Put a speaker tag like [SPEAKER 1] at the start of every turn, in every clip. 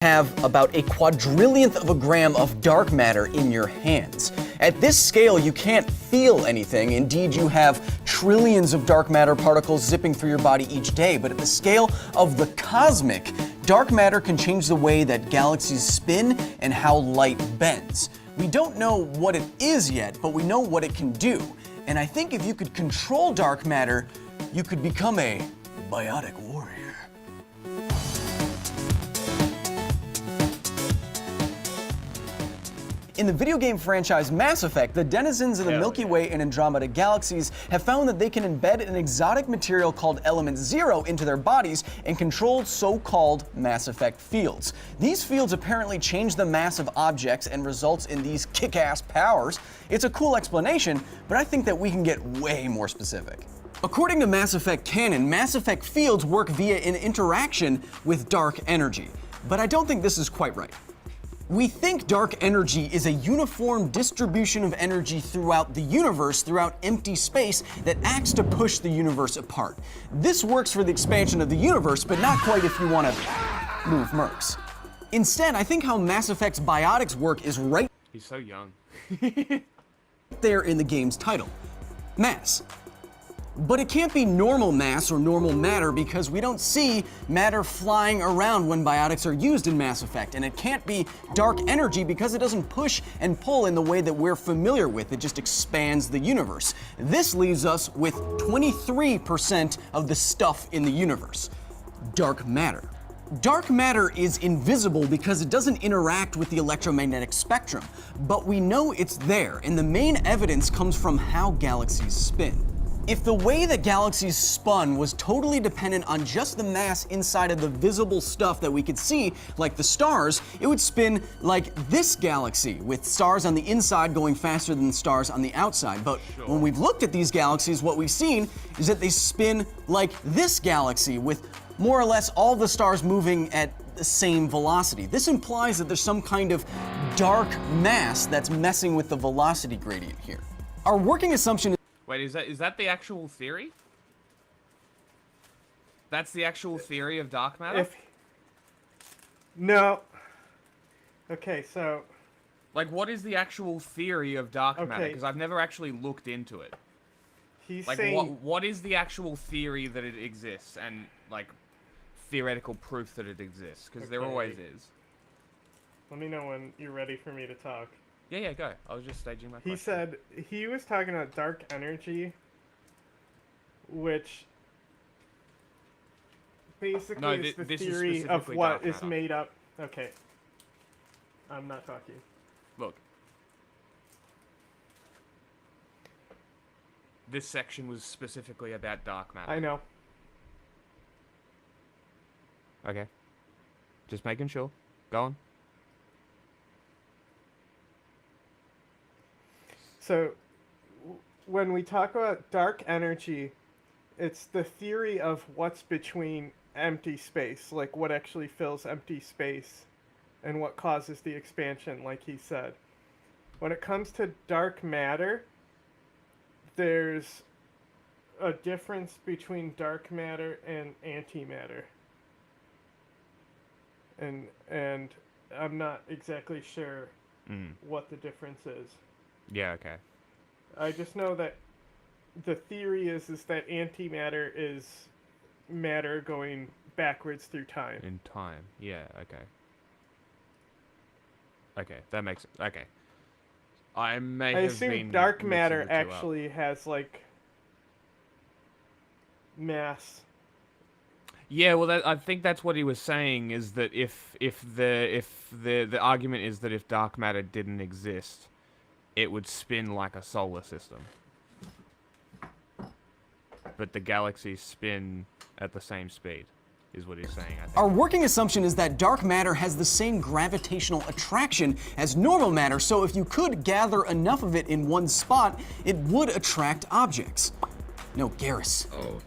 [SPEAKER 1] Have about a quadrillionth of a gram of dark matter in your hands. At this scale, you can't feel anything. Indeed, you have trillions of dark matter particles zipping through your body each day. But at the scale of the cosmic, dark matter can change the way that galaxies spin and how light bends. We don't know what it is yet, but we know what it can do. And I think if you could control dark matter, you could become a biotic warrior. In the video game franchise Mass Effect, the denizens of the Milky Way and Andromeda galaxies have found that they can embed an exotic material called Element Zero into their bodies and control so-called Mass Effect fields. These fields apparently change the mass of objects and results in these kick-ass powers. It's a cool explanation, but I think that we can get way more specific. According to Mass Effect canon, Mass Effect fields work via an interaction with dark energy. But I don't think this is quite right. We think dark energy is a uniform distribution of energy throughout the universe, throughout empty space, that acts to push the universe apart. This works for the expansion of the universe, but not quite if you want to move mercs. Instead, I think how Mass Effect's biotics work is right
[SPEAKER 2] He's so young.
[SPEAKER 1] there in the game's title. Mass. But it can't be normal mass or normal matter because we don't see matter flying around when biotics are used in Mass Effect. And it can't be dark energy because it doesn't push and pull in the way that we're familiar with. It just expands the universe. This leaves us with 23% of the stuff in the universe. Dark matter. Dark matter is invisible because it doesn't interact with the electromagnetic spectrum. But we know it's there, and the main evidence comes from how galaxies spin. If the way that galaxies spun was totally dependent on just the mass inside of the visible stuff that we could see, like the stars, it would spin like this galaxy, with stars on the inside going faster than the stars on the outside. But when we've looked at these galaxies, what we've seen is that they spin like this galaxy, with more or less all the stars moving at the same velocity. This implies that there's some kind of dark mass that's messing with the velocity gradient here. Our working assumption is
[SPEAKER 2] Wait, is that the actual theory? That's the actual theory of dark matter?
[SPEAKER 3] No. Okay, so...
[SPEAKER 2] Like, what is the actual theory of dark matter? Because I've never actually looked into it.
[SPEAKER 3] He's
[SPEAKER 2] like,
[SPEAKER 3] saying...
[SPEAKER 2] what is the actual theory that it exists? And, like, theoretical proof that it exists? Because there always is.
[SPEAKER 3] Let me know when you're ready for me to talk.
[SPEAKER 2] Yeah, go. I was just staging my question.
[SPEAKER 3] He said he was talking about dark energy, which basically is the theory of what is made up. Okay. I'm not talking.
[SPEAKER 2] Look. This section was specifically about dark matter.
[SPEAKER 3] I know.
[SPEAKER 2] Okay. Just making sure. Go on.
[SPEAKER 3] So, when we talk about dark energy, it's the theory of what's between empty space, like what actually fills empty space, and what causes the expansion, like he said. When it comes to dark matter, there's a difference between dark matter and antimatter. And I'm not exactly sure what the difference is.
[SPEAKER 2] Yeah, okay.
[SPEAKER 3] I just know that the theory is that antimatter is matter going backwards through time.
[SPEAKER 2] In time, yeah, okay. Okay, that makes sense. Okay. I
[SPEAKER 3] assume dark matter actually has, like, mass.
[SPEAKER 2] Yeah, well, I think that's what he was saying, is that if the argument is that if dark matter didn't exist, it would spin like a solar system. But the galaxies spin at the same speed, is what he's saying, I think.
[SPEAKER 1] Our working assumption is that dark matter has the same gravitational attraction as normal matter, so if you could gather enough of it in one spot, it would attract objects. No, Garrus.
[SPEAKER 4] Oh.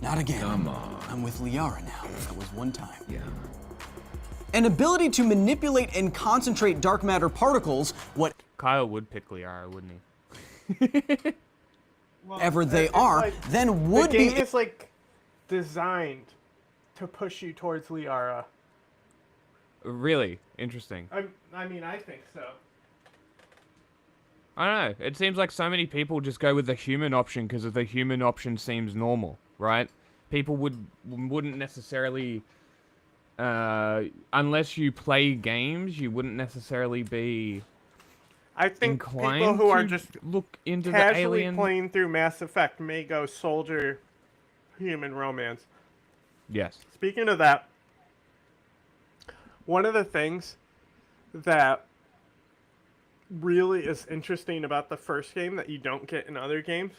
[SPEAKER 1] Not again.
[SPEAKER 4] Come on.
[SPEAKER 1] I'm with Liara now. That was one time.
[SPEAKER 4] Yeah.
[SPEAKER 1] An ability to manipulate and concentrate dark matter particles,
[SPEAKER 2] Kyle would pick Liara, wouldn't he?
[SPEAKER 1] whatever they are,
[SPEAKER 3] like,
[SPEAKER 1] then would
[SPEAKER 3] the game
[SPEAKER 1] be...
[SPEAKER 3] is, like, designed to push you towards Liara.
[SPEAKER 2] Really interesting.
[SPEAKER 3] I mean, I think so.
[SPEAKER 2] I don't know. It seems like so many people just go with the human option because the human option seems normal, right? People wouldn't necessarily, unless you play games, you wouldn't necessarily be
[SPEAKER 3] I think
[SPEAKER 2] inclined
[SPEAKER 3] people who
[SPEAKER 2] to
[SPEAKER 3] are just
[SPEAKER 2] look into the
[SPEAKER 3] casually
[SPEAKER 2] alien.
[SPEAKER 3] playing through Mass Effect may go soldier human romance.
[SPEAKER 2] Yes.
[SPEAKER 3] Speaking of that, one of the things that really is interesting about the first game that you don't get in other games,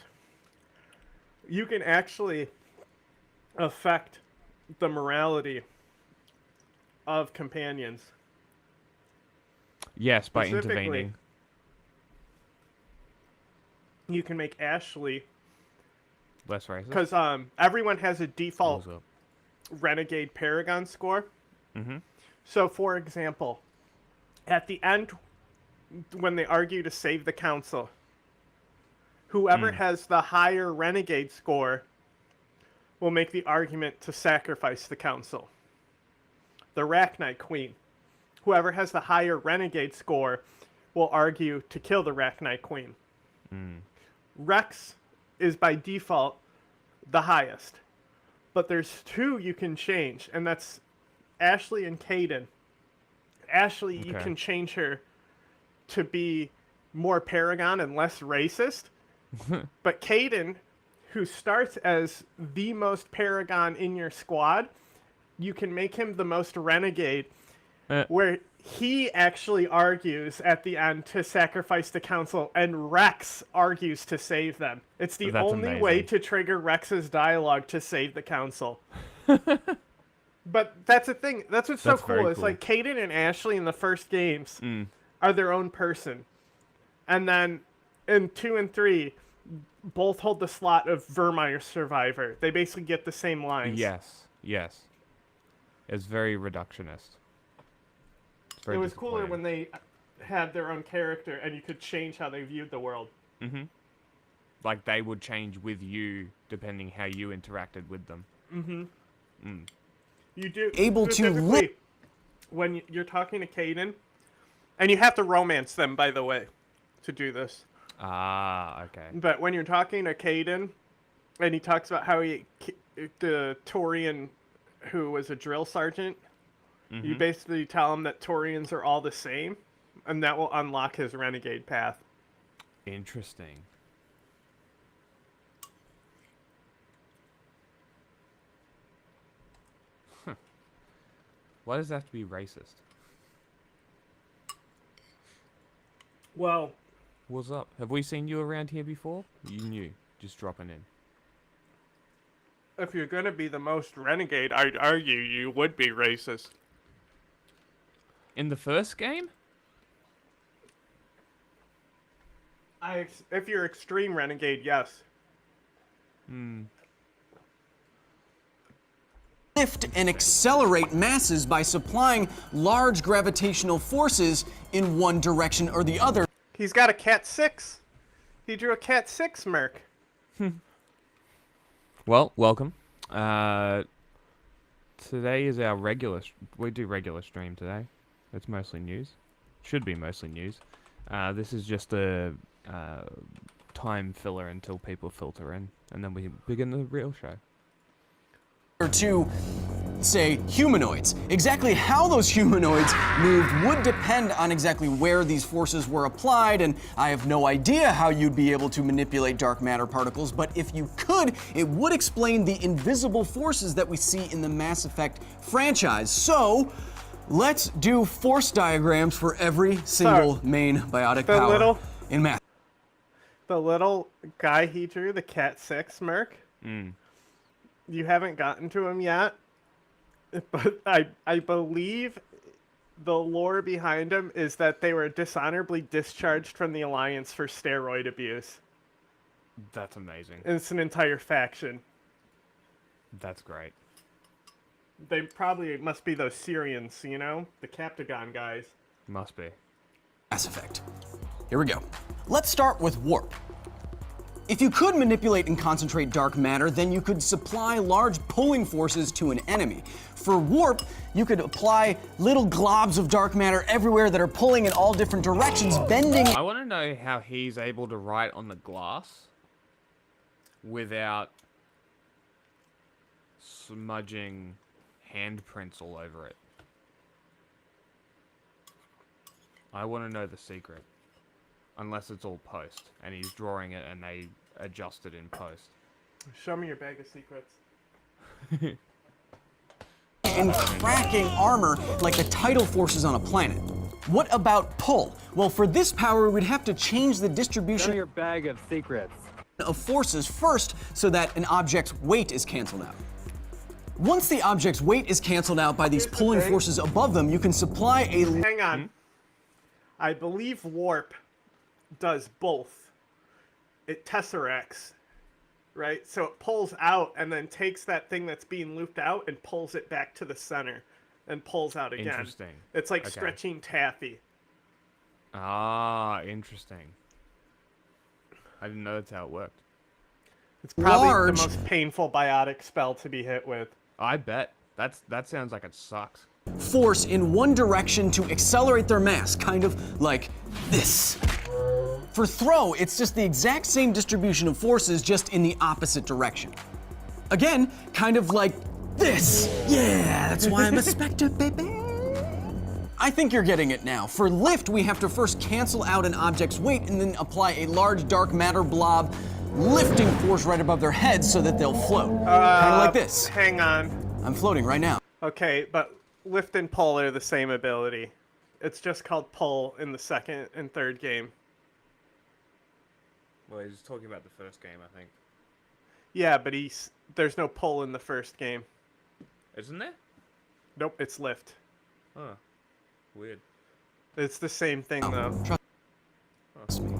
[SPEAKER 3] you can actually affect the morality of companions.
[SPEAKER 2] Yes, by
[SPEAKER 3] Specifically,
[SPEAKER 2] intervening.
[SPEAKER 3] you can make Ashley,
[SPEAKER 2] Less racist.
[SPEAKER 3] because everyone has a default
[SPEAKER 2] Balls up.
[SPEAKER 3] Renegade Paragon score.
[SPEAKER 2] Mhm.
[SPEAKER 3] So, for example, at the end, when they argue to save the council, whoever has the higher Renegade score will make the argument to sacrifice the council. The Rachni Queen, whoever has the higher Renegade score will argue to kill the Rachni Queen. Rex is by default the highest, but there's two you can change, and that's Ashley and Caden. Ashley, you
[SPEAKER 2] Okay.
[SPEAKER 3] can change her to be more Paragon and less racist, but Caden, who starts as the most Paragon in your squad, you can make him the most Renegade, where he actually argues at the end to sacrifice the council, and Rex argues to save them. It's the
[SPEAKER 2] That's
[SPEAKER 3] only way
[SPEAKER 2] amazing.
[SPEAKER 3] to trigger Rex's dialogue to save the council. But that's the thing. That's what's so
[SPEAKER 2] That's very
[SPEAKER 3] cool. It's
[SPEAKER 2] cool.
[SPEAKER 3] like Caden and Ashley in the first games are their own person. And then in 2 and 3, both hold the slot of Vermeer Survivor. They basically get the same lines.
[SPEAKER 2] Yes. Yes. It's very reductionist. It's very
[SPEAKER 3] It was cooler
[SPEAKER 2] disappointing.
[SPEAKER 3] when they had their own character and you could change how they viewed the world.
[SPEAKER 2] Like they would change with you depending how you interacted with them.
[SPEAKER 3] You do
[SPEAKER 1] Able to
[SPEAKER 3] specifically when you're talking to Caden, and you have to romance them, by the way, to do this.
[SPEAKER 2] Ah, okay.
[SPEAKER 3] But when you're talking to Caden, and he talks about how the Torian, who was a drill sergeant, you basically tell him that Torians are all the same, and that will unlock his renegade path.
[SPEAKER 2] Interesting. Why does that have to be racist?
[SPEAKER 3] Well,
[SPEAKER 2] What's up? Have we seen you around here before? You knew. Just dropping in.
[SPEAKER 3] if you're gonna be the most renegade, I'd argue you would be racist.
[SPEAKER 2] In the first game?
[SPEAKER 3] If you're extreme renegade, yes.
[SPEAKER 1] lift and accelerate masses by supplying large gravitational forces in one direction or the other.
[SPEAKER 3] He's got a Cat 6. He drew a Cat 6 merc.
[SPEAKER 2] Well, welcome. Today is our regular... We do regular stream today. It's mostly news. Should be mostly news. This is just a time filler until people filter in. And then we begin the real show.
[SPEAKER 1] To, say, humanoids. Exactly how those humanoids moved would depend on exactly where these forces were applied, and I have no idea how you'd be able to manipulate dark matter particles, but if you could, it would explain the invisible forces that we see in the Mass Effect franchise. So, let's do force diagrams for every single main biotic power in Mass.
[SPEAKER 3] The little guy he drew, the Cat 6 merc. You haven't gotten to him yet, but I believe the lore behind him is that they were dishonorably discharged from the Alliance for steroid abuse.
[SPEAKER 2] That's amazing.
[SPEAKER 3] It's an entire faction.
[SPEAKER 2] That's great.
[SPEAKER 3] They probably must be those Syrians, you know? The Captagon guys.
[SPEAKER 2] Must be.
[SPEAKER 1] Mass Effect. Here we go. Let's start with warp. If you could manipulate and concentrate dark matter, then you could supply large pulling forces to an enemy. For warp, you could apply little globs of dark matter everywhere that are pulling in all different directions, bending.
[SPEAKER 2] I want to know how he's able to write on the glass without smudging handprints all over it. I want to know the secret. Unless it's all post, and he's drawing it and they adjust it in post.
[SPEAKER 3] Show me your bag of secrets.
[SPEAKER 1] And cracking armor like the tidal forces on a planet. What about pull? Well, for this power, we'd have to change the distribution
[SPEAKER 4] your bag of secrets.
[SPEAKER 1] of forces first so that an object's weight is canceled out. Once the object's weight is canceled out by these
[SPEAKER 3] Here's the
[SPEAKER 1] pulling
[SPEAKER 3] thing.
[SPEAKER 1] forces above them, you can supply a
[SPEAKER 3] Hang on. I believe warp does both. It tesseracts, right? So it pulls out and then takes that thing that's being looped out and pulls it back to the center and pulls out again.
[SPEAKER 2] Interesting.
[SPEAKER 3] It's like
[SPEAKER 2] Okay.
[SPEAKER 3] stretching taffy.
[SPEAKER 2] Ah, interesting. I didn't know that's how it worked.
[SPEAKER 3] It's probably
[SPEAKER 1] Large.
[SPEAKER 3] the most painful biotic spell to be hit with.
[SPEAKER 2] I bet. That sounds like it sucks.
[SPEAKER 1] force in one direction to accelerate their mass, kind of like this. For throw, it's just the exact same distribution of forces, just in the opposite direction. Again, kind of like this. Yeah, that's why I'm a Spectre, baby. I think you're getting it now. For lift, we have to first cancel out an object's weight and then apply a large dark matter blob lifting force right above their heads so that they'll float. Kind of like this.
[SPEAKER 3] Hang on.
[SPEAKER 1] I'm floating right now.
[SPEAKER 3] Okay, but lift and pull are the same ability. It's just called pull in the second and third game.
[SPEAKER 2] Well, he's talking about the first game, I think.
[SPEAKER 3] Yeah, but there's no pull in the first game.
[SPEAKER 2] Isn't there?
[SPEAKER 3] Nope, it's lift.
[SPEAKER 2] Huh. Weird.
[SPEAKER 3] It's the same thing though.
[SPEAKER 1] Trust me.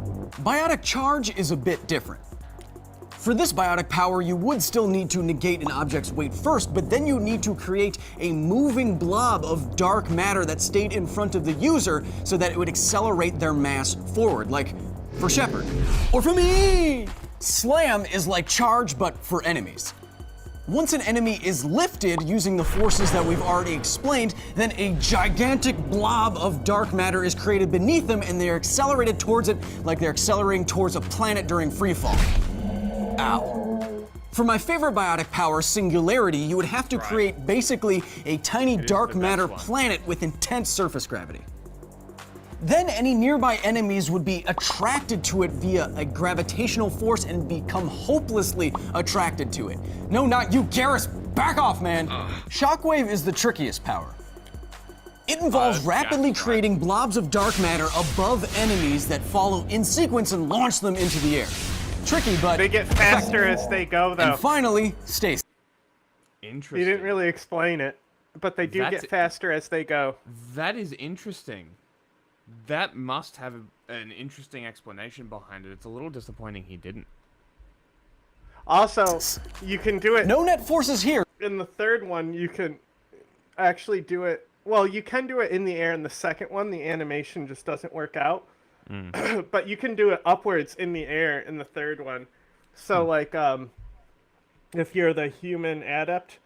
[SPEAKER 1] Biotic charge is a bit different. For this biotic power, you would still need to negate an object's weight first, but then you need to create a moving blob of dark matter that stayed in front of the user so that it would accelerate their mass forward, like for Shepard. Or for me! Slam is like charge, but for enemies. Once an enemy is lifted using the forces that we've already explained, then a gigantic blob of dark matter is created beneath them and they're accelerated towards it like they're accelerating towards a planet during freefall. Ow. For my favorite biotic power, Singularity, you would have to create basically a tiny dark
[SPEAKER 2] the best
[SPEAKER 1] matter
[SPEAKER 2] one.
[SPEAKER 1] planet with intense surface gravity. Then any nearby enemies would be attracted to it via a gravitational force and become hopelessly attracted to it. No, not you, Garrus! Back off, man! Shockwave is the trickiest power. It involves rapidly creating blobs of dark matter above enemies that follow in sequence and launch them into the air. Tricky, but
[SPEAKER 3] They get faster as they go though.
[SPEAKER 1] And finally, Stacy.
[SPEAKER 2] Interesting.
[SPEAKER 3] You didn't really explain it, but they do
[SPEAKER 2] That's-
[SPEAKER 3] get faster as they go.
[SPEAKER 2] That is interesting. That must have an interesting explanation behind it. It's a little disappointing he didn't.
[SPEAKER 3] Also, you can do it
[SPEAKER 1] No net forces here.
[SPEAKER 3] in the third one. You can actually do it. Well, you can do it in the air in the second one. The animation just doesn't work out. But you can do it upwards in the air in the third one. So, like, if you're the human adept,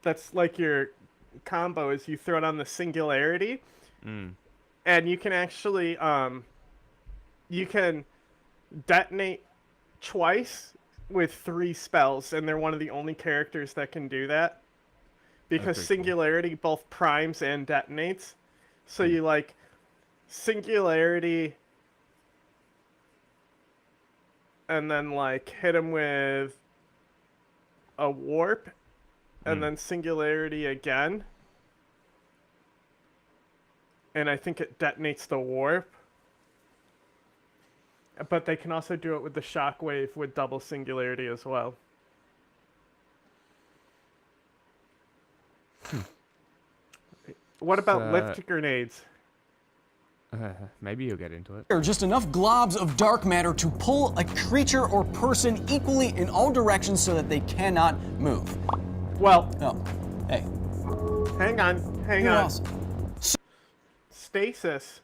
[SPEAKER 3] that's like your combo is you throw it on the Singularity. And you can actually, you can detonate twice with 3 spells, and they're one of the only characters that can do that. Because
[SPEAKER 2] pretty cool.
[SPEAKER 3] Singularity both primes and detonates. So you, like, Singularity, and then, like, hit him with a warp, and then Singularity again. And I think it detonates the warp. But they can also do it with the shockwave with double Singularity as well. What about lift grenades?
[SPEAKER 2] Maybe you'll get into it.
[SPEAKER 1] Are just enough globs of dark matter to pull a creature or person equally in all directions so that they cannot move.
[SPEAKER 3] Well,
[SPEAKER 1] Oh, hey,
[SPEAKER 3] hang on.
[SPEAKER 1] you're awesome.
[SPEAKER 3] Stasis,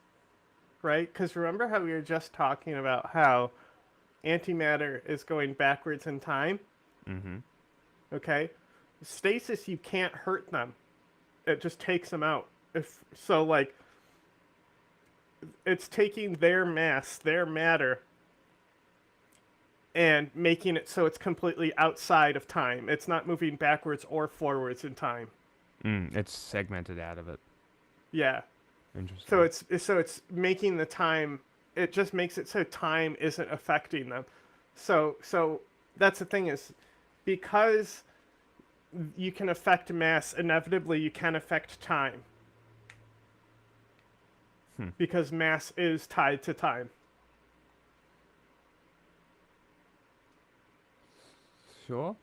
[SPEAKER 3] right? Because remember how we were just talking about how antimatter is going backwards in time.
[SPEAKER 2] Mm-hmm.
[SPEAKER 3] Okay? Stasis, you can't hurt them. It just takes them out. So, like, it's taking their mass, their matter, and making it so it's completely outside of time. It's not moving backwards or forwards in time.
[SPEAKER 2] It's segmented out of it.
[SPEAKER 3] Yeah.
[SPEAKER 2] Interesting.
[SPEAKER 3] So it's making the time. It just makes it so time isn't affecting them. So that's the thing is, because you can affect mass, inevitably you can affect time. Because mass is tied to time.
[SPEAKER 2] Sure.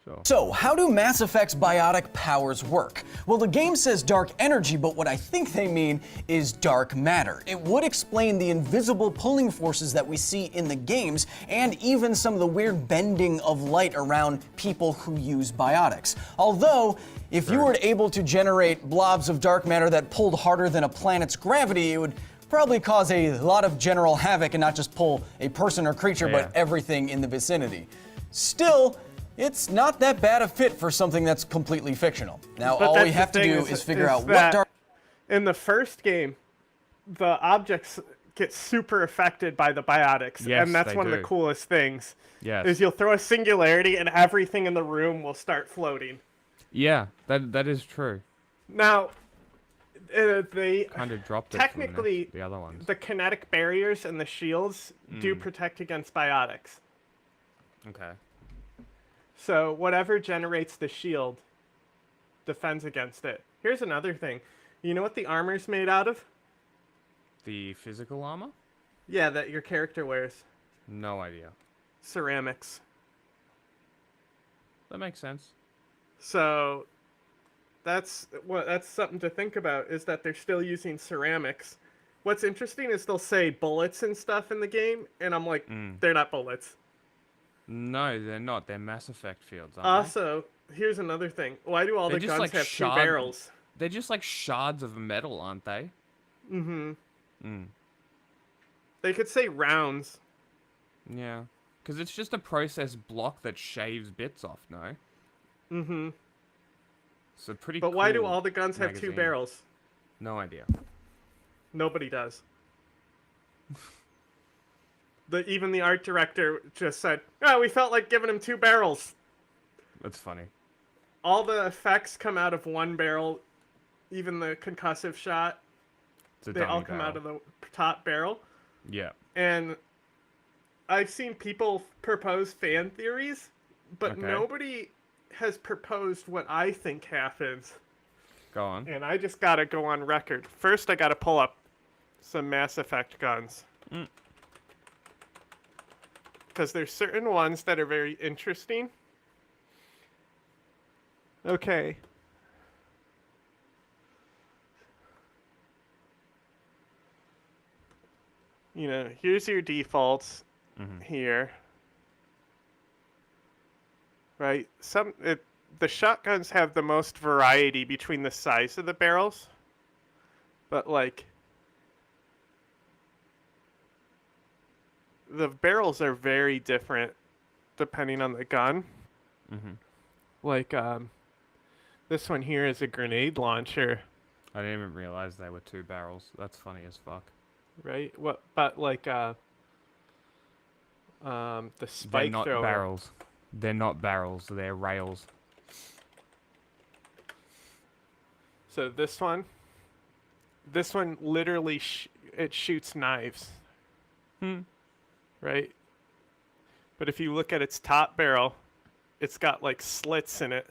[SPEAKER 2] Sure.
[SPEAKER 1] So, how do Mass Effect's biotic powers work? Well, the game says dark energy, but what I think they mean is dark matter. It would explain the invisible pulling forces that we see in the games, and even some of the weird bending of light around people who use biotics. Although, if you were able to generate blobs of dark matter that pulled harder than a planet's gravity, it would probably cause a lot of general havoc and not just pull a person or creature, but everything in the vicinity. Still, it's not that bad a fit for something that's completely fictional. Now, all we have to do is figure out what dark...
[SPEAKER 3] In the first game, the objects get super affected by the biotics,
[SPEAKER 2] Yes,
[SPEAKER 3] and that's
[SPEAKER 2] they
[SPEAKER 3] one of
[SPEAKER 2] do.
[SPEAKER 3] the coolest things.
[SPEAKER 2] Yes.
[SPEAKER 3] Is you'll throw a singularity and everything in the room will start floating.
[SPEAKER 2] Yeah, that is true.
[SPEAKER 3] Now, they
[SPEAKER 2] Kind of dropped it
[SPEAKER 3] technically
[SPEAKER 2] from the other ones.
[SPEAKER 3] the kinetic barriers and the shields do protect against biotics.
[SPEAKER 2] Okay.
[SPEAKER 3] So whatever generates the shield defends against it. Here's another thing. You know what the armor's made out of?
[SPEAKER 2] The physical armor?
[SPEAKER 3] Yeah, that your character wears.
[SPEAKER 2] No idea.
[SPEAKER 3] Ceramics.
[SPEAKER 2] That makes sense.
[SPEAKER 3] So that's something to think about, is that they're still using ceramics. What's interesting is they'll say bullets and stuff in the game, and I'm like, they're not bullets.
[SPEAKER 2] No, they're not. They're Mass Effect fields, aren't
[SPEAKER 3] Also, here's another thing. Why do all
[SPEAKER 2] They're
[SPEAKER 3] the
[SPEAKER 2] just
[SPEAKER 3] guns
[SPEAKER 2] like
[SPEAKER 3] have two barrels?
[SPEAKER 2] They're just like shards of metal, aren't they?
[SPEAKER 3] They could say rounds.
[SPEAKER 2] Yeah. Because it's just a process block that shaves bits off, no? So pretty
[SPEAKER 3] But
[SPEAKER 2] cool
[SPEAKER 3] why do all the guns have two
[SPEAKER 2] magazine.
[SPEAKER 3] barrels?
[SPEAKER 2] No idea.
[SPEAKER 3] Nobody does. Even the art director just said, "Oh, we felt like giving him two barrels."
[SPEAKER 2] That's funny.
[SPEAKER 3] All the effects come out of one barrel, even the concussive shot.
[SPEAKER 2] It's a
[SPEAKER 3] They all
[SPEAKER 2] dummy
[SPEAKER 3] come
[SPEAKER 2] barrel.
[SPEAKER 3] out of the top barrel.
[SPEAKER 2] Yeah.
[SPEAKER 3] And I've seen people propose fan theories, but
[SPEAKER 2] Okay.
[SPEAKER 3] nobody has proposed what I think happens.
[SPEAKER 2] Go on.
[SPEAKER 3] And I just gotta go on record. First, I gotta pull up some Mass Effect guns. Because there's certain ones that are very interesting. Okay. You know, here's your defaults here. Right? The shotguns have the most variety between the size of the barrels. But, like, the barrels are very different depending on the gun. Like, this one here is a grenade launcher,
[SPEAKER 2] I didn't even realize they were two barrels. That's funny as fuck.
[SPEAKER 3] right? But like, the
[SPEAKER 2] They're
[SPEAKER 3] spike
[SPEAKER 2] not
[SPEAKER 3] thrower.
[SPEAKER 2] barrels. They're not barrels. They're rails.
[SPEAKER 3] So this one literally it shoots knives. Right? But if you look at its top barrel, it's got like slits in it.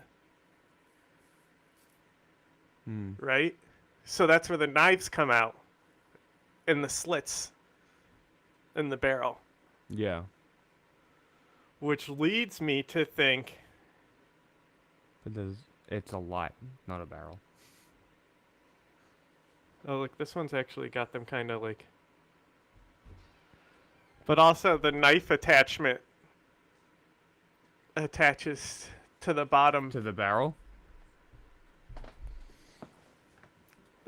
[SPEAKER 3] Right? So that's where the knives come out. In the slits in the barrel.
[SPEAKER 2] Yeah.
[SPEAKER 3] Which leads me to think,
[SPEAKER 2] But it's a light, not a barrel.
[SPEAKER 3] oh look, this one's actually got them kind of like, but also the knife attachment attaches to the bottom.
[SPEAKER 2] To the barrel?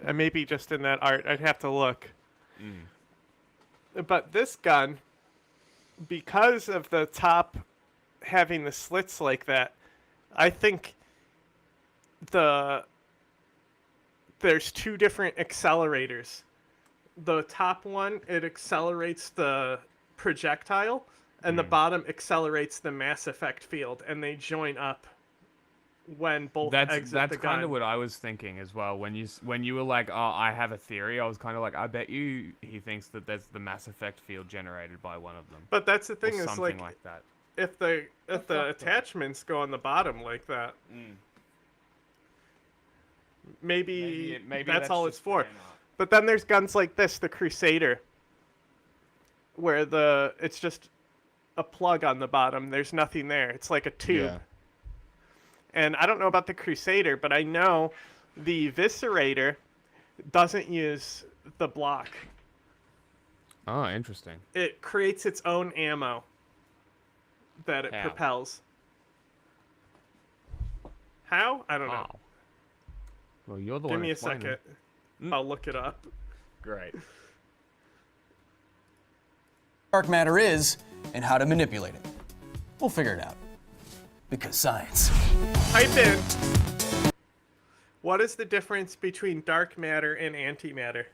[SPEAKER 3] And maybe just in that art, I'd have to look. But this gun, because of the top having the slits like that, I think there's two different accelerators. The top one, it accelerates the projectile, and the bottom accelerates the mass effect field, and they join up when both exit the gun.
[SPEAKER 2] That's kind of what I was thinking as well. When you were like, "Oh, I have a theory," I was kind of like, "I bet you he thinks that there's the mass effect field generated by one of them."
[SPEAKER 3] But that's the
[SPEAKER 2] Or
[SPEAKER 3] thing is
[SPEAKER 2] something like that.
[SPEAKER 3] if the attachments go on the bottom like that, maybe that's all it's
[SPEAKER 2] just
[SPEAKER 3] for.
[SPEAKER 2] fan art.
[SPEAKER 3] But then there's guns like this, the Crusader, where it's just a plug on the bottom. There's nothing there. It's like a tube.
[SPEAKER 4] Yeah.
[SPEAKER 3] And I don't know about the Crusader, but I know the Viscerator doesn't use the block.
[SPEAKER 2] Oh, interesting.
[SPEAKER 3] It creates its own ammo that it
[SPEAKER 2] How?
[SPEAKER 3] propels. How? I don't know.
[SPEAKER 2] Oh. Well, you're the
[SPEAKER 3] Give
[SPEAKER 2] one
[SPEAKER 3] me a
[SPEAKER 2] explaining.
[SPEAKER 3] second. I'll look it up.
[SPEAKER 2] Great.
[SPEAKER 1] Dark matter is and how to manipulate it. We'll figure it out. Because science.
[SPEAKER 3] Type in, what is the difference between dark matter and antimatter?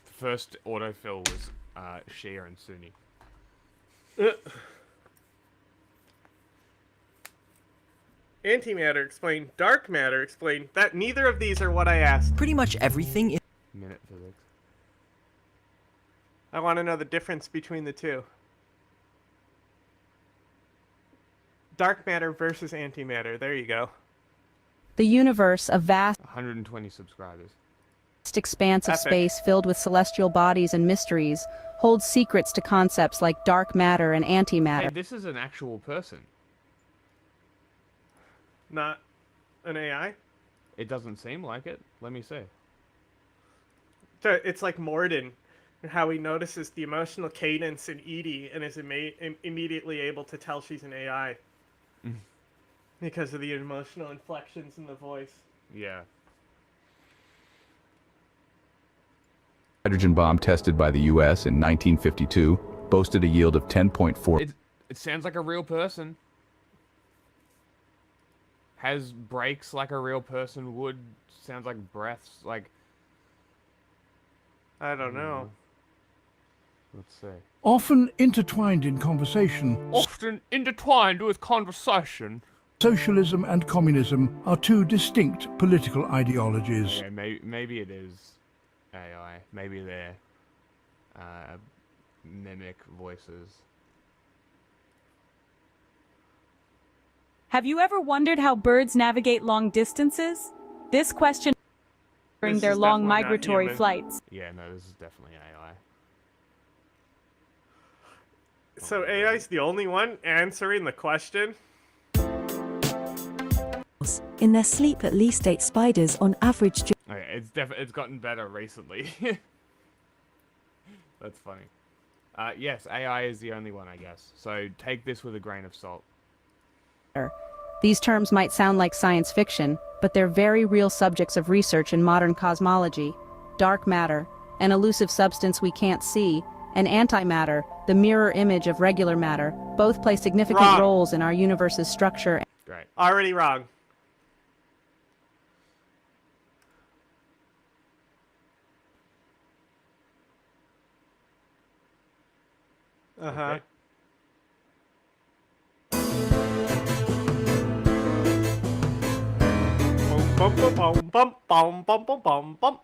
[SPEAKER 2] The first autofill was Shia and Sunni.
[SPEAKER 3] Antimatter explained, dark matter explained. That neither of these are what I asked.
[SPEAKER 5] Pretty much everything in
[SPEAKER 2] Minute physics.
[SPEAKER 3] I want to know the difference between the two. Dark matter versus antimatter. There you go.
[SPEAKER 6] The universe, a vast
[SPEAKER 2] 120 subscribers.
[SPEAKER 6] expanse of
[SPEAKER 3] Epic.
[SPEAKER 6] space filled with celestial bodies and mysteries, holds secrets to concepts like dark matter and
[SPEAKER 2] Hey,
[SPEAKER 6] antimatter.
[SPEAKER 2] this is an actual person.
[SPEAKER 3] Not an AI?
[SPEAKER 2] It doesn't seem like it. Let me see.
[SPEAKER 3] So it's like Morden, how he notices the emotional cadence in Edie and is immediately able to tell she's an AI. Because of the emotional inflections in the voice.
[SPEAKER 2] Yeah.
[SPEAKER 4] Hydrogen bomb tested by the U.S. in 1952 boasted a yield of 10.4.
[SPEAKER 2] It sounds like a real person. Has brakes like a real person would. Sounds like breaths. Like,
[SPEAKER 3] I don't know.
[SPEAKER 2] let's see.
[SPEAKER 7] Often intertwined in conversation,
[SPEAKER 2] Often intertwined with conversation.
[SPEAKER 7] socialism and communism are two distinct political ideologies.
[SPEAKER 2] Yeah, maybe it is AI. Maybe they're mimic voices.
[SPEAKER 8] Have you ever wondered how birds navigate long distances? This question during
[SPEAKER 3] This
[SPEAKER 8] their
[SPEAKER 3] is
[SPEAKER 8] long
[SPEAKER 3] definitely not
[SPEAKER 8] migratory
[SPEAKER 3] human.
[SPEAKER 8] flights.
[SPEAKER 2] Yeah, no, this is definitely AI.
[SPEAKER 3] So AI's the only one answering the question?
[SPEAKER 9] In their sleep, at least 8 spiders on average.
[SPEAKER 2] Okay, it's gotten better recently. That's funny. Yes, AI is the only one, I guess. So take this with a grain of salt.
[SPEAKER 6] These terms might sound like science fiction, but they're very real subjects of research in modern cosmology. Dark matter, an elusive substance we can't see, and antimatter, the mirror image of regular matter, both play significant
[SPEAKER 3] Wrong.
[SPEAKER 6] roles in our universe's structure.
[SPEAKER 2] Great.
[SPEAKER 3] Already wrong. Uh-huh.
[SPEAKER 2] Okay.
[SPEAKER 3] Bum, bum, bum, bum, bum, bum, bum, bum, bum.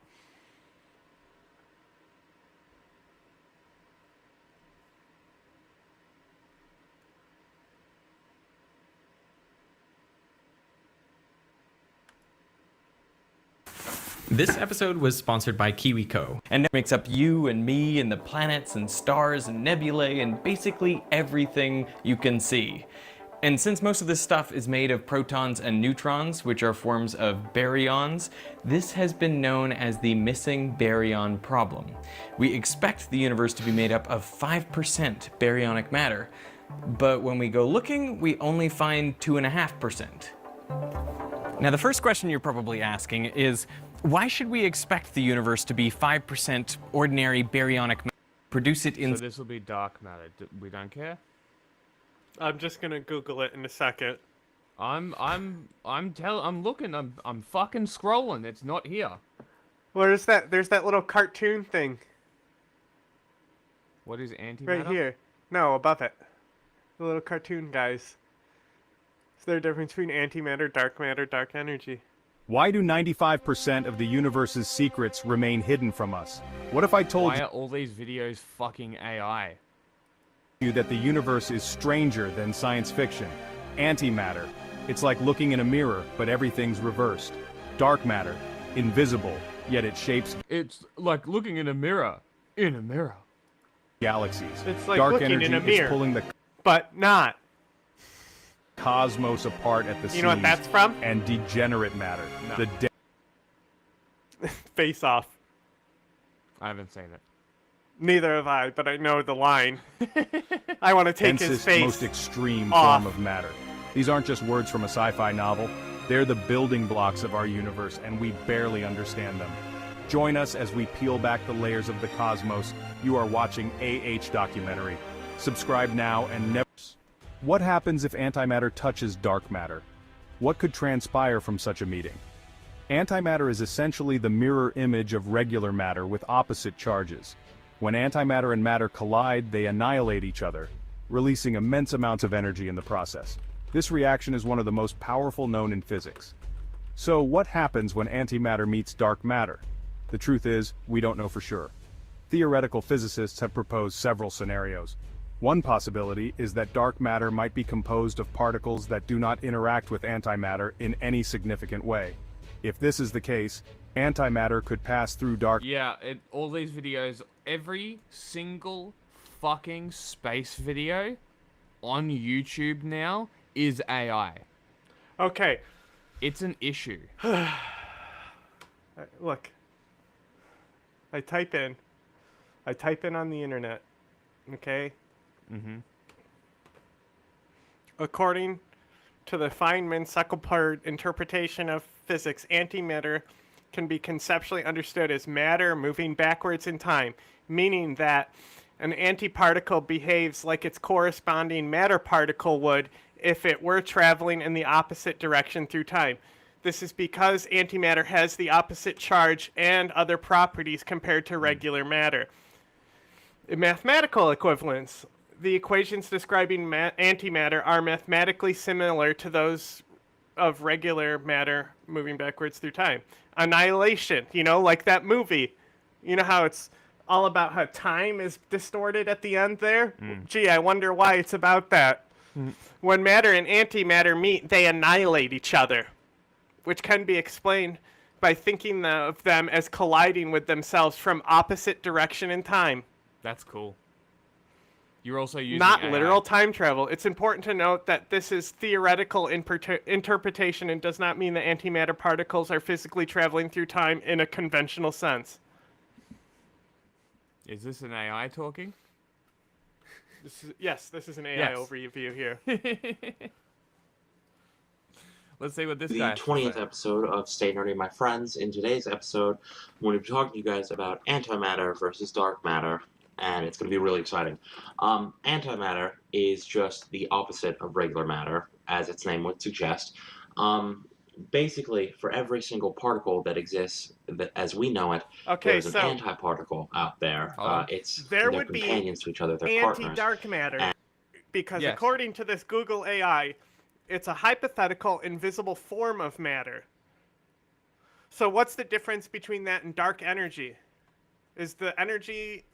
[SPEAKER 10] This episode was sponsored by KiwiCo, and it makes up you and me and the planets and stars and nebulae and basically everything you can see. And since most of this stuff is made of protons and neutrons, which are forms of baryons, this has been known as the missing baryon problem. We expect the universe to be made up of 5% baryonic matter, but when we go looking, we only find 2.5%. Now, the first question you're probably asking is, why should we expect the universe to be 5% ordinary baryonic matter? Produce it in...
[SPEAKER 2] So this will be dark matter. We don't care?
[SPEAKER 3] I'm just gonna Google it in a second.
[SPEAKER 2] I'm looking. I'm fucking scrolling. It's not here.
[SPEAKER 3] Where's that? There's that little cartoon thing
[SPEAKER 2] What is antimatter?
[SPEAKER 3] right here. No, above it. The little cartoon guys. Is there a difference between antimatter, dark energy?
[SPEAKER 5] Why do 95% of the universe's secrets remain hidden from us? What if I told
[SPEAKER 2] Why are all these videos fucking AI?
[SPEAKER 5] you that the universe is stranger than science fiction? Antimatter. It's like looking in a mirror, but everything's reversed. Dark matter. Invisible, yet it shapes
[SPEAKER 2] It's like looking in a mirror. In a mirror.
[SPEAKER 5] galaxies.
[SPEAKER 3] It's like
[SPEAKER 5] Dark
[SPEAKER 3] looking
[SPEAKER 5] energy
[SPEAKER 3] in a mirror,
[SPEAKER 5] is pulling the
[SPEAKER 3] but not.
[SPEAKER 5] cosmos apart at the seams.
[SPEAKER 3] You know what that's from?
[SPEAKER 5] And degenerate matter.
[SPEAKER 2] No.
[SPEAKER 5] The
[SPEAKER 3] Face Off.
[SPEAKER 2] I haven't seen it.
[SPEAKER 3] Neither have I, but I know the line. I want to take his
[SPEAKER 5] densest,
[SPEAKER 3] face
[SPEAKER 5] most extreme
[SPEAKER 3] off.
[SPEAKER 5] form of matter. These aren't just words from a sci-fi novel. They're the building blocks of our universe, and we barely understand them. Join us as we peel back the layers of the cosmos. You are watching AH Documentary. Subscribe now and never... What happens if antimatter touches dark matter? What could transpire from such a meeting? Antimatter is essentially the mirror image of regular matter with opposite charges. When antimatter and matter collide, they annihilate each other, releasing immense amounts of energy in the process. This reaction is one of the most powerful known in physics. So what happens when antimatter meets dark matter? The truth is, we don't know for sure. Theoretical physicists have proposed several scenarios. One possibility is that dark matter might be composed of particles that do not interact with antimatter in any significant way. If this is the case, antimatter could pass through dark...
[SPEAKER 2] Yeah, all these videos, every single fucking space video on YouTube now is AI.
[SPEAKER 3] Okay.
[SPEAKER 2] It's an issue.
[SPEAKER 3] Look. I type in on the internet. Okay?
[SPEAKER 2] Mm-hmm.
[SPEAKER 3] According to the Feynman-Suckelpart interpretation of physics, antimatter can be conceptually understood as matter moving backwards in time, meaning that an antiparticle behaves like its corresponding matter particle would if it were traveling in the opposite direction through time. This is because antimatter has the opposite charge and other properties compared to regular matter. In mathematical equivalence, the equations describing antimatter are mathematically similar to those of regular matter moving backwards through time. Annihilation, like that movie. You know how it's all about how time is distorted at the end there? Gee, I wonder why it's about that. When matter and antimatter meet, they annihilate each other, which can be explained by thinking of them as colliding with themselves from opposite direction in time.
[SPEAKER 2] That's cool. You're also using
[SPEAKER 3] Not
[SPEAKER 2] AI.
[SPEAKER 3] literal time travel. It's important to note that this is theoretical interpretation and does not mean that antimatter particles are physically traveling through time in a conventional sense.
[SPEAKER 2] Is this an AI talking?
[SPEAKER 3] Yes, this is an AI
[SPEAKER 2] Yes.
[SPEAKER 3] overview here.
[SPEAKER 2] Let's see what this
[SPEAKER 11] The
[SPEAKER 2] guy...
[SPEAKER 11] 20th episode of Stay Nerdy, my friends. In today's episode, I'm going to be talking to you guys about antimatter versus dark matter, and it's going to be really exciting. Antimatter is just the opposite of regular matter, as its name would suggest. Basically, for every single particle that exists as we know it, there's an antiparticle out there. They're companions to each other, they're partners.
[SPEAKER 3] Anti-dark matter, because according to this Google AI, it's a hypothetical invisible form of matter. So what's the difference between that and dark energy? Is the energy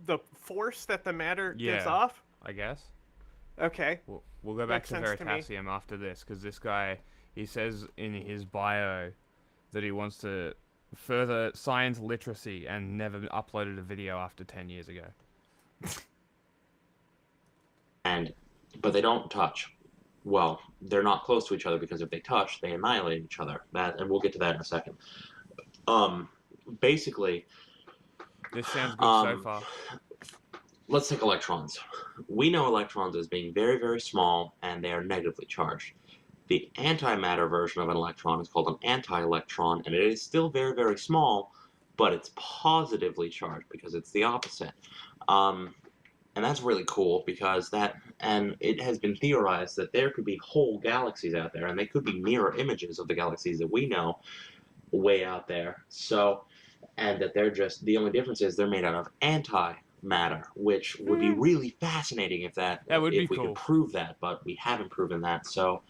[SPEAKER 3] the force that the matter gives off?
[SPEAKER 2] I guess.
[SPEAKER 3] Okay.
[SPEAKER 2] We'll go back to Veritasium after this, because this guy, he says in his bio that he wants to further science literacy and never uploaded a video after 10 years ago.
[SPEAKER 11] But they don't touch. Well, they're not close to each other because if they touch, they annihilate each other. And we'll get to that in a second. Basically...
[SPEAKER 2] This sounds good so far.
[SPEAKER 11] Let's take electrons. We know electrons as being very, very small, and they are negatively charged. The antimatter version of an electron is called an anti-electron, and it is still very, very small, but it's positively charged because it's the opposite. And that's really cool because and it has been theorized that there could be whole galaxies out there, and they could be mirror images of the galaxies that we know way out there. So, and that they're just, the only difference is they're made out of antimatter, which would be really fascinating if
[SPEAKER 2] would be
[SPEAKER 11] if we
[SPEAKER 2] cool.
[SPEAKER 11] could prove that, but we haven't proven that, so,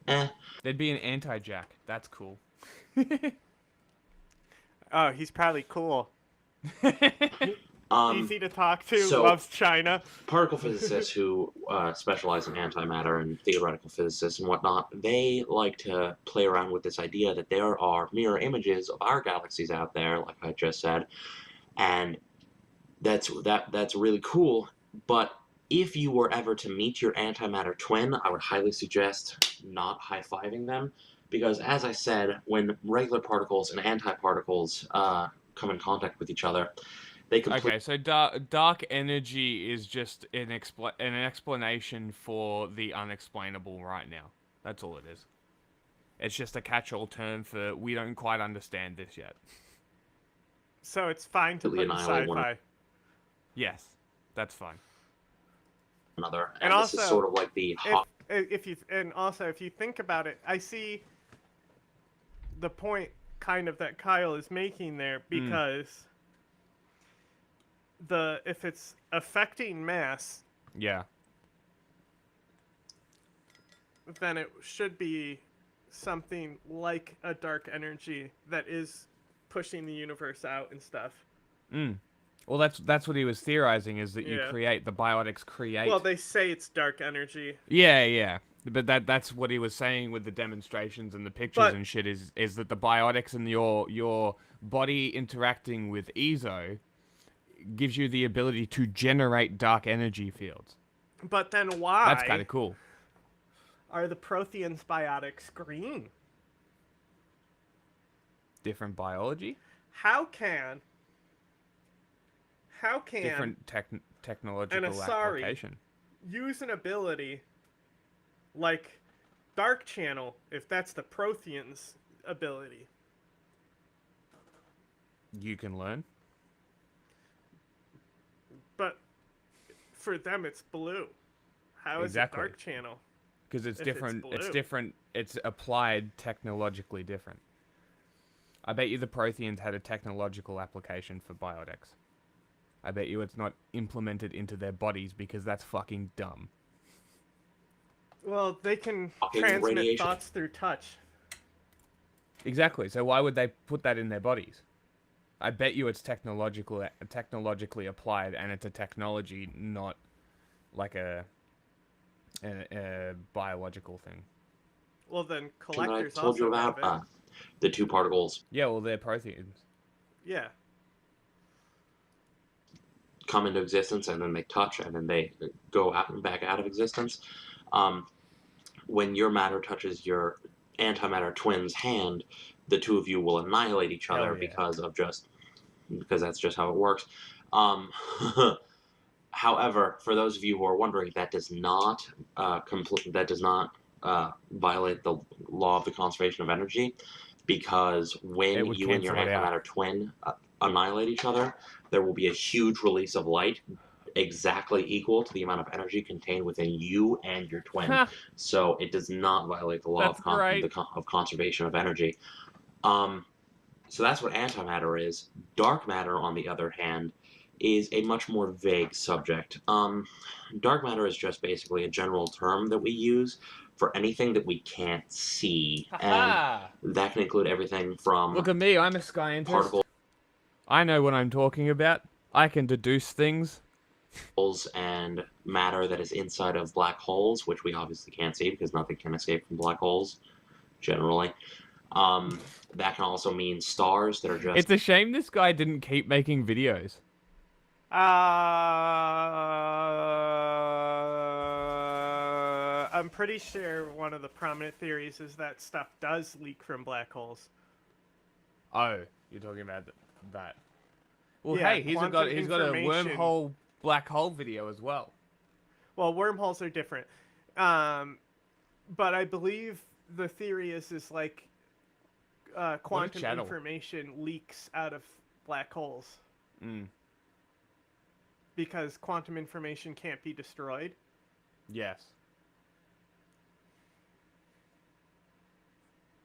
[SPEAKER 11] eh.
[SPEAKER 2] There'd be an anti-Jack. That's cool.
[SPEAKER 3] Oh, he's probably cool. Easy to talk to,
[SPEAKER 11] so,
[SPEAKER 3] loves China.
[SPEAKER 11] Particle physicists who specialize in antimatter and theoretical physicists and whatnot, they like to play around with this idea that there are mirror images of our galaxies out there, like I just said, and that's really cool. But if you were ever to meet your antimatter twin, I would highly suggest not high-fiving them, because as I said, when regular particles and antiparticles come in contact with each other, they
[SPEAKER 2] Okay, so dark energy is just an explanation for the unexplainable right now. That's all it is. It's just a catch-all term for we don't quite understand this yet.
[SPEAKER 3] So it's fine to put in sci-fi.
[SPEAKER 2] Yes, that's fine.
[SPEAKER 11] Another,
[SPEAKER 3] and
[SPEAKER 11] this
[SPEAKER 3] also,
[SPEAKER 11] is sort of like the
[SPEAKER 3] if you think about it, I see the point kind of that Kyle is making there, because if it's affecting mass,
[SPEAKER 2] yeah,
[SPEAKER 3] then it should be something like a dark energy that is pushing the universe out and stuff.
[SPEAKER 2] Well, that's what he was theorizing, is that you create, the biotics create.
[SPEAKER 3] Well, they say it's dark energy.
[SPEAKER 2] Yeah. But that's what he was saying with the demonstrations and the pictures and shit, is that the biotics and your body interacting with ESO gives you the ability to generate dark energy fields.
[SPEAKER 3] But then why?
[SPEAKER 2] That's kind of cool.
[SPEAKER 3] Are the Protheans biotics green?
[SPEAKER 2] Different biology?
[SPEAKER 3] How can
[SPEAKER 2] different technological application
[SPEAKER 3] use an ability like Dark Channel if that's the Protheans' ability?
[SPEAKER 2] You can learn.
[SPEAKER 3] But for them, it's blue. How is it Dark Channel?
[SPEAKER 2] Because it's different. It's different. It's applied technologically different. I bet you the Protheans had a technological application for biotics. I bet you it's not implemented into their bodies because that's fucking dumb.
[SPEAKER 3] Well, they can transmit thoughts through touch.
[SPEAKER 2] Exactly. So why would they put that in their bodies? I bet you it's technologically applied, and it's a technology, not like a biological thing.
[SPEAKER 3] Well, then collectors
[SPEAKER 11] I told you about the two particles.
[SPEAKER 2] Yeah, well, they're Protheans.
[SPEAKER 3] Yeah.
[SPEAKER 11] Come into existence, and then they touch, and then they go out and back out of existence. When your matter touches your antimatter twin's hand, the two of you will annihilate each other because that's just how it works. However, for those of you who are wondering, that does not violate the law of the conservation of energy, because when you and your antimatter twin annihilate each other, there will be a huge release of light exactly equal to the amount of energy contained within you and your twin. So it does not violate the law of conservation of energy. So that's what antimatter is. Dark matter, on the other hand, is a much more vague subject. Dark matter is just basically a general term that we use for anything that we can't see. And that can include everything from...
[SPEAKER 2] Look at me, I'm a scientist. I know what I'm talking about. I can deduce things.
[SPEAKER 11] And matter that is inside of black holes, which we obviously can't see because nothing can escape from black holes, generally. That can also mean stars that are just...
[SPEAKER 2] It's a shame this guy didn't keep making videos.
[SPEAKER 3] I'm pretty sure one of the prominent theories is that stuff does leak from black holes.
[SPEAKER 2] Oh, you're talking about that. Well,
[SPEAKER 3] yeah,
[SPEAKER 2] hey, he's got a wormhole black hole video as well.
[SPEAKER 3] Well, wormholes are different. But I believe the theory is like quantum
[SPEAKER 2] channel.
[SPEAKER 3] information leaks out of black holes. Because quantum information can't be destroyed.
[SPEAKER 2] Yes.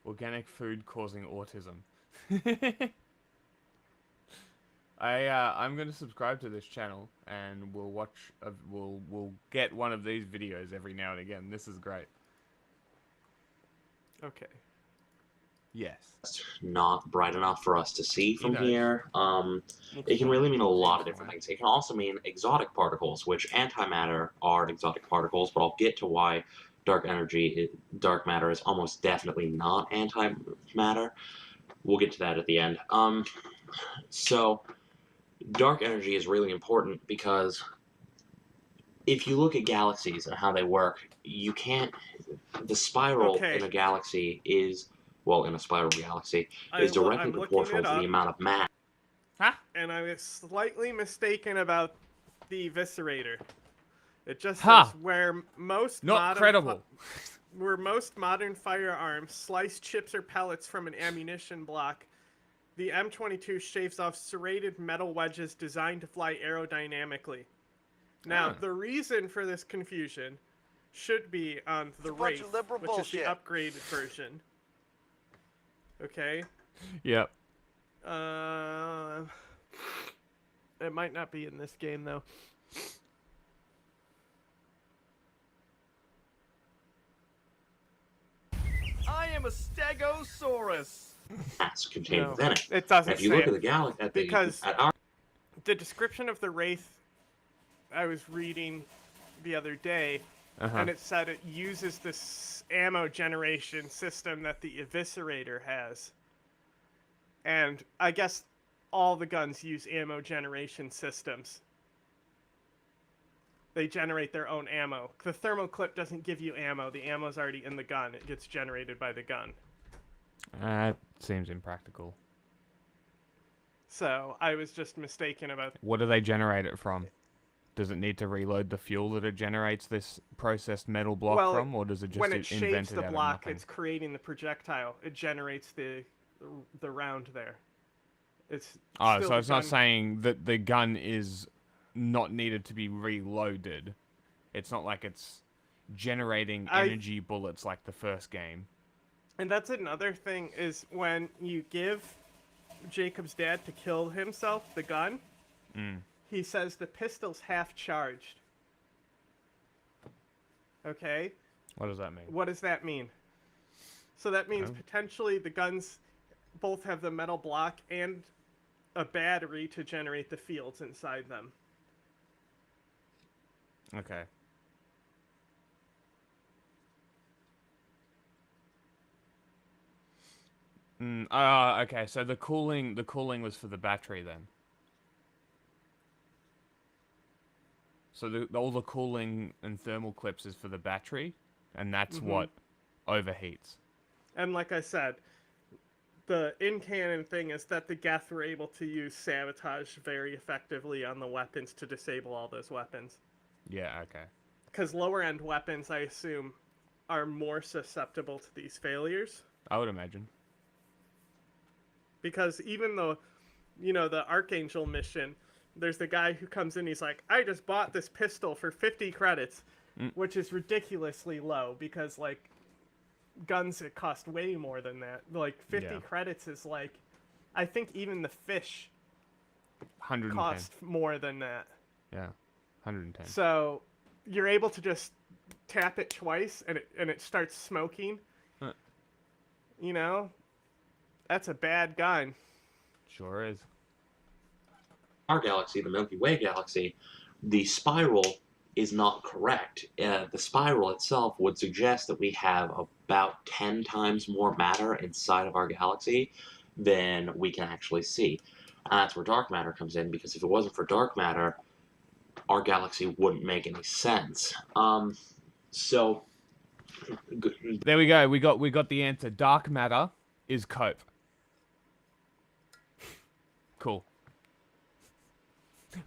[SPEAKER 2] Organic food causing autism. I'm going to subscribe to this channel, and we'll watch. We'll get one of these videos every now and again. This is great.
[SPEAKER 3] Okay.
[SPEAKER 2] Yes.
[SPEAKER 11] Not bright enough for us to see from
[SPEAKER 2] knows.
[SPEAKER 11] here. It can really mean a lot of different things. It can also mean exotic particles, which antimatter are exotic particles, but I'll get to why dark matter is almost definitely not antimatter. We'll get to that at the end. So dark energy is really important because if you look at galaxies and how they work, you can't. The spiral in a galaxy is, well, in a spiral galaxy, is directly proportional to the amount of mass.
[SPEAKER 2] Huh?
[SPEAKER 3] And I was slightly mistaken about the eviscerator. It just says where most modern firearms slice chips or pellets from an ammunition block, the M22 shaves off serrated metal wedges designed to fly aerodynamically. Now, the reason for this confusion should be on the Wraith, which is the upgraded version. Okay?
[SPEAKER 2] Yep.
[SPEAKER 3] It might not be in this game, though.
[SPEAKER 12] I am a Stegosaurus.
[SPEAKER 11] Mass contained within it.
[SPEAKER 3] It doesn't
[SPEAKER 11] if you
[SPEAKER 3] say
[SPEAKER 11] look
[SPEAKER 3] it.
[SPEAKER 11] at the galaxy,
[SPEAKER 3] Because the description of the Wraith I was reading the other day, and it said it uses this ammo generation system that the Eviscerator has. And I guess all the guns use ammo generation systems. They generate their own ammo. The thermoclip doesn't give you ammo. The ammo's already in the gun. It gets generated by the gun.
[SPEAKER 2] Seems impractical.
[SPEAKER 3] So I was just mistaken about...
[SPEAKER 2] What do they generate it from? Does it need to reload the fuel that it generates this processed metal block from, or does it just
[SPEAKER 3] when it shaves the
[SPEAKER 2] out
[SPEAKER 3] block,
[SPEAKER 2] of nothing?
[SPEAKER 3] it's creating the projectile. It generates the round there. It's
[SPEAKER 2] so it's not saying that the gun is not needed to be reloaded. It's not like it's generating energy bullets like the first game.
[SPEAKER 3] And that's another thing, is when you give Jacob's dad to kill himself the gun, he says the pistol's half charged. Okay?
[SPEAKER 2] What does that mean?
[SPEAKER 3] What does that mean? So that means potentially the guns both have the metal block and a battery to generate the fields inside them.
[SPEAKER 2] Okay. Okay, so the cooling was for the battery then. So all the cooling and thermal clips is for the battery, and that's what overheats.
[SPEAKER 3] And like I said, the in-canon thing is that the Geth were able to use sabotage very effectively on the weapons to disable all those weapons.
[SPEAKER 2] Yeah, okay.
[SPEAKER 3] Because lower-end weapons, I assume, are more susceptible to these failures.
[SPEAKER 2] I would imagine.
[SPEAKER 3] Because even though, the Archangel mission, there's the guy who comes in, he's like, I just bought this pistol for 50 credits, which is ridiculously low, because, like, guns that cost way more than that. Like, 50 credits is like, I think even the fish
[SPEAKER 2] 110.
[SPEAKER 3] cost more than that.
[SPEAKER 2] Yeah, 110.
[SPEAKER 3] So, you're able to just tap it twice, and it starts smoking. That's a bad gun.
[SPEAKER 2] Sure is.
[SPEAKER 11] Our galaxy, the Milky Way galaxy, the spiral is not correct. The spiral itself would suggest that we have about 10 times more matter inside of our galaxy than we can actually see. And that's where dark matter comes in, because if it wasn't for dark matter, our galaxy wouldn't make any sense.
[SPEAKER 2] There we go. We got the answer. Dark matter is cope. Cool.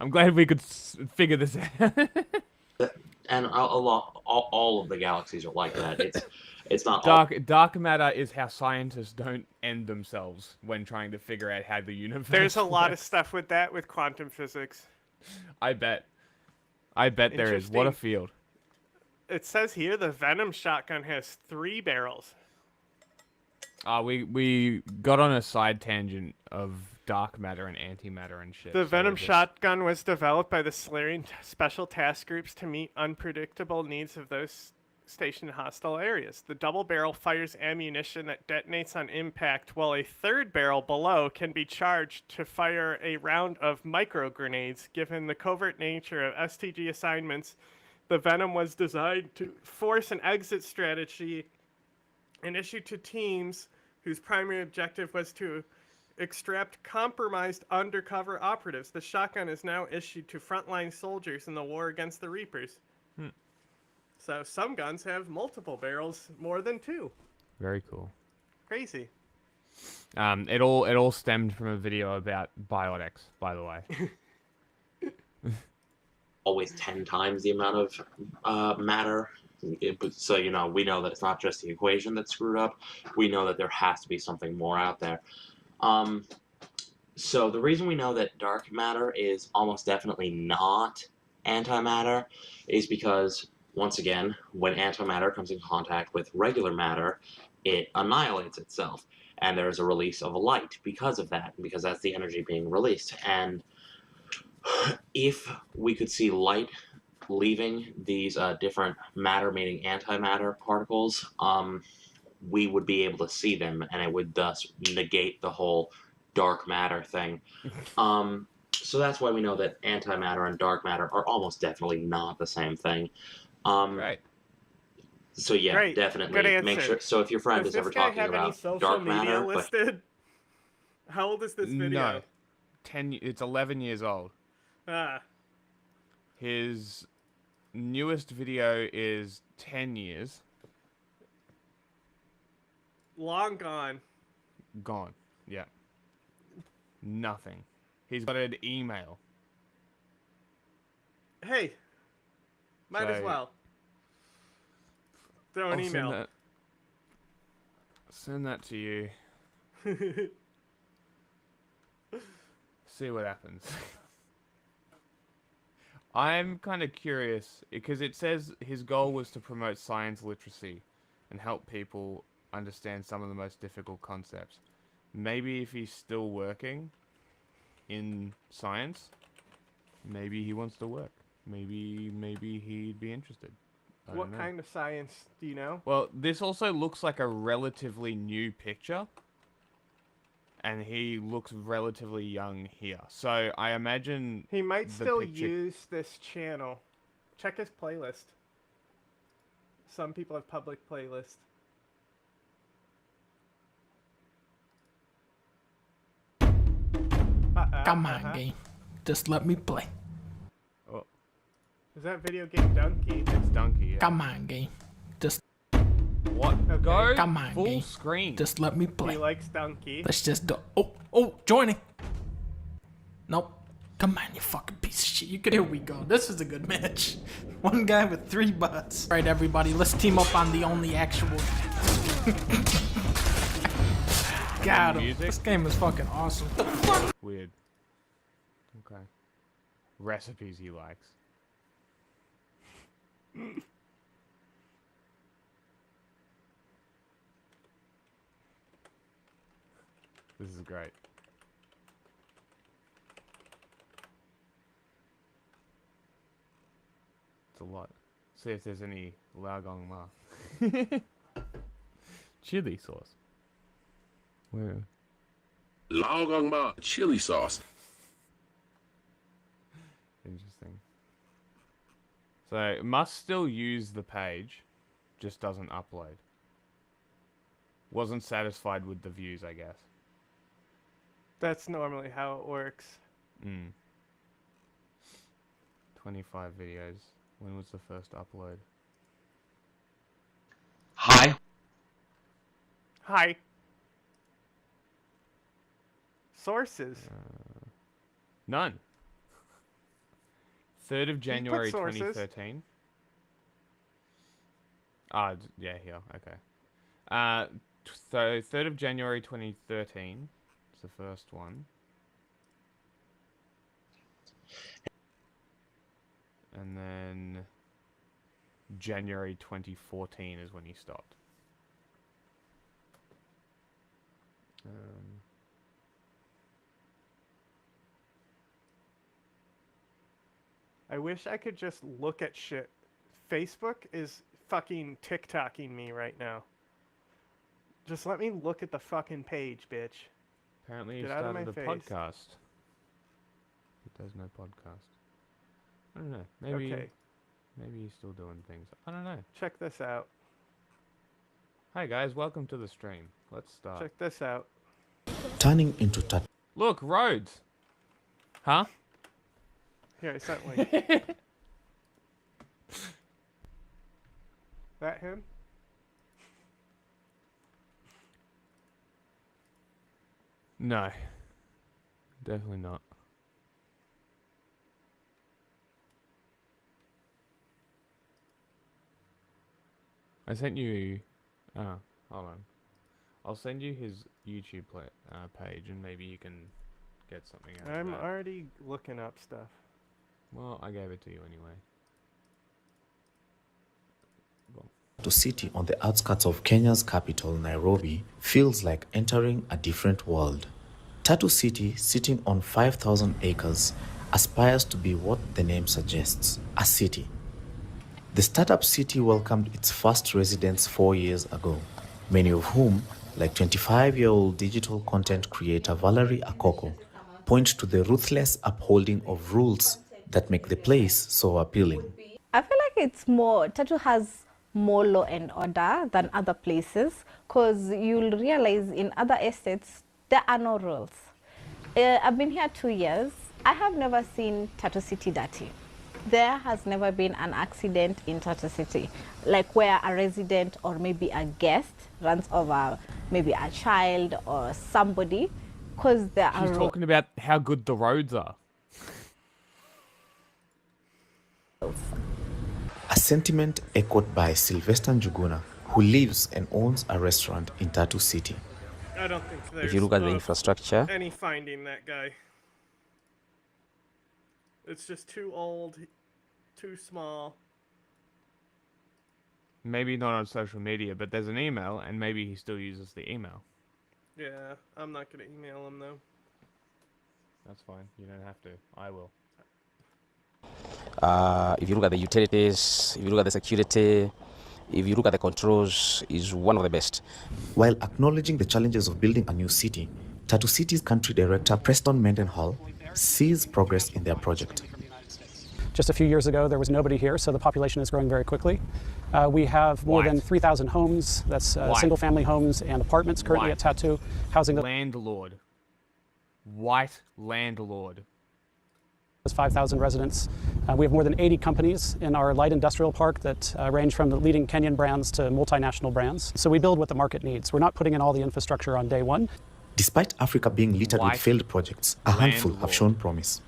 [SPEAKER 2] I'm glad we could figure this out.
[SPEAKER 11] and all of the galaxies are like that. It's not all.
[SPEAKER 2] Dark matter is how scientists don't end themselves when trying to figure out how the universe
[SPEAKER 3] There's a lot of
[SPEAKER 2] works.
[SPEAKER 3] stuff with that with quantum physics.
[SPEAKER 2] I bet there is. What a
[SPEAKER 3] Interesting.
[SPEAKER 2] field.
[SPEAKER 3] It says here the Venom shotgun has 3 barrels.
[SPEAKER 2] We got on a side tangent of dark matter and antimatter and shit.
[SPEAKER 3] The
[SPEAKER 2] so
[SPEAKER 3] Venom
[SPEAKER 2] just-
[SPEAKER 3] shotgun was developed by the Solarian Special Task Groups to meet unpredictable needs of those stationed in hostile areas. The double barrel fires ammunition that detonates on impact, while a third barrel below can be charged to fire a round of micro grenades. Given the covert nature of STG assignments, the Venom was designed to force an exit strategy and issued to teams whose primary objective was to extract compromised undercover operatives. The shotgun is now issued to frontline soldiers in the war against the Reapers. So some guns have multiple barrels, more than 2.
[SPEAKER 2] Very cool.
[SPEAKER 3] Crazy.
[SPEAKER 2] It all stemmed from a video about biotics, by the way.
[SPEAKER 11] Always 10 times the amount of matter. So, you know, we know that it's not just the equation that's screwed up. We know that there has to be something more out there. So the reason we know that dark matter is almost definitely not antimatter is because, once again, when antimatter comes in contact with regular matter, it annihilates itself. And there's a release of light because of that, because that's the energy being released. And if we could see light leaving these different matter, meaning antimatter particles, we would be able to see them, and it would thus negate the whole dark matter thing. So that's why we know that antimatter and dark matter are almost definitely not the same thing.
[SPEAKER 2] Right.
[SPEAKER 11] So yeah,
[SPEAKER 3] Great.
[SPEAKER 11] definitely
[SPEAKER 3] Good answer.
[SPEAKER 11] make sure. So if your friend
[SPEAKER 3] Does
[SPEAKER 11] is ever
[SPEAKER 3] this guy
[SPEAKER 11] talking
[SPEAKER 3] have any
[SPEAKER 11] about
[SPEAKER 3] social
[SPEAKER 11] dark
[SPEAKER 3] media
[SPEAKER 11] matter, but
[SPEAKER 3] listed? How old is this video?
[SPEAKER 2] No. It's 11 years old.
[SPEAKER 3] Ah,
[SPEAKER 2] His newest video is 10 years
[SPEAKER 3] long gone.
[SPEAKER 2] gone. Yeah. Nothing. He's got an email.
[SPEAKER 3] Hey, might as
[SPEAKER 2] So-
[SPEAKER 3] well. Throw an
[SPEAKER 2] I'll
[SPEAKER 3] email.
[SPEAKER 2] Send that to you. See what happens. I'm kind of curious because it says his goal was to promote science literacy and help people understand some of the most difficult concepts. Maybe if he's still working in science, maybe he wants to work. Maybe he'd be interested. I
[SPEAKER 3] What
[SPEAKER 2] don't know.
[SPEAKER 3] kind of science do you know?
[SPEAKER 2] Well, this also looks like a relatively new picture. And he looks relatively young here. So I imagine
[SPEAKER 3] He might
[SPEAKER 2] the
[SPEAKER 3] still
[SPEAKER 2] picture-
[SPEAKER 3] use this channel. Check his playlist. Some people have public playlists.
[SPEAKER 13] Come on, game. Just let me play.
[SPEAKER 2] Oh,
[SPEAKER 3] Is that video game Donkey?
[SPEAKER 2] it's Donkey. Yeah.
[SPEAKER 13] Come on, game. Just
[SPEAKER 2] What?
[SPEAKER 3] Okay.
[SPEAKER 2] Go
[SPEAKER 13] Come on,
[SPEAKER 2] full
[SPEAKER 13] game.
[SPEAKER 2] screen.
[SPEAKER 13] just let me
[SPEAKER 3] He
[SPEAKER 13] play.
[SPEAKER 3] likes Donkey.
[SPEAKER 13] Let's just do. Oh, joining. Nope. Come on, you fucking piece of shit. You could. Here we go. This is a good match. One guy with 3 bots. Right, everybody. Let's team up on the only actual. Got him.
[SPEAKER 2] Music?
[SPEAKER 13] This game is fucking awesome. The fuck?
[SPEAKER 2] Weird. Okay. Recipes he likes. This is great. It's a lot. See if there's any Laogong Ma. Chili sauce. Where?
[SPEAKER 14] Laogong Ma chili sauce.
[SPEAKER 2] Interesting. So it must still use the page, just doesn't upload. Wasn't satisfied with the views, I guess.
[SPEAKER 3] That's normally how it works.
[SPEAKER 2] 25 videos. When was the first upload?
[SPEAKER 11] hi.
[SPEAKER 3] Hi. Sources.
[SPEAKER 2] None. 3rd of January
[SPEAKER 3] sources.
[SPEAKER 2] 2013. Yeah, here. Okay. So 3rd of January 2013 is the first one. And then January 2014 is when he stopped.
[SPEAKER 3] I wish I could just look at shit. Facebook is fucking TikToking me right now. Just let me look at the fucking page, bitch.
[SPEAKER 2] Apparently he
[SPEAKER 3] Get out of
[SPEAKER 2] started
[SPEAKER 3] my
[SPEAKER 2] a
[SPEAKER 3] face.
[SPEAKER 2] podcast. But there's no podcast. I don't know. Maybe
[SPEAKER 3] Okay.
[SPEAKER 2] maybe he's still doing things. I don't know.
[SPEAKER 3] Check this out.
[SPEAKER 2] Hi guys, welcome to the stream. Let's start.
[SPEAKER 3] Check this out.
[SPEAKER 15] Turning into
[SPEAKER 2] Look, roads. Huh?
[SPEAKER 3] Here, I sent link. That him?
[SPEAKER 2] No. Definitely not. I sent you... hold on. I'll send you his YouTube page and maybe you can get something out of
[SPEAKER 3] I'm
[SPEAKER 2] that.
[SPEAKER 3] already looking up stuff.
[SPEAKER 2] Well, I gave it to you anyway.
[SPEAKER 15] Tatu City on the outskirts of Kenya's capital, Nairobi, feels like entering a different world. Tatu City, sitting on 5,000 acres, aspires to be what the name suggests, a city. The startup city welcomed its first residents 4 years ago, many of whom, like 25-year-old digital content creator Valerie Akoko, point to the ruthless upholding of rules that make the place so appealing.
[SPEAKER 16] I feel like it's more, Tatu has more law and order than other places, because you'll realize in other estates there are no rules. I've been here 2 years. I have never seen Tatu City dirty. There has never been an accident in Tatu City, like where a resident or maybe a guest runs over maybe a child or somebody, because there are
[SPEAKER 2] She's talking about how good the roads are.
[SPEAKER 15] A sentiment echoed by Sylvester Njuguna, who lives and owns a restaurant in Tatu City.
[SPEAKER 3] I don't think there's
[SPEAKER 17] If you look at the infrastructure,
[SPEAKER 3] any finding that guy. It's just too old, too small.
[SPEAKER 2] Maybe not on social media, but there's an email, and maybe he still uses the email.
[SPEAKER 3] Yeah, I'm not gonna email him though.
[SPEAKER 2] That's fine. You don't have to. I will.
[SPEAKER 17] if you look at the utilities, if you look at the security, if you look at the controls, is one of the best.
[SPEAKER 15] While acknowledging the challenges of building a new city, Tatu City's country director Preston Mendenhall sees progress in their project.
[SPEAKER 18] Just a few years ago, there was nobody here, so the population is growing very quickly. We have more than 3,000 homes, that's single-family homes and apartments currently at Tatu, housing the
[SPEAKER 2] landlord. White landlord.
[SPEAKER 18] 5,000 residents. We have more than 80 companies in our light industrial park that range from the leading Kenyan brands to multinational brands. So we build what the market needs. We're not putting in all the infrastructure on day one.
[SPEAKER 15] Despite Africa being littered with failed projects, a handful have shown promise.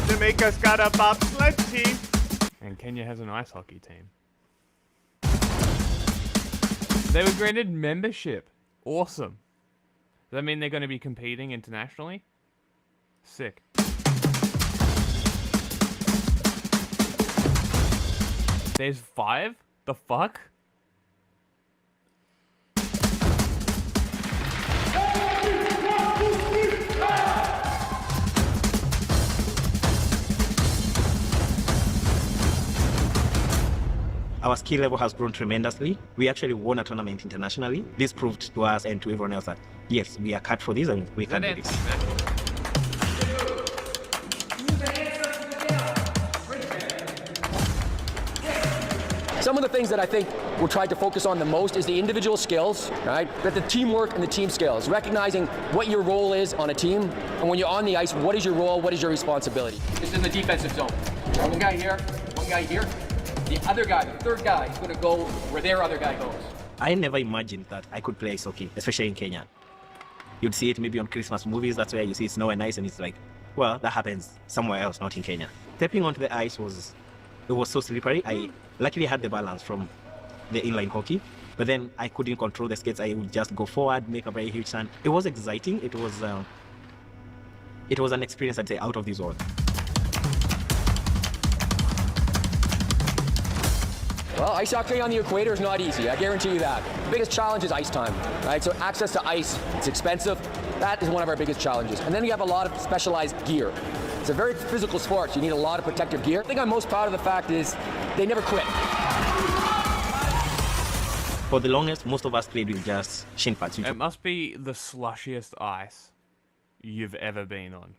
[SPEAKER 3] Jamaica's got a bobsled team.
[SPEAKER 2] And Kenya has an ice hockey team. They were granted membership. Awesome. Does that mean they're going to be competing internationally? Sick. There's 5? The fuck?
[SPEAKER 19] Our skill level has grown tremendously. We actually won a tournament internationally. This proved to us and to everyone else that, yes, we are cut for this and we can do this.
[SPEAKER 20] Some of the things that I think we're trying to focus on the most is the individual skills, right? But the teamwork and the team skills, recognizing what your role is on a team, and when you're on the ice, what is your role, what is your responsibility? This is in the defensive zone. One guy here, one guy here. The other guy, the third guy, is going to go where their other guy goes.
[SPEAKER 19] I never imagined that I could play ice hockey, especially in Kenya. You'd see it maybe on Christmas movies, that's where you see snow and ice, and it's like, well, that happens somewhere else, not in Kenya. Stepping onto the ice was so slippery. I luckily had the balance from the inline hockey, but then I couldn't control the skates. I would just go forward, make a very huge turn. It was exciting. It was an experience, I'd say, out of this world.
[SPEAKER 20] Well, ice hockey on the equator is not easy, I guarantee you that. The biggest challenge is ice time, right? So access to ice, it's expensive. That is one of our biggest challenges. And then we have a lot of specialized gear. It's a very physical sport, so you need a lot of protective gear. The thing I'm most proud of the fact is they never quit.
[SPEAKER 19] For the longest, most of us played with just shin pads.
[SPEAKER 2] It must be the slushiest ice you've ever been on.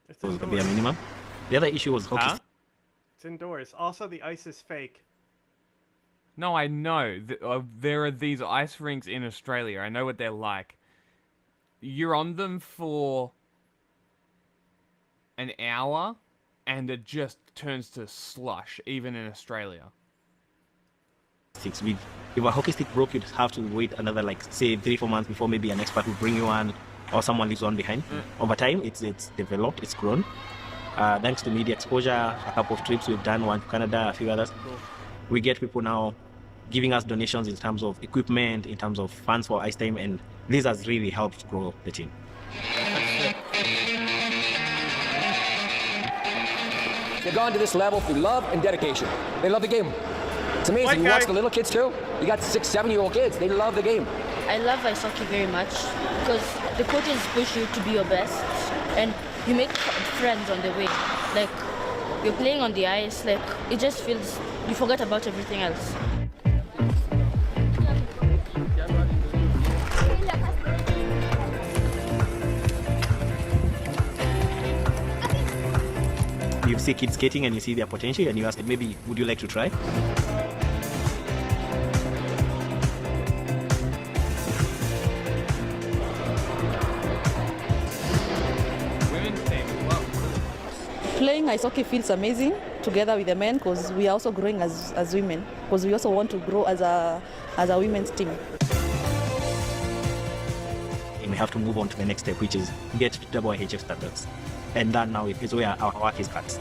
[SPEAKER 19] It was the bare minimum. The other issue was hockey.
[SPEAKER 2] Huh?
[SPEAKER 3] It's indoors. Also, the ice is fake.
[SPEAKER 2] No, I know. There are these ice rinks in Australia. I know what they're like. You're on them for an hour, and it just turns to slush, even in Australia.
[SPEAKER 19] If a hockey stick broke, you'd have to wait another, like, say, 3-4 months before maybe an expert will bring you one, or someone leaves one behind. Over time, it's developed, it's grown. Thanks to media exposure, a couple of trips we've done, one to Canada, a few others. We get people now giving us donations in terms of equipment, in terms of funds for ice time, and this has really helped grow the team.
[SPEAKER 20] They've gone to this level through love and dedication. They love the game. It's amazing. You watch the little kids too. You got 6, 7-year-old kids. They love the game.
[SPEAKER 21] I love ice hockey very much because the coaches push you to be your best, and you make friends on the way. Like, you're playing on the ice, like, it just feels, you forget about everything else.
[SPEAKER 19] You see kids skating and you see their potential, and you ask them, maybe, would you like to try?
[SPEAKER 22] Playing ice hockey feels amazing together with the men because we are also growing as women, because we also want to grow as a women's team.
[SPEAKER 19] And we have to move on to the next step, which is get to WHF standards. And that now is where our work is cut.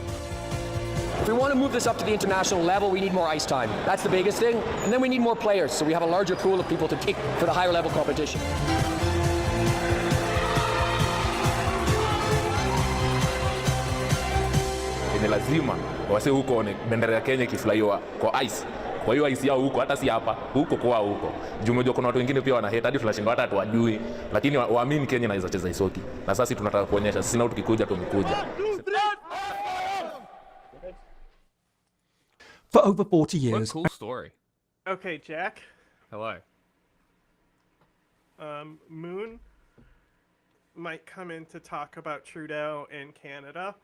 [SPEAKER 20] If we want to move this up to the international level, we need more ice time. That's the biggest thing. And then we need more players, so we have a larger pool of people to take for the higher level competition.
[SPEAKER 23] Ni lazima wase huko one bendera ya Kenya ikiflaiwa kwa ice. Kwa hiyo ice yao huko, hata si hapa, huko kwa huko. Jumejua kuna watu wengine pia wana hate hadi flashing hata hatuwajui, lakini waamini Kenya inaweza cheza ice hockey. Na sasa tunataka kuonyesha sisi nao tukikuja tumekuja.
[SPEAKER 24] For over 40 years.
[SPEAKER 2] What a cool story.
[SPEAKER 3] Okay, Jack.
[SPEAKER 2] Hello.
[SPEAKER 3] Moon might come in to talk about Trudeau in Canada.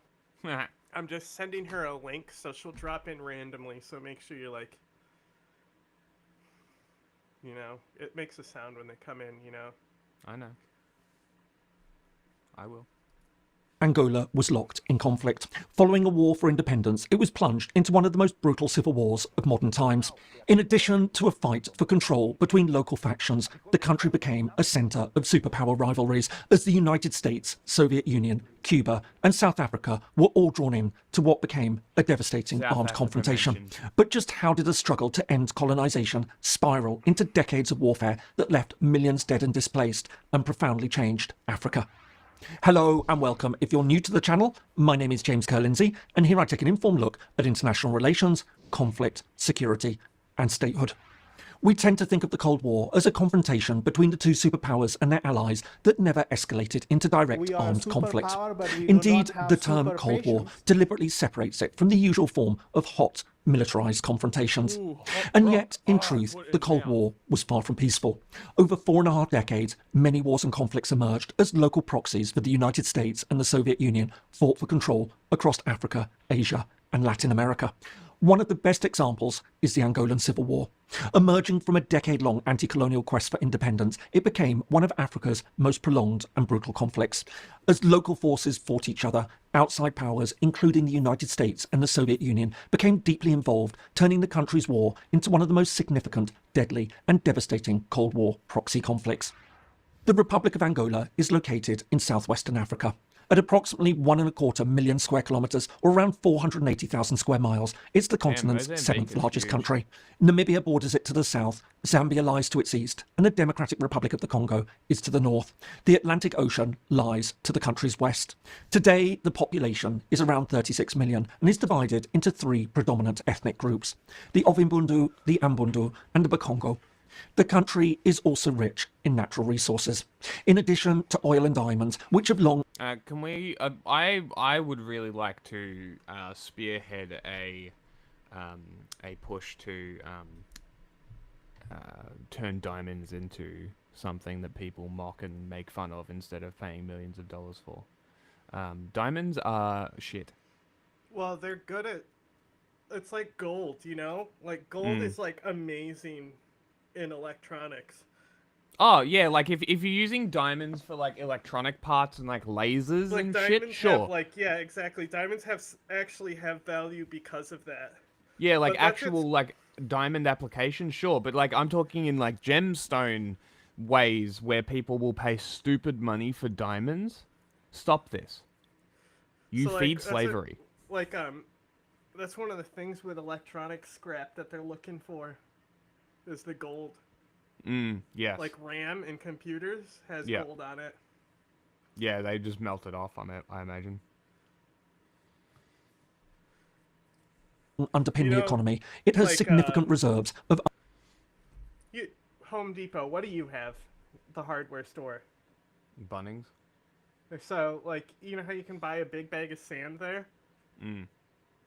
[SPEAKER 3] I'm just sending her a link, so she'll drop in randomly, so make sure you're like, you know, it makes a sound when they come in, you know.
[SPEAKER 2] I know. I will.
[SPEAKER 24] Angola was locked in conflict. Following a war for independence, it was plunged into one of the most brutal civil wars of modern times. In addition to a fight for control between local factions, the country became a centre of superpower rivalries as the United States, Soviet Union, Cuba and South Africa were all drawn in to what became a devastating armed confrontation. But just how did a struggle to end colonisation spiral into decades of warfare that left millions dead and displaced and profoundly changed Africa? Hello and welcome. If you're new to the channel, my name is James Kerr-Lindsay, and here I take an informed look at international relations, conflict, security and statehood. We tend to think of the Cold War as a confrontation between the two superpowers and their allies that never escalated into direct armed conflict. Indeed, the term Cold War deliberately separates it from the usual form of hot, militarized confrontations. And yet, in truth, the Cold War was far from peaceful. Over 4.5 decades, many wars and conflicts emerged as local proxies for the United States and the Soviet Union fought for control across Africa, Asia and Latin America. One of the best examples is the Angolan Civil War. Emerging from a decade-long anti-colonial quest for independence, it became one of Africa's most prolonged and brutal conflicts. As local forces fought each other, outside powers, including the United States and the Soviet Union, became deeply involved, turning the country's war into one of the most significant deadly, and devastating Cold War proxy conflicts. The Republic of Angola is located in southwestern Africa. At approximately 1.25 million square kilometres, or around 480,000 square miles, it's the continent's
[SPEAKER 2] Mozambique
[SPEAKER 24] seventh
[SPEAKER 2] is
[SPEAKER 24] largest
[SPEAKER 2] huge.
[SPEAKER 24] country. Namibia borders it to the south, Zambia lies to its east, and the Democratic Republic of the Congo is to the north. The Atlantic Ocean lies to the country's west. Today, the population is around 36 million and is divided into 3 predominant ethnic groups: the Ovimbundu, the Ambundu, and the Bakongo. The country is also rich in natural resources, in addition to oil and diamonds, which have long...
[SPEAKER 2] Can we? I would really like to spearhead a push to turn diamonds into something that people mock and make fun of instead of paying millions of dollars for. Diamonds are shit.
[SPEAKER 3] Well, they're good at... It's like gold, you know? Like, gold is, like, amazing in electronics.
[SPEAKER 2] Oh, yeah, like, if you're using diamonds for, like, electronic parts and, like, lasers
[SPEAKER 3] Like,
[SPEAKER 2] and
[SPEAKER 3] diamonds
[SPEAKER 2] shit, sure.
[SPEAKER 3] have, like, yeah, exactly. Diamonds actually have value because of that.
[SPEAKER 2] Yeah, like,
[SPEAKER 3] But that's
[SPEAKER 2] actual, like, diamond application, sure. But, like, I'm talking in, like, gemstone ways where people will pay stupid money for diamonds. Stop this. You
[SPEAKER 3] So, like,
[SPEAKER 2] feed
[SPEAKER 3] that's
[SPEAKER 2] slavery.
[SPEAKER 3] that's one of the things with electronic scrap that they're looking for, is the gold.
[SPEAKER 2] Yes.
[SPEAKER 3] Like RAM in computers has
[SPEAKER 2] Yeah.
[SPEAKER 3] gold on it.
[SPEAKER 2] Yeah, they just melt it off, I imagine.
[SPEAKER 24] underpin
[SPEAKER 3] You
[SPEAKER 24] the
[SPEAKER 3] know,
[SPEAKER 24] economy. It has
[SPEAKER 3] like,
[SPEAKER 24] significant reserves of...
[SPEAKER 3] Home Depot, what do you have? The hardware store.
[SPEAKER 2] Bunnings?
[SPEAKER 3] So, like, you know how you can buy a big bag of sand there? You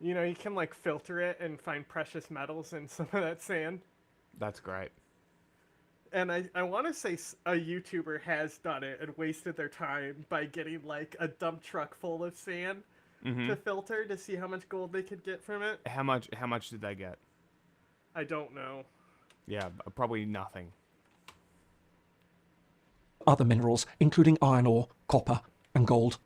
[SPEAKER 3] know, you can, like, filter it and find precious metals in some of that sand.
[SPEAKER 2] That's great.
[SPEAKER 3] And I want to say a YouTuber has done it and wasted their time by getting, like, a dump truck full of sand to filter to see how much gold they could get from it.
[SPEAKER 2] How much did they get?
[SPEAKER 3] I don't know.
[SPEAKER 2] Yeah, probably nothing.
[SPEAKER 24] other minerals, including iron ore, copper, and gold.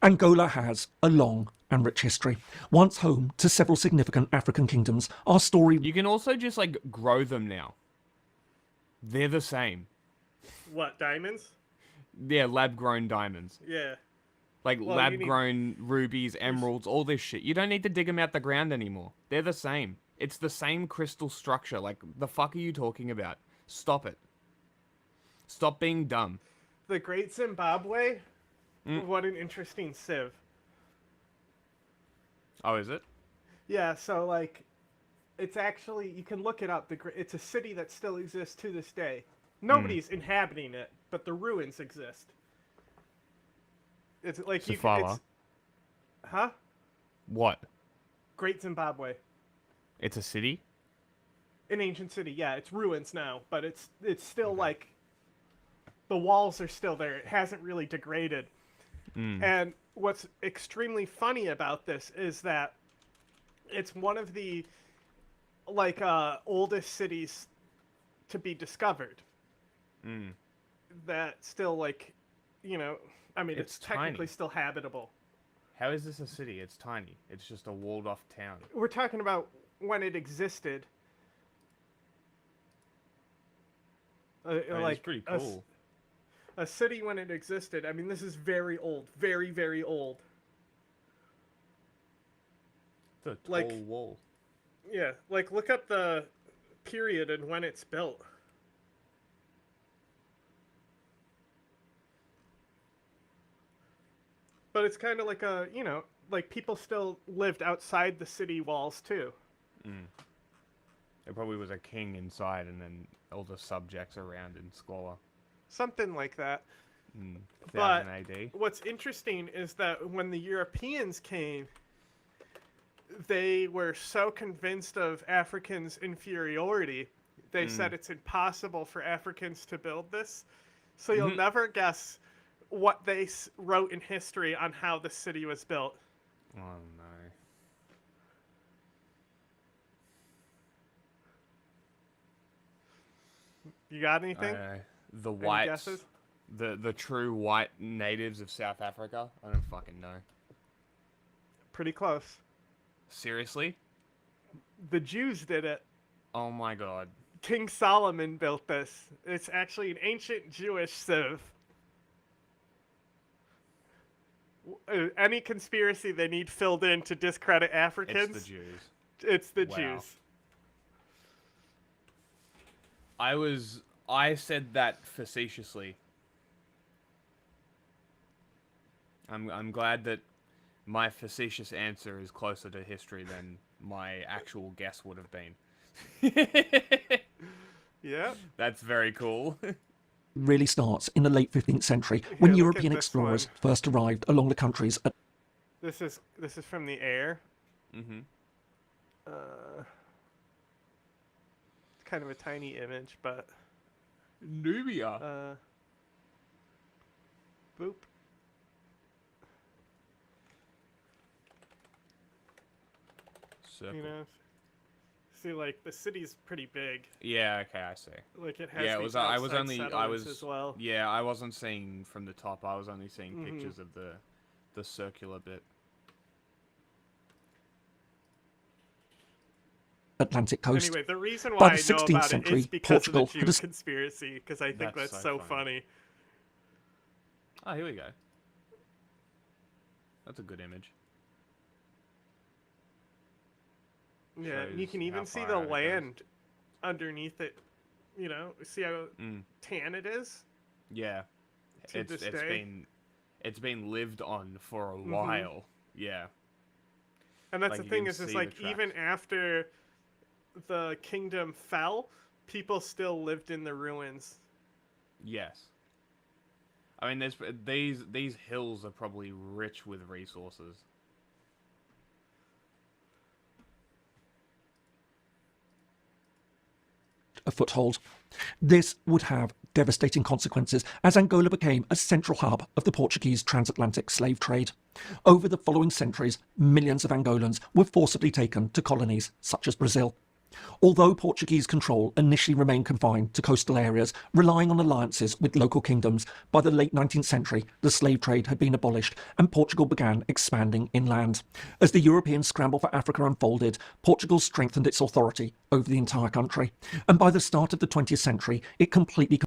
[SPEAKER 24] Angola has a long and rich history. Once home to several significant African kingdoms, our story...
[SPEAKER 2] You can also just, like, grow them now. They're the same.
[SPEAKER 3] What, diamonds?
[SPEAKER 2] Yeah, lab-grown diamonds.
[SPEAKER 3] Yeah.
[SPEAKER 2] Like,
[SPEAKER 3] Well,
[SPEAKER 2] lab-grown rubies, emeralds, all this shit. You don't need to dig them out the ground anymore. They're the same. It's the same crystal structure. Like, the fuck are you talking about? Stop it. Stop being dumb.
[SPEAKER 3] The Great Zimbabwe? What an interesting civ.
[SPEAKER 2] Oh, is it?
[SPEAKER 3] Yeah, so, like, it's actually, you can look it up. It's a city that still exists to this day. Nobody's inhabiting it, but the ruins exist. It's like
[SPEAKER 2] Safala.
[SPEAKER 3] Huh?
[SPEAKER 2] What?
[SPEAKER 3] Great Zimbabwe.
[SPEAKER 2] It's a city?
[SPEAKER 3] An ancient city, yeah. It's ruins now, but it's still like the walls are still there. It hasn't really degraded. And what's extremely funny about this is that it's one of the like oldest cities to be discovered. That still, like, you know, I mean, it's technically still habitable.
[SPEAKER 2] How is this a city? It's tiny. It's just a walled-off town.
[SPEAKER 3] We're talking about when it existed.
[SPEAKER 2] It's pretty cool.
[SPEAKER 3] A city when it existed. I mean, this is very old. Very, very old.
[SPEAKER 2] It's a tall wall.
[SPEAKER 3] Yeah, like, look up the period and when it's built. But it's kind of like a, you know, like, people still lived outside the city walls, too.
[SPEAKER 2] There probably was a king inside and then all the subjects around in squalor.
[SPEAKER 3] Something like that.
[SPEAKER 2] 1000
[SPEAKER 3] But
[SPEAKER 2] AD.
[SPEAKER 3] what's interesting is that when the Europeans came, they were so convinced of Africans' inferiority, they said it's impossible for Africans to build this. So you'll never guess what they wrote in history on how the city was built.
[SPEAKER 2] Oh, no.
[SPEAKER 3] You got anything?
[SPEAKER 2] The
[SPEAKER 3] Any
[SPEAKER 2] whites,
[SPEAKER 3] guesses?
[SPEAKER 2] the true white natives of South Africa? I don't fucking know.
[SPEAKER 3] Pretty close.
[SPEAKER 2] Seriously?
[SPEAKER 3] The Jews did it.
[SPEAKER 2] Oh my god.
[SPEAKER 3] King Solomon built this. It's actually an ancient Jewish civ. Any conspiracy they need filled in to discredit Africans.
[SPEAKER 2] It's the Jews.
[SPEAKER 3] It's the
[SPEAKER 2] Wow.
[SPEAKER 3] Jews.
[SPEAKER 2] I said that facetiously. I'm glad that my facetious answer is closer to history than my actual guess would have been.
[SPEAKER 3] Yeah.
[SPEAKER 2] That's very cool.
[SPEAKER 24] Really starts in the late 15th century
[SPEAKER 3] Here,
[SPEAKER 24] when
[SPEAKER 3] look at
[SPEAKER 24] European
[SPEAKER 3] this
[SPEAKER 24] explorers
[SPEAKER 3] one.
[SPEAKER 24] first arrived along the countries at
[SPEAKER 3] This is from the air.
[SPEAKER 2] Mm-hmm.
[SPEAKER 3] It's kind of a tiny image, but
[SPEAKER 2] Nubia.
[SPEAKER 3] Boop.
[SPEAKER 2] Circle.
[SPEAKER 3] You know, see, like the city's pretty big.
[SPEAKER 2] Yeah. Okay, I see.
[SPEAKER 3] Like it has.
[SPEAKER 2] Yeah, it
[SPEAKER 3] these
[SPEAKER 2] was. I was
[SPEAKER 3] outside
[SPEAKER 2] only. I
[SPEAKER 3] settlements
[SPEAKER 2] was.
[SPEAKER 3] as well.
[SPEAKER 2] Yeah, I wasn't seeing from the top. I was only seeing
[SPEAKER 3] Mhm.
[SPEAKER 2] pictures of the circular bit.
[SPEAKER 24] Atlantic coast.
[SPEAKER 3] Anyway, the reason
[SPEAKER 24] By
[SPEAKER 3] why
[SPEAKER 24] the
[SPEAKER 3] I know
[SPEAKER 24] 16th
[SPEAKER 3] about it
[SPEAKER 24] century,
[SPEAKER 3] is because
[SPEAKER 24] Portugal
[SPEAKER 3] of the
[SPEAKER 24] had
[SPEAKER 3] Jew
[SPEAKER 24] a
[SPEAKER 3] conspiracy. Because I think that's so funny.
[SPEAKER 2] Oh, here we go. That's a good image.
[SPEAKER 3] Yeah, and you
[SPEAKER 2] Shows
[SPEAKER 3] can
[SPEAKER 2] how
[SPEAKER 3] even see
[SPEAKER 2] far
[SPEAKER 3] the
[SPEAKER 2] out it goes.
[SPEAKER 3] land underneath it. You know, see how
[SPEAKER 2] Mm.
[SPEAKER 3] tan it is.
[SPEAKER 2] Yeah,
[SPEAKER 3] To this day.
[SPEAKER 2] it's been lived on for a
[SPEAKER 3] Mhm.
[SPEAKER 2] while. Yeah.
[SPEAKER 3] And that's
[SPEAKER 2] Like,
[SPEAKER 3] the
[SPEAKER 2] you
[SPEAKER 3] thing
[SPEAKER 2] can
[SPEAKER 3] is
[SPEAKER 2] see the
[SPEAKER 3] like even after the kingdom fell, people still lived in the ruins.
[SPEAKER 2] Yes. I mean, these hills are probably rich with resources.
[SPEAKER 24] a foothold. This would have devastating consequences as Angola became a central hub of the Portuguese transatlantic slave trade. Over the following centuries, millions of Angolans were forcibly taken to colonies such as Brazil. Although Portuguese control initially remained confined to coastal areas, relying on alliances with local kingdoms, by the late 19th century, the slave trade had been abolished and Portugal began expanding inland. As the European scramble for Africa unfolded, Portugal strengthened its authority over the entire country. And by the start of the 20th century, it completely...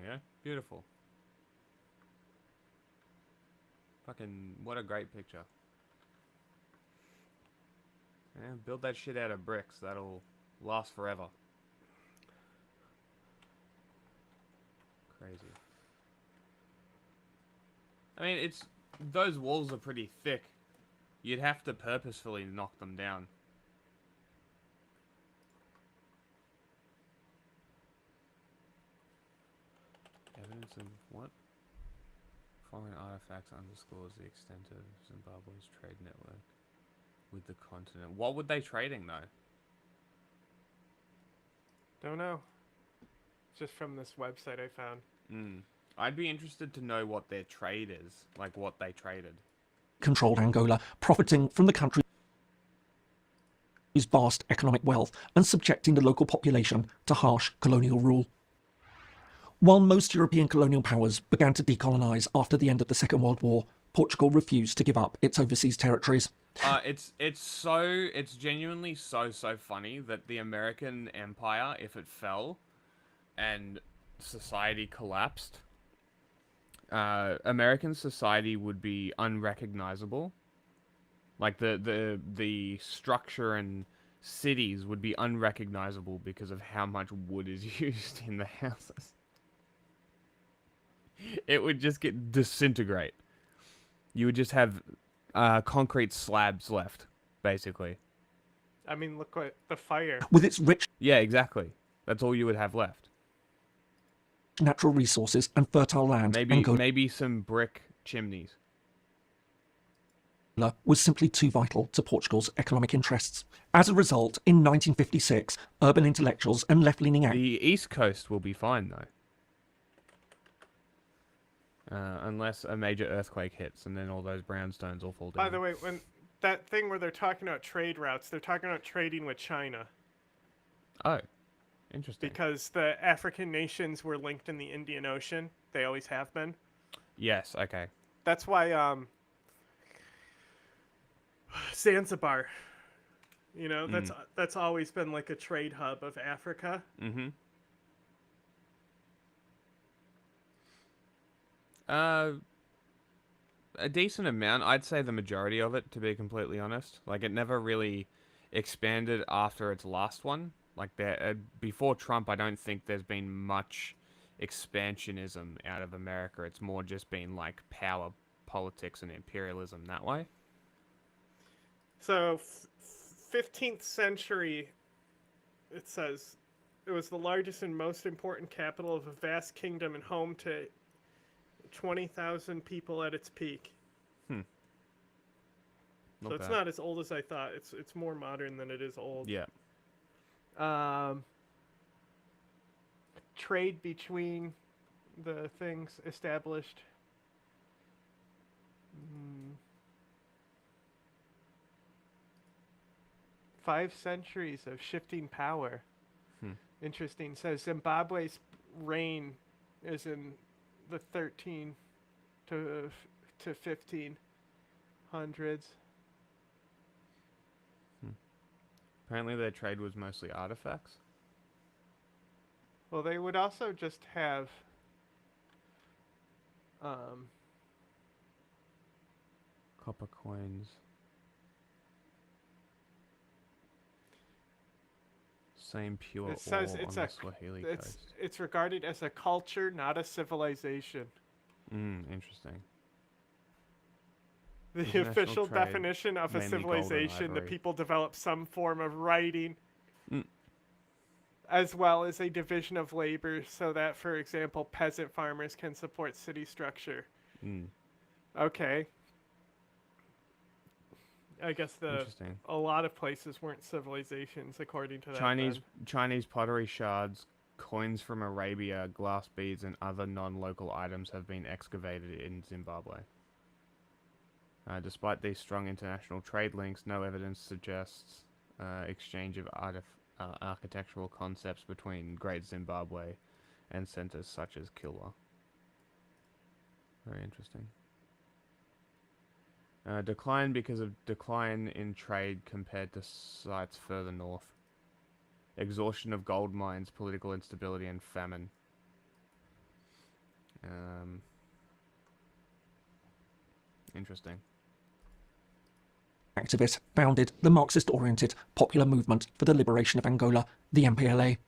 [SPEAKER 2] Yeah, beautiful. Fucking, what a great picture. Yeah, build that shit out of bricks. That'll last forever. Crazy. I mean, those walls are pretty thick. You'd have to purposefully knock them down. Evidence of what? Foreign artifacts underscores the extent of Zimbabwe's trade network with the continent. What would they trading though?
[SPEAKER 3] Don't know. Just from this website I found.
[SPEAKER 2] I'd be interested to know what their trade is, like what they traded.
[SPEAKER 24] controlled Angola, profiting from the country's vast economic wealth and subjecting the local population to harsh colonial rule. While most European colonial powers began to decolonize after the end of the Second World War, Portugal refused to give up its overseas territories.
[SPEAKER 2] It's genuinely so funny that the American Empire, if it fell and society collapsed, American society would be unrecognizable. Like the structure and cities would be unrecognizable because of how much wood is used in the houses. It would just disintegrate. You would just have concrete slabs left, basically.
[SPEAKER 3] I mean, look what the fire.
[SPEAKER 24] With its rich...
[SPEAKER 2] Yeah, exactly. That's all you would have left.
[SPEAKER 24] Natural resources and fertile land,
[SPEAKER 2] Maybe some brick chimneys.
[SPEAKER 24] Was simply too vital to Portugal's economic interests. As a result, in 1956, urban intellectuals and left-leaning
[SPEAKER 2] The East Coast will be fine, though. Unless a major earthquake hits, and then all those brownstones all fall down.
[SPEAKER 3] By the way, when that thing where they're talking about trade routes, they're talking about trading with China.
[SPEAKER 2] Oh, interesting.
[SPEAKER 3] Because the African nations were linked in the Indian Ocean. They always have been.
[SPEAKER 2] Yes, okay.
[SPEAKER 3] That's why Zanzibar You know, that's always been like a trade hub of Africa.
[SPEAKER 2] Mm-hmm. A decent amount. I'd say the majority of it, to be completely honest. Like, it never really expanded after its last one. Like, before Trump, I don't think there's been much expansionism out of America. It's more just been, like, power politics and imperialism that way.
[SPEAKER 3] So, 15th century, it says, it was the largest and most important capital of a vast kingdom and home to 20,000 people at its peak. So it's not as old as I thought. It's more modern than it is old.
[SPEAKER 2] Yeah.
[SPEAKER 3] Trade between the things established. 5 centuries of shifting power. Interesting. Says Zimbabwe's reign is in the 13 to 1500s.
[SPEAKER 2] Apparently their trade was mostly artifacts.
[SPEAKER 3] Well, they would also just have
[SPEAKER 2] Copper coins. Same pure
[SPEAKER 3] it says
[SPEAKER 2] ore
[SPEAKER 3] it's
[SPEAKER 2] on
[SPEAKER 3] a
[SPEAKER 2] the Swahili
[SPEAKER 3] it's
[SPEAKER 2] coast.
[SPEAKER 3] it's regarded as a culture, not a civilization.
[SPEAKER 2] Interesting.
[SPEAKER 3] The official definition of a civilization, the people develop some form of writing, as well as a division of labor, so that, for example, peasant farmers can support city structure. Okay. I guess a lot of places weren't civilizations, according to that.
[SPEAKER 2] Chinese pottery shards, coins from Arabia, glass beads, and other non-local items have been excavated in Zimbabwe. Despite these strong international trade links, no evidence suggests exchange of architectural concepts between Great Zimbabwe and centers such as Kilwa. Very interesting. Decline because of decline in trade compared to sites further north. Exhaustion of gold mines, political instability, and famine. Interesting.
[SPEAKER 24] Activist founded the Marxist-oriented Popular Movement for the Liberation of Angola, the MPLA.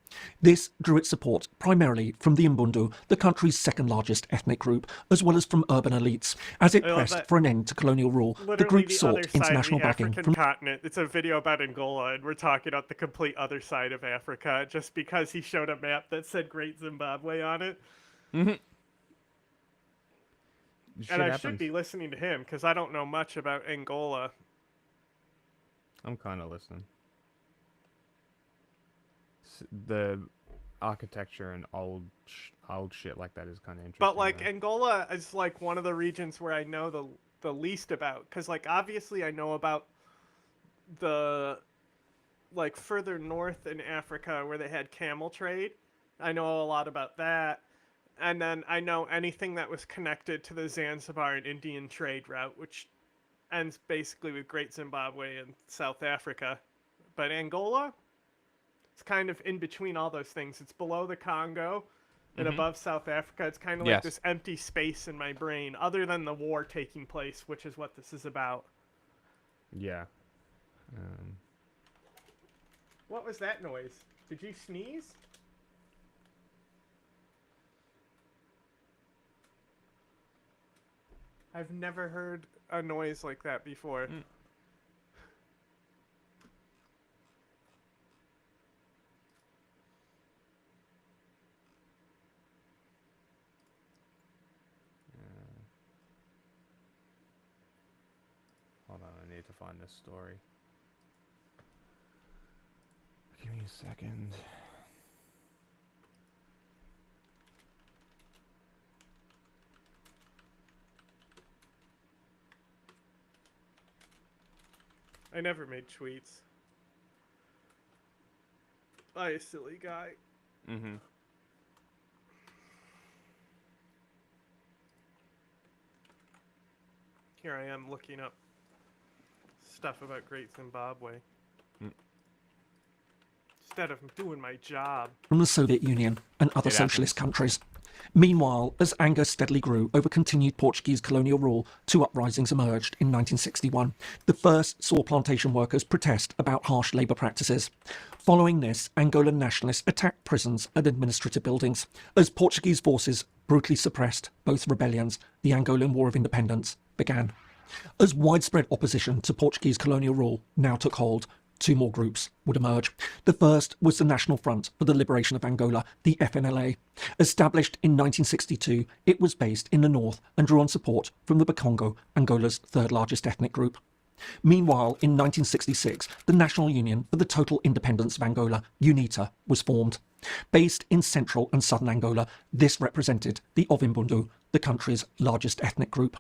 [SPEAKER 24] This drew its support primarily from the Mbundu, the country's second-largest ethnic group, as well as from urban elites. As it pressed for an end to colonial rule, the group sought international backing from the
[SPEAKER 3] continent. It's a video about Angola, and we're talking about the complete other side of Africa, just because he showed a map that said Great Zimbabwe on it. And I should be listening to him, because I don't know much about Angola.
[SPEAKER 2] I'm kind of listening. The architecture and old shit like that is kind of interesting.
[SPEAKER 3] But like Angola is like one of the regions where I know the least about, because like obviously I know about the like further north in Africa where they had camel trade. I know a lot about that. And then I know anything that was connected to the Zanzibar and Indian trade route, which ends basically with Great Zimbabwe and South Africa. But Angola, it's kind of in between all those things. It's below the Congo and above South Africa. It's kind of like this empty space in my brain, other than the war taking place, which is what this is about.
[SPEAKER 2] Yeah.
[SPEAKER 3] What was that noise? Did you sneeze? I've never heard a noise like that before.
[SPEAKER 2] Hold on, I need to find this story. Give me a second.
[SPEAKER 3] I never made tweets. I a silly guy. Here I am looking up stuff about Great Zimbabwe. Instead of doing my job.
[SPEAKER 24] From the Soviet Union and other socialist countries. Meanwhile, as anger steadily grew over continued Portuguese colonial rule, two uprisings emerged in 1961. The first saw plantation workers protest about harsh labour practices. Following this, Angolan nationalists attacked prisons and administrative buildings. As Portuguese forces brutally suppressed both rebellions, the Angolan War of Independence began. As widespread opposition to Portuguese colonial rule now took hold, two more groups would emerge. The first was the National Front for the Liberation of Angola, the FNLA. Established in 1962, it was based in the north and drew on support from the Bakongo, Angola's third largest ethnic group. Meanwhile, in 1966, the National Union for the Total Independence of Angola, UNITA, was formed. Based in central and southern Angola, this represented the Ovimbundu, the country's largest ethnic group.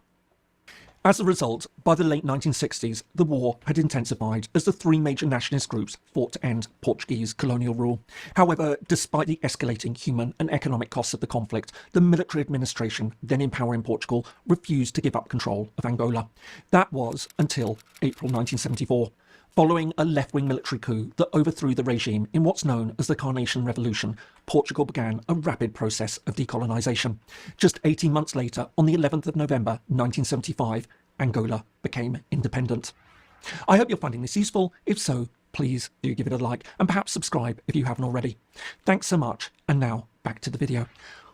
[SPEAKER 24] As a result, by the late 1960s, the war had intensified as the three major nationalist groups fought to end Portuguese colonial rule. However, despite the escalating human and economic costs of the conflict, the military administration, then in power in Portugal, refused to give up control of Angola. That was until April 1974. Following a left-wing military coup that overthrew the regime in what's known as the Carnation Revolution, Portugal began a rapid process of decolonisation. Just 18 months later, on the 11th of November 1975, Angola became independent. I hope you're finding this useful. If so, please do give it a like and perhaps subscribe if you haven't already. Thanks so much, and now back to the video.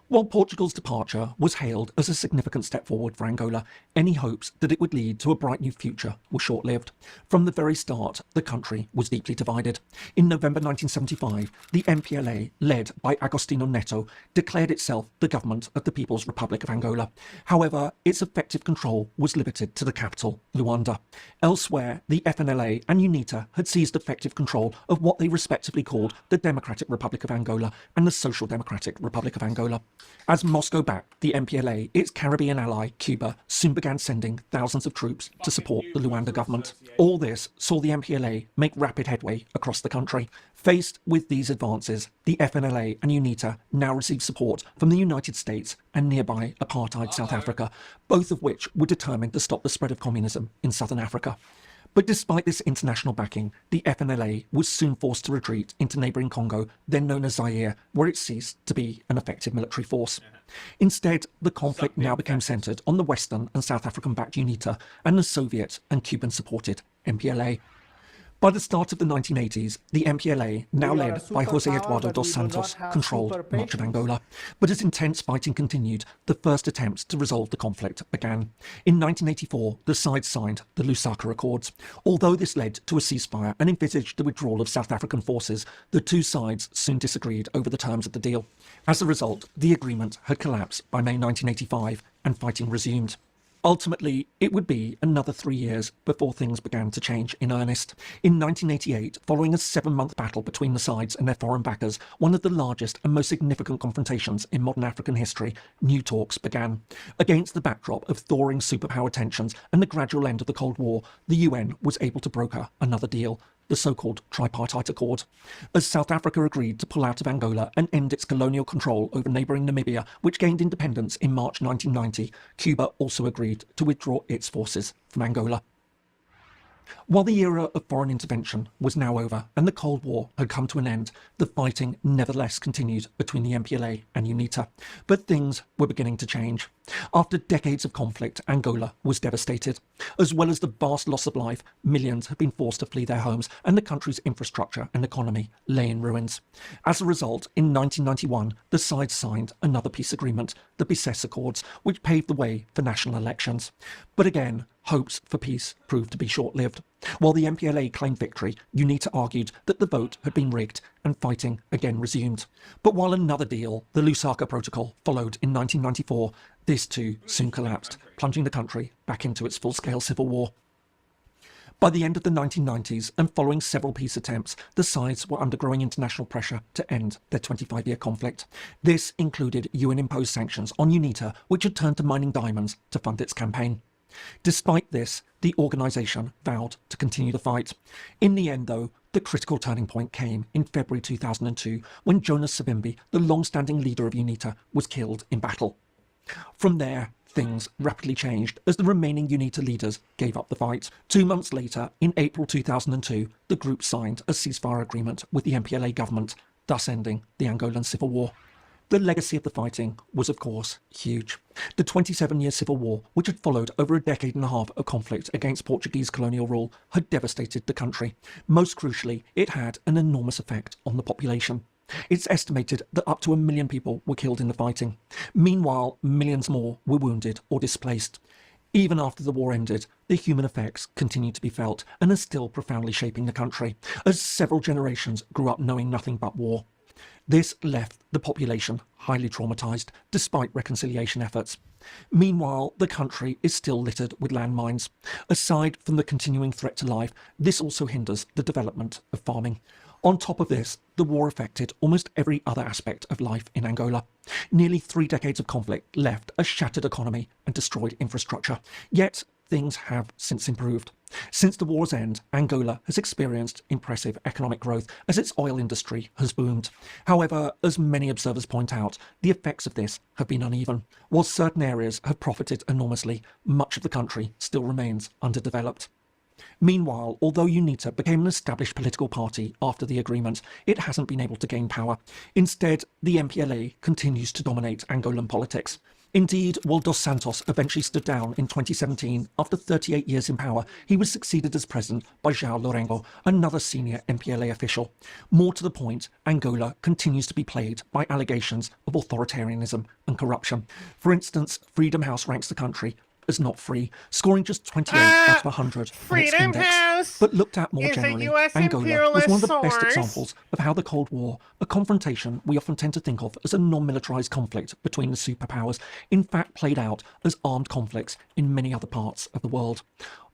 [SPEAKER 24] While Portugal's departure was hailed as a significant step forward for Angola, any hopes that it would lead to a bright new future were short-lived. From the very start, the country was deeply divided. In November 1975, the MPLA, led by Agostinho Neto, declared itself the government of the People's Republic of Angola. However, its effective control was limited to the capital, Luanda. Elsewhere, the FNLA and UNITA had seized effective control of what they respectively called the Democratic Republic of Angola and the Social Democratic Republic of Angola. As Moscow backed the MPLA, its Caribbean ally, Cuba, soon began sending thousands of troops to support the Luanda government. All this saw the MPLA make rapid headway across the country. Faced with these advances, the FNLA and UNITA now received support from the United States and nearby apartheid South Africa, both of which were determined to stop the spread of communism in southern Africa. But despite this international backing, the FNLA was soon forced to retreat into neighbouring Congo, then known as Zaire, where it ceased to be an effective military force. Instead, the conflict now became centred on the Western and South African-backed UNITA and the Soviet and Cuban-supported MPLA. By the start of the 1980s, the MPLA, now led by José Eduardo dos Santos, controlled much of Angola. But as intense fighting continued, the first attempts to resolve the conflict began. In 1984, the sides signed the Lusaka Accords. Although this led to a ceasefire and envisaged the withdrawal of South African forces, the two sides soon disagreed over the terms of the deal. As a result, the agreement had collapsed by May 1985 and fighting resumed. Ultimately, it would be another 3 years before things began to change in earnest. In 1988, following a 7-month battle between the sides and their foreign backers, one of the largest and most significant confrontations in modern African history, new talks began. Against the backdrop of thawing superpower tensions and the gradual end of the Cold War, the UN was able to broker another deal, the so-called Tripartite Accord. As South Africa agreed to pull out of Angola and end its colonial control over neighbouring Namibia, which gained independence in March 1990, Cuba also agreed to withdraw its forces from Angola. While the era of foreign intervention was now over and the Cold War had come to an end, the fighting nevertheless continued between the MPLA and UNITA. But things were beginning to change. After decades of conflict, Angola was devastated. As well as the vast loss of life, millions had been forced to flee their homes and the country's infrastructure and economy lay in ruins. As a result, in 1991, the sides signed another peace agreement, the Bicesse Accords, which paved the way for national elections. But again, hopes for peace proved to be short-lived. While the MPLA claimed victory, UNITA argued that the vote had been rigged and fighting again resumed. But while another deal, the Lusaka Protocol, followed in 1994, this too soon collapsed, plunging the country back into its full-scale civil war. By the end of the 1990s, and following several peace attempts, the sides were under growing international pressure to end their 25-year conflict. This included UN-imposed sanctions on UNITA, which had turned to mining diamonds to fund its campaign. Despite this, the organisation vowed to continue the fight. In the end, though, the critical turning point came in February 2002, when Jonas Savimbi, the long-standing leader of UNITA, was killed in battle. From there, things rapidly changed as the remaining UNITA leaders gave up the fight. 2 months later, in April 2002, the group signed a ceasefire agreement with the MPLA government, thus ending the Angolan civil war. The legacy of the fighting was, of course, huge. The 27-year civil war, which had followed over a decade and a half of conflict against Portuguese colonial rule, had devastated the country. Most crucially, it had an enormous effect on the population. It's estimated that up to 1 million people were killed in the fighting. Meanwhile, millions more were wounded or displaced. Even after the war ended, the human effects continued to be felt and are still profoundly shaping the country, as several generations grew up knowing nothing but war. This left the population highly traumatised, despite reconciliation efforts. Meanwhile, the country is still littered with landmines. Aside from the continuing threat to life, this also hinders the development of farming. On top of this, the war affected almost every other aspect of life in Angola. Nearly 3 decades of conflict left a shattered economy and destroyed infrastructure. Yet, things have since improved. Since the war's end, Angola has experienced impressive economic growth as its oil industry has boomed. However, as many observers point out, the effects of this have been uneven. While certain areas have profited enormously, much of the country still remains underdeveloped. Meanwhile, although UNITA became an established political party after the agreement, it hasn't been able to gain power. Instead, the MPLA continues to dominate Angolan politics. Indeed, while Dos Santos eventually stood down in 2017 after 38 years in power, he was succeeded as president by João Lourenço, another senior MPLA official. More to the point, Angola continues to be plagued by allegations of authoritarianism and corruption. For instance, Freedom House ranks the country as not free, scoring just 28 out of 100 on its
[SPEAKER 3] Freedom
[SPEAKER 24] index.
[SPEAKER 3] House
[SPEAKER 24] But looked at more
[SPEAKER 3] is a
[SPEAKER 24] generally,
[SPEAKER 3] US
[SPEAKER 24] Angola was one of the best
[SPEAKER 3] imperialist source.
[SPEAKER 24] examples of how the Cold War, a confrontation we often tend to think of as a non-militarized conflict between the superpowers, in fact played out as armed conflicts in many other parts of the world,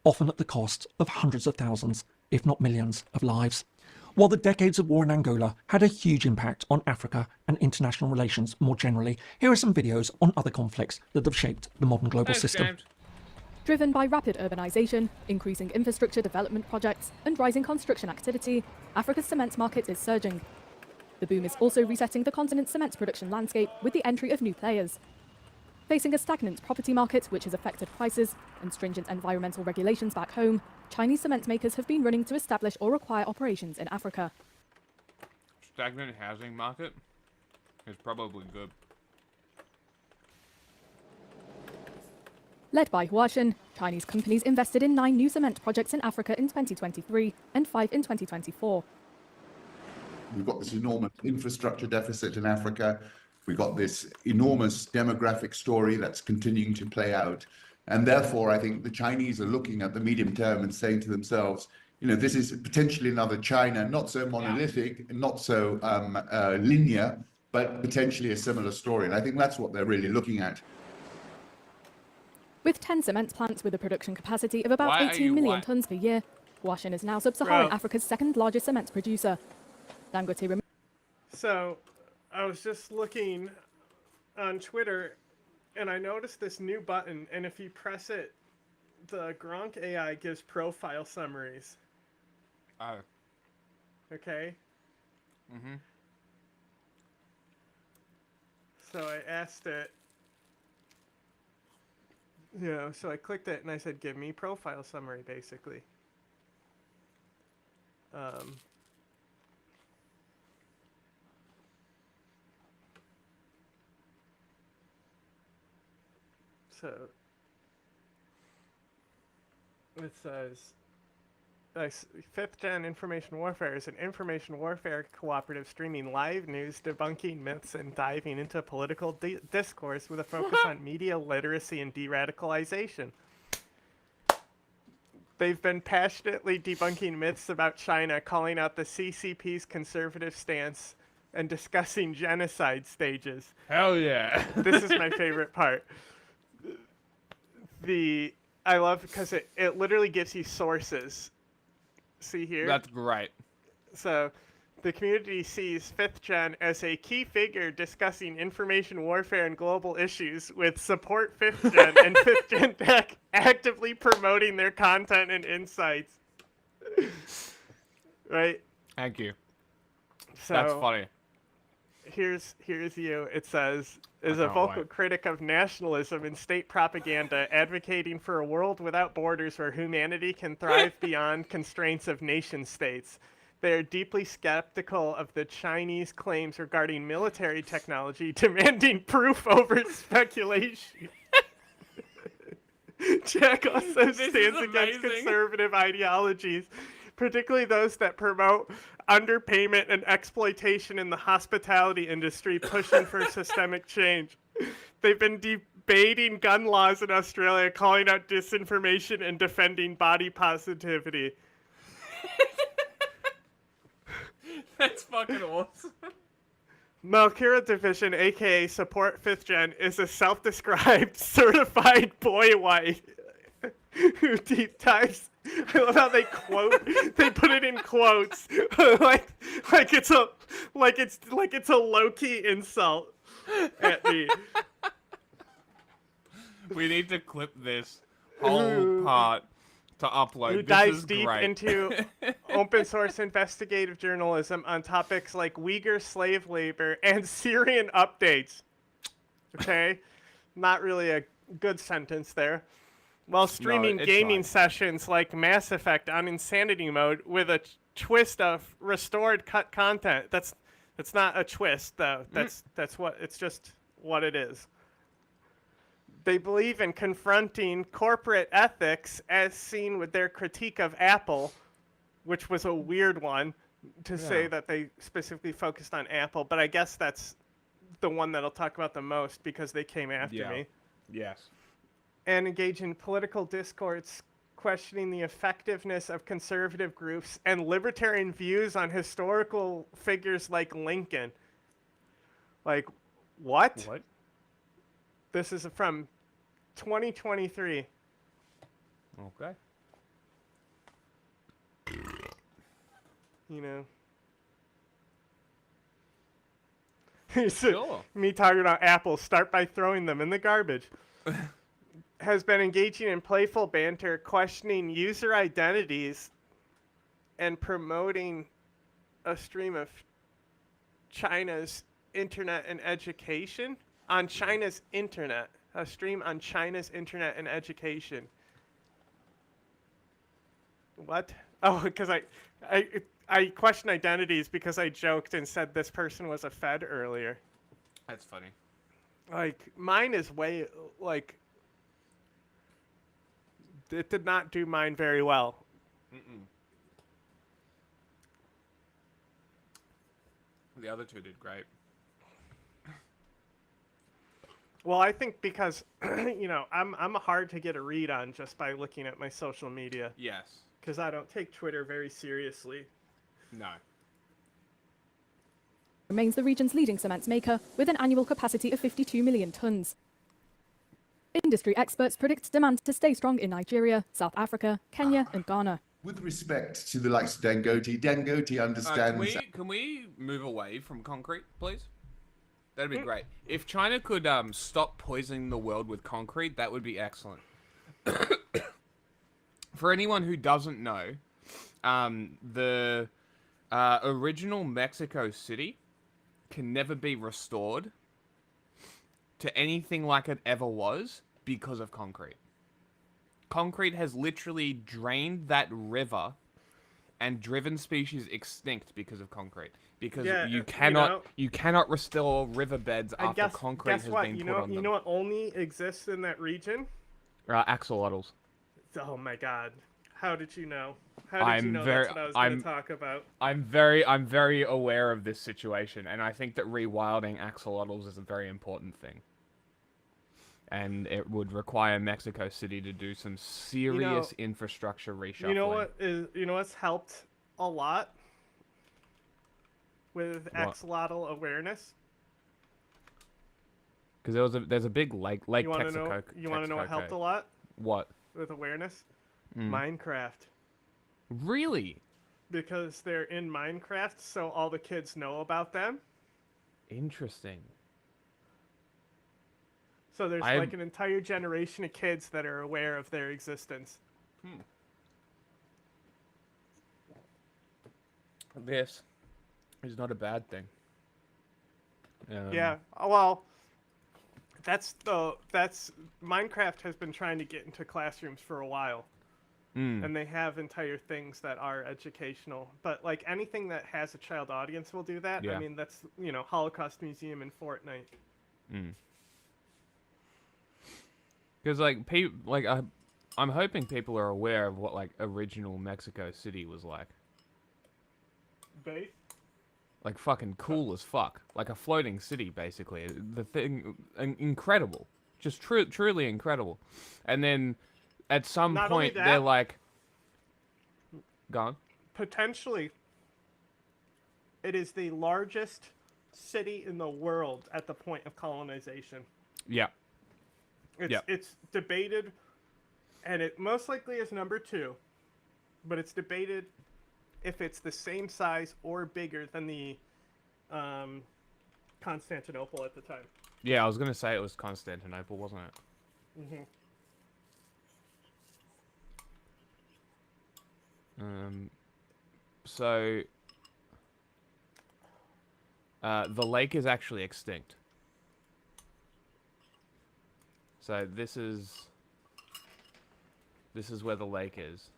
[SPEAKER 24] often at the cost of hundreds of thousands, if not millions, of lives. While the decades of war in Angola had a huge impact on Africa and international relations more generally, here are some videos on other conflicts that have shaped the modern global system.
[SPEAKER 1] Driven by rapid urbanization, increasing infrastructure development projects, and rising construction activity, Africa's cement market is surging. The boom is also resetting the continent's cement production landscape with the entry of new players. Facing a stagnant property market which has affected prices and stringent environmental regulations back home, Chinese cement makers have been running to establish or acquire operations in Africa.
[SPEAKER 2] Stagnant housing market is probably good.
[SPEAKER 1] Led by Huashen, Chinese companies invested in 9 new cement projects in Africa in 2023 and 5 in 2024.
[SPEAKER 4] We've got this enormous infrastructure deficit in Africa. We've got this enormous demographic story that's continuing to play out. And therefore, I think the Chinese are looking at the medium term and saying to themselves, you know, this is potentially another China, not so monolithic, not so linear, but potentially a similar story. And I think that's what they're really looking at.
[SPEAKER 1] With 10 cement plants with a production capacity of about 18 million tons per year, Huashen is now sub-Saharan Africa's second largest cement producer. Dangote
[SPEAKER 3] So, I was just looking on Twitter, and I noticed this new button, and if you press it, the Gronk AI gives profile summaries.
[SPEAKER 2] Oh.
[SPEAKER 3] Okay?
[SPEAKER 2] Mm-hmm.
[SPEAKER 3] So I asked it, you know, so I clicked it and I said, give me profile summary, basically. So it says, 5th Gen Information Warfare is an information warfare cooperative streaming live news, debunking myths, and diving into political discourse with a focus on media literacy and de-radicalization. They've been passionately debunking myths about China, calling out the CCP's conservative stance, and discussing genocide stages.
[SPEAKER 2] Hell yeah.
[SPEAKER 3] This is my favorite part. I love because it literally gives you sources. See here?
[SPEAKER 2] That's great.
[SPEAKER 3] So, the community sees 5th Gen as a key figure discussing information warfare and global issues, with support 5th Gen and 5th Gen Tech actively promoting their content and insights. Right?
[SPEAKER 2] Thank you.
[SPEAKER 3] So,
[SPEAKER 2] that's funny.
[SPEAKER 3] here's you. It says, is a
[SPEAKER 2] can't
[SPEAKER 3] vocal
[SPEAKER 2] wait.
[SPEAKER 3] critic of nationalism and state propaganda, advocating for a world without borders where humanity can thrive beyond constraints of nation states. They are deeply skeptical of the Chinese claims regarding military technology, demanding proof over speculation. Jack also stands against conservative ideologies, particularly those that promote underpayment and exploitation in the hospitality industry, pushing for systemic change. They've been debating gun laws in Australia, calling out disinformation and defending body positivity.
[SPEAKER 2] That's fucking awesome.
[SPEAKER 3] Malkira Division, aka Support 5th Gen, is a self-described certified boy wife who deep dives. I love how they put it in quotes, like it's a low-key insult at me.
[SPEAKER 2] We need to clip this whole part to upload.
[SPEAKER 3] Who
[SPEAKER 2] This
[SPEAKER 3] dives
[SPEAKER 2] is
[SPEAKER 3] deep
[SPEAKER 2] great.
[SPEAKER 3] into open source investigative journalism on topics like Uyghur slave labor and Syrian updates. Okay? Not really a good sentence there. While streaming
[SPEAKER 2] it's
[SPEAKER 3] gaming
[SPEAKER 2] fine.
[SPEAKER 3] sessions like Mass Effect on Insanity Mode with a twist of restored cut content. That's not a twist though. It's just what it is. They believe in confronting corporate ethics as seen with their critique of Apple, which was a weird one to say that they specifically focused on Apple, but I guess that's the one that I'll talk about the most because they came after me.
[SPEAKER 2] Yes.
[SPEAKER 3] And engage in political discourse questioning the effectiveness of conservative groups and libertarian views on historical figures like Lincoln. Like, what?
[SPEAKER 2] What?
[SPEAKER 3] This is from 2023.
[SPEAKER 2] Okay.
[SPEAKER 3] You know.
[SPEAKER 2] Sure.
[SPEAKER 3] Me talking about Apple, start by throwing them in the garbage. Has been engaging in playful banter, questioning user identities, and promoting a stream of China's internet and education on China's internet. A stream on China's internet and education. What? Oh, because I question identities because I joked and said this person was a Fed earlier.
[SPEAKER 2] That's funny.
[SPEAKER 3] Like, mine is way, like, it did not do mine very well.
[SPEAKER 2] The other two did great.
[SPEAKER 3] Well, I think because, you know, I'm hard to get a read on just by looking at my social media.
[SPEAKER 2] Yes.
[SPEAKER 3] Because I don't take Twitter very seriously.
[SPEAKER 2] No.
[SPEAKER 1] Remains the region's leading cement maker with an annual capacity of 52 million tons. Industry experts predict demand to stay strong in Nigeria, South Africa, Kenya, and Ghana.
[SPEAKER 4] With respect to the likes of Dangote understands...
[SPEAKER 2] Can we move away from concrete, please? That'd be great. If China could stop poisoning the world with concrete, that would be excellent. For anyone who doesn't know, the original Mexico City can never be restored to anything like it ever was because of concrete. Concrete has literally drained that river and driven species extinct because of concrete. Because you cannot restore riverbeds after concrete has been put on them.
[SPEAKER 3] You know what only exists in that region?
[SPEAKER 2] Axolotls.
[SPEAKER 3] Oh my god. How did you know? How did you know that's what I was going to talk about?
[SPEAKER 2] I'm very aware of this situation, and I think that rewilding axolotls is a very important thing. And it would require Mexico City to do some serious infrastructure reshuffling.
[SPEAKER 3] You know what's helped a lot with axolotl awareness?
[SPEAKER 2] Because there's a big lake Texaco.
[SPEAKER 3] You want to know what helped a lot?
[SPEAKER 2] What?
[SPEAKER 3] With awareness? Minecraft.
[SPEAKER 2] Really?
[SPEAKER 3] Because they're in Minecraft, so all the kids know about them.
[SPEAKER 2] Interesting.
[SPEAKER 3] So there's like an entire generation of kids that are aware of their existence.
[SPEAKER 2] This is not a bad thing.
[SPEAKER 3] Yeah. Well, that's Minecraft has been trying to get into classrooms for a while. And they have entire things that are educational, but like anything that has a child audience will do that.
[SPEAKER 2] Yeah.
[SPEAKER 3] I mean, that's, you know, Holocaust Museum in Fortnite.
[SPEAKER 2] Because I'm hoping people are aware of what like original Mexico City was like.
[SPEAKER 3] Base?
[SPEAKER 2] Like fucking cool as fuck, like a floating city basically. The thing, incredible, just truly incredible. And then at some
[SPEAKER 3] Not only
[SPEAKER 2] point
[SPEAKER 3] that,
[SPEAKER 2] they're like, gone.
[SPEAKER 3] Potentially, it is the largest city in the world at the point of colonization.
[SPEAKER 2] Yeah.
[SPEAKER 3] It's debated, and it most likely is number 2, but it's debated if it's the same size or bigger than the Constantinople at the time.
[SPEAKER 2] Yeah, I was gonna say it was Constantinople, wasn't it?
[SPEAKER 3] Mm-hmm.
[SPEAKER 2] So the lake is actually extinct. So this is where the lake is.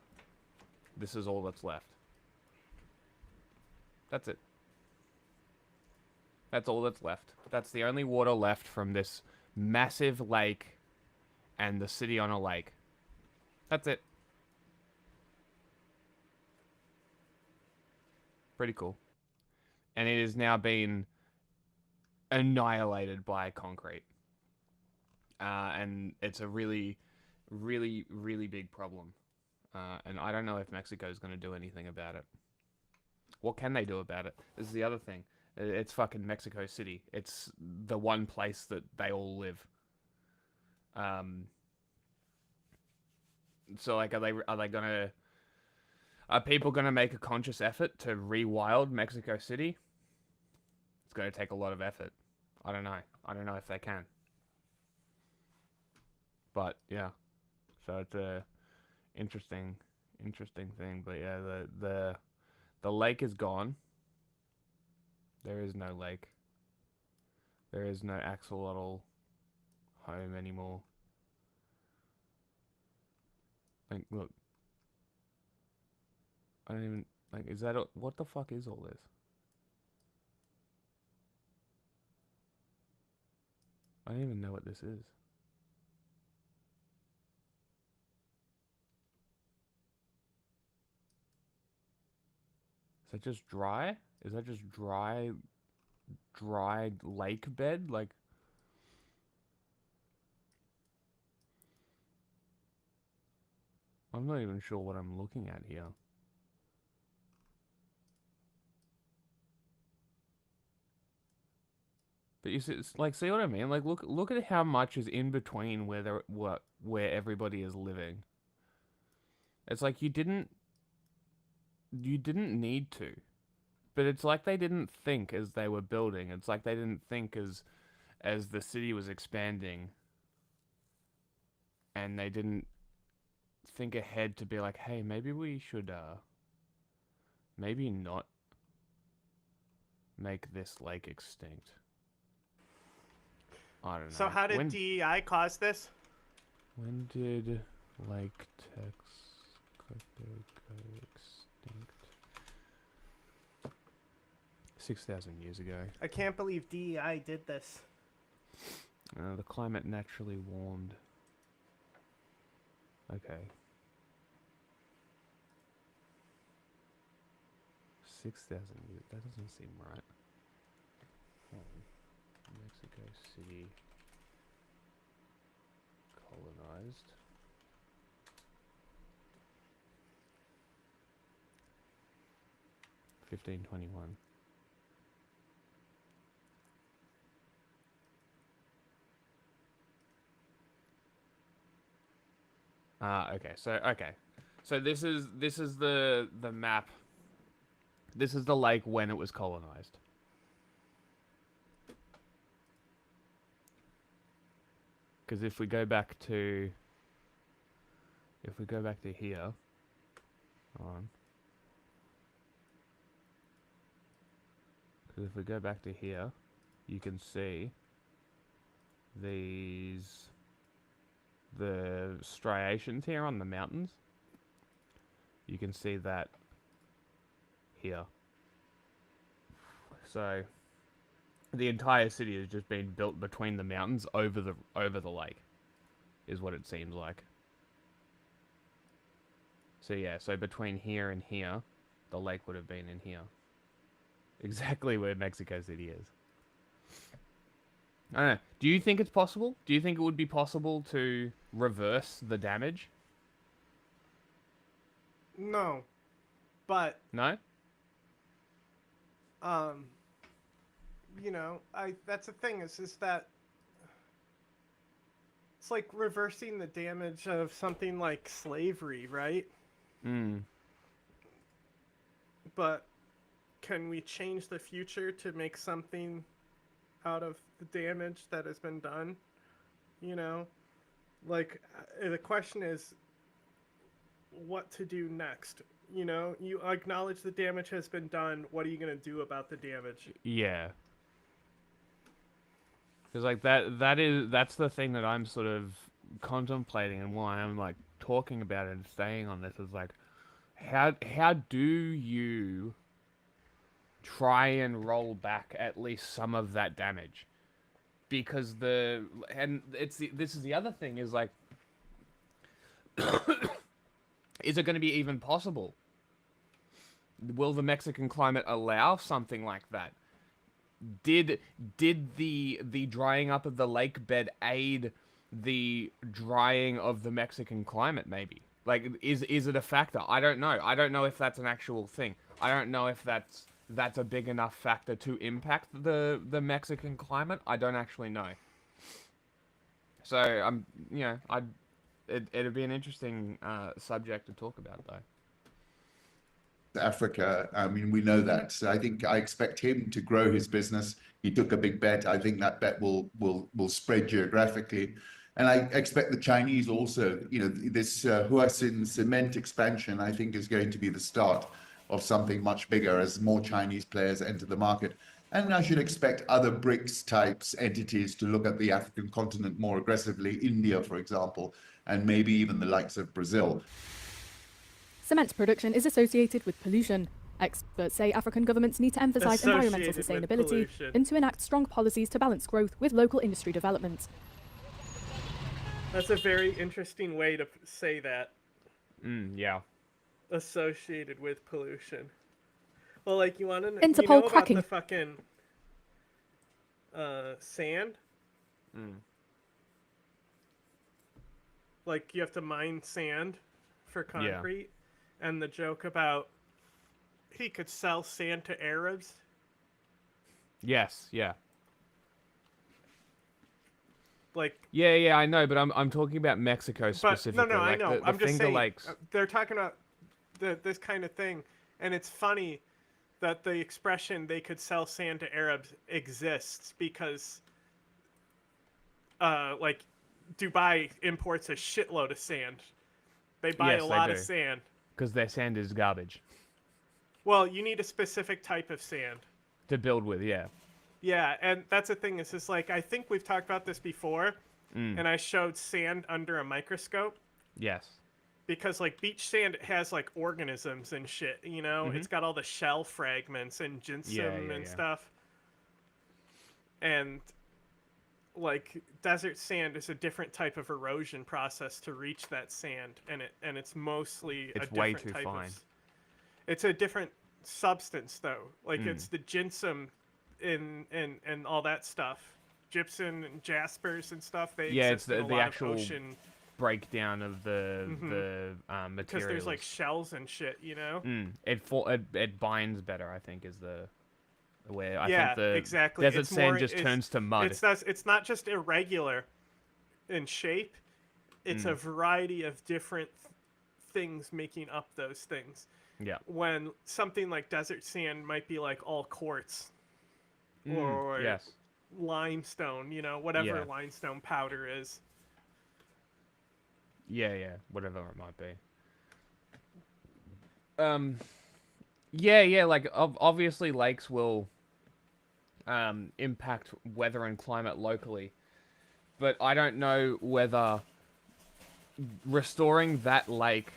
[SPEAKER 2] This is all that's left. That's it. That's all that's left. That's the only water left from this massive lake and the city on a lake. That's it. Pretty cool. And it has now been annihilated by concrete. And it's a really, really, really big problem. And I don't know if Mexico is going to do anything about it. What can they do about it? This is the other thing. It's fucking Mexico City. It's the one place that they all live. So like, are people gonna make a conscious effort to rewild Mexico City? It's gonna take a lot of effort. I don't know. I don't know if they can. But yeah, so it's a interesting thing. But yeah, the lake is gone. There is no lake. There is no axolotl home anymore. Like, look. I don't even, like, is that, what the fuck is all this? I don't even know what this is. Is that just dry? Is that just dry lake bed? Like, I'm not even sure what I'm looking at here. But you see, it's like, see what I mean? Like, look at how much is in between where everybody is living. It's like you didn't need to, but it's like they didn't think as they were building. It's like they didn't think as the city was expanding, and they didn't think ahead to be like, hey, maybe we should maybe not make this lake extinct. I don't know.
[SPEAKER 3] So how did DEI cause this?
[SPEAKER 2] When did Lake Texcoco go extinct? 6,000 years ago.
[SPEAKER 3] I can't believe DEI did this.
[SPEAKER 2] The climate naturally warmed. Okay. 6,000 years. That doesn't seem right. Mexico City colonized. (1521). Okay. So this is the map. This is the lake when it was colonized. Because if we go back to here, on. Because if we go back to here, you can see the striations here on the mountains. You can see that here. So the entire city has just been built between the mountains over the lake, is what it seems like. So yeah, so between here and here, the lake would have been in here. Exactly where Mexico City is. I don't know. Do you think it's possible? Do you think it would be possible to reverse the damage?
[SPEAKER 3] No. But
[SPEAKER 2] No?
[SPEAKER 3] you know, that's the thing is that it's like reversing the damage of something like slavery, right? But can we change the future to make something out of the damage that has been done? You know, like the question is what to do next. You know, you acknowledge the damage has been done. What are you going to do about the damage?
[SPEAKER 2] Yeah. Because like that's the thing that I'm sort of contemplating, and why I'm like talking about it and staying on this is like, how do you try and roll back at least some of that damage? Because this is the other thing is like, is it going to be even possible? Will the Mexican climate allow something like that? Did the drying up of the lake bed aid the drying of the Mexican climate, maybe? Like, is it a factor? I don't know. I don't know if that's an actual thing. I don't know if that's a big enough factor to impact the Mexican climate. I don't actually know. So I'm, you know, it'd be an interesting subject to talk about, though.
[SPEAKER 4] Africa. I mean, we know that. So I expect him to grow his business. He took a big bet. I think that bet will spread geographically. And I expect the Chinese also, you know, this Huaxin cement expansion, I think, is going to be the start of something much bigger as more Chinese players enter the market. And I should expect other BRICS types entities to look at the African continent more aggressively, India, for example, and maybe even the likes of Brazil.
[SPEAKER 1] Cement production is associated with pollution. Experts say African governments need to emphasize environmental sustainability and to enact strong policies to balance growth with local industry development.
[SPEAKER 3] That's a very interesting way to say that.
[SPEAKER 2] Yeah.
[SPEAKER 3] Associated with pollution. Well, like, you want to
[SPEAKER 1] Interpol
[SPEAKER 3] you know about
[SPEAKER 1] cracking.
[SPEAKER 3] the fucking sand? Like, you have to mine sand for concrete. And the joke about he could sell sand to Arabs.
[SPEAKER 2] Yes, yeah.
[SPEAKER 3] Like,
[SPEAKER 2] yeah, I know, but I'm talking about Mexico specifically.
[SPEAKER 3] No,
[SPEAKER 2] like
[SPEAKER 3] I know. I'm just
[SPEAKER 2] Finger
[SPEAKER 3] saying,
[SPEAKER 2] Lakes.
[SPEAKER 3] they're talking about this kind of thing, and it's funny that the expression "they could sell sand to Arabs" exists because, like, Dubai imports a shitload of sand. They buy a lot of sand.
[SPEAKER 2] Because their sand is garbage.
[SPEAKER 3] Well, you need a specific type of sand.
[SPEAKER 2] To build with, yeah.
[SPEAKER 3] Yeah, and that's the thing. Is like, I think we've talked about this before, and I showed sand under a microscope.
[SPEAKER 2] Yes.
[SPEAKER 3] Because, like, beach sand has, like, organisms and shit, you know? It's got all the shell fragments and ginseng and stuff. And, like, desert sand is a different type of erosion process to reach that sand, and it's mostly a different
[SPEAKER 2] way too
[SPEAKER 3] type
[SPEAKER 2] fine.
[SPEAKER 3] It's a different substance, though. Like, it's the ginseng and all that stuff. Gypsum and jaspers and stuff. They
[SPEAKER 2] it's
[SPEAKER 3] exist in a
[SPEAKER 2] the
[SPEAKER 3] lot
[SPEAKER 2] actual
[SPEAKER 3] of ocean
[SPEAKER 2] breakdown of the materials.
[SPEAKER 3] because there's, like, shells and shit, you know?
[SPEAKER 2] It binds better, I think, is the way. I
[SPEAKER 3] Yeah,
[SPEAKER 2] think the
[SPEAKER 3] exactly.
[SPEAKER 2] desert
[SPEAKER 3] It's
[SPEAKER 2] sand
[SPEAKER 3] more-
[SPEAKER 2] just turns to mud.
[SPEAKER 3] It's not just irregular in shape. It's a variety of different things making up those things.
[SPEAKER 2] Yeah.
[SPEAKER 3] When something like desert sand might be like all quartz or
[SPEAKER 2] yes.
[SPEAKER 3] limestone, you know, whatever limestone powder is.
[SPEAKER 2] Yeah, whatever it might be. Yeah, like obviously lakes will impact weather and climate locally. But I don't know whether restoring that lake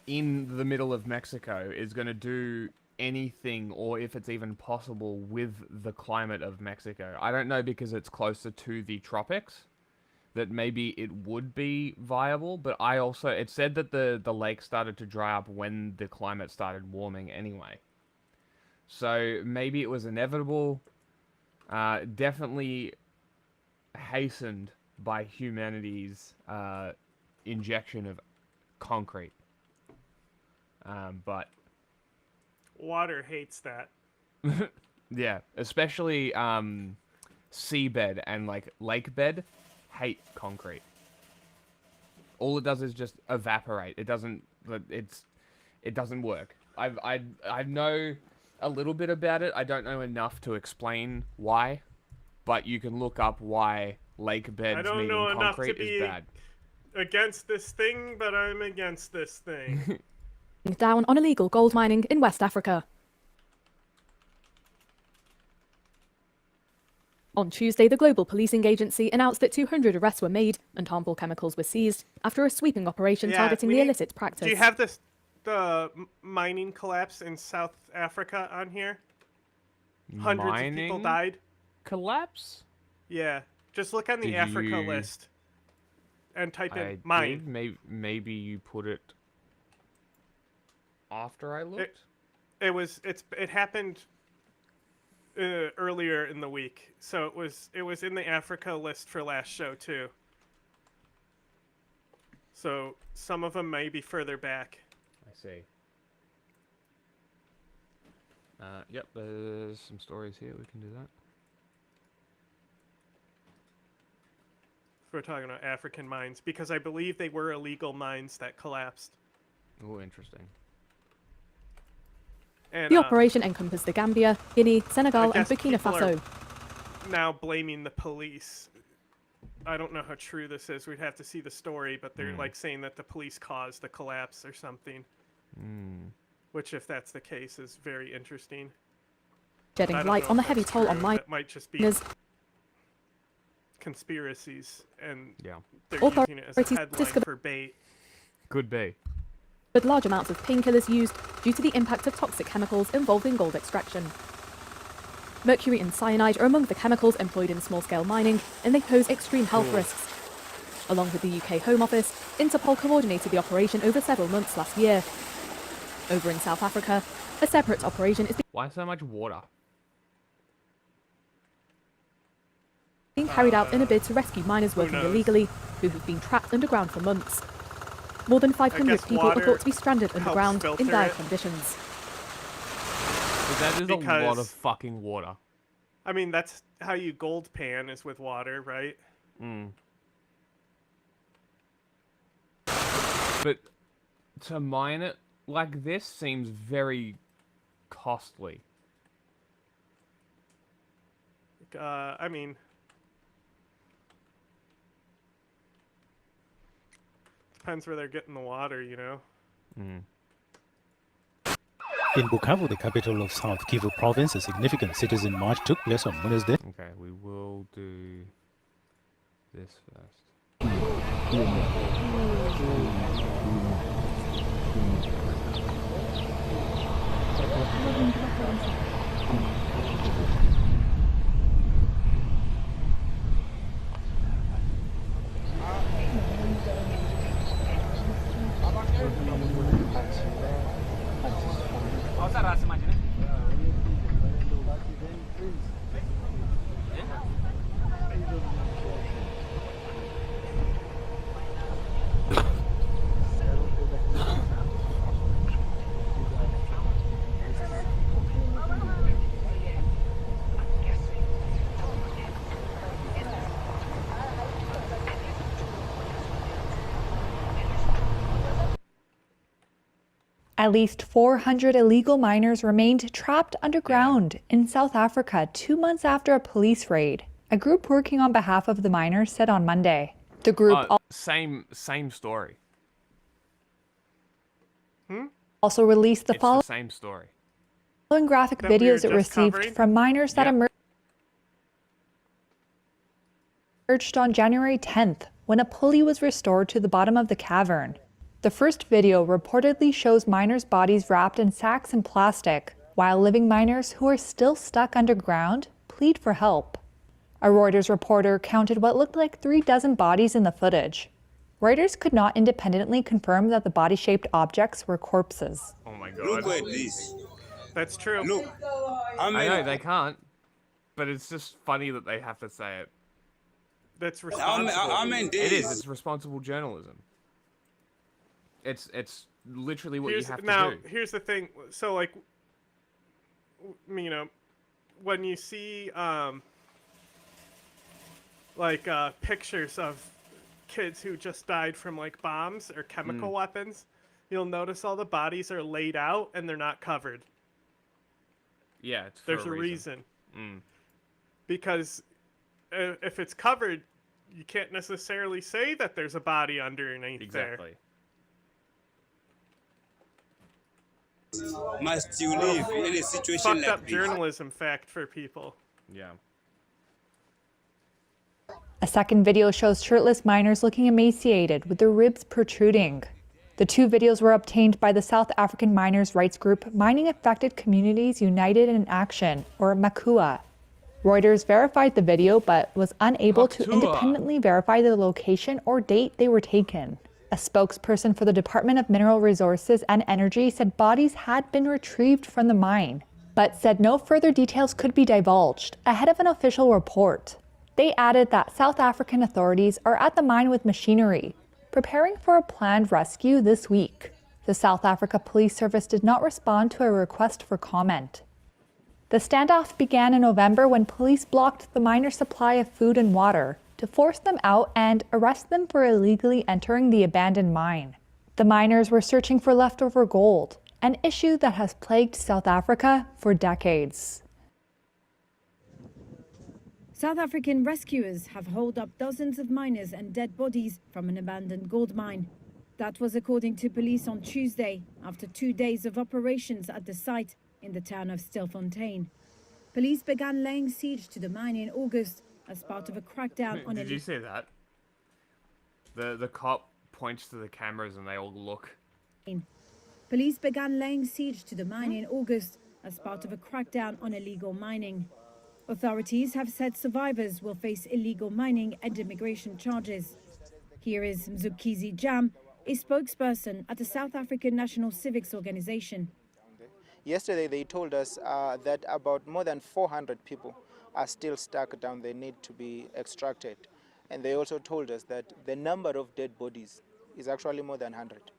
[SPEAKER 2] in the middle of Mexico is going to do anything, or if it's even possible with the climate of Mexico. I don't know, because it's closer to the tropics, that maybe it would be viable, but it said that the lake started to dry up when the climate started warming anyway. So maybe it was inevitable, definitely hastened by humanity's injection of concrete. But
[SPEAKER 3] water hates that.
[SPEAKER 2] yeah, especially seabed and like lake bed hate concrete. All it does is just evaporate. It doesn't work. I know a little bit about it. I don't know enough to explain why, but you can look up why lake beds meeting concrete is bad.
[SPEAKER 3] Against this thing, but I'm against this thing.
[SPEAKER 1] Down on illegal gold mining in West Africa. On Tuesday, the Global Policing Agency announced that 200 arrests were made and harmful chemicals were seized after a sweeping operation targeting the illicit practice.
[SPEAKER 3] Do you have the mining collapse in South Africa on here? Hundreds of people died.
[SPEAKER 2] Collapse?
[SPEAKER 3] Yeah. Just look on the Africa list and type in mine.
[SPEAKER 2] Maybe you put it after I looked?
[SPEAKER 3] It happened earlier in the week, so it was in the Africa list for last show too. So some of them may be further back.
[SPEAKER 2] I see. Yep, there's some stories here. We can do that.
[SPEAKER 3] If we're talking about African mines, because I believe they were illegal mines that collapsed.
[SPEAKER 2] Oh, interesting.
[SPEAKER 3] And,
[SPEAKER 1] the operation encompassed the Gambia, Guinea, Senegal, and Burkina Faso.
[SPEAKER 3] Now blaming the police. I don't know how true this is. We'd have to see the story, but they're like saying that the police caused the collapse or something. Which, if that's the case, is very interesting.
[SPEAKER 1] Shedding light on the heavy toll on miners.
[SPEAKER 3] That might just be conspiracies, and they're using it as a headline for bait.
[SPEAKER 2] Could be.
[SPEAKER 1] With large amounts of painkillers used due to the impact of toxic chemicals involved in gold extraction. Mercury and cyanide are among the chemicals employed in small-scale mining, and they pose extreme health risks. Along with the UK Home Office, Interpol coordinated the operation over several months last year. Over in South Africa, a separate operation is
[SPEAKER 2] Why so much water?
[SPEAKER 1] being carried out in a bid to rescue miners working illegally, who have been trapped underground for months. More than 500 people are thought to be stranded underground in dire conditions.
[SPEAKER 2] But that is a lot of fucking water.
[SPEAKER 3] I mean, that's how you gold pan, is with water, right?
[SPEAKER 2] But to mine it like this seems very costly.
[SPEAKER 3] I mean, depends where they're getting the water, you know?
[SPEAKER 6] In Bukavu, the capital of South Kivu province, a significant citizen march took place on Wednesday.
[SPEAKER 2] Okay, we will do this first.
[SPEAKER 7] At least 400 illegal miners remained trapped underground in South Africa 2 months after a police raid. A group working on behalf of the miners said on Monday. The group
[SPEAKER 2] same story.
[SPEAKER 7] also released the
[SPEAKER 2] It's
[SPEAKER 7] following.
[SPEAKER 2] the same story.
[SPEAKER 7] Following graphic
[SPEAKER 3] that we were
[SPEAKER 7] videos it
[SPEAKER 3] just
[SPEAKER 7] received
[SPEAKER 3] covering?
[SPEAKER 7] from miners that
[SPEAKER 2] Yep.
[SPEAKER 7] emerged on January 10th when a pulley was restored to the bottom of the cavern. The first video reportedly shows miners' bodies wrapped in sacks and plastic, while living miners who are still stuck underground plead for help. A Reuters reporter counted what looked like 36 bodies in the footage. Reuters could not independently confirm that the body-shaped objects were corpses.
[SPEAKER 2] Oh my god.
[SPEAKER 3] Look at this. That's true.
[SPEAKER 12] Look.
[SPEAKER 2] I know they can't, but it's just funny that they have to say it.
[SPEAKER 3] That's responsible.
[SPEAKER 2] It is. It's responsible journalism. It's literally what you have to do.
[SPEAKER 3] Here's the thing. So like, you know, when you see pictures of kids who just died from like bombs or chemical weapons, you'll notice all the bodies are laid out and they're not covered.
[SPEAKER 2] Yeah, it's
[SPEAKER 3] There's
[SPEAKER 2] for
[SPEAKER 3] a
[SPEAKER 2] reason.
[SPEAKER 3] Because if it's covered, you can't necessarily say that there's a body underneath there.
[SPEAKER 12] Must you live in a situation
[SPEAKER 3] Fucked
[SPEAKER 12] like
[SPEAKER 3] up
[SPEAKER 12] this?
[SPEAKER 3] journalism fact for people.
[SPEAKER 2] Yeah.
[SPEAKER 7] A second video shows shirtless miners looking emaciated with their ribs protruding. The two videos were obtained by the South African miners' rights group Mining Affected Communities United in Action, or MACUA. Reuters verified the video but was unable to independently verify the location or date they were taken. A spokesperson for the Department of Mineral Resources and Energy said bodies had been retrieved from the mine, but said no further details could be divulged ahead of an official report. They added that South African authorities are at the mine with machinery, preparing for a planned rescue this week. The South Africa Police Service did not respond to a request for comment. The standoff began in November when police blocked the miners' supply of food and water to force them out and arrest them for illegally entering the abandoned mine. The miners were searching for leftover gold, an issue that has plagued South Africa for decades.
[SPEAKER 5] South African rescuers have hauled up dozens of miners and dead bodies from an abandoned gold mine. That was according to police on Tuesday, after 2 days of operations at the site in the town of Stilfontein. Police began laying siege to the mine in August as part of a crackdown on
[SPEAKER 2] Did you see that? The cop points to the cameras and they all look.
[SPEAKER 5] Police began laying siege to the mine in August as part of a crackdown on illegal mining. Authorities have said survivors will face illegal mining and immigration charges. Here is Mzukizi Jam, a spokesperson at the South African National Civics Organization.
[SPEAKER 8] Yesterday they told us that about more than 400 people are still stuck down. They need to be extracted. And they also told us that the number of dead bodies is actually more than 100.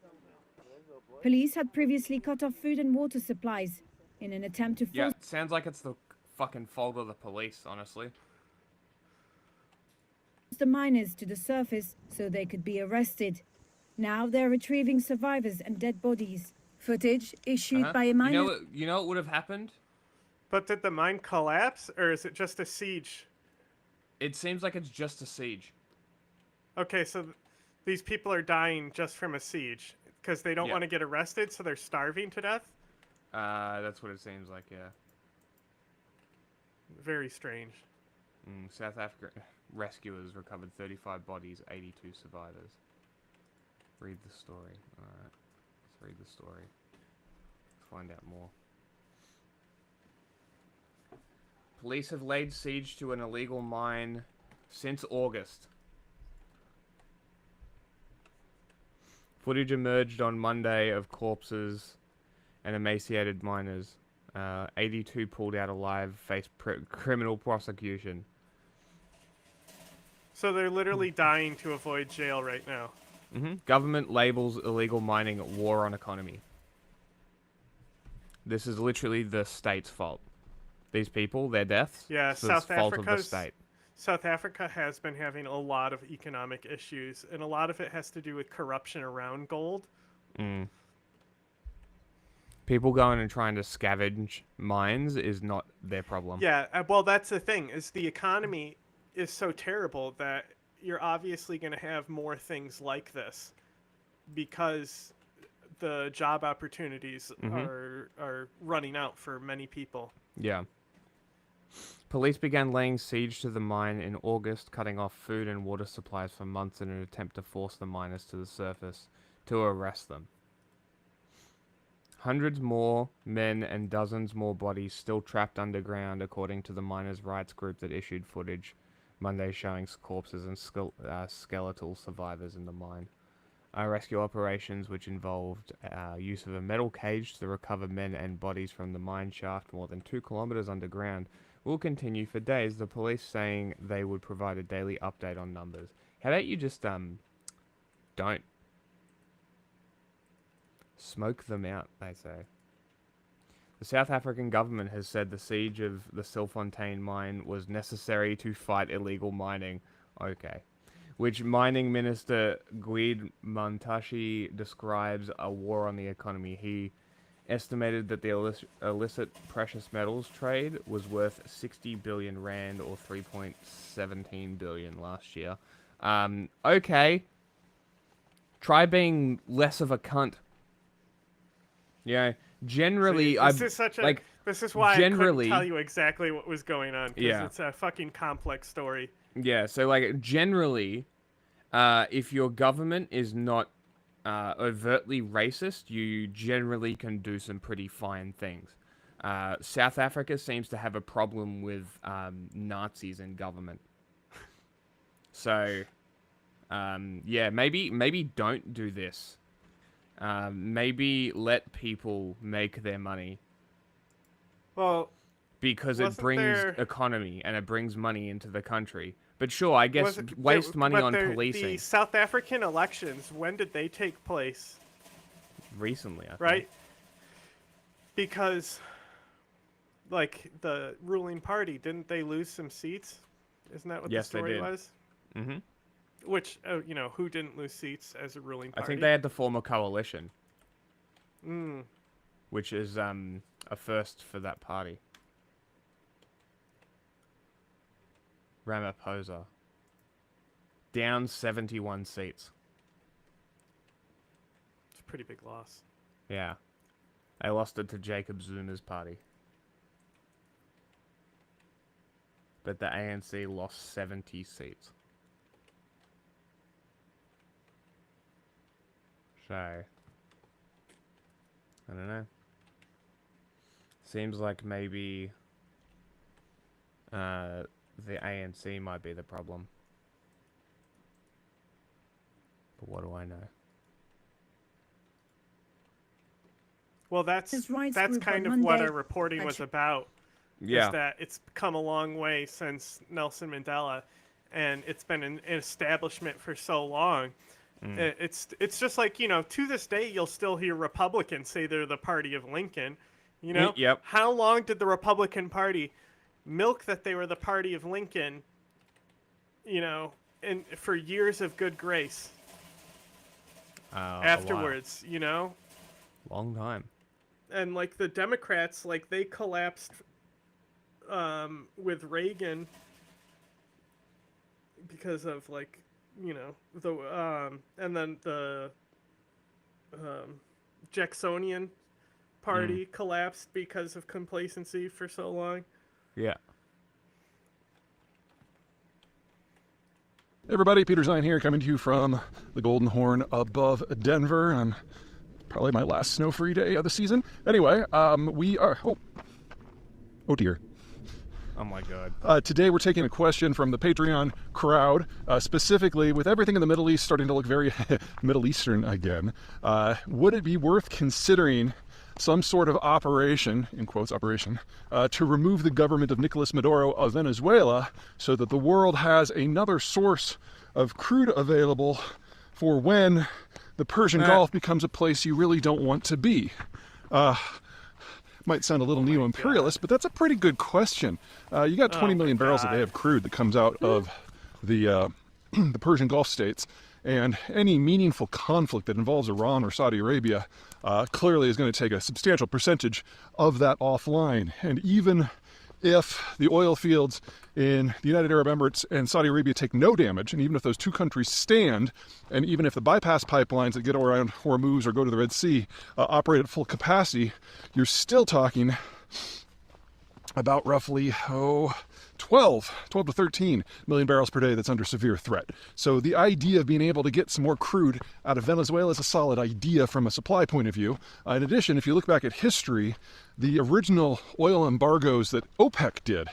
[SPEAKER 5] Police had previously cut off food and water supplies in an attempt to force...
[SPEAKER 2] Yeah, sounds like it's the fucking fault of the police, honestly.
[SPEAKER 5] ...the miners to the surface so they could be arrested. Now they're retrieving survivors and dead bodies. Footage issued by a miner...
[SPEAKER 2] You know what would have happened?
[SPEAKER 3] But did the mine collapse, or is it just a siege?
[SPEAKER 2] It seems like it's just a siege.
[SPEAKER 3] Okay, so these people are dying just from a siege because they don't want to get arrested, so they're starving to death?
[SPEAKER 2] That's what it seems like, yeah.
[SPEAKER 3] Very strange.
[SPEAKER 2] South Africa rescuers recovered 35 bodies, 82 survivors. Read the story. Alright, let's read the story. Let's find out more. Police have laid siege to an illegal mine since August. Footage emerged on Monday of corpses and emaciated miners. 82 pulled out alive, face criminal prosecution.
[SPEAKER 3] So they're literally dying to avoid jail right now.
[SPEAKER 2] Government labels illegal mining a war on economy. This is literally the state's fault. These people, their deaths,
[SPEAKER 3] Yeah,
[SPEAKER 2] it's the fault of the state.
[SPEAKER 3] South Africa has been having a lot of economic issues, and a lot of it has to do with corruption around gold.
[SPEAKER 2] People going and trying to scavenge mines is not their problem.
[SPEAKER 3] Yeah, well, that's the thing, is the economy is so terrible that you're obviously going to have more things like this because the job opportunities are running out for many people.
[SPEAKER 2] Yeah. Police began laying siege to the mine in August, cutting off food and water supplies for months in an attempt to force the miners to the surface to arrest them. Hundreds more men and dozens more bodies still trapped underground, according to the miners' rights group that issued footage Monday showing corpses and skeletal survivors in the mine. Rescue operations, which involved use of a metal cage to recover men and bodies from the mine shaft more than 2 kilometers underground, will continue for days, the police saying they would provide a daily update on numbers. How about you just, don't smoke them out, they say. The South African government has said the siege of the Silfontein mine was necessary to fight illegal mining. Okay. Which mining minister Guide Mantashe describes a war on the economy. He estimated that the illicit precious metals trade was worth 60 billion rand or 3.17 billion last year. Okay. Try being less of a cunt. Yeah, generally,
[SPEAKER 3] this is why I couldn't tell you exactly what was going on, because it's a fucking complex story.
[SPEAKER 2] Yeah, so like generally, if your government is not overtly racist, you generally can do some pretty fine things. South Africa seems to have a problem with Nazis in government. So, yeah, maybe don't do this. Maybe let people make their money.
[SPEAKER 3] Well,
[SPEAKER 2] because it brings economy and it brings money into the country. But sure, I guess waste money on policing.
[SPEAKER 3] The South African elections, when did they take place?
[SPEAKER 2] Recently, I think.
[SPEAKER 3] Right? Because, like, the ruling party, didn't they lose some seats? Isn't that what the story was?
[SPEAKER 2] Mm-hmm.
[SPEAKER 3] Which, you know, who didn't lose seats as a ruling party?
[SPEAKER 2] I think they had to form a coalition.
[SPEAKER 3] Mm.
[SPEAKER 2] Which is a first for that party. Ramaphosa. Down 71 seats.
[SPEAKER 3] It's a pretty big loss.
[SPEAKER 2] Yeah. They lost it to Jacob Zuma's party. But the ANC lost 70 seats. So, I don't know. Seems like maybe the ANC might be the problem. But what do I know?
[SPEAKER 3] Well, that's kind of what our reporting was about.
[SPEAKER 2] Yeah.
[SPEAKER 3] Is that it's come a long way since Nelson Mandela, and it's been an establishment for so long. Mm. It's just like, you know, to this day, you'll still hear Republicans say they're the party of Lincoln. You know,
[SPEAKER 2] yep.
[SPEAKER 3] How long did the Republican Party milk that they were the party of Lincoln, you know, and for years of good grace afterwards, you know?
[SPEAKER 2] Long time.
[SPEAKER 3] And, like, the Democrats, like, they collapsed with Reagan because of, like, you know, the and then the Jacksonian Party collapsed because of complacency for so long.
[SPEAKER 2] Yeah.
[SPEAKER 9] Hey everybody, Peter Zine here, coming to you from the Golden Horn above Denver on probably my last snow-free day of the season. Anyway, we are... Oh dear.
[SPEAKER 2] Oh my God.
[SPEAKER 9] Today we're taking a question from the Patreon crowd, specifically with everything in the Middle East starting to look very Middle Eastern again. Would it be worth considering some sort of operation, in quotes, operation, to remove the government of Nicolas Maduro of Venezuela so that the world has another source of crude available for when the Persian Gulf becomes a place you really don't want to be? Might sound a little neo-imperialist, but that's a pretty good question. You got 20 million barrels a day of crude that comes out of the the Persian Gulf states, and any meaningful conflict that involves Iran or Saudi Arabia clearly is going to take a substantial percentage of that offline. And even if the oil fields in the United Arab Emirates and Saudi Arabia take no damage, and even if those two countries stand, and even if the bypass pipelines that get around Hormuz or go to the Red Sea operate at full capacity, you're still talking about roughly 12 to 13 million barrels per day that's under severe threat. So the idea of being able to get some more crude out of Venezuela is a solid idea from a supply point of view. In addition, if you look back at history, the original oil embargoes that OPEC did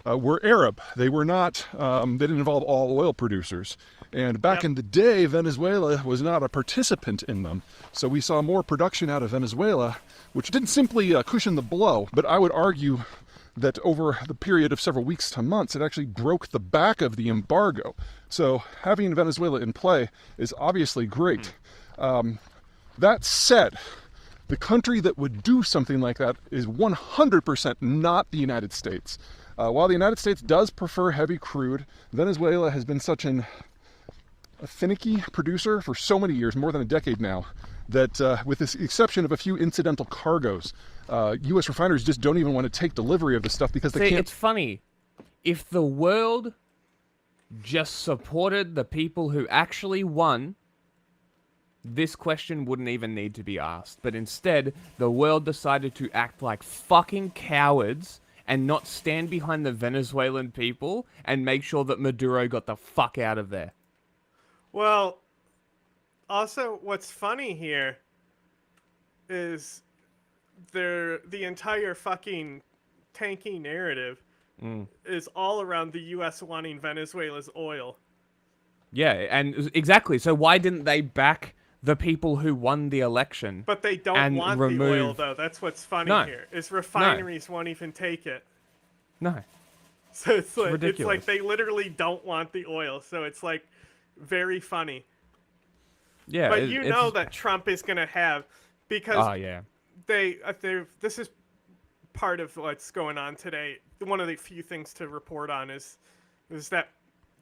[SPEAKER 9] were Arab. They were not, they didn't involve all oil producers. And back in the day, Venezuela was not a participant in them. So we saw more production out of Venezuela, which didn't simply cushion the blow, but I would argue that over the period of several weeks to months, it actually broke the back of the embargo. So having Venezuela in play is obviously great. That said, the country that would do something like that is 100% not the United States. While the United States does prefer heavy crude, Venezuela has been such a finicky producer for so many years, more than a decade now, that with the exception of a few incidental cargoes, U.S. refineries just don't even want to take delivery of this stuff because they can't.
[SPEAKER 2] It's funny. If the world just supported the people who actually won, this question wouldn't even need to be asked. But instead, the world decided to act like fucking cowards and not stand behind the Venezuelan people and make sure that Maduro got the fuck out of there.
[SPEAKER 3] Well, also, what's funny here is the entire fucking tanking narrative is all around the U.S. wanting Venezuela's oil.
[SPEAKER 2] Yeah, and exactly. So why didn't they back the people who won the election?
[SPEAKER 3] But they don't want the oil, though. That's what's funny here, is refineries won't even take it.
[SPEAKER 2] No.
[SPEAKER 3] So it's like,
[SPEAKER 2] ridiculous.
[SPEAKER 3] it's like they literally don't want the oil. So it's like very funny.
[SPEAKER 2] Yeah,
[SPEAKER 3] but you know that Trump is going to have, because this is part of what's going on today. One of the few things to report on is that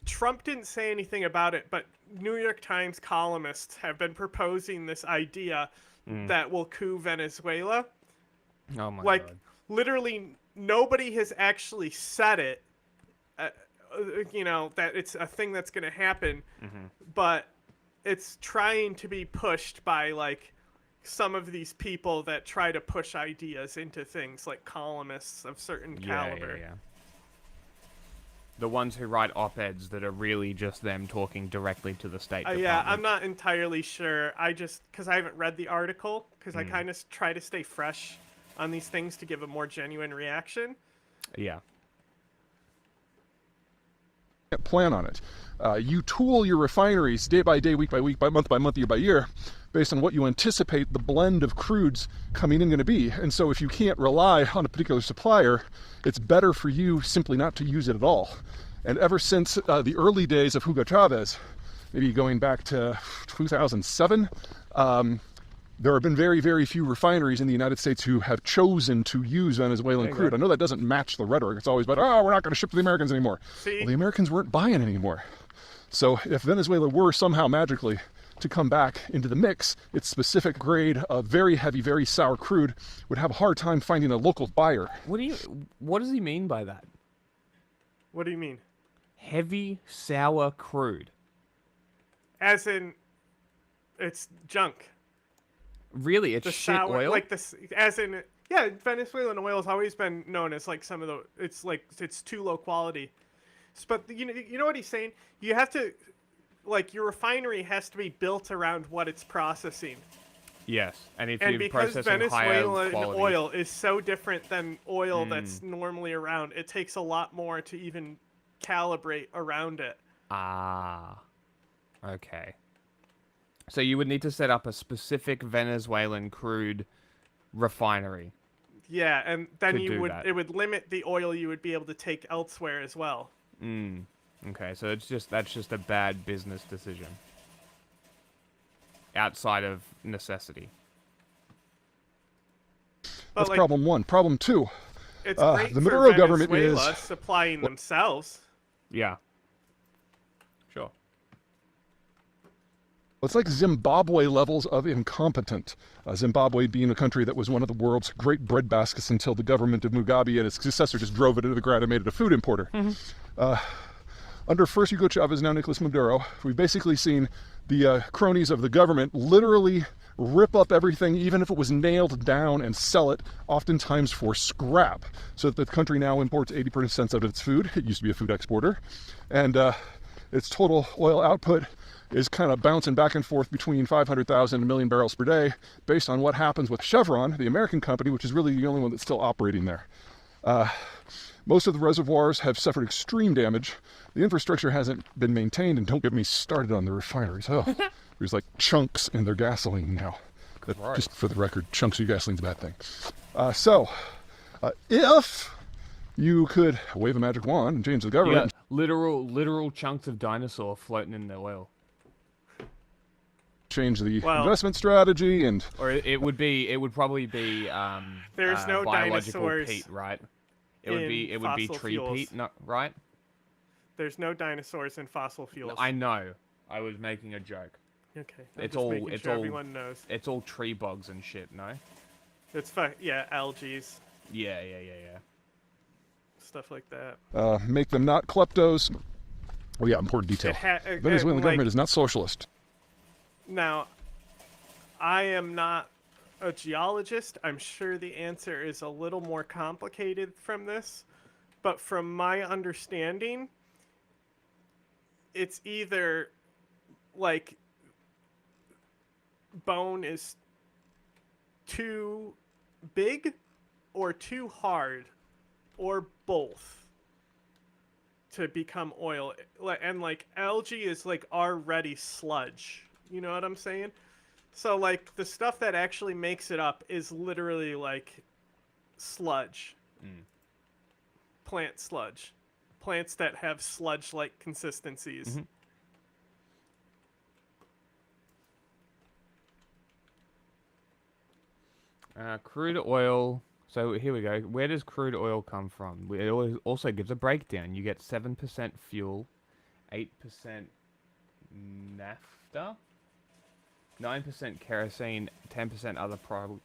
[SPEAKER 3] Trump didn't say anything about it, but New York Times columnists have been proposing this idea that will coup Venezuela.
[SPEAKER 2] Oh my
[SPEAKER 3] God. Literally nobody has actually said it, that it's a thing that's going to happen, but it's trying to be pushed by like some of these people that try to push ideas into things, like columnists of certain caliber.
[SPEAKER 2] Yeah. The ones who write op-eds that are really just them talking directly to the State Department.
[SPEAKER 3] Yeah, I'm not entirely sure. Because I haven't read the article, because I kind of try to stay fresh on these things to give a more genuine reaction.
[SPEAKER 2] Yeah.
[SPEAKER 9] Plan on it. You tool your refineries day by day, week by week, by month, year by year, based on what you anticipate the blend of crudes coming in going to be. And so if you can't rely on a particular supplier, it's better for you simply not to use it at all. And ever since the early days of Hugo Chavez, maybe going back to 2007, there have been very, very few refineries in the United States who have chosen to use Venezuelan crude. I know that doesn't match the rhetoric. It's always about, we're not going to ship to the Americans anymore. Well, the Americans weren't buying anymore. So if Venezuela were somehow magically to come back into the mix, its specific grade of very heavy, very sour crude would have a hard time finding a local buyer.
[SPEAKER 2] What does he mean by that?
[SPEAKER 3] What do you mean?
[SPEAKER 2] Heavy, sour crude.
[SPEAKER 3] As in, it's junk.
[SPEAKER 2] Really? It's shit
[SPEAKER 3] sour,
[SPEAKER 2] oil?
[SPEAKER 3] Like this, as in, yeah, Venezuelan oil has always been known as like some of the, it's too low quality. But you know what he's saying? You have to, like, your refinery has to be built around what it's processing.
[SPEAKER 2] Yes, and if
[SPEAKER 3] and
[SPEAKER 2] you're
[SPEAKER 3] because
[SPEAKER 2] processing higher
[SPEAKER 3] Venezuelan
[SPEAKER 2] quality
[SPEAKER 3] oil is so different than oil that's normally around, it takes a lot more to even calibrate around it.
[SPEAKER 2] Ah, okay. So you would need to set up a specific Venezuelan crude refinery.
[SPEAKER 3] Yeah, and then it would limit the oil you would be able to take elsewhere as well.
[SPEAKER 2] Okay, so that's just a bad business decision. Outside of necessity.
[SPEAKER 9] That's problem one. Problem two.
[SPEAKER 3] It's great
[SPEAKER 9] the
[SPEAKER 3] for
[SPEAKER 9] Maduro government
[SPEAKER 3] Venezuela
[SPEAKER 9] is
[SPEAKER 3] supplying themselves.
[SPEAKER 2] Yeah. Sure.
[SPEAKER 9] It's like Zimbabwe levels of incompetent. Zimbabwe being a country that was one of the world's great breadbaskets until the government of Mugabe and its successor just drove it into the ground and made it a food importer. Under first Hugo Chavez, now Nicolas Maduro, we've basically seen the cronies of the government literally rip up everything, even if it was nailed down, and sell it, oftentimes for scrap. So that the country now imports 80% of its food. It used to be a food exporter. And its total oil output is kind of bouncing back and forth between 500,000 and 1 million barrels per day, based on what happens with Chevron, the American company, which is really the only one that's still operating there. Most of the reservoirs have suffered extreme damage. The infrastructure hasn't been maintained, and don't get me started on the refineries. Oh, there's like chunks in their gasoline now. Just for the record, chunks of gasoline's a bad thing. If you could wave a magic wand and change the government...
[SPEAKER 2] Literal chunks of dinosaur floating in the oil.
[SPEAKER 9] Change the investment strategy, and...
[SPEAKER 2] Or it would probably be
[SPEAKER 3] there's no
[SPEAKER 2] biological
[SPEAKER 3] dinosaurs
[SPEAKER 2] peat, right? It would be tree
[SPEAKER 3] fuels.
[SPEAKER 2] peat, not right?
[SPEAKER 3] There's no dinosaurs in fossil fuels.
[SPEAKER 2] I know. I was making a joke.
[SPEAKER 3] Okay.
[SPEAKER 2] It's all
[SPEAKER 3] everyone knows.
[SPEAKER 2] It's all tree bugs and shit, no?
[SPEAKER 3] It's algaes.
[SPEAKER 2] Yeah.
[SPEAKER 3] Stuff like that.
[SPEAKER 9] Make them not kleptos. Oh yeah, important detail. Venezuelan government is not socialist.
[SPEAKER 3] Now, I am not a geologist. I'm sure the answer is a little more complicated from this, but from my understanding, it's either like bone is too big or too hard or both to become oil. And like algae is like already sludge. You know what I'm saying? So like the stuff that actually makes it up is literally like sludge. Plant sludge. Plants that have sludge-like consistencies.
[SPEAKER 2] Crude oil. So here we go. Where does crude oil come from? It also gives a breakdown. You get 7% fuel, 8% naphtha, 9% kerosene, 10% other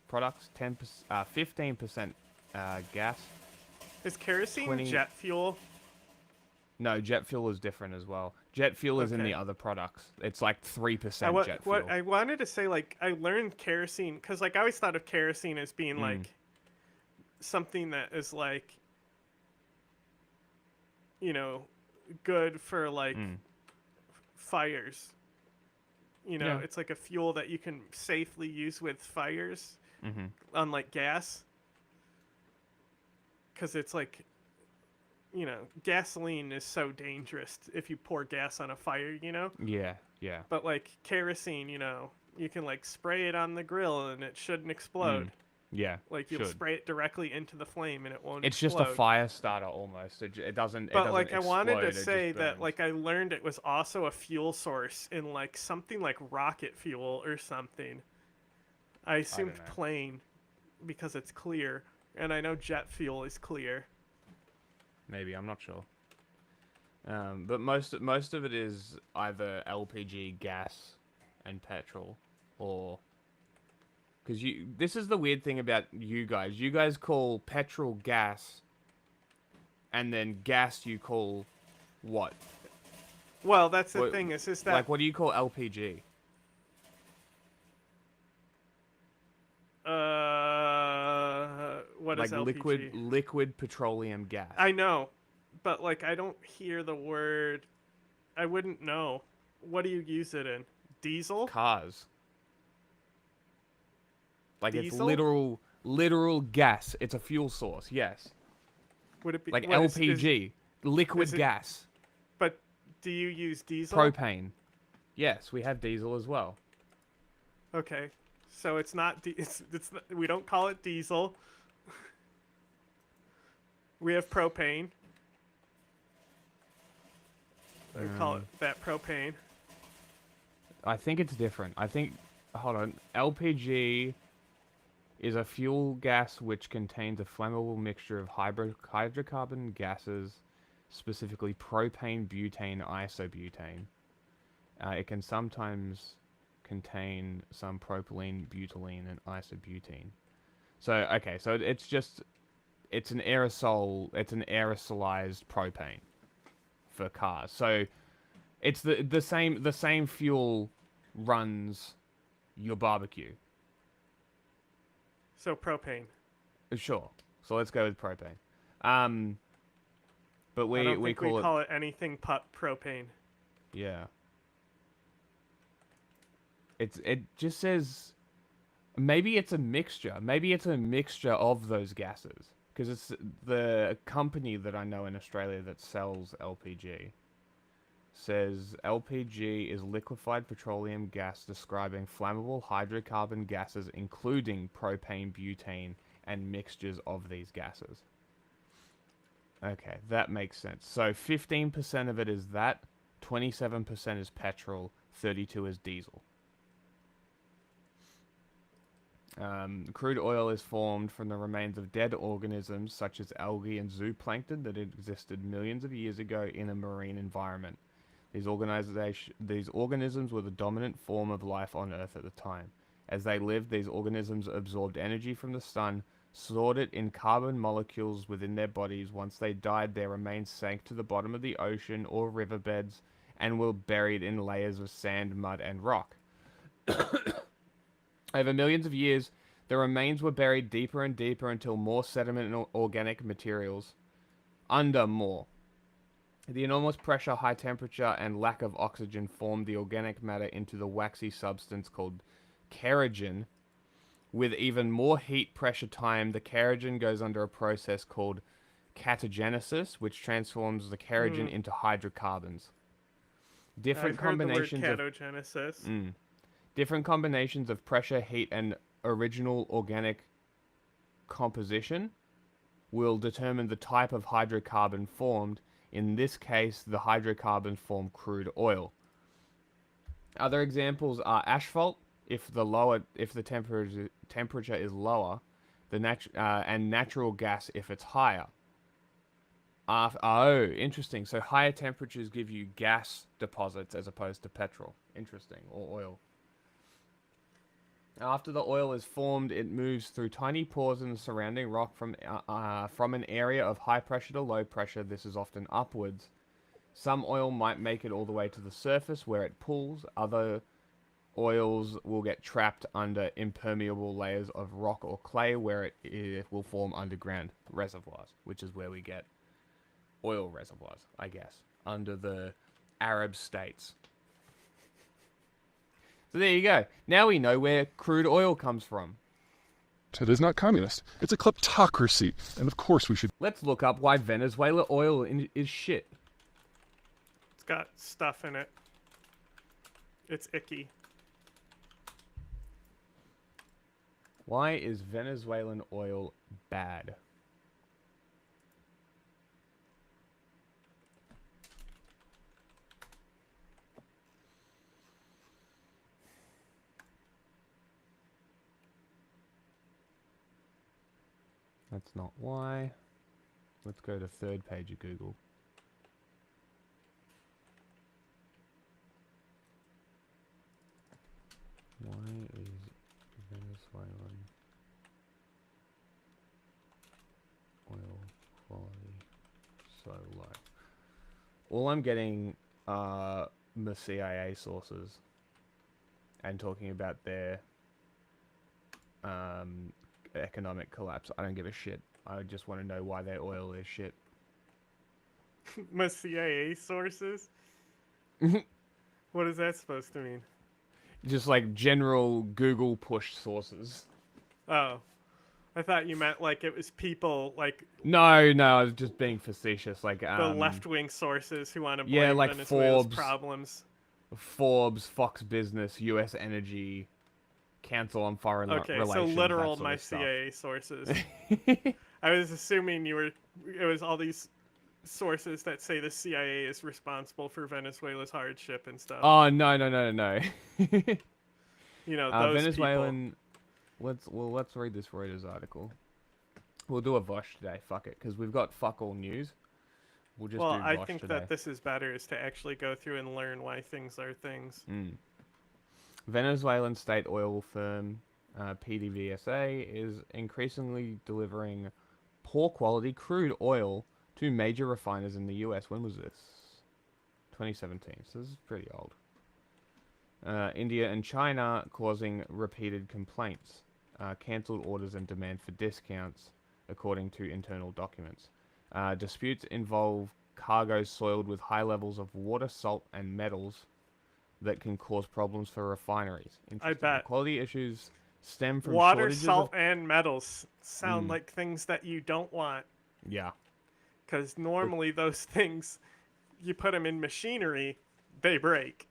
[SPEAKER 2] products, 15% gas.
[SPEAKER 3] Is kerosene jet fuel?
[SPEAKER 2] No, jet fuel is different as well. Jet fuel is in the other products. It's like 3% jet fuel.
[SPEAKER 3] What I wanted to say, like, I learned kerosene because, like, I always thought of kerosene as being like something that is like, you know, good for like fires. You know, it's like a fuel that you can safely use with fires, unlike gas. Because it's like, you know, gasoline is so dangerous if you pour gas on a fire, you know?
[SPEAKER 2] Yeah.
[SPEAKER 3] But like kerosene, you know, you can like spray it on the grill and it shouldn't explode.
[SPEAKER 2] Yeah.
[SPEAKER 3] Like you'll spray it directly into the flame and it won't
[SPEAKER 2] It's
[SPEAKER 3] explode.
[SPEAKER 2] Just a fire starter almost. It doesn't.
[SPEAKER 3] But
[SPEAKER 2] it doesn't
[SPEAKER 3] like I wanted to
[SPEAKER 2] explode,
[SPEAKER 3] say that like I learned it was also a fuel source in like something like rocket fuel or something. I assumed plane because it's clear, and I know jet fuel is clear.
[SPEAKER 2] Maybe, I'm not sure. But most of it is either LPG, gas, and petrol, or because this is the weird thing about you guys. You guys call petrol gas, and then gas you call what?
[SPEAKER 3] Well, that's the thing is that
[SPEAKER 2] like what do you call LPG?
[SPEAKER 3] What is LPG?
[SPEAKER 2] Liquid petroleum gas.
[SPEAKER 3] I know, but like I don't hear the word. I wouldn't know. What do you use it in? Diesel?
[SPEAKER 2] Cars. Like
[SPEAKER 3] Diesel?
[SPEAKER 2] it's literal gas. It's a fuel source. Yes.
[SPEAKER 3] Would it be
[SPEAKER 2] like LPG, liquid gas?
[SPEAKER 3] But do you use diesel?
[SPEAKER 2] Propane. Yes, we have diesel as well.
[SPEAKER 3] Okay, so it's not. We don't call it diesel. We have propane. We call it that propane.
[SPEAKER 2] I think it's different. Hold on. LPG is a fuel gas which contains a flammable mixture of hydrocarbon gases, specifically propane, butane, isobutane. It can sometimes contain some propylene, butylene, and isobutene. So okay, so it's an aerosolized propane for cars. So it's the same fuel runs your barbecue.
[SPEAKER 3] So propane.
[SPEAKER 2] Sure. So let's go with propane. But
[SPEAKER 3] I don't think
[SPEAKER 2] we
[SPEAKER 3] call it anything but propane.
[SPEAKER 2] Yeah. It just says maybe it's a mixture. Maybe it's a mixture of those gases, because it's the company that I know in Australia that sells LPG says LPG is liquefied petroleum gas describing flammable hydrocarbon gases including propane, butane, and mixtures of these gases. Okay, that makes sense. So 15% of it is that, 27% is petrol, 32% is diesel. Crude oil is formed from the remains of dead organisms such as algae and zooplankton that existed millions of years ago in a marine environment. These organisms were the dominant form of life on Earth at the time. As they lived, these organisms absorbed energy from the sun, stored it in carbon molecules within their bodies. Once they died, their remains sank to the bottom of the ocean or riverbeds and were buried in layers of sand, mud, and rock. Over millions of years, the remains were buried deeper and deeper until more sediment and organic materials The enormous pressure, high temperature, and lack of oxygen formed the organic matter into the waxy substance called kerogen. With even more heat pressure time, the kerogen goes under a process called catagenesis, which transforms the kerogen into hydrocarbons.
[SPEAKER 3] I've heard the word catagenesis.
[SPEAKER 2] Different combinations of pressure, heat, and original organic composition will determine the type of hydrocarbon formed. In this case, the hydrocarbons form crude oil. Other examples are asphalt, if the temperature is lower, and natural gas if it's higher. Oh, interesting. So higher temperatures give you gas deposits as opposed to petrol. Interesting, or oil. After the oil is formed, it moves through tiny pores in the surrounding rock from an area of high pressure to low pressure. This is often upwards. Some oil might make it all the way to the surface where it pools. Other oils will get trapped under impermeable layers of rock or clay where it will form underground reservoirs, which is where we get oil reservoirs, I guess, under the Arab states. So there you go. Now we know where crude oil comes from.
[SPEAKER 9] It is not communist. It's a kleptocracy. And of course we should...
[SPEAKER 2] Let's look up why Venezuela oil is shit.
[SPEAKER 3] It's got stuff in it. It's icky.
[SPEAKER 2] Why is Venezuelan oil bad? That's not why. Let's go to third page of Google. Why is Venezuelan oil quality so low? All I'm getting are the CIA sources and talking about their economic collapse. I don't give a shit. I just want to know why their oil is shit.
[SPEAKER 3] My CIA sources? What is that supposed to mean?
[SPEAKER 2] Just like general Google push sources.
[SPEAKER 3] Oh. I thought you meant like it was people like...
[SPEAKER 2] No, I was just being facetious. Like
[SPEAKER 3] the left-wing sources who want to blame
[SPEAKER 2] yeah, like
[SPEAKER 3] Venezuela's problems.
[SPEAKER 2] Forbes, Fox Business, U.S. Energy, Council on Foreign Relations.
[SPEAKER 3] Okay, so literal
[SPEAKER 2] my
[SPEAKER 3] CIA sources. I was assuming it was all these sources that say the CIA is responsible for Venezuela's hardship and stuff.
[SPEAKER 2] Oh, no.
[SPEAKER 3] You know, those
[SPEAKER 2] Venezuelan... Let's read this Reuters article. We'll do a Vosh today, fuck it, because we've got fuck all news. We'll just do Vosh
[SPEAKER 3] I think
[SPEAKER 2] today.
[SPEAKER 3] that this is better, is to actually go through and learn why things are things.
[SPEAKER 2] Venezuelan state oil firm PDVSA is increasingly delivering poor quality crude oil to major refiners in the US. When was this? 2017. So this is pretty old. India and China causing repeated complaints, cancelled orders and demand for discounts, according to internal documents. Disputes involve cargoes soiled with high levels of water, salt, and metals that can cause problems for refineries.
[SPEAKER 3] I bet.
[SPEAKER 2] Quality issues stem from
[SPEAKER 3] Water,
[SPEAKER 2] shortages
[SPEAKER 3] salt,
[SPEAKER 2] of...
[SPEAKER 3] and metals sound like things that you don't want.
[SPEAKER 2] Yeah.
[SPEAKER 3] Because normally those things, you put them in machinery, they break.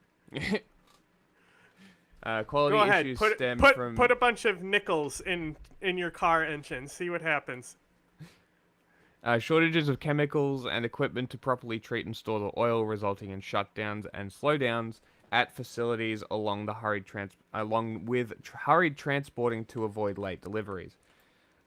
[SPEAKER 2] Quality
[SPEAKER 3] Go ahead,
[SPEAKER 2] issues
[SPEAKER 3] put
[SPEAKER 2] stem
[SPEAKER 3] put
[SPEAKER 2] from...
[SPEAKER 3] put a bunch of nickels in your car engine. See what happens.
[SPEAKER 2] Shortages of chemicals and equipment to properly treat and store the oil, resulting in shutdowns and slowdowns at facilities along with hurried transporting to avoid late deliveries.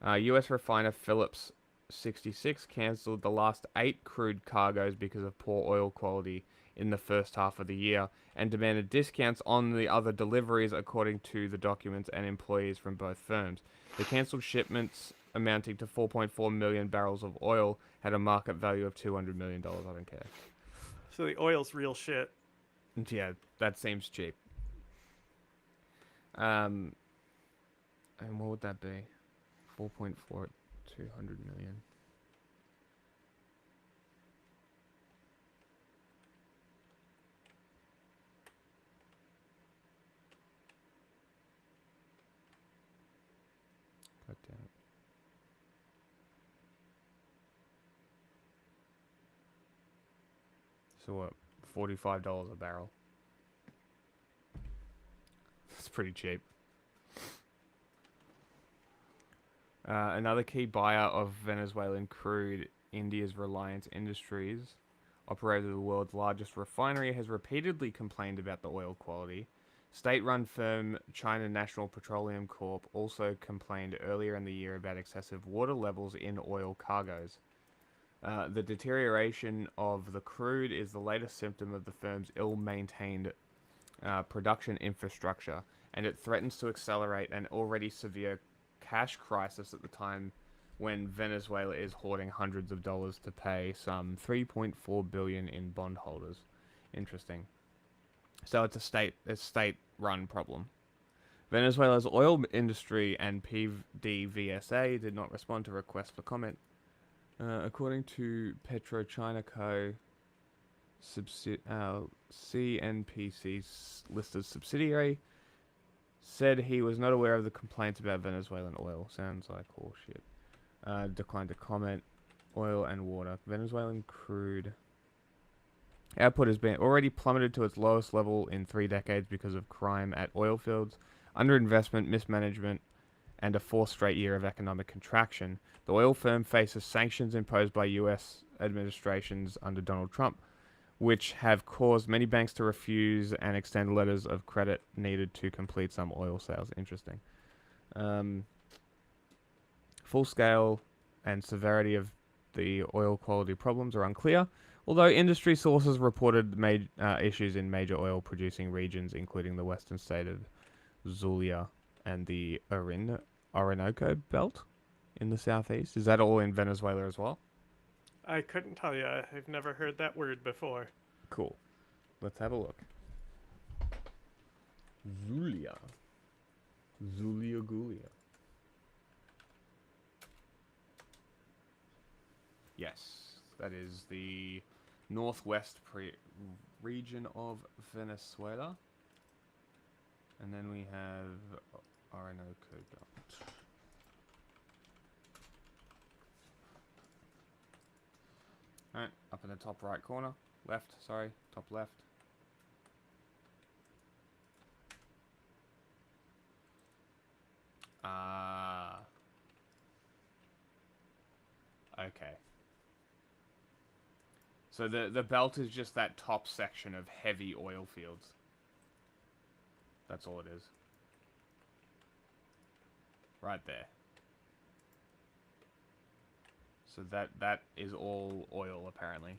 [SPEAKER 2] U.S. refiner Phillips 66 cancelled the last 8 crude cargoes because of poor oil quality in the first half of the year and demanded discounts on the other deliveries, according to the documents and employees from both firms. The cancelled shipments, amounting to 4.4 million barrels of oil, had a market value of $200 million. I don't care.
[SPEAKER 3] So the oil's real shit.
[SPEAKER 2] Yeah, that seems cheap. And what would that be? 4.4 at 200 million. God damn it. So what? $45 a barrel. That's pretty cheap. Another key buyer of Venezuelan crude, India's Reliance Industries, operator of the world's largest refinery, has repeatedly complained about the oil quality. State-run firm China National Petroleum Corp also complained earlier in the year about excessive water levels in oil cargoes. The deterioration of the crude is the latest symptom of the firm's ill-maintained production infrastructure, and it threatens to accelerate an already severe cash crisis at the time when Venezuela is hoarding hundreds of dollars to pay some $3.4 billion in bondholders. Interesting. So it's a state-run problem. Venezuela's oil industry and PDVSA did not respond to requests for comment. According to PetroChina Co., CNPC's listed subsidiary, said he was not aware of the complaints about Venezuelan oil. Sounds like horseshit. Declined to comment. Oil and water. Venezuelan crude output has been already plummeted to its lowest level in 3 decades because of crime at oil fields, underinvestment, mismanagement, and a 4th straight year of economic contraction. The oil firm faces sanctions imposed by U.S. administrations under Donald Trump, which have caused many banks to refuse and extend letters of credit needed to complete some oil sales. Interesting. Full scale and severity of the oil quality problems are unclear, although industry sources reported issues in major oil producing regions, including the western state of Zulia and the Orinoco Belt in the southeast. Is that all in Venezuela as well?
[SPEAKER 3] I couldn't tell you. I've never heard that word before.
[SPEAKER 2] Cool. Let's have a look. Zulia. Zulia Gulia. Yes, that is the northwest region of Venezuela. And then we have Orinoco Belt. Alright, up in the top right corner. Left, sorry, top left. Okay. So the belt is just that top section of heavy oil fields. That's all it is. Right there. So that is all oil, apparently.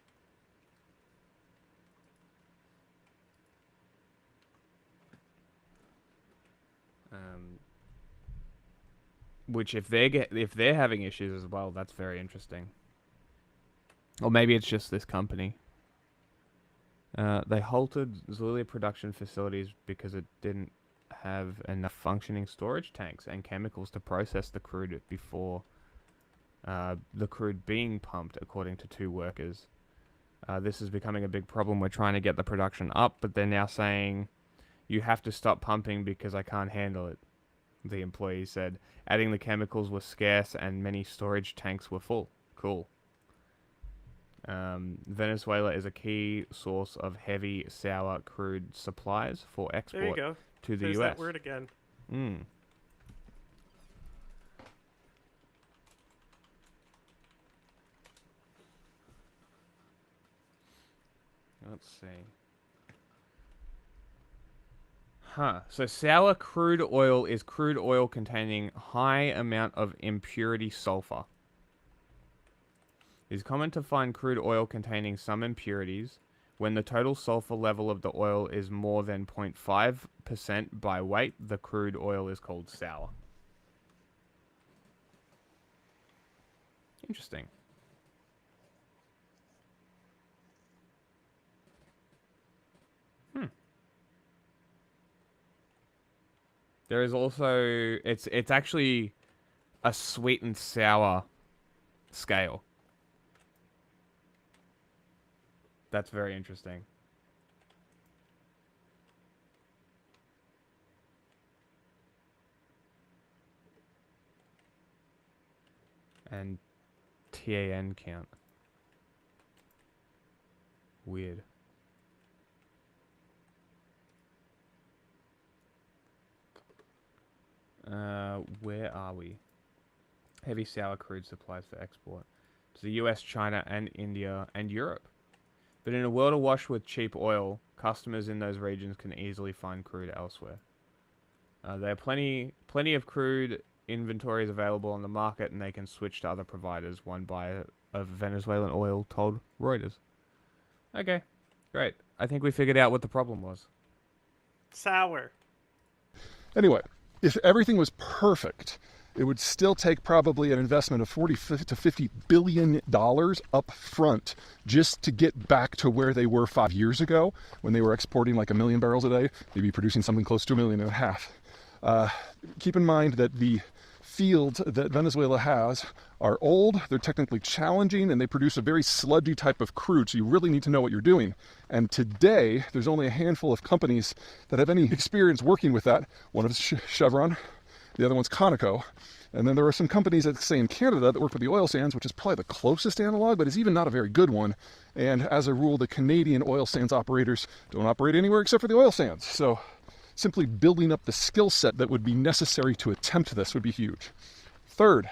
[SPEAKER 2] Which if they're having issues as well, that's very interesting. Or maybe it's just this company. They halted Zulia production facilities because it didn't have enough functioning storage tanks and chemicals to process the crude before the crude being pumped, according to 2 workers. This is becoming a big problem. We're trying to get the production up, but they're now saying you have to stop pumping because I can't handle it, the employee said. Adding the chemicals was scarce and many storage tanks were full. Cool. Venezuela is a key source of heavy sour crude supplies for export
[SPEAKER 3] There you go.
[SPEAKER 2] to the
[SPEAKER 3] There's
[SPEAKER 2] US.
[SPEAKER 3] that word again.
[SPEAKER 2] Let's see. So sour crude oil is crude oil containing high amount of impurity sulfur. It is common to find crude oil containing some impurities. When the total sulfur level of the oil is more than 0.5% by weight, the crude oil is called sour. Interesting. There is also it's actually a sweet and sour scale. That's very interesting. And TAN count. Weird. Where are we? Heavy sour crude supplies for export to the US, China, and India, and Europe. But in a world awash with cheap oil, customers in those regions can easily find crude elsewhere. There are plenty of crude inventories available on the market, and they can switch to other providers. One buyer of Venezuelan oil told Reuters. Okay, great. I think we figured out what the problem was.
[SPEAKER 3] Sour.
[SPEAKER 9] Anyway, if everything was perfect, it would still take probably an investment of $40 to $50 billion up front just to get back to where they were 5 years ago when they were exporting like 1 million barrels a day, maybe producing something close to 1.5 million. Keep in mind that the fields that Venezuela has are old, they're technically challenging, and they produce a very sludgy type of crude, so you really need to know what you're doing. And today, there's only a handful of companies that have any experience working with that. One of it's Chevron, the other one's Conoco. And then there are some companies that say in Canada that work with the oil sands, which is probably the closest analog, but is even not a very good one. And as a rule, the Canadian oil sands operators don't operate anywhere except for the oil sands. So simply building up the skill set that would be necessary to attempt this would be huge. Third,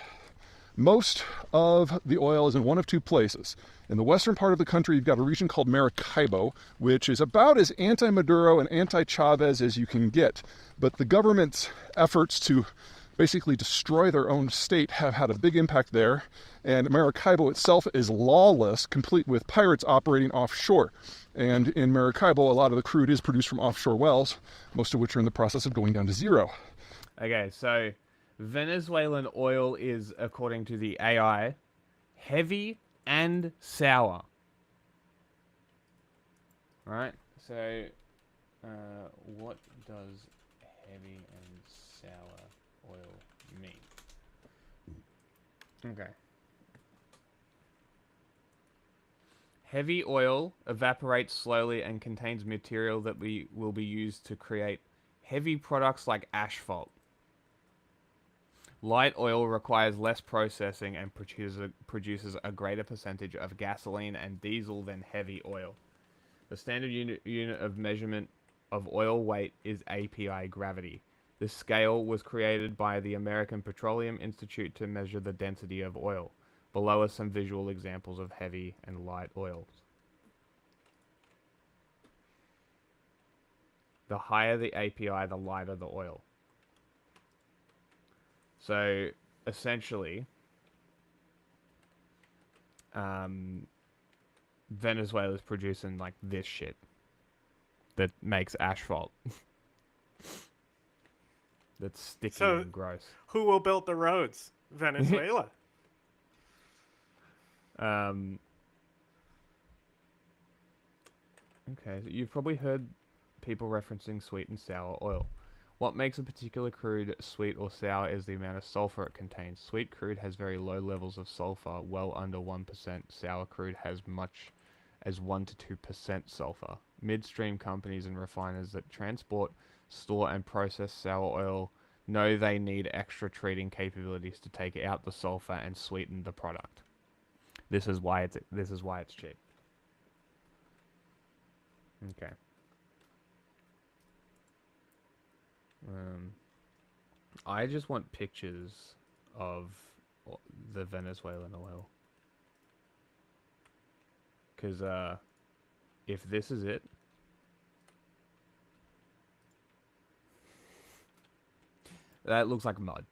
[SPEAKER 9] most of the oil is in one of 2 places. In the western part of the country, you've got a region called Maracaibo, which is about as anti-Maduro and anti-Chavez as you can get. But the government's efforts to basically destroy their own state have had a big impact there. And Maracaibo itself is lawless, complete with pirates operating offshore. And in Maracaibo, a lot of the crude is produced from offshore wells, most of which are in the process of going down to zero.
[SPEAKER 2] Okay, so Venezuelan oil is, according to the AI, heavy and sour. Right? So, what does heavy and sour oil mean? Okay. Heavy oil evaporates slowly and contains material that will be used to create heavy products like asphalt. Light oil requires less processing and produces a greater percentage of gasoline and diesel than heavy oil. The standard unit of measurement of oil weight is API gravity. This scale was created by the American Petroleum Institute to measure the density of oil. Below are some visual examples of heavy and light oils. The higher the API, the lighter the oil. So, essentially, Venezuela's producing like this shit that makes asphalt. that's sticky
[SPEAKER 3] So,
[SPEAKER 2] and gross.
[SPEAKER 3] who will build the roads? Venezuela.
[SPEAKER 2] Okay, so you've probably heard people referencing sweet and sour oil. What makes a particular crude sweet or sour is the amount of sulfur it contains. Sweet crude has very low levels of sulfur, well under 1%. Sour crude has much as 1 to 2% sulfur. Midstream companies and refiners that transport, store and process sour oil know they need extra treating capabilities to take out the sulfur and sweeten the product. This is why it's cheap. Okay. I just want pictures of the Venezuelan oil. Because, if this is it... That looks like mud.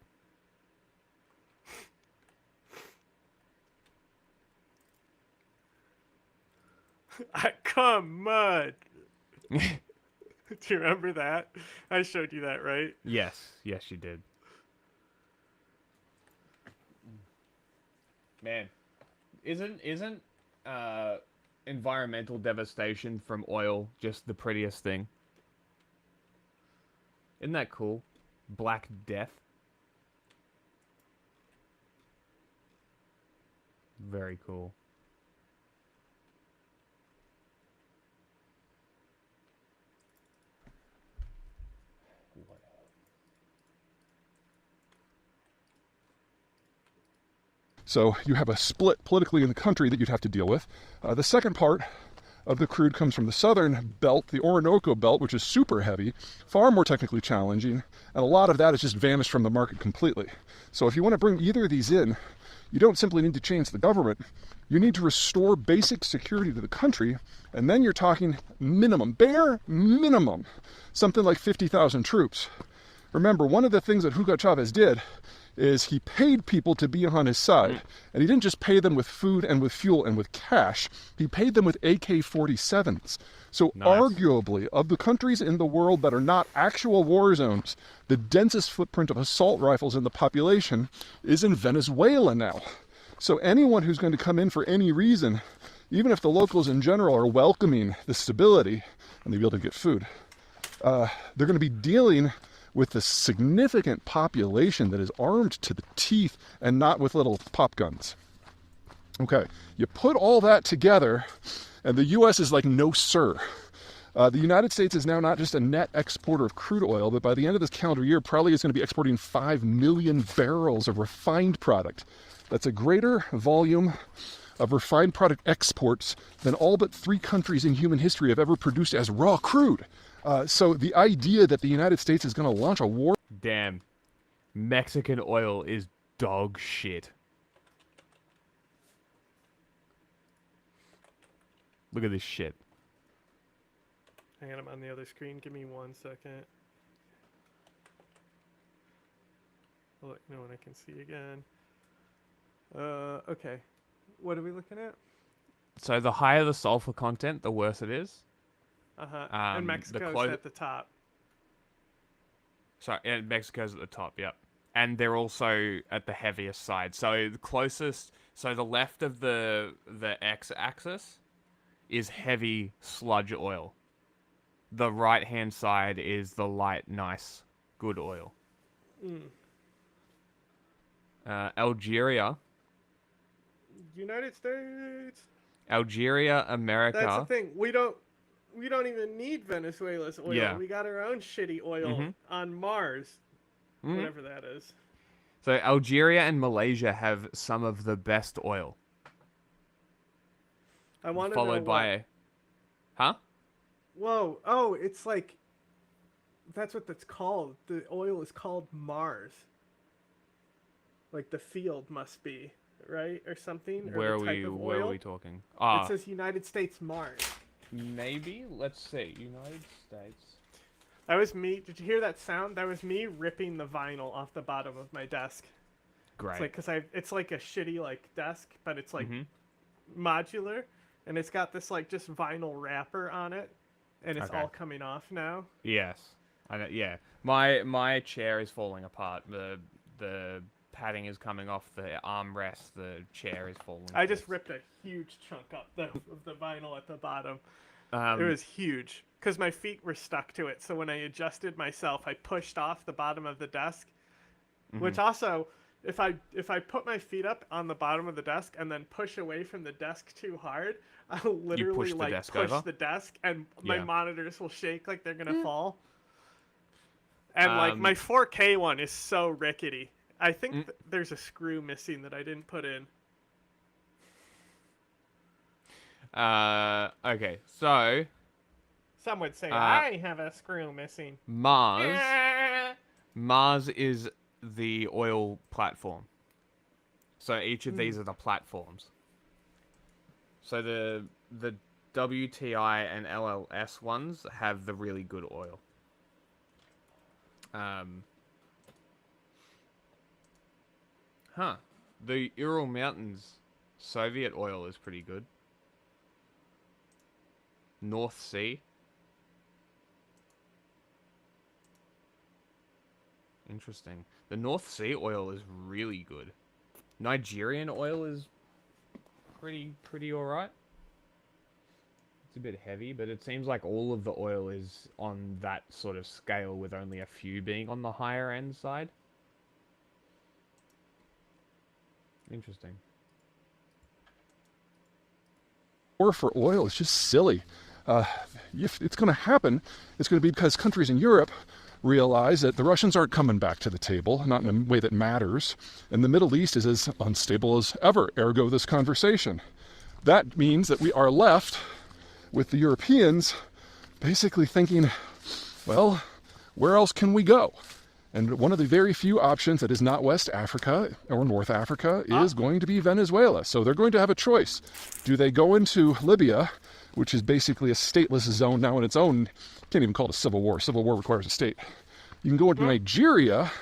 [SPEAKER 3] I come mud. Do you remember that? I showed you that, right?
[SPEAKER 2] Yes, yes, you did. Man, isn't environmental devastation from oil just the prettiest thing? Isn't that cool? Black Death. Very cool.
[SPEAKER 9] So you have a split politically in the country that you'd have to deal with. The second part of the crude comes from the southern belt, the Orinoco belt, which is super heavy, far more technically challenging, and a lot of that has just vanished from the market completely. So if you want to bring either of these in, you don't simply need to change the government, you need to restore basic security to the country, and then you're talking minimum, bare minimum, something like 50,000 troops. Remember, one of the things that Hugo Chavez did is he paid people to be on his side. And he didn't just pay them with food and with fuel and with cash. He paid them with AK-47s. So arguably, of the countries in the world that are not actual war zones, the densest footprint of assault rifles in the population is in Venezuela now. So anyone who's going to come in for any reason, even if the locals in general are welcoming the stability and they'll be able to get food, they're going to be dealing with a significant population that is armed to the teeth and not with little pop guns. Okay, you put all that together, and the U.S. is like, no, sir. The United States is now not just a net exporter of crude oil, but by the end of this calendar year, probably is going to be exporting 5 million barrels of refined product. That's a greater volume of refined product exports than all but 3 countries in human history have ever produced as raw crude. So the idea that the United States is going to launch a war...
[SPEAKER 2] Damn. Mexican oil is dog shit. Look at this shit.
[SPEAKER 3] Hang on, I'm on the other screen. Give me 1 second. I'll let you know when I can see again. Okay. What are we looking at?
[SPEAKER 2] So the higher the sulfur content, the worse it is.
[SPEAKER 3] And Mexico's at the top.
[SPEAKER 2] Sorry, and Mexico's at the top, yep. And they're also at the heaviest side. So the closest, so the left of the x-axis is heavy sludge oil. The right-hand side is the light, nice, good oil. Algeria.
[SPEAKER 3] United States.
[SPEAKER 2] Algeria, America.
[SPEAKER 3] That's the thing. We don't even need Venezuela's oil.
[SPEAKER 2] Yeah.
[SPEAKER 3] We got our own shitty oil on Mars. Whatever that is.
[SPEAKER 2] So Algeria and Malaysia have some of the best oil.
[SPEAKER 3] I want to
[SPEAKER 2] followed
[SPEAKER 3] know
[SPEAKER 2] by Huh?
[SPEAKER 3] Whoa. Oh, it's like that's what that's called. The oil is called Mars. Like the field must be, right? Or something?
[SPEAKER 2] Where
[SPEAKER 3] or the type of
[SPEAKER 2] where
[SPEAKER 3] oil.
[SPEAKER 2] are we talking?
[SPEAKER 3] It says United States Mars.
[SPEAKER 2] Maybe? Let's see. United States.
[SPEAKER 3] That was me. Did you hear that sound? That was me ripping the vinyl off the bottom of my desk.
[SPEAKER 2] Great.
[SPEAKER 3] It's like, cause it's like a shitty like desk, but it's like modular, and it's got this like just vinyl wrapper on it, and it's all coming off now.
[SPEAKER 2] Yes. I know, yeah. My chair is falling apart. The padding is coming off the armrest. The chair is falling.
[SPEAKER 3] I just ripped a huge chunk up of the vinyl at the bottom. It was huge because my feet were stuck to it. So when I adjusted myself, I pushed off the bottom of the desk, which also, if I put my feet up on the bottom of the desk and then push away from the desk too hard, I'll literally push the desk and my monitors will shake like they're gonna fall. And like my 4K one is so rickety. I think there's a screw missing that I didn't put in.
[SPEAKER 2] Okay, so
[SPEAKER 3] Some would say I have a screw missing.
[SPEAKER 2] Mars is the oil platform. So each of these are the platforms. So the WTI and LLS ones have the really good oil. The Ural Mountains Soviet oil is pretty good. North Sea. Interesting. The North Sea oil is really good. Nigerian oil is pretty alright. It's a bit heavy, but it seems like all of the oil is on that sort of scale with only a few being on the higher end side. Interesting.
[SPEAKER 9] War for oil is just silly. If it's going to happen, it's going to be because countries in Europe realize that the Russians aren't coming back to the table, not in a way that matters, and the Middle East is as unstable as ever, ergo this conversation. That means that we are left with the Europeans basically thinking, well, where else can we go? And one of the very few options that is not West Africa or North Africa is going to be Venezuela. So they're going to have a choice. Do they go into Libya, which is basically a stateless zone now in its own? Can't even call it a civil war. Civil war requires a state. You can go into Nigeria,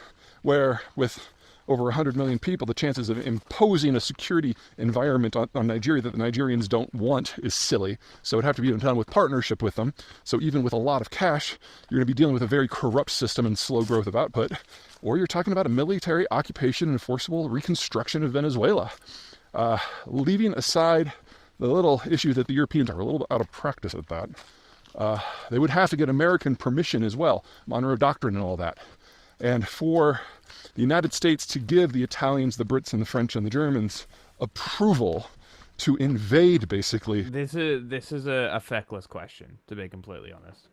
[SPEAKER 9] where with over 100 million people, the chances of imposing a security environment on Nigeria that the Nigerians don't want is silly. So it'd have to be done with partnership with them. So even with a lot of cash, you're going to be dealing with a very corrupt system and slow growth of output. Or you're talking about a military occupation and forcible reconstruction of Venezuela. Leaving aside the little issue that the Europeans are a little bit out of practice at that, they would have to get American permission as well, Monroe Doctrine and all that. And for the United States to give the Italians, the Brits, and the French and the Germans approval to invade, basically.
[SPEAKER 2] This is a feckless question, to be completely honest.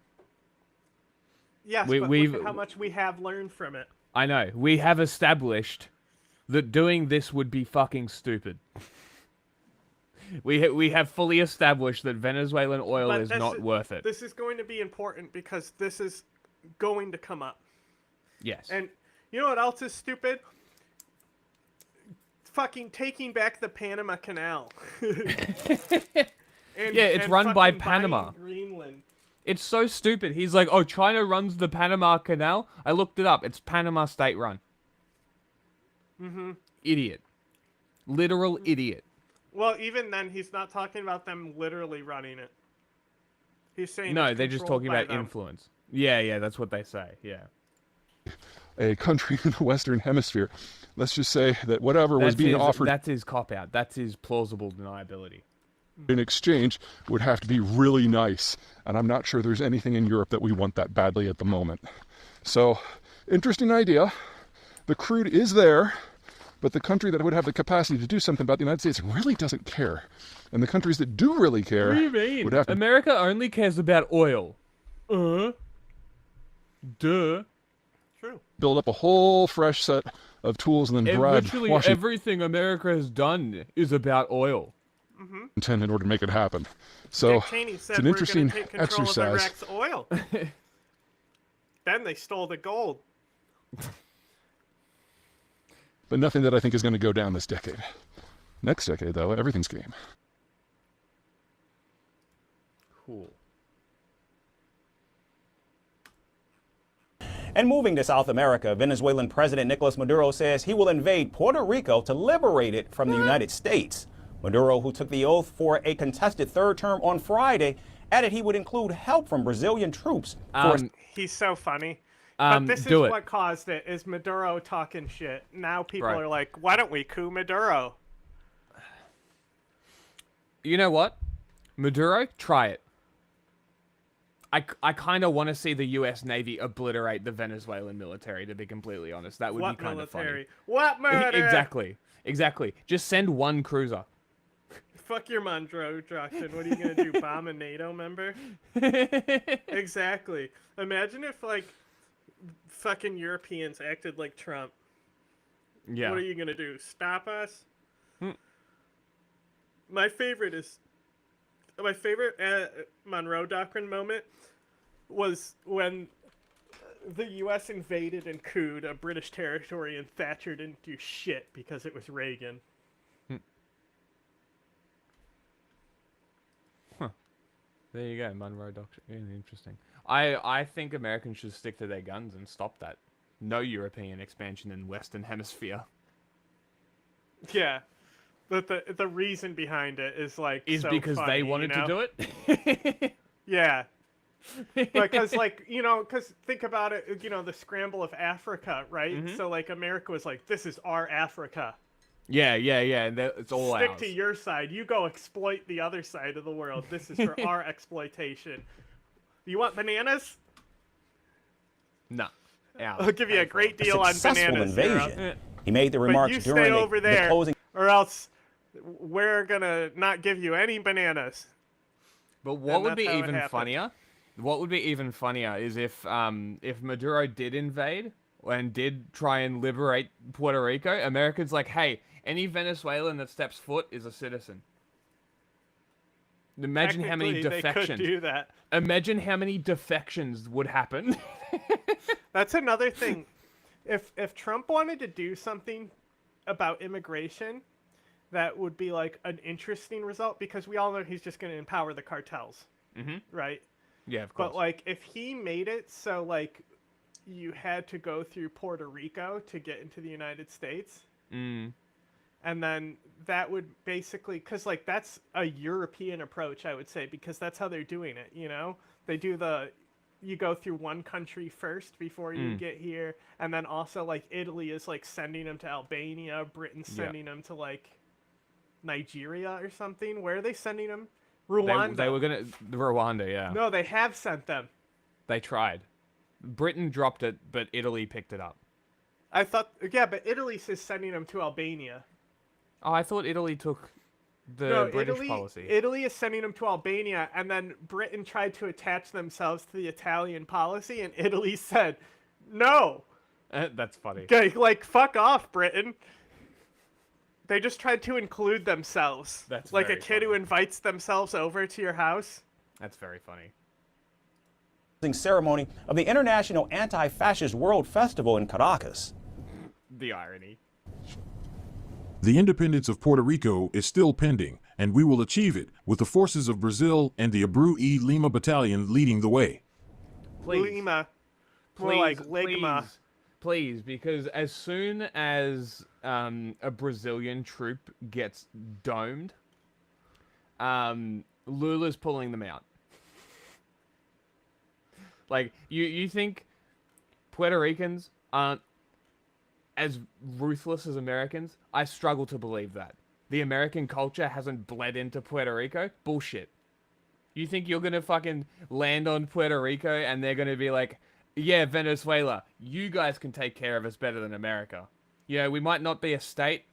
[SPEAKER 3] Yes, but look at how much we have learned from it.
[SPEAKER 2] I know. We have established that doing this would be fucking stupid. We have fully established that Venezuelan oil is not worth it.
[SPEAKER 3] This is going to be important because this is going to come up.
[SPEAKER 2] Yes.
[SPEAKER 3] And you know what else is stupid? Fucking taking back the Panama Canal.
[SPEAKER 2] It's run by Panama.
[SPEAKER 3] Greenland.
[SPEAKER 2] It's so stupid. He's like, oh, China runs the Panama Canal? I looked it up. It's Panama state run.
[SPEAKER 3] Mm-hmm.
[SPEAKER 2] Idiot. Literal idiot.
[SPEAKER 3] Well, even then, he's not talking about them literally running it. He's saying
[SPEAKER 2] no, they're just talking about influence. Yeah, that's what they say. Yeah.
[SPEAKER 9] A country in the Western Hemisphere. Let's just say that whatever was being offered.
[SPEAKER 2] That's his cop-out. That's his plausible deniability.
[SPEAKER 9] In exchange would have to be really nice. And I'm not sure there's anything in Europe that we want that badly at the moment. So, interesting idea. The crude is there, but the country that would have the capacity to do something about the United States really doesn't care. And the countries that do really care
[SPEAKER 2] What do you mean?
[SPEAKER 9] would have to...
[SPEAKER 2] America only cares about oil. Duh.
[SPEAKER 3] True.
[SPEAKER 9] Build up a whole fresh set of tools and then bribe
[SPEAKER 2] Literally
[SPEAKER 9] Washington
[SPEAKER 2] everything America has done is about oil.
[SPEAKER 9] in order to make it happen. So
[SPEAKER 3] Dick Cheney said
[SPEAKER 9] it's an interesting
[SPEAKER 3] we're take control
[SPEAKER 9] exercise.
[SPEAKER 3] Of Iraq's oil. Then they stole the gold.
[SPEAKER 9] But nothing that I think is going to go down this decade. Next decade, though, everything's game.
[SPEAKER 2] Cool.
[SPEAKER 10] And moving to South America, Venezuelan President Nicolas Maduro says he will invade Puerto Rico to liberate it from the United States. Maduro, who took the oath for a contested third term on Friday, added he would include help from Brazilian troops.
[SPEAKER 3] He's so funny. But this
[SPEAKER 2] do
[SPEAKER 3] is
[SPEAKER 2] it.
[SPEAKER 3] what caused it, is Maduro talking shit. Now people
[SPEAKER 2] Right.
[SPEAKER 3] are like, why don't we coup Maduro?
[SPEAKER 2] You know what? Maduro, try it. I kind of want to see the U.S. Navy obliterate the Venezuelan military, to be completely honest. That would
[SPEAKER 3] What
[SPEAKER 2] be kind of funny.
[SPEAKER 3] military? What murder?
[SPEAKER 2] Exactly. Just send one cruiser.
[SPEAKER 3] Fuck your Monroe doctrine. What are you going to do, bomb a NATO member? Exactly. Imagine if, like, fucking Europeans acted like Trump.
[SPEAKER 2] Yeah.
[SPEAKER 3] What are you going to do, stop us?
[SPEAKER 2] Hmm.
[SPEAKER 3] My favorite Monroe Doctrine moment was when the U.S. invaded and couped a British territory and Thatcher didn't do shit because it was Reagan.
[SPEAKER 2] There you go, Monroe Doctrine. Really interesting. I think Americans should stick to their guns and stop that. No European expansion in Western Hemisphere.
[SPEAKER 3] Yeah. But the reason behind it is like
[SPEAKER 2] Is
[SPEAKER 3] so
[SPEAKER 2] because
[SPEAKER 3] funny,
[SPEAKER 2] they wanted
[SPEAKER 3] you know?
[SPEAKER 2] to do it?
[SPEAKER 3] Yeah. Because, like, you know, because think about it, you know, the scramble of Africa, right?
[SPEAKER 2] Mhm.
[SPEAKER 3] So, like, America was like, this is our Africa.
[SPEAKER 2] Yeah. It's all
[SPEAKER 3] Stick
[SPEAKER 2] ours.
[SPEAKER 3] to your side. You go exploit the other side of the world. This is for our exploitation. You want bananas?
[SPEAKER 2] No.
[SPEAKER 3] I'll give you a great deal on
[SPEAKER 10] Successful
[SPEAKER 3] bananas.
[SPEAKER 10] invasion.
[SPEAKER 3] Europe.
[SPEAKER 10] He made the
[SPEAKER 3] But
[SPEAKER 10] remarks
[SPEAKER 3] you
[SPEAKER 10] during
[SPEAKER 3] stay over
[SPEAKER 10] the
[SPEAKER 3] there,
[SPEAKER 10] closing.
[SPEAKER 3] or else we're gonna not give you any bananas.
[SPEAKER 2] But what
[SPEAKER 3] And
[SPEAKER 2] would be
[SPEAKER 3] that's how it
[SPEAKER 2] even
[SPEAKER 3] happened.
[SPEAKER 2] funnier? What would be even funnier is if Maduro did invade and did try and liberate Puerto Rico, Americans like, hey, any Venezuelan that steps foot is a citizen. Imagine how many
[SPEAKER 3] Technically, they could
[SPEAKER 2] defections.
[SPEAKER 3] do that.
[SPEAKER 2] Imagine how many defections would happen.
[SPEAKER 3] That's another thing. If Trump wanted to do something about immigration, that would be like an interesting result, because we all know he's just going to empower the cartels, right?
[SPEAKER 2] Yeah, of course.
[SPEAKER 3] But like, if he made it so like you had to go through Puerto Rico to get into the United States, and then that would basically, because like that's a European approach, I would say, because that's how they're doing it. You know, they do you go through one country first before you get here, and then also like Italy is like sending them to Albania, Britain's sending them to like Nigeria or something. Where are they sending them? Rwanda.
[SPEAKER 2] They were gonna Rwanda, yeah.
[SPEAKER 3] No, they have sent them.
[SPEAKER 2] They tried. Britain dropped it, but Italy picked it up.
[SPEAKER 3] I thought, yeah, but Italy's is sending them to Albania.
[SPEAKER 2] Oh, I thought Italy took the British policy.
[SPEAKER 3] Italy is sending them to Albania, and then Britain tried to attach themselves to the Italian policy, and Italy said, no.
[SPEAKER 2] That's funny.
[SPEAKER 3] Okay, like, fuck off, Britain. They just tried to include themselves.
[SPEAKER 2] That's
[SPEAKER 3] like a
[SPEAKER 2] very
[SPEAKER 3] kid who invites themselves over to your house.
[SPEAKER 2] That's very funny.
[SPEAKER 10] Ceremony of the International Anti-Fascist World Festival in Caracas.
[SPEAKER 2] The irony.
[SPEAKER 11] The independence of Puerto Rico is still pending, and we will achieve it with the forces of Brazil and the Abreu e Lima Battalion leading the way.
[SPEAKER 2] Please.
[SPEAKER 3] Lima. More like Ligma.
[SPEAKER 2] Please, because as soon as a Brazilian troop gets domed, Lula's pulling them out. Like, you think Puerto Ricans aren't as ruthless as Americans? I struggle to believe that. The American culture hasn't bled into Puerto Rico? Bullshit. You think you're gonna fucking land on Puerto Rico and they're gonna be like, yeah, Venezuela, you guys can take care of us better than America. You know, we might not be a state,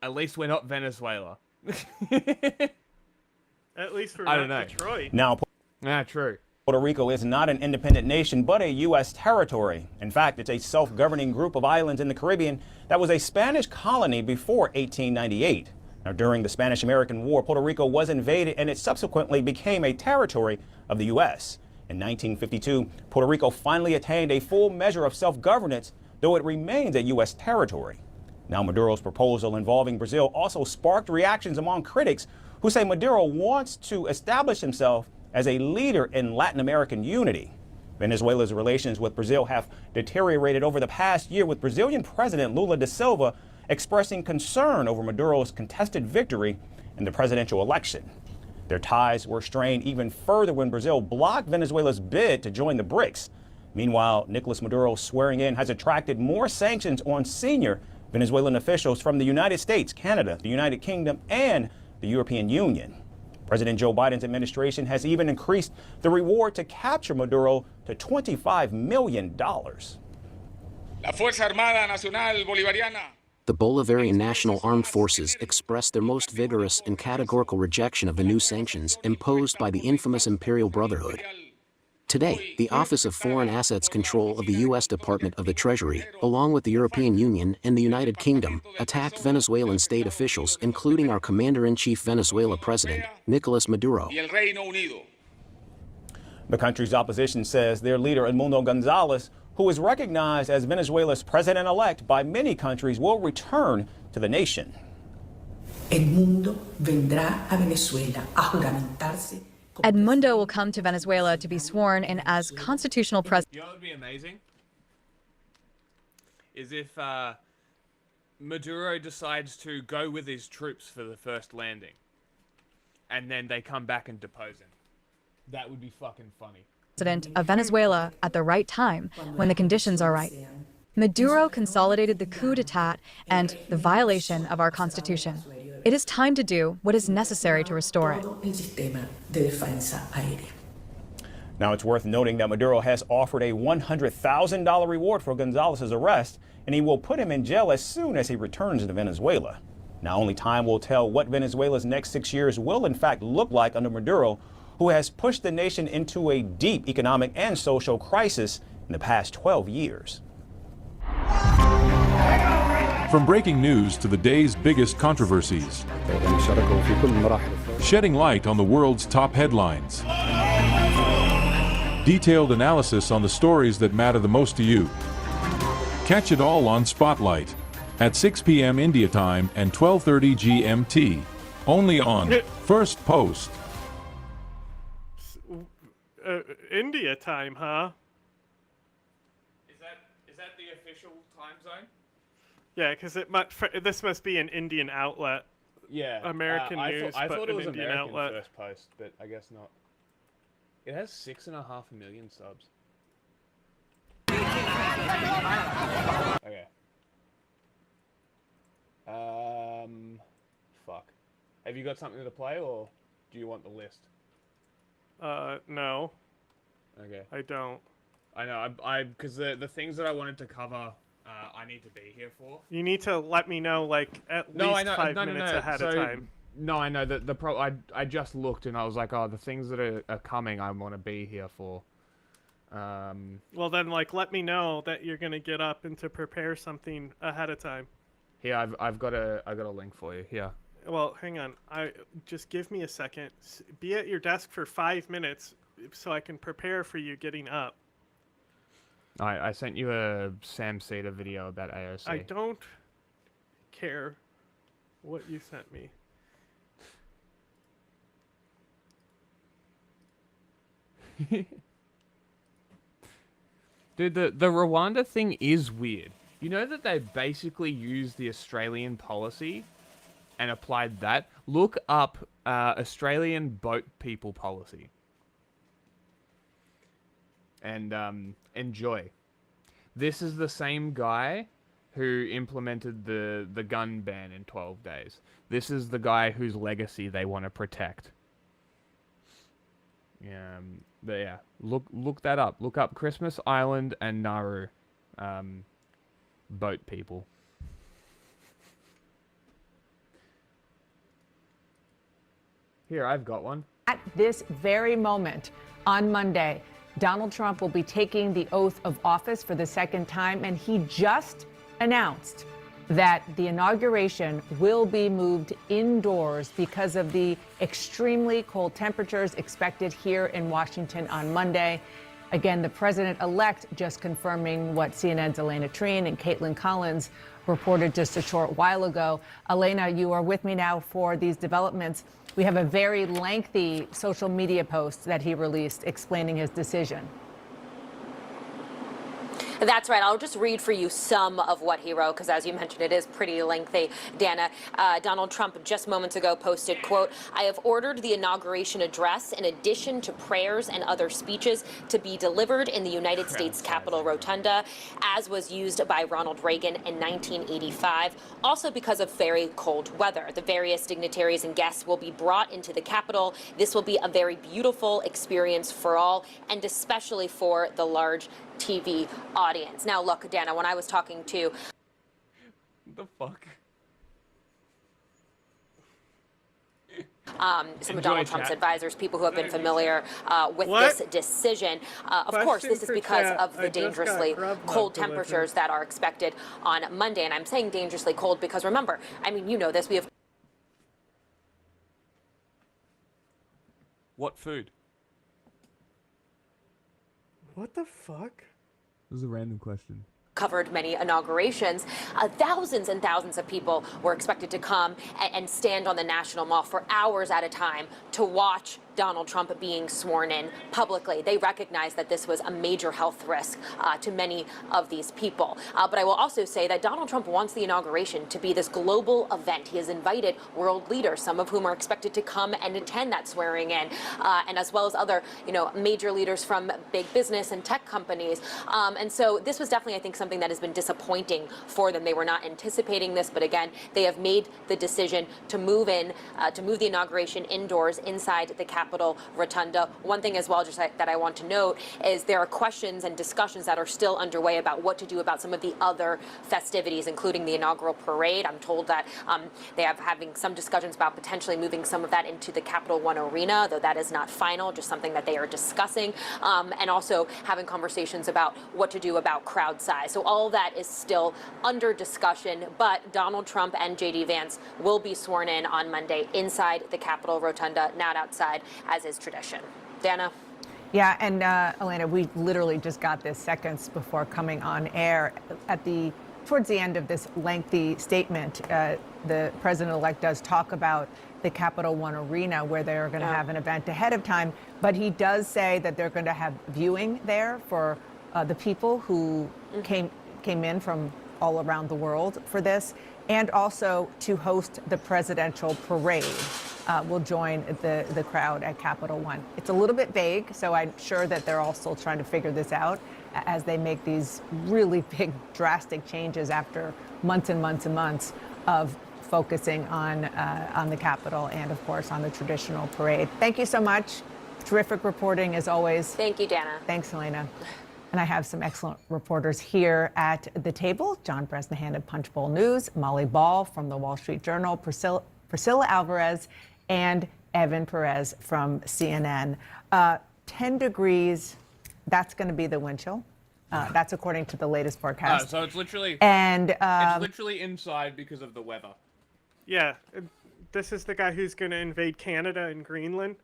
[SPEAKER 2] at least we're not Venezuela.
[SPEAKER 3] At least we're
[SPEAKER 2] I
[SPEAKER 3] not
[SPEAKER 2] don't know.
[SPEAKER 3] Detroit.
[SPEAKER 10] Now,
[SPEAKER 2] true.
[SPEAKER 10] Puerto Rico is not an independent nation, but a U.S. territory. In fact, it's a self-governing group of islands in the Caribbean that was a Spanish colony before 1898. Now, during the Spanish-American War, Puerto Rico was invaded and it subsequently became a territory of the U.S. In 1952, Puerto Rico finally attained a full measure of self-governance, though it remains a U.S. territory. Now, Maduro's proposal involving Brazil also sparked reactions among critics who say Maduro wants to establish himself as a leader in Latin American unity. Venezuela's relations with Brazil have deteriorated over the past year, with Brazilian President Lula da Silva expressing concern over Maduro's contested victory in the presidential election. Their ties were strained even further when Brazil blocked Venezuela's bid to join the BRICS. Meanwhile, Nicolas Maduro's swearing in has attracted more sanctions on senior Venezuelan officials from the United States, Canada, the United Kingdom, and the European Union. President Joe Biden's administration has even increased the reward to capture Maduro to $25 million.
[SPEAKER 13] La Fuerza Armada Nacional Bolivariana.
[SPEAKER 14] The Bolivarian National Armed Forces expressed their most vigorous and categorical rejection of the new sanctions imposed by the infamous Imperial Brotherhood. Today, the Office of Foreign Assets Control of the U.S. Department of the Treasury, along with the European Union and the United Kingdom, attacked Venezuelan state officials, including our Commander-in-Chief Venezuela President, Nicolas Maduro.
[SPEAKER 10] The country's opposition says their leader, Edmundo Gonzalez, who is recognized as Venezuela's president-elect by many countries, will return to the nation.
[SPEAKER 16] Edmundo vendrá a Venezuela a juramentarse.
[SPEAKER 17] Edmundo will come to Venezuela to be sworn in as constitutional president.
[SPEAKER 2] You know what would be amazing? Is if Maduro decides to go with his troops for the first landing. And then they come back and depose him. That would be fucking funny.
[SPEAKER 17] President of Venezuela at the right time, when the conditions are right. Maduro consolidated the coup d'etat and the violation of our constitution. It is time to do what is necessary to restore it.
[SPEAKER 10] Now, it's worth noting that Maduro has offered a $100,000 reward for Gonzalez's arrest, and he will put him in jail as soon as he returns to Venezuela. Now, only time will tell what Venezuela's next 6 years will in fact look like under Maduro, who has pushed the nation into a deep economic and social crisis in the past 12 years.
[SPEAKER 11] From breaking news to the day's biggest controversies, shedding light on the world's top headlines, detailed analysis on the stories that matter the most to you. Catch it all on Spotlight at 6 p.m. India time and 12:30 GMT, only on First Post.
[SPEAKER 3] India time, huh?
[SPEAKER 2] Is that the official time zone?
[SPEAKER 3] Yeah, because this must be an Indian outlet.
[SPEAKER 2] Yeah.
[SPEAKER 3] American news,
[SPEAKER 2] I
[SPEAKER 3] but
[SPEAKER 2] thought it was
[SPEAKER 3] an Indian
[SPEAKER 2] American
[SPEAKER 3] outlet.
[SPEAKER 2] First Post, but I guess not. It has 6.5 million subs. Okay. Fuck. Have you got something to play, or do you want the list?
[SPEAKER 3] No.
[SPEAKER 2] Okay.
[SPEAKER 3] I don't.
[SPEAKER 2] I know. Because the things that I wanted to cover, I need to be here for.
[SPEAKER 3] You need to let me know, like, at least 5 minutes ahead of time.
[SPEAKER 2] No, I know that I just looked and I was like, oh, the things that are coming, I want to be here for.
[SPEAKER 3] Well, then, like, let me know that you're gonna get up and to prepare something ahead of time.
[SPEAKER 2] Here, I've got a link for you. Here.
[SPEAKER 3] Well, hang on. Just give me a second. Be at your desk for 5 minutes so I can prepare for you getting up.
[SPEAKER 2] I sent you a Sam Cedar video about AOC.
[SPEAKER 3] I don't care what you sent me.
[SPEAKER 2] Dude, the Rwanda thing is weird. You know that they basically used the Australian policy and applied that? Look up Australian boat people policy. And enjoy. This is the same guy who implemented the gun ban in 12 days. This is the guy whose legacy they want to protect. But yeah, look that up. Look up Christmas Island and Nauru boat people. Here, I've got one.
[SPEAKER 25] At this very moment, on Monday, Donald Trump will be taking the oath of office for the second time, and he just announced that the inauguration will be moved indoors because of the extremely cold temperatures expected here in Washington on Monday. Again, the president-elect just confirming what CNN's Elena Treen and Caitlin Collins reported just a short while ago. Elena, you are with me now for these developments. We have a very lengthy social media post that he released explaining his decision.
[SPEAKER 15] That's right. I'll just read for you some of what he wrote, because as you mentioned, it is pretty lengthy. Dana, Donald Trump just moments ago posted, quote, "I have ordered the inauguration address, in addition to prayers and other speeches, to be delivered in the United States Capitol Rotunda, as was used by Ronald Reagan in 1985, also because of very cold weather. The various dignitaries and guests will be brought into the Capitol. This will be a very beautiful experience for all, and especially for the large TV audience." Now, look, Dana, when I was talking to
[SPEAKER 2] the fuck?
[SPEAKER 15] Some of Donald Trump's advisors, people who have been familiar with this decision. Of course, this is because of the dangerously cold temperatures that are expected on Monday. And I'm saying dangerously cold because, remember, I mean, you know this, we have...
[SPEAKER 2] What food?
[SPEAKER 3] What the fuck?
[SPEAKER 2] This is a random question.
[SPEAKER 15] Covered many inaugurations. Thousands and thousands of people were expected to come and stand on the National Mall for hours at a time to watch Donald Trump being sworn in publicly. They recognize that this was a major health risk to many of these people. But I will also say that Donald Trump wants the inauguration to be this global event. He has invited world leaders, some of whom are expected to come and attend that swearing in, and as well as other, major leaders from big business and tech companies. And so this was definitely, I think, something that has been disappointing for them. They were not anticipating this, but again, they have made the decision to move the inauguration indoors inside the Capitol Rotunda. One thing as well, just that I want to note, is there are questions and discussions that are still underway about what to do about some of the other festivities, including the inaugural parade. I'm told that they have having some discussions about potentially moving some of that into the Capital One Arena, though that is not final, just something that they are discussing, and also having conversations about what to do about crowd size. So all of that is still under discussion, but Donald Trump and J.D. Vance will be sworn in on Monday inside the Capitol Rotunda, not outside, as is tradition. Dana?
[SPEAKER 25] Yeah, and Elena, we literally just got this seconds before coming on air. Towards the end of this lengthy statement, the president-elect does talk about the Capital One Arena, where they're going to have an event ahead of time, but he does say that they're going to have viewing there for the people who came in from all around the world for this, and also to host the presidential parade. Will join the crowd at Capital One. It's a little bit vague, so I'm sure that they're all still trying to figure this out as they make these really big, drastic changes after months and months and months of focusing on the Capitol and, of course, on the traditional parade. Thank you so much. Terrific reporting, as always.
[SPEAKER 15] Thank you, Dana.
[SPEAKER 25] Thanks, Elena. And I have some excellent reporters here at the table. John Bresnahan of Punchbowl News, Molly Ball from the Wall Street Journal, Priscilla Alvarez, and Evan Perez from CNN. 10 degrees, that's going to be the wind chill. That's according to the latest forecast.
[SPEAKER 2] So it's literally
[SPEAKER 25] it's
[SPEAKER 2] literally inside because of the weather.
[SPEAKER 3] Yeah, this is the guy who's going to invade Canada and Greenland.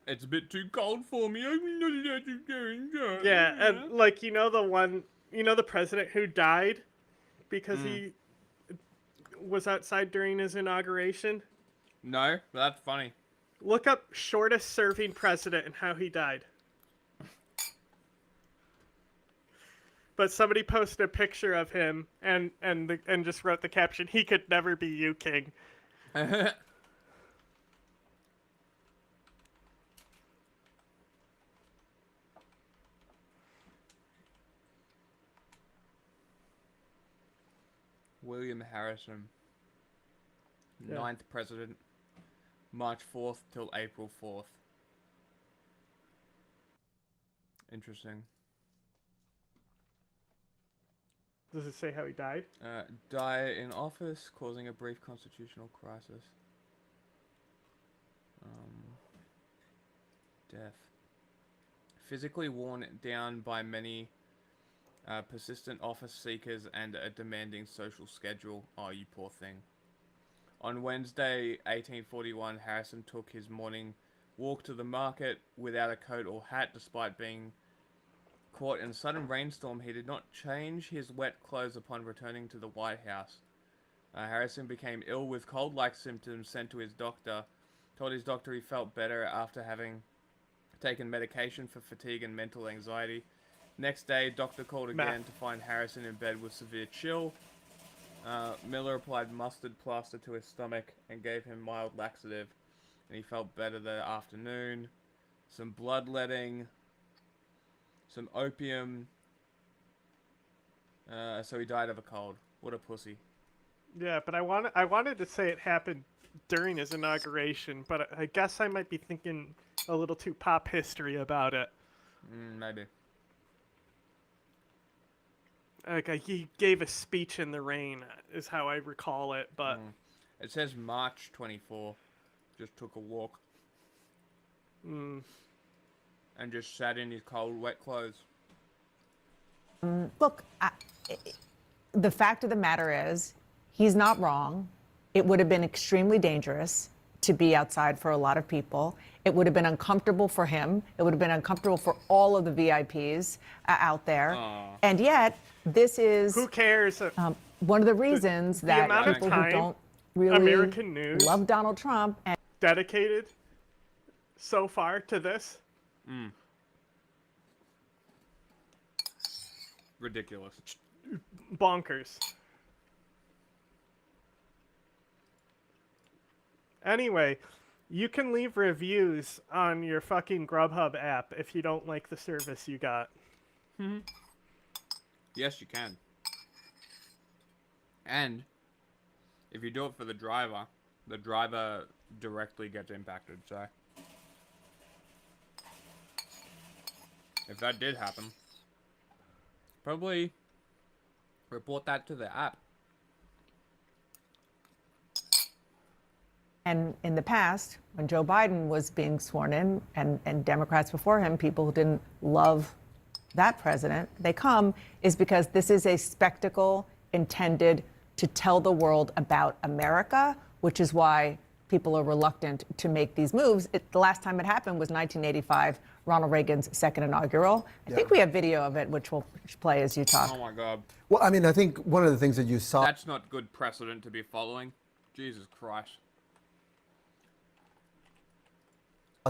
[SPEAKER 2] It's a bit too cold for me. I'm not allowed to go inside.
[SPEAKER 3] Yeah, and the president who died because he was outside during his inauguration?
[SPEAKER 2] No, but that's funny.
[SPEAKER 3] Look up shortest serving president and how he died. But somebody posted a picture of him and just wrote the caption, "He could never be you, King."
[SPEAKER 2] William Harrison, 9th president, March 4th till April 4th. Interesting.
[SPEAKER 3] Does it say how he died?
[SPEAKER 2] Die in office, causing a brief constitutional crisis. Death. Physically worn down by many persistent office seekers and a demanding social schedule. Oh, you poor thing. On Wednesday, 1841, Harrison took his morning walk to the market without a coat or hat, despite being caught in a sudden rainstorm. He did not change his wet clothes upon returning to the White House. Harrison became ill with cold-like symptoms, sent to his doctor. Told his doctor he felt better after having taken medication for fatigue and mental anxiety. Next day, doctor called again to find Harrison in bed with severe chill. Miller applied mustard plaster to his stomach and gave him mild laxative, and he felt better that afternoon. Some bloodletting, some opium. So he died of a cold. What a pussy.
[SPEAKER 3] Yeah, but I wanted to say it happened during his inauguration, but I guess I might be thinking a little too pop history about it.
[SPEAKER 2] Maybe.
[SPEAKER 3] Like he gave a speech in the rain, is how I recall it. But
[SPEAKER 2] it says March 24. Just took a walk. And just sat in his cold, wet clothes.
[SPEAKER 25] Look, the fact of the matter is, he's not wrong. It would have been extremely dangerous to be outside for a lot of people. It would have been uncomfortable for him. It would have been uncomfortable for all of the VIPs out there. And yet, this is...
[SPEAKER 3] Who cares?
[SPEAKER 25] One of the reasons that people who don't really
[SPEAKER 3] American news
[SPEAKER 25] love Donald Trump and
[SPEAKER 3] dedicated so far to this.
[SPEAKER 2] Ridiculous.
[SPEAKER 3] Bonkers. Anyway, you can leave reviews on your fucking Grubhub app if you don't like the service you got.
[SPEAKER 2] Yes, you can. And if you do it for the driver directly gets impacted, so if that did happen, probably report that to the app.
[SPEAKER 25] And in the past, when Joe Biden was being sworn in, and Democrats before him, people who didn't love that president, they come, is because this is a spectacle intended to tell the world about America, which is why people are reluctant to make these moves. The last time it happened was 1985, Ronald Reagan's second inaugural. I think we have video of it, which we'll play as you talk.
[SPEAKER 2] Oh my God.
[SPEAKER 18] Well, I mean, I think one of the things that you saw...
[SPEAKER 2] That's not good precedent to be following. Jesus Christ.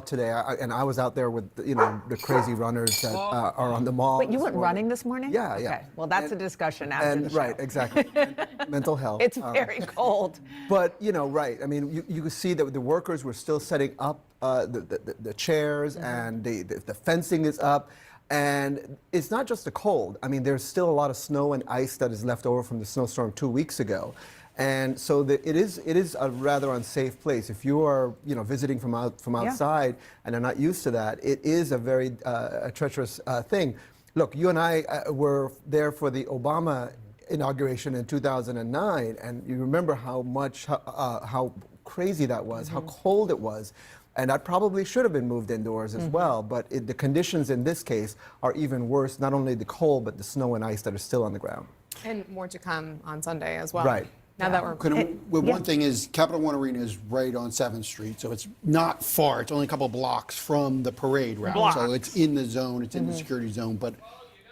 [SPEAKER 18] Today, I was out there with, the crazy runners that are on the mall.
[SPEAKER 25] Wait, you went running this morning?
[SPEAKER 18] Yeah.
[SPEAKER 25] Okay. Well, that's a discussion after the show.
[SPEAKER 18] Right, exactly. Mental health.
[SPEAKER 25] It's very cold.
[SPEAKER 18] But, right. I mean, you could see that the workers were still setting up the chairs, and the fencing is up. And it's not just the cold. I mean, there's still a lot of snow and ice that is left over from the snowstorm 2 weeks ago. And so it is a rather unsafe place. If you are visiting from outside and are not used to that, it is a very treacherous thing. Look, you and I were there for the Obama inauguration in 2009, and you remember how crazy that was, how cold it was. And that probably should have been moved indoors as well. But the conditions in this case are even worse, not only the cold, but the snow and ice that are still on the ground.
[SPEAKER 19] And more to come on Sunday as well.
[SPEAKER 18] Right.
[SPEAKER 19] Now that we're...
[SPEAKER 20] One thing is, Capital One Arena is right on 7th Street, so it's not far. It's only a couple blocks from the parade route. So it's in the zone, it's in the security zone, but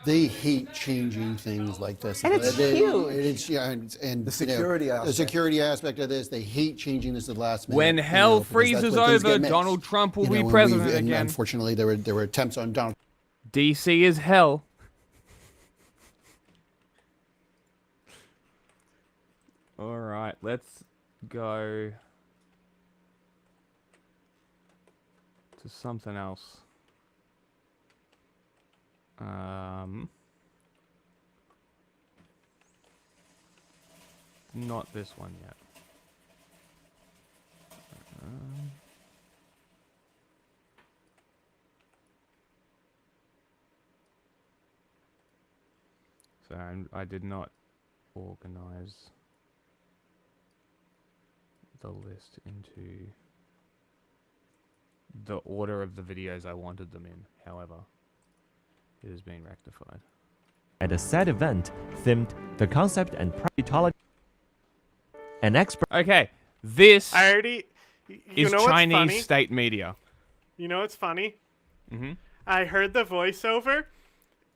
[SPEAKER 20] they hate changing things like this.
[SPEAKER 25] And it's huge.
[SPEAKER 20] And
[SPEAKER 18] the security aspect.
[SPEAKER 20] The security aspect of this, they hate changing this at the last minute.
[SPEAKER 2] When hell freezes over, Donald Trump will be president again.
[SPEAKER 20] Unfortunately, there were attempts on Donald.
[SPEAKER 2] DC is hell. All right, let's go to something else. Not this one yet. So I did not organize the list into the order of the videos I wanted them in. However, it has been rectified.
[SPEAKER 21] At a sad event themed the concept and practicality. An expert.
[SPEAKER 2] Okay, this
[SPEAKER 3] is
[SPEAKER 2] Chinese state media.
[SPEAKER 3] You know what's funny?
[SPEAKER 2] Mm-hmm.
[SPEAKER 3] I heard the voiceover,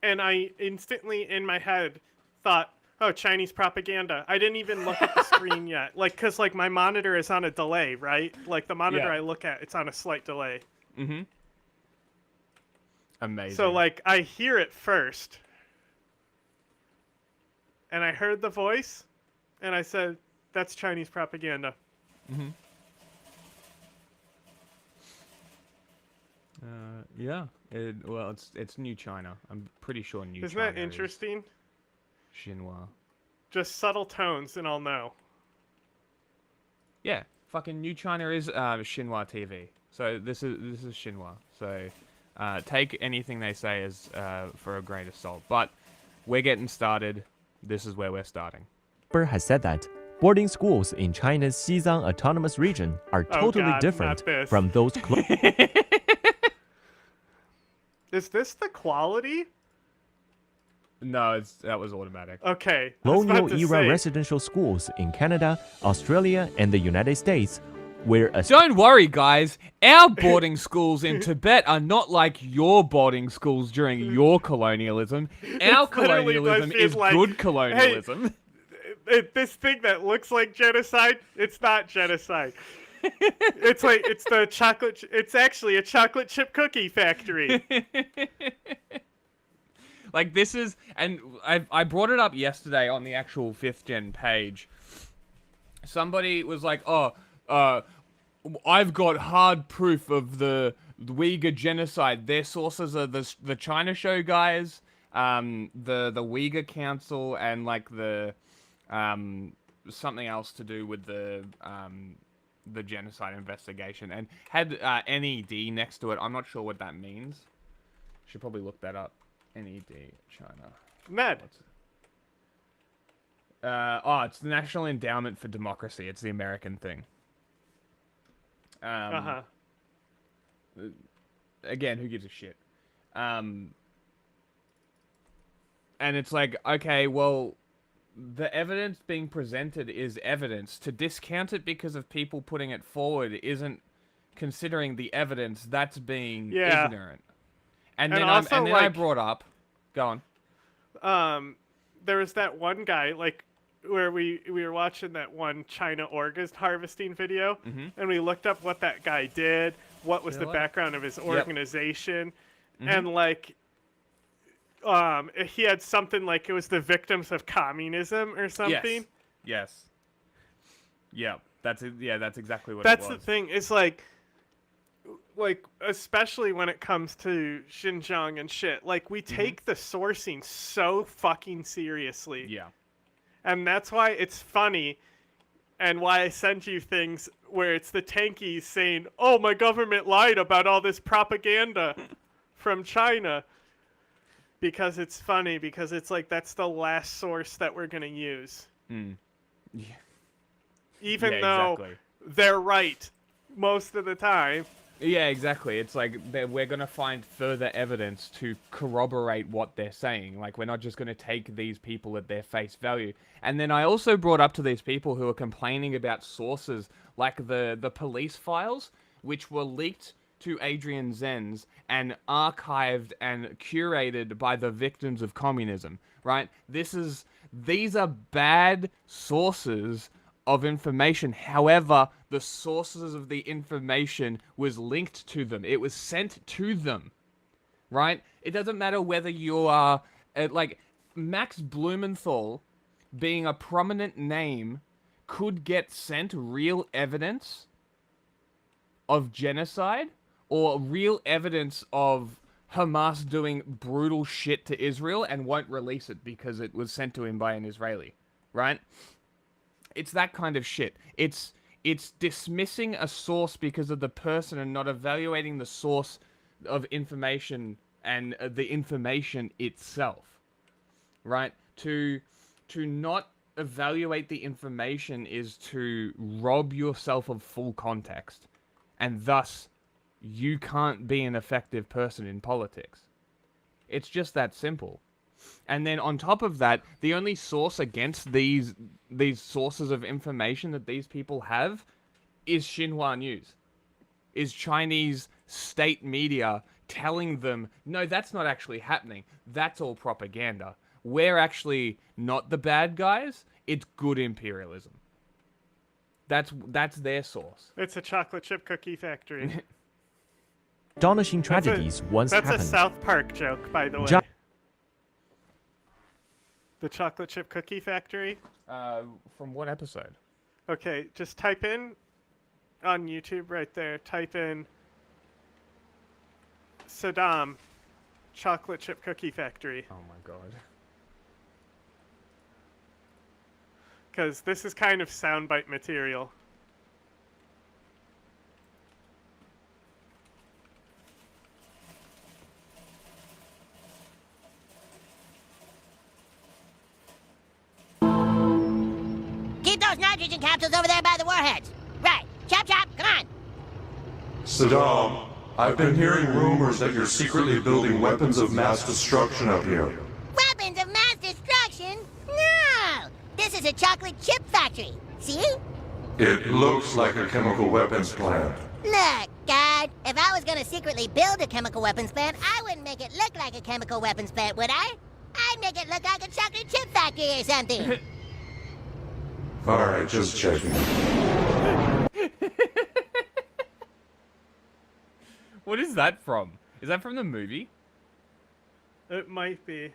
[SPEAKER 3] and I instantly in my head thought, oh, Chinese propaganda. I didn't even look at the screen yet. Because my monitor is on a delay, right? Like, the monitor I look at, it's on a slight delay.
[SPEAKER 2] Mm-hmm. Amazing.
[SPEAKER 3] So, like, I hear it first. And I heard the voice, and I said, that's Chinese propaganda.
[SPEAKER 2] Mm-hmm. Yeah. Well, it's New China. I'm pretty sure New China.
[SPEAKER 3] Isn't that interesting?
[SPEAKER 2] Xinhua.
[SPEAKER 3] Just subtle tones, and I'll know.
[SPEAKER 2] Yeah, fucking New China is Xinhua TV. So this is Xinhua. So take anything they say as for a grain of salt. But we're getting started. This is where we're starting.
[SPEAKER 21] Has said that boarding schools in China's Xizang Autonomous Region are totally different from those.
[SPEAKER 3] Is this the quality?
[SPEAKER 2] No, that was automatic.
[SPEAKER 3] Okay.
[SPEAKER 21] Colonial era residential schools in Canada, Australia, and the United States, where a
[SPEAKER 2] Don't worry, guys. Our boarding schools in Tibet are not like your boarding schools during your colonialism. Our colonialism is
[SPEAKER 3] like,
[SPEAKER 2] good colonialism.
[SPEAKER 3] Hey, this thing that looks like genocide, it's not genocide. It's like it's actually a chocolate chip cookie factory.
[SPEAKER 2] Like this is, and I brought it up yesterday on the actual 5th Gen page. Somebody was like, I've got hard proof of the Uyghur genocide. Their sources are the China Show guys, the Uyghur Council, and like the something else to do with the genocide investigation, and had NED next to it. I'm not sure what that means. Should probably look that up. NED China.
[SPEAKER 3] Med.
[SPEAKER 2] It's the National Endowment for Democracy. It's the American thing. Again, who gives a shit? And it's like, okay, well, the evidence being presented is evidence. To discount it because of people putting it forward isn't considering the evidence. That's being ignorant. And then I brought up, go on.
[SPEAKER 3] There was that one guy, like, where we were watching that one China organ harvesting video, and we looked up what that guy did, what was the background of his organization, and like, he had something like it was the victims of communism or something.
[SPEAKER 2] Yes. Yeah, that's exactly what
[SPEAKER 3] That's
[SPEAKER 2] it was.
[SPEAKER 3] the thing. It's like especially when it comes to Xinjiang and shit, like we take the sourcing so fucking seriously.
[SPEAKER 2] Yeah.
[SPEAKER 3] And that's why it's funny and why I send you things where it's the tankies saying, "Oh, my government lied about all this propaganda from China." Because it's funny, because it's like that's the last source that we're going to use.
[SPEAKER 2] Yeah.
[SPEAKER 3] Even though they're right most of the time.
[SPEAKER 2] Yeah, exactly. It's like we're going to find further evidence to corroborate what they're saying. Like, we're not just going to take these people at their face value. And then I also brought up to these people who are complaining about sources like the police files, which were leaked to Adrian Zenz and archived and curated by the victims of communism, right? These are bad sources of information. However, the sources of the information was linked to them. It was sent to them, right? It doesn't matter whether you are, like, Max Blumenthal being a prominent name could get sent real evidence of genocide or real evidence of Hamas doing brutal shit to Israel and won't release it because it was sent to him by an Israeli, right? It's that kind of shit. It's dismissing a source because of the person and not evaluating the source of information and the information itself, right? To not evaluate the information is to rob yourself of full context, and thus you can't be an effective person in politics. It's just that simple. And then on top of that, the only source against these sources of information that these people have is Xinhua News. Is Chinese state media telling them, no, that's not actually happening. That's all propaganda. We're actually not the bad guys. It's good imperialism. That's their source.
[SPEAKER 3] It's a chocolate chip cookie factory.
[SPEAKER 21] astonishing tragedies once
[SPEAKER 3] That's
[SPEAKER 21] happened.
[SPEAKER 3] a South Park joke, by the way. The chocolate chip cookie factory.
[SPEAKER 2] From what episode?
[SPEAKER 3] Okay, just type in on YouTube right there. Type in Saddam chocolate chip cookie factory.
[SPEAKER 2] Oh my god.
[SPEAKER 3] Because this is kind of soundbite material.
[SPEAKER 1] Keep those nitrogen capsules over there by the warheads. Right. Chop, chop, come on.
[SPEAKER 4] Saddam, I've been hearing rumors that you're secretly building weapons of mass destruction out here.
[SPEAKER 1] Weapons of mass destruction? No! This is a chocolate chip factory. See?
[SPEAKER 4] It looks like a chemical weapons plant.
[SPEAKER 1] Look, God, if I was gonna secretly build a chemical weapons plant, I wouldn't make it look like a chemical weapons plant, would I? I'd make it look like a chocolate chip factory or something.
[SPEAKER 4] Alright, just checking.
[SPEAKER 2] What is that from? Is that from the movie?
[SPEAKER 3] It might be.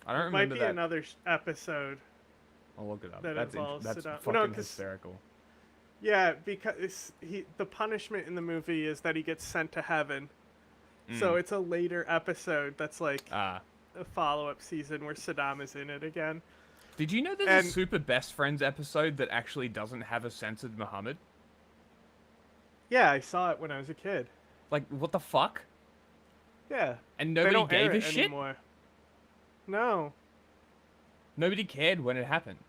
[SPEAKER 2] I don't remember
[SPEAKER 3] Might be
[SPEAKER 2] that.
[SPEAKER 3] another episode.
[SPEAKER 2] I'll look it up.
[SPEAKER 3] That
[SPEAKER 2] That's
[SPEAKER 3] involves
[SPEAKER 2] that's
[SPEAKER 3] Saddam.
[SPEAKER 2] fucking
[SPEAKER 3] No, 'cause-
[SPEAKER 2] hysterical.
[SPEAKER 3] Yeah, because the punishment in the movie is that he gets sent to heaven. So it's a later episode that's like a follow-up season where Saddam is in it again.
[SPEAKER 2] Did you know there's a Super Best Friends episode that actually doesn't have a censored Muhammad?
[SPEAKER 3] Yeah, I saw it when I was a kid.
[SPEAKER 2] Like, what the fuck?
[SPEAKER 3] Yeah.
[SPEAKER 2] And
[SPEAKER 3] They
[SPEAKER 2] nobody
[SPEAKER 3] don't air
[SPEAKER 2] gave a
[SPEAKER 3] it
[SPEAKER 2] shit?
[SPEAKER 3] anymore. No.
[SPEAKER 2] Nobody cared when it happened.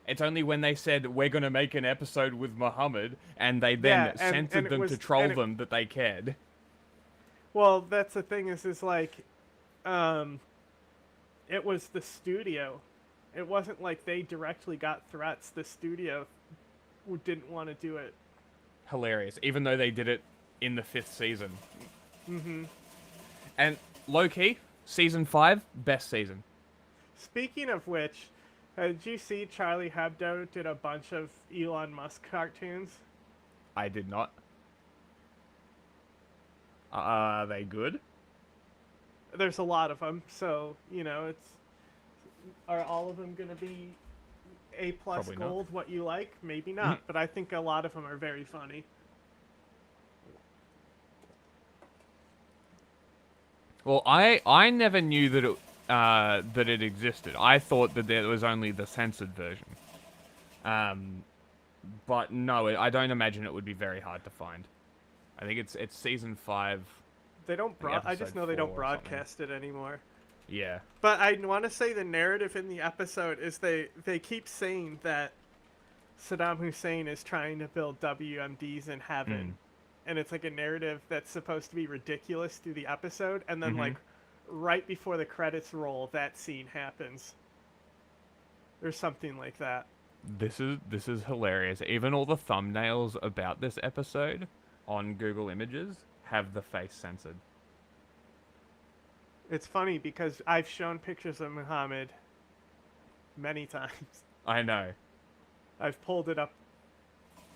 [SPEAKER 2] It's only when they said, we're going to make an episode with Muhammad, and they then censored them to troll them that they cared.
[SPEAKER 3] Well, that's the thing is like, it was the studio. It wasn't like they directly got threats. The studio didn't want to do it.
[SPEAKER 2] Hilarious. Even though they did it in the 5th season.
[SPEAKER 3] Mm-hmm.
[SPEAKER 2] And low-key, season 5, best season.
[SPEAKER 3] Speaking of which, did you see Charlie Hebdo did a bunch of Elon Musk cartoons?
[SPEAKER 2] I did not. Are they good?
[SPEAKER 3] There's a lot of them, so, you know, are all of them going to be A+
[SPEAKER 2] Probably not.
[SPEAKER 3] gold, what you like? Maybe not, but I think a lot of them are very funny.
[SPEAKER 2] Well, I never knew that it existed. I thought that there was only the censored version. But no, I don't imagine it would be very hard to find. I think it's season 5.
[SPEAKER 3] They don't I just know they don't
[SPEAKER 2] 4 or
[SPEAKER 3] broadcast it anymore.
[SPEAKER 2] Yeah.
[SPEAKER 3] But I want to say the narrative in the episode is they keep saying that Saddam Hussein is trying to build WMDs in heaven. And it's like a narrative that's supposed to be ridiculous through the episode, and then like right before the credits roll, that scene happens. Or something like that.
[SPEAKER 2] This is hilarious. Even all the thumbnails about this episode on Google Images have the face censored.
[SPEAKER 3] It's funny because I've shown pictures of Muhammad many times.
[SPEAKER 2] I know.
[SPEAKER 3] I've pulled it up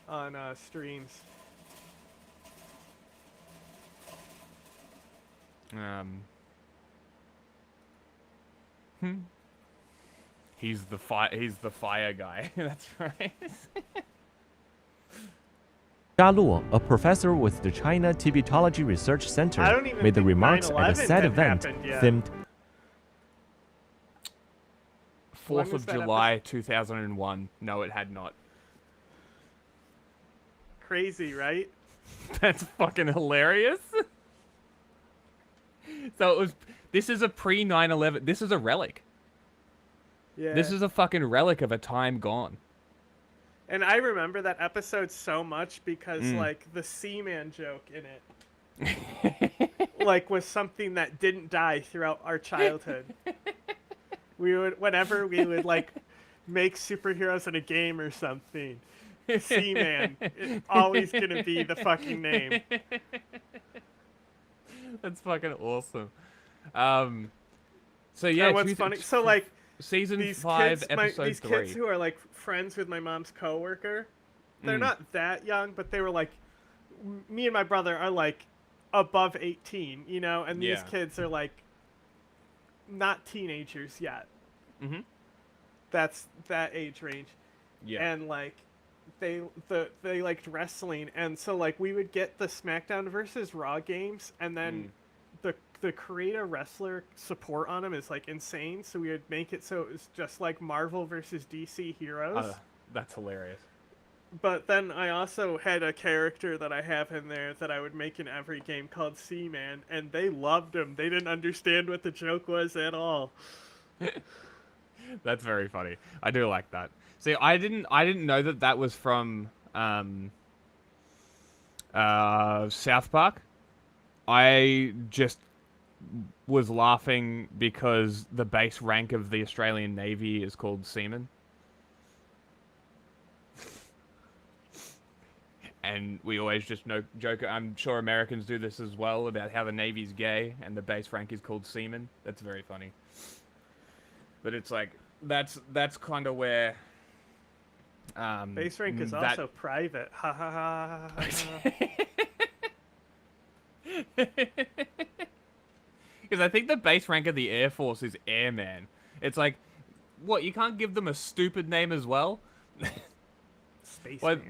[SPEAKER 3] on streams.
[SPEAKER 2] He's the fire guy. That's right.
[SPEAKER 21] Jia Luo, a professor with the China Tibetology Research Center, made the remarks at a sad event themed
[SPEAKER 2] 4th of July 2001. No, it had not.
[SPEAKER 3] Crazy, right?
[SPEAKER 2] That's fucking hilarious. So this is a pre 9/11. This is a relic.
[SPEAKER 3] Yeah.
[SPEAKER 2] This is a fucking relic of a time gone.
[SPEAKER 3] And I remember that episode so much because like the Seaman joke in it like was something that didn't die throughout our childhood. Whenever we would like make superheroes in a game or something, Seaman is always gonna be the fucking name.
[SPEAKER 2] That's fucking awesome. So yeah,
[SPEAKER 3] and what's funny? So like
[SPEAKER 2] season
[SPEAKER 3] these
[SPEAKER 2] 5,
[SPEAKER 3] kids,
[SPEAKER 2] episode
[SPEAKER 3] these
[SPEAKER 2] 3.
[SPEAKER 3] kids who are like friends with my mom's coworker, they're not that young, but they were like me and my brother are like above 18, you know, and these
[SPEAKER 2] Yeah.
[SPEAKER 3] kids are like not teenagers yet.
[SPEAKER 2] Mm-hmm.
[SPEAKER 3] That's that age range.
[SPEAKER 2] Yeah.
[SPEAKER 3] And like they liked wrestling, and so like we would get the SmackDown versus Raw games, and then the create a wrestler support on them is like insane. So we would make it so it was just like Marvel versus DC heroes.
[SPEAKER 2] That's hilarious.
[SPEAKER 3] But then I also had a character that I have in there that I would make in every game called Seaman, and they loved him. They didn't understand what the joke was at all.
[SPEAKER 2] That's very funny. I do like that. See, I didn't know that was from South Park. I just was laughing because the base rank of the Australian Navy is called Seaman. And we always just joke, I'm sure Americans do this as well, about how the Navy's gay and the base rank is called Seaman. That's very funny. But it's like, that's kind of where...
[SPEAKER 3] base rank is also private. Ha ha ha ha ha.
[SPEAKER 2] Because I think the base rank of the Air Force is Airman. It's like, what, you can't give them a stupid name as well?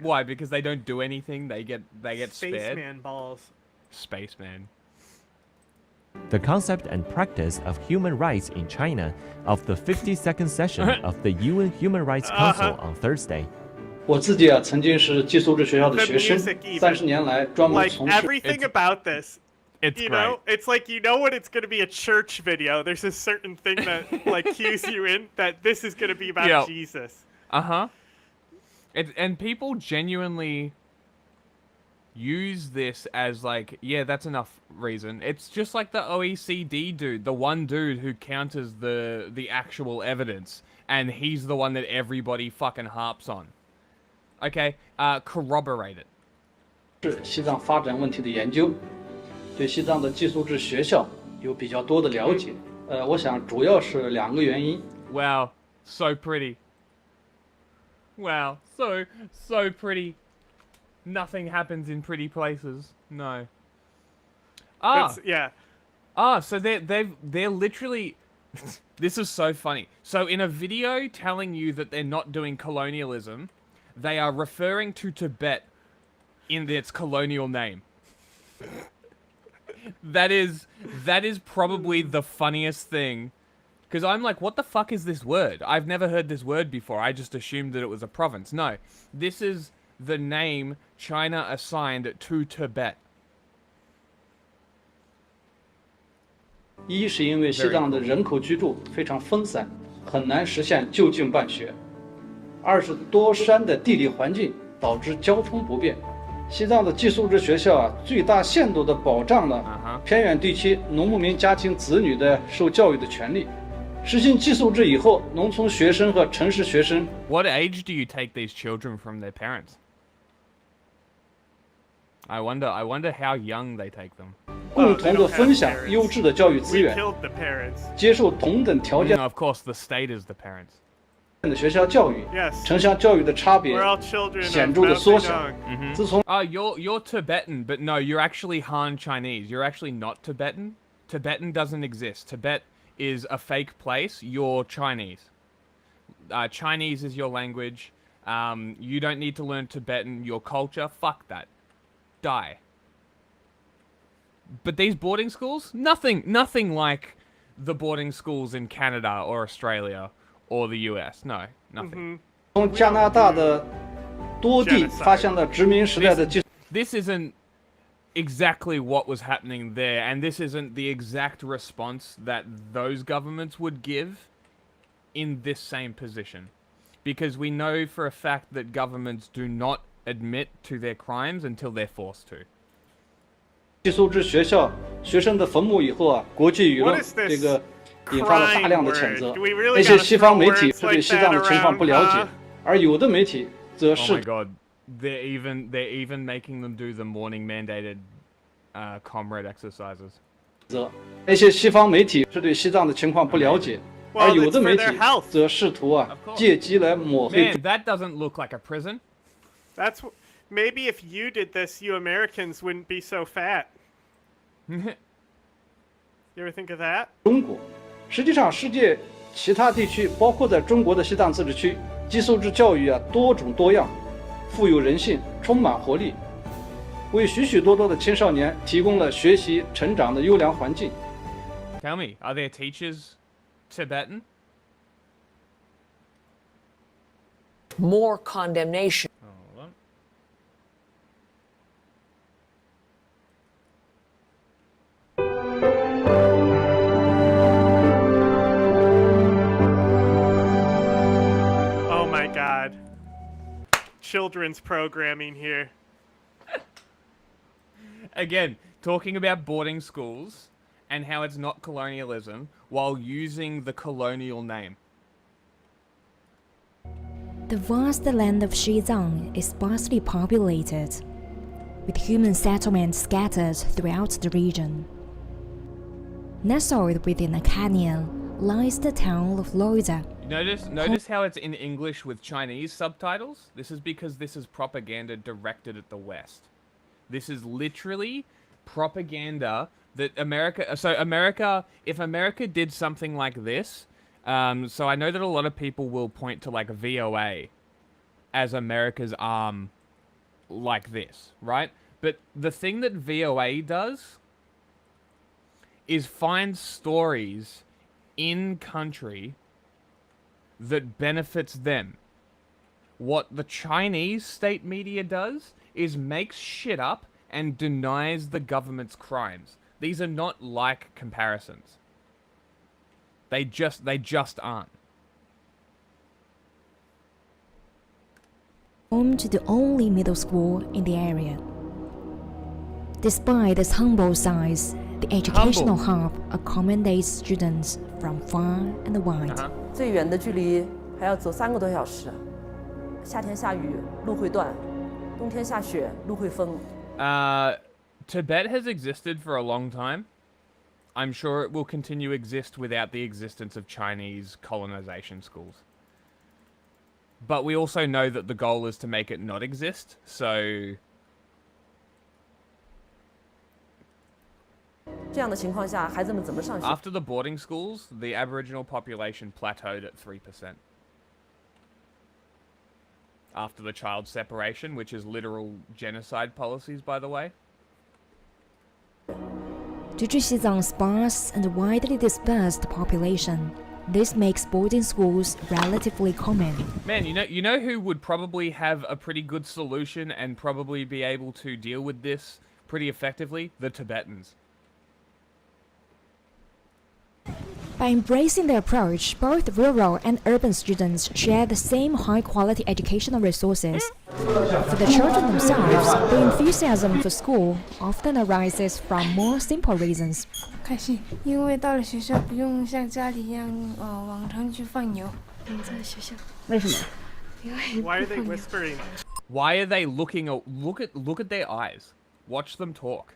[SPEAKER 2] Why? Because they don't do anything. They get spared.
[SPEAKER 3] Spaceman balls.
[SPEAKER 2] Spaceman.
[SPEAKER 21] The concept and practice of human rights in China of the 52nd session of the UN Human Rights Council on Thursday.
[SPEAKER 6] 我自己啊，曾经是寄宿制学校的学生，30年来专门从事。
[SPEAKER 3] Everything about this.
[SPEAKER 2] It's
[SPEAKER 3] you
[SPEAKER 2] great.
[SPEAKER 3] know, it's like, you know when it's going to be a church video, there's a certain thing that like cues you in that this is going to be about Jesus.
[SPEAKER 2] Uh-huh. And people genuinely use this as like, yeah, that's enough reason. It's just like the OECD dude, the one dude who counters the actual evidence, and he's the one that everybody fucking harps on. Okay, corroborate it.
[SPEAKER 6] 是西藏发展问题的研究，对西藏的寄宿制学校有比较多的了解。我想主要是2个原因。
[SPEAKER 2] Wow, so pretty. Wow, so pretty. Nothing happens in pretty places. No.
[SPEAKER 3] Yeah.
[SPEAKER 2] So they're literally. This is so funny. So in a video telling you that they're not doing colonialism, they are referring to Tibet in its colonial name. That is probably the funniest thing. Because I'm like, what the fuck is this word? I've never heard this word before. I just assumed that it was a province. No, this is the name China assigned to Tibet.
[SPEAKER 6] 一是因为西藏的人口居住非常分散，很难实现就近办学；二是多山的地理环境导致交通不便。西藏的寄宿制学校啊，最大限度地保障了偏远地区农牧民家庭子女的受教育的权利。实行寄宿制以后，农村学生和城市学生。
[SPEAKER 2] What age do you take these children from their parents? I wonder how young they take them.
[SPEAKER 6] 共同的分享优质的教育资源，接受同等条件。
[SPEAKER 2] Of course, the state is the parents.
[SPEAKER 6] 的学校教育，城乡教育的差别显著的缩小。自从
[SPEAKER 2] you're Tibetan, but no, you're actually Han Chinese. You're actually not Tibetan. Tibetan doesn't exist. Tibet is a fake place. You're Chinese. Chinese is your language. You don't need to learn Tibetan. Your culture, fuck that. Die. But these boarding schools, nothing like the boarding schools in Canada or Australia or the US. No, nothing.
[SPEAKER 6] 从加拿大的多地发现了殖民时代的。
[SPEAKER 2] This isn't exactly what was happening there, and this isn't the exact response that those governments would give in this same position. Because we know for a fact that governments do not admit to their crimes until they're forced to.
[SPEAKER 6] 寄宿制学校学生的坟墓以后啊，国际舆论这个引发了大量的谴责。那些西方媒体是对西藏的情况不了解，而有的媒体则是。
[SPEAKER 2] Oh my God, they're even making them do the morning mandated, comrade exercises.
[SPEAKER 6] 那些西方媒体是对西藏的情况不了解，而有的媒体则试图啊借机来抹黑。
[SPEAKER 2] Man, that doesn't look like a prison.
[SPEAKER 3] maybe if you did this, you Americans wouldn't be so fat. You ever think of that?
[SPEAKER 6] 中国，实际上世界其他地区，包括在中国的西藏自治区，寄宿制教育多种多样，富有人性，充满活力，为许许多多的青少年提供了学习成长的优良环境。
[SPEAKER 2] Tell me, are their teachers Tibetan?
[SPEAKER 7] More condemnation.
[SPEAKER 2] Hold on.
[SPEAKER 3] Oh my god. Children's programming here.
[SPEAKER 2] Again, talking about boarding schools and how it's not colonialism while using the colonial name.
[SPEAKER 12] The vast land of Xizang is sparsely populated, with human settlements scattered throughout the region. Nestled within a canyon lies the town of Loiza.
[SPEAKER 2] Notice how it's in English with Chinese subtitles? This is because this is propaganda directed at the West. This is literally propaganda that America... So America... If America did something like this... so I know that a lot of people will point to, like, VOA as America's arm like this, right? But the thing that VOA does is find stories in country that benefits them. What the Chinese state media does is makes shit up and denies the government's crimes. These are not like comparisons. They just aren't.
[SPEAKER 12] Home to the only middle school in the area. Despite its humble size, the educational hub accommodates students from far and wide.
[SPEAKER 7] 最远的距离还要走3个多小时。夏天下雨，路会断；冬天下雪，路会封。
[SPEAKER 2] Tibet has existed for a long time. I'm sure it will continue to exist without the existence of Chinese colonization schools. But we also know that the goal is to make it not exist, so...
[SPEAKER 7] 这样的情况下，孩子们怎么上学？
[SPEAKER 2] After the boarding schools, the Aboriginal population plateaued at 3%. After the child separation, which is literal genocide policies, by the way.
[SPEAKER 12] Due to Xizang's sparse and widely dispersed population, this makes boarding schools relatively common.
[SPEAKER 2] Man, you know who would probably have a pretty good solution and probably be able to deal with this pretty effectively? The Tibetans.
[SPEAKER 12] By embracing the approach, both rural and urban students share the same high-quality educational resources. For the children themselves, the enthusiasm for school often arises from more simple reasons.
[SPEAKER 22] 开心，因为到了学校不用像家里一样，往常去放牛。在学校。为什么？因为
[SPEAKER 3] Why are they whispering?
[SPEAKER 2] Why are they looking? Look at their eyes. Watch them talk.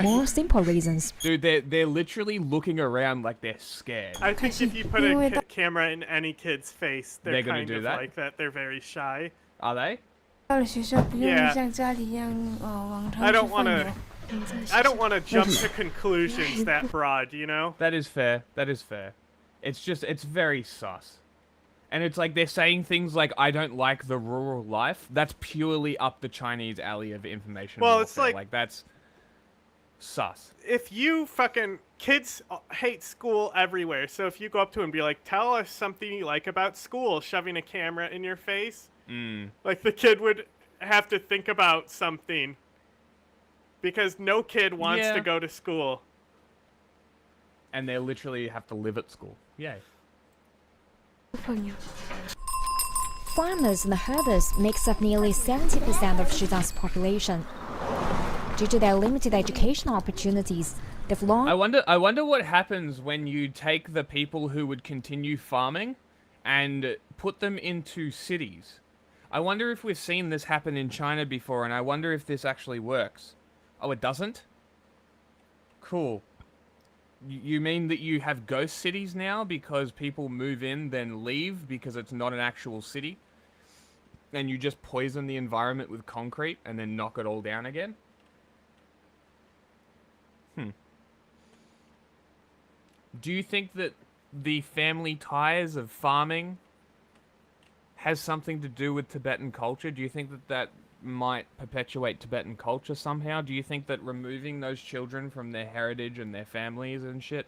[SPEAKER 12] More simple reasons.
[SPEAKER 2] Dude, they're literally looking around like they're scared.
[SPEAKER 3] I think if you put a camera in any kid's face, they're
[SPEAKER 2] gonna
[SPEAKER 3] kind
[SPEAKER 2] do
[SPEAKER 3] of
[SPEAKER 2] that?
[SPEAKER 3] like that. They're very shy.
[SPEAKER 2] Are they?
[SPEAKER 22] 到了学校不用像家里一样，往常
[SPEAKER 3] I
[SPEAKER 22] 去
[SPEAKER 3] don't
[SPEAKER 22] 放
[SPEAKER 3] want
[SPEAKER 22] 牛。
[SPEAKER 3] to. I don't want to jump to conclusions that broad, you know?
[SPEAKER 2] That is fair. That is fair. It's just, it's very sus. And it's like they're saying things like, I don't like the rural life. That's purely up the Chinese alley of information.
[SPEAKER 3] Well,
[SPEAKER 2] warfare.
[SPEAKER 3] it's like
[SPEAKER 2] that's sus.
[SPEAKER 3] If you fucking kids hate school everywhere, so if you go up to them and be like, tell us something you like about school, shoving a camera in your face, like the kid would have to think about something. Because no kid wants to go to school.
[SPEAKER 2] And they literally have to live at school. Yay.
[SPEAKER 12] Farmers and herders makes up nearly 70% of Xizang's population. Due to their limited educational opportunities, they've long...
[SPEAKER 2] I wonder what happens when you take the people who would continue farming and put them into cities. I wonder if we've seen this happen in China before, and I wonder if this actually works. Oh, it doesn't? Cool. You mean that you have ghost cities now because people move in, then leave because it's not an actual city? and you just poison the environment with concrete and then knock it all down again? Do you think that the family ties of farming has something to do with Tibetan culture? Do you think that that might perpetuate Tibetan culture somehow? Do you think that removing those children from their heritage and their families and shit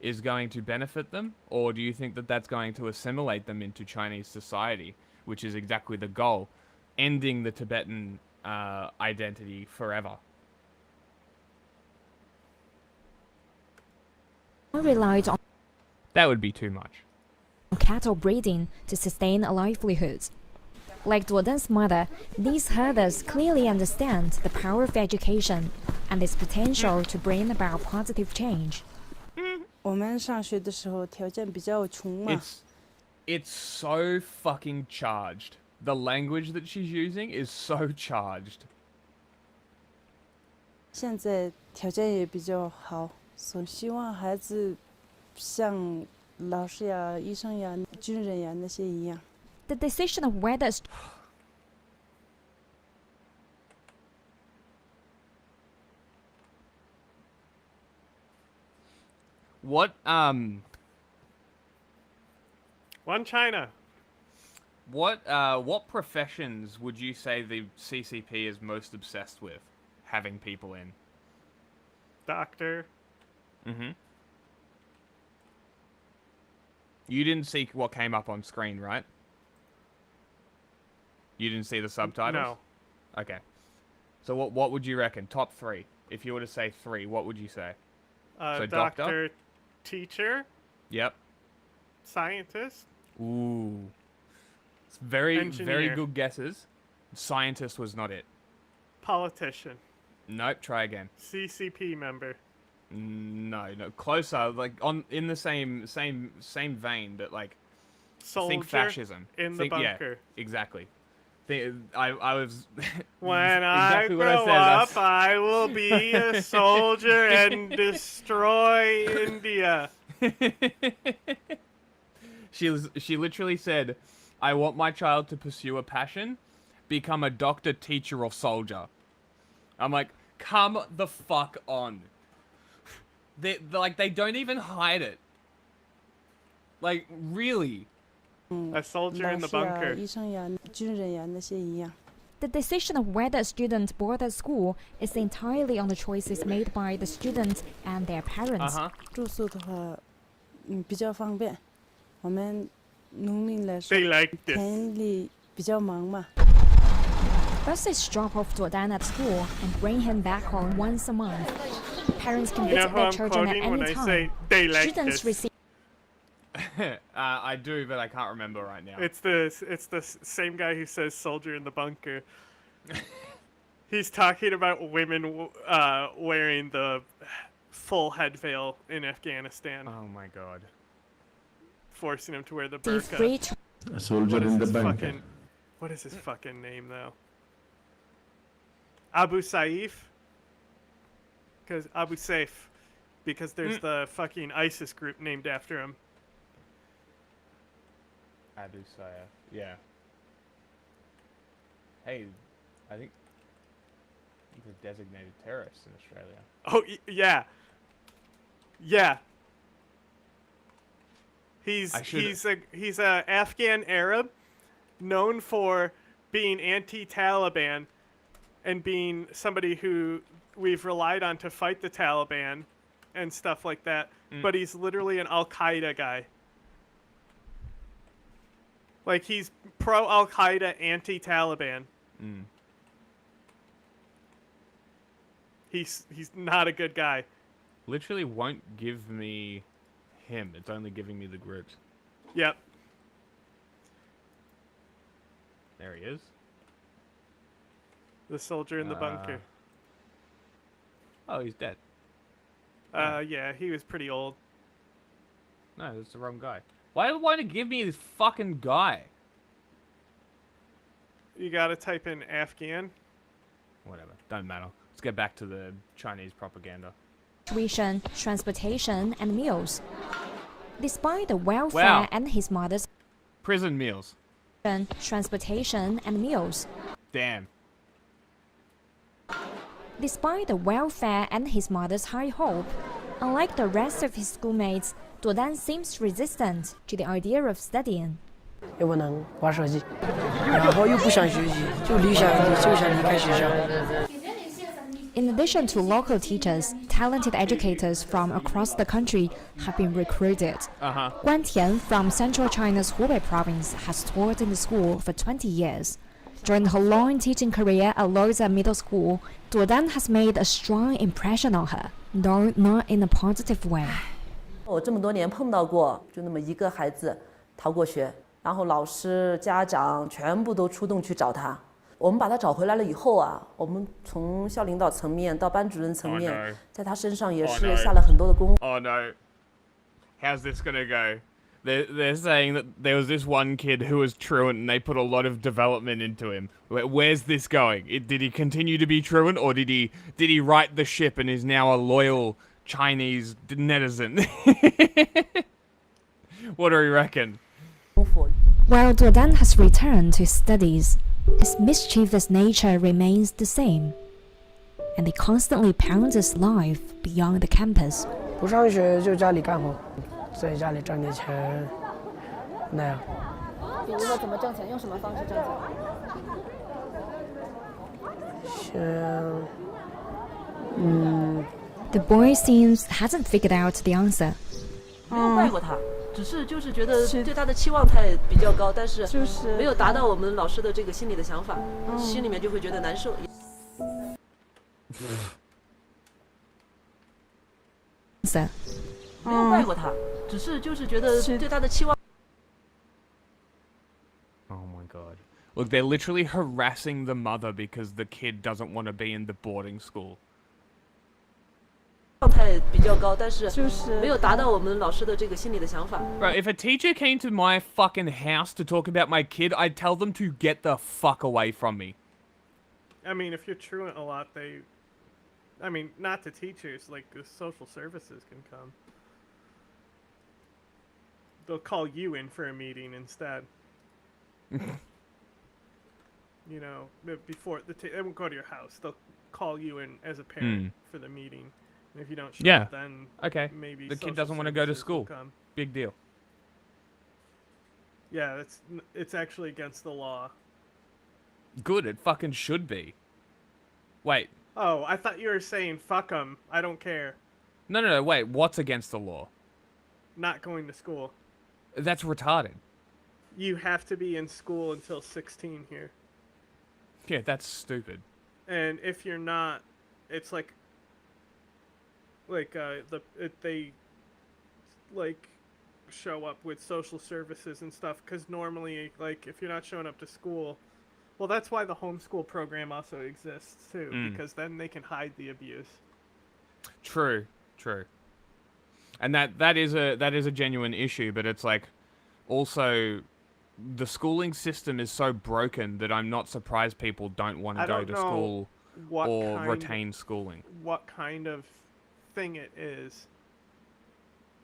[SPEAKER 2] is going to benefit them? Or do you think that that's going to assimilate them into Chinese society, which is exactly the goal, ending the Tibetan identity forever?
[SPEAKER 12] Relied on
[SPEAKER 2] That would be too much.
[SPEAKER 12] cattle breeding to sustain a livelihood. Like Duodan's mother, these herders clearly understand the power of education and its potential to bring about positive change.
[SPEAKER 2] It's so fucking charged. The language that she's using is so charged.
[SPEAKER 5] 现在条件也比较好，所以希望孩子像老师呀、医生呀、军人呀那些一样。
[SPEAKER 12] The decision of whether
[SPEAKER 3] One China.
[SPEAKER 2] What professions would you say the CCP is most obsessed with having people in?
[SPEAKER 3] Doctor.
[SPEAKER 2] Mm-hmm. You didn't see what came up on screen, right? You didn't see the subtitles?
[SPEAKER 3] No.
[SPEAKER 2] Okay. So what would you reckon? Top 3. If you were to say 3, what would you say? So
[SPEAKER 3] doctor, teacher.
[SPEAKER 2] Yep.
[SPEAKER 3] Scientist.
[SPEAKER 2] Ooh. It's very
[SPEAKER 3] Engineer.
[SPEAKER 2] good guesses. Scientist was not it.
[SPEAKER 3] Politician.
[SPEAKER 2] Nope, try again.
[SPEAKER 3] CCP member.
[SPEAKER 2] No, closer, like in the same vein, but like
[SPEAKER 3] Soldier
[SPEAKER 2] think fascism.
[SPEAKER 3] in the bunker.
[SPEAKER 2] Yeah, exactly. I was
[SPEAKER 3] when
[SPEAKER 2] exactly
[SPEAKER 3] I grow up, I will be a soldier and destroy India.
[SPEAKER 2] She literally said, "I want my child to pursue a passion, become a doctor, teacher, or soldier." I'm like, come the fuck on. They don't even hide it. Like, really?
[SPEAKER 3] A soldier in the bunker.
[SPEAKER 5] 医生呀、军人呀那些一样。
[SPEAKER 12] The decision of whether a student board at school is entirely on the choices made by the student and their parents.
[SPEAKER 5] 住宿的话，比较方便。我们农民来说，
[SPEAKER 3] They like this.
[SPEAKER 5] 田里比较忙嘛。
[SPEAKER 12] Buses drop off Duodan at school and bring him back home once a month. Parents can visit their children at any time. Students receive.
[SPEAKER 2] I do, but I can't remember right now.
[SPEAKER 3] It's the same guy who says soldier in the bunker. He's talking about women wearing the full head veil in Afghanistan.
[SPEAKER 2] Oh my god.
[SPEAKER 3] Forcing him to wear the burqa.
[SPEAKER 4] A soldier in the bunker.
[SPEAKER 3] What is his fucking name though? Abu Saif? Because Abu Saif. Because there's the fucking ISIS group named after him.
[SPEAKER 2] Abu Sayyaf. Yeah. Hey, I think he's a designated terrorist in Australia.
[SPEAKER 3] Oh, yeah. Yeah. He's a Afghan Arab known for being anti-Taliban and being somebody who we've relied on to fight the Taliban and stuff like that. But he's literally an Al-Qaeda guy. Like, he's pro-Al-Qaeda, anti-Taliban. He's not a good guy.
[SPEAKER 2] Literally won't give me him. It's only giving me the groups.
[SPEAKER 3] Yep.
[SPEAKER 2] There he is.
[SPEAKER 3] The soldier in the bunker.
[SPEAKER 2] Oh, he's dead.
[SPEAKER 3] Yeah, he was pretty old.
[SPEAKER 2] No, that's the wrong guy. Why do you give me this fucking guy?
[SPEAKER 3] You gotta type in Afghan.
[SPEAKER 2] Whatever. Don't matter. Let's get back to the Chinese propaganda.
[SPEAKER 12] Tuition, transportation, and meals. Despite the welfare and his mother's
[SPEAKER 2] prison meals.
[SPEAKER 12] transportation, and meals.
[SPEAKER 2] Damn.
[SPEAKER 12] Despite the welfare and his mother's high hope, unlike the rest of his schoolmates, Duodan seems resistant to the idea of studying.
[SPEAKER 8] 又不能玩手机，然后又不想学习，就想离开学校。
[SPEAKER 12] In addition to local teachers, talented educators from across the country have been recruited. Guan Tian from central China's Hubei province has taught in the school for 20 years. During her long teaching career at Loza Middle School, Duodan has made a strong impression on her, though not in a positive way.
[SPEAKER 7] 我这么多年碰到过，就那么一个孩子逃过学，然后老师、家长全部都出动去找他。我们把他找回来了以后啊，我们从校领导层面到班主任层面，在他身上也是下了很多的功夫。
[SPEAKER 2] Oh no. How's this gonna go? They're saying that there was this one kid who was truant and they put a lot of development into him. Where's this going? Did he continue to be truant, or did he right the ship and is now a loyal Chinese netizen? What do you reckon?
[SPEAKER 12] While Duodan has returned to his studies, his mischievous nature remains the same, and he constantly pounds his life beyond the campus.
[SPEAKER 8] 不上学就家里干活，在家里赚点钱，那样。
[SPEAKER 9] 比如说怎么挣钱，用什么方式挣钱？The
[SPEAKER 12] boy seems hasn't figured out the answer.
[SPEAKER 7] 没有怪过他。只是就是觉得对他的期望太比较高，但是没有达到我们老师的这个心里的想法，心里面就会觉得难受。没有怪过他，只是就是觉得对他的期望。
[SPEAKER 2] Oh my god. Look, they're literally harassing the mother because the kid doesn't want to be in the boarding school.
[SPEAKER 7] 状态比较高，但是没有达到我们老师的这个心里的想法。
[SPEAKER 2] Bro, if a teacher came to my fucking house to talk about my kid, I'd tell them to get the fuck away from me.
[SPEAKER 3] I mean, if you're truant a lot, I mean, not the teachers, like the social services can come. They'll call you in for a meeting instead. You know, before they won't go to your house. They'll call you in as a parent for the meeting. And if you don't show up, then maybe
[SPEAKER 2] the kid doesn't want to go to school. Big deal.
[SPEAKER 3] Yeah, it's actually against the law.
[SPEAKER 2] Good, it fucking should be. Wait.
[SPEAKER 3] Oh, I thought you were saying fuck them. I don't care.
[SPEAKER 2] No, wait. What's against the law?
[SPEAKER 3] Not going to school.
[SPEAKER 2] That's retarded.
[SPEAKER 3] You have to be in school until 16 here.
[SPEAKER 2] Yeah, that's stupid.
[SPEAKER 3] And if you're not, it's like they like show up with social services and stuff, because normally, like, if you're not showing up to school, well, that's why the homeschool program also exists too, because then they can hide the abuse.
[SPEAKER 2] True. And that is a genuine issue, but it's like also the schooling system is so broken that I'm not surprised people don't want to go to school or retain schooling.
[SPEAKER 3] What kind of thing it is,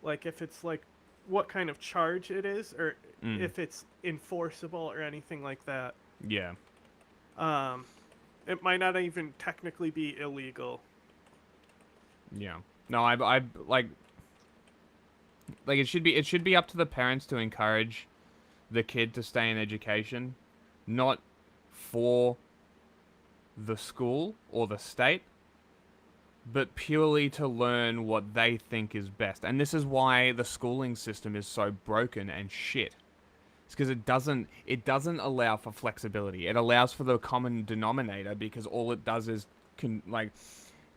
[SPEAKER 3] like if it's like what kind of charge it is, or if it's enforceable or anything like that.
[SPEAKER 2] Yeah.
[SPEAKER 3] It might not even technically be illegal.
[SPEAKER 2] Yeah. No, I like it should be up to the parents to encourage the kid to stay in education, not for the school or the state, but purely to learn what they think is best. And this is why the schooling system is so broken and shit. It's because it doesn't allow for flexibility. It allows for the common denominator, because all it does is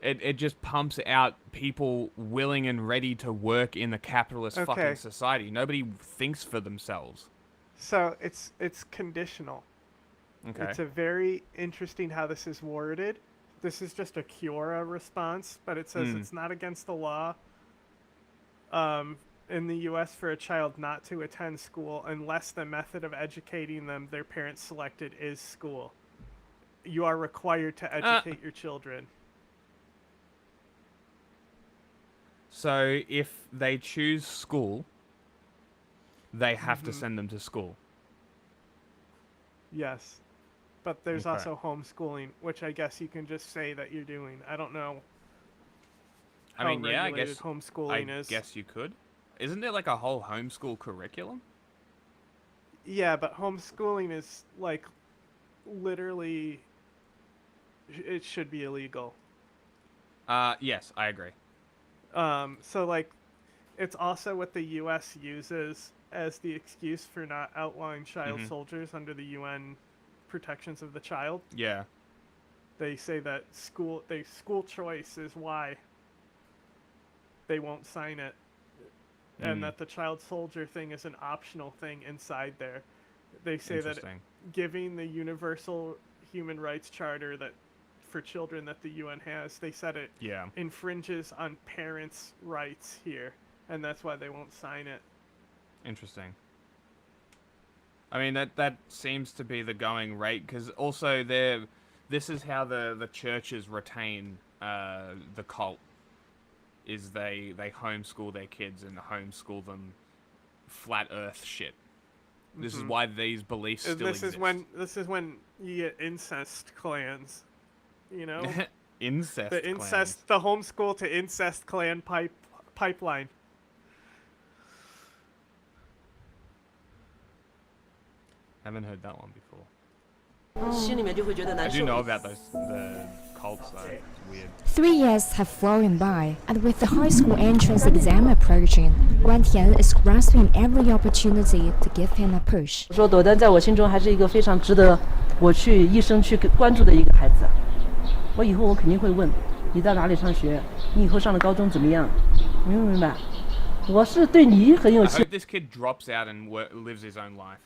[SPEAKER 2] it just pumps out people willing and ready to work in the capitalist fucking society. Nobody thinks for themselves.
[SPEAKER 3] So it's conditional.
[SPEAKER 2] Okay.
[SPEAKER 3] It's a very interesting how this is worded. This is just a Kiora response, but it says it's not against the law in the U.S. for a child not to attend school unless the method of educating them their parents selected is school. You are required to educate your children.
[SPEAKER 2] So if they choose school, they have to send them to school.
[SPEAKER 3] Yes. But there's
[SPEAKER 2] Okay.
[SPEAKER 3] also homeschooling, which I guess you can just say that you're doing. I don't know
[SPEAKER 2] I
[SPEAKER 3] how
[SPEAKER 2] mean, yeah, I
[SPEAKER 3] regulated
[SPEAKER 2] guess
[SPEAKER 3] homeschooling is.
[SPEAKER 2] guess you could. Isn't there like a whole homeschool curriculum?
[SPEAKER 3] Yeah, but homeschooling is like literally it should be illegal.
[SPEAKER 2] Yes, I agree.
[SPEAKER 3] So like it's also what the US uses as the excuse for not outlawing child soldiers under the UN protections of the child.
[SPEAKER 2] Yeah.
[SPEAKER 3] They say that school choice is why they won't sign it. And that the child soldier thing is an optional thing inside there. They say that giving the universal human rights charter that for children that the UN has, they said it infringes on parents' rights here, and that's why they won't sign it.
[SPEAKER 2] Interesting. I mean, that seems to be the going rate, because also this is how the churches retain the cult. Is they homeschool their kids and homeschool them flat Earth shit. This is why these beliefs still exist.
[SPEAKER 3] This is when you get incest clans, you know.
[SPEAKER 2] Incest.
[SPEAKER 3] The incest, the homeschool to incest clan pipeline.
[SPEAKER 2] Haven't heard that one before.
[SPEAKER 7] 心里面就会觉得难
[SPEAKER 2] I
[SPEAKER 7] 受。
[SPEAKER 2] do know about the cults though. It's weird.
[SPEAKER 12] 3 years have flown by, and with the high school entrance exam approaching, Guantian is grasping every opportunity to give him a push.
[SPEAKER 7] 说朵丹在我心中还是一个非常值得我去一生去关注的一个孩子。我以后我肯定会问你到哪里上学，你以后上了高中怎么样，明不明白？我是对你很有
[SPEAKER 2] I
[SPEAKER 7] 期
[SPEAKER 2] hope this kid drops out and lives his own life.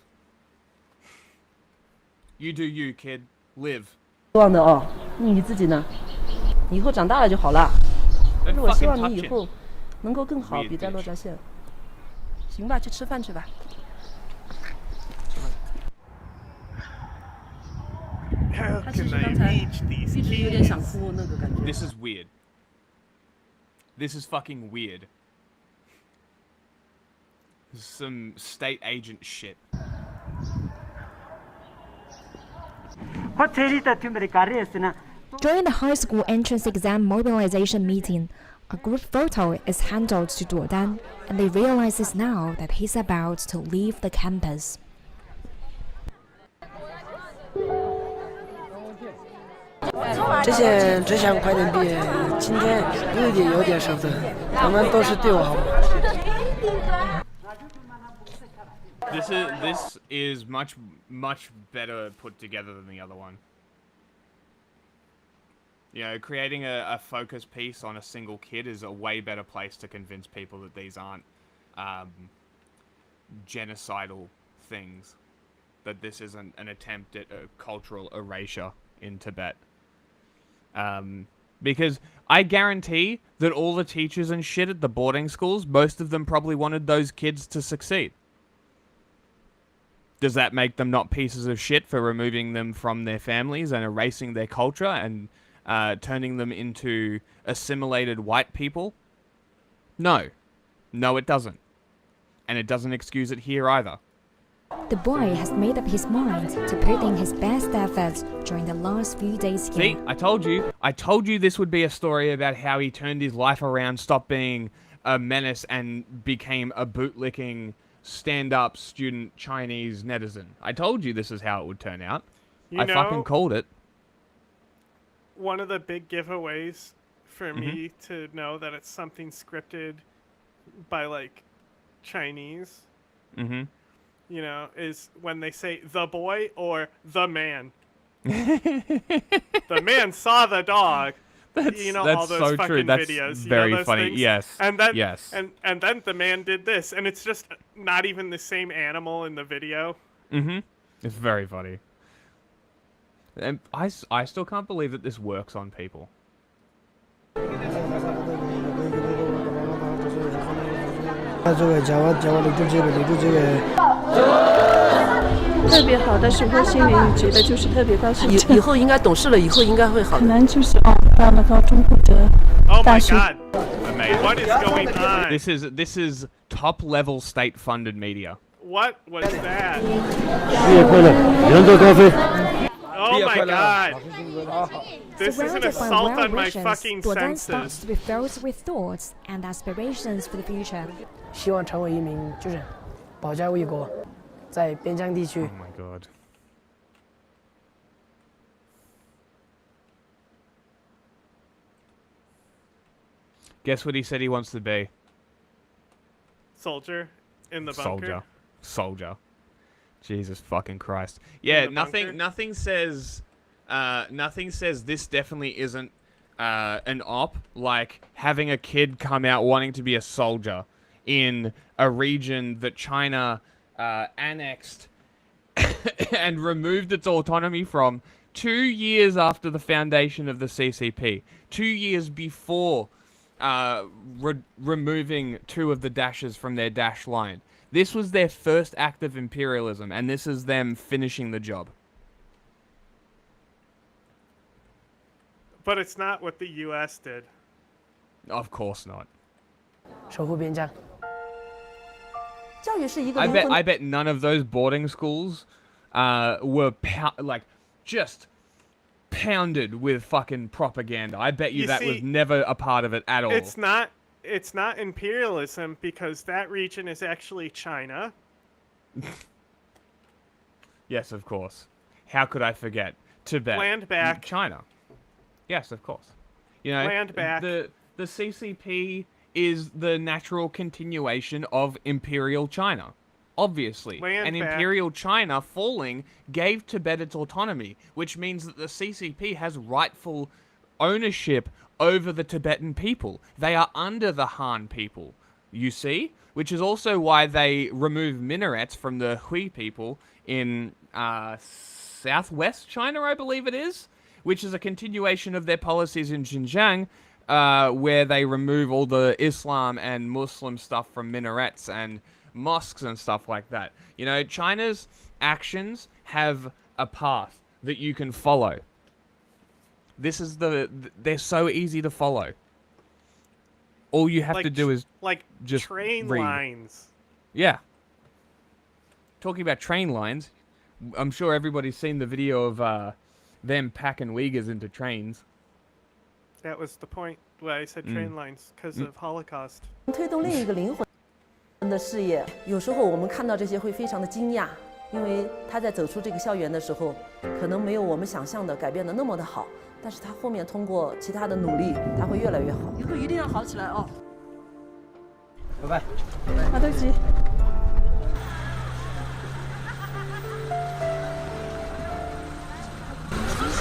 [SPEAKER 2] You do you, kid. Live.
[SPEAKER 7] 望的哦。你自己呢？你以后长大了就好了。但是我希望你以后能够更好，比在洛扎县。行吧，去吃饭去吧。他其实刚才一直有点想哭那个感觉。
[SPEAKER 2] This is weird. This is fucking weird. This is some state agent shit.
[SPEAKER 12] During the high school entrance exam mobilization meeting, a group photo is handed to Duodan, and they realizes now that he's about to leave the campus.
[SPEAKER 8] 这些只想快点毕业，今天有点生分，他们都是对我好。
[SPEAKER 2] This is much better put together than the other one. You know, creating a focus piece on a single kid is a way better place to convince people that these aren't genocidal things. That this isn't an attempt at a cultural erasure in Tibet. Because I guarantee that all the teachers and shit at the boarding schools, most of them probably wanted those kids to succeed. Does that make them not pieces of shit for removing them from their families and erasing their culture and turning them into assimilated white people? No. No, it doesn't. And it doesn't excuse it here either.
[SPEAKER 12] The boy has made up his mind to put in his best efforts during the last few days here.
[SPEAKER 2] See, I told you this would be a story about how he turned his life around, stopped being a menace, and became a bootlicking, stand-up student Chinese netizen. I told you this is how it would turn out. I fucking called it.
[SPEAKER 3] One of the big giveaways for me to know that it's something scripted by, like, Chinese, you know, is when they say the boy or the man. The man saw the dog. You know, all those
[SPEAKER 2] so
[SPEAKER 3] fucking
[SPEAKER 2] true. That's
[SPEAKER 3] videos.
[SPEAKER 2] very
[SPEAKER 3] those
[SPEAKER 2] funny.
[SPEAKER 3] things?
[SPEAKER 2] Yes.
[SPEAKER 3] And then,
[SPEAKER 2] yes.
[SPEAKER 3] And then the man did this, and it's just not even the same animal in the video.
[SPEAKER 2] It's very funny. And I still can't believe that this works on people.
[SPEAKER 5] 特别好，但是我心里觉得就是特别高兴。
[SPEAKER 7] 以后应该懂事了，以后应该会好的。
[SPEAKER 5] 可能就是到了高中或者大学。
[SPEAKER 2] Amazing.
[SPEAKER 3] What is going on?
[SPEAKER 2] This is top level state funded media.
[SPEAKER 3] What was that?
[SPEAKER 8] 毕业快乐，人做高飞。
[SPEAKER 3] Oh my god! This is an
[SPEAKER 12] Surrounded by
[SPEAKER 3] assault on my
[SPEAKER 12] well-wishes,
[SPEAKER 3] fucking
[SPEAKER 12] Duodan starts
[SPEAKER 3] senses.
[SPEAKER 12] to be filled with thoughts and aspirations for the future.
[SPEAKER 8] 希望成为一名军人，保家卫国，在边疆地区。
[SPEAKER 2] Oh my god. Guess what he said he wants to be?
[SPEAKER 3] Soldier in the bunker.
[SPEAKER 2] Soldier. Jesus fucking Christ. Yeah, nothing says this definitely isn't an op like having a kid come out wanting to be a soldier in a region that China annexed and removed its autonomy from 2 years after the foundation of the CCP. 2 years before removing 2 of the dashes from their dash line. This was their first act of imperialism, and this is them finishing the job.
[SPEAKER 3] But it's not what the U.S. did.
[SPEAKER 2] Of course not.
[SPEAKER 8] 守护边疆。
[SPEAKER 2] I bet none of those boarding schools were just pounded with fucking propaganda. I bet you that was never a part of it at all.
[SPEAKER 3] It's not imperialism because that region is actually China.
[SPEAKER 2] Yes, of course. How could I forget? Tibet.
[SPEAKER 3] Land back.
[SPEAKER 2] China. Yes, of course. You know,
[SPEAKER 3] Land back.
[SPEAKER 2] The CCP is the natural continuation of Imperial China. Obviously.
[SPEAKER 3] Land
[SPEAKER 2] and
[SPEAKER 3] back.
[SPEAKER 2] Imperial China falling gave Tibet its autonomy, which means that the CCP has rightful ownership over the Tibetan people. They are under the Han people, you see? Which is also why they remove minarets from the Hui people in southwest China, I believe it is, which is a continuation of their policies in Xinjiang, where they remove all the Islam and Muslim stuff from minarets and mosques and stuff like that. You know, China's actions have a path that you can follow. This is they're so easy to follow. All you have to do is just
[SPEAKER 3] train
[SPEAKER 2] read.
[SPEAKER 3] lines.
[SPEAKER 2] Yeah. Talking about train lines, I'm sure everybody's seen the video of them packing Uyghurs into trains.
[SPEAKER 3] That was the point why I said train lines, because of Holocaust.
[SPEAKER 7] 推动另一个灵魂的事业，有时候我们看到这些会非常的惊讶，因为他在走出这个校园的时候，可能没有我们想象的改变的那么的好，但是他后面通过其他的努力，他会越来越好。以后一定要好起来哦。
[SPEAKER 8] 拜拜。
[SPEAKER 7] 啊，对不起。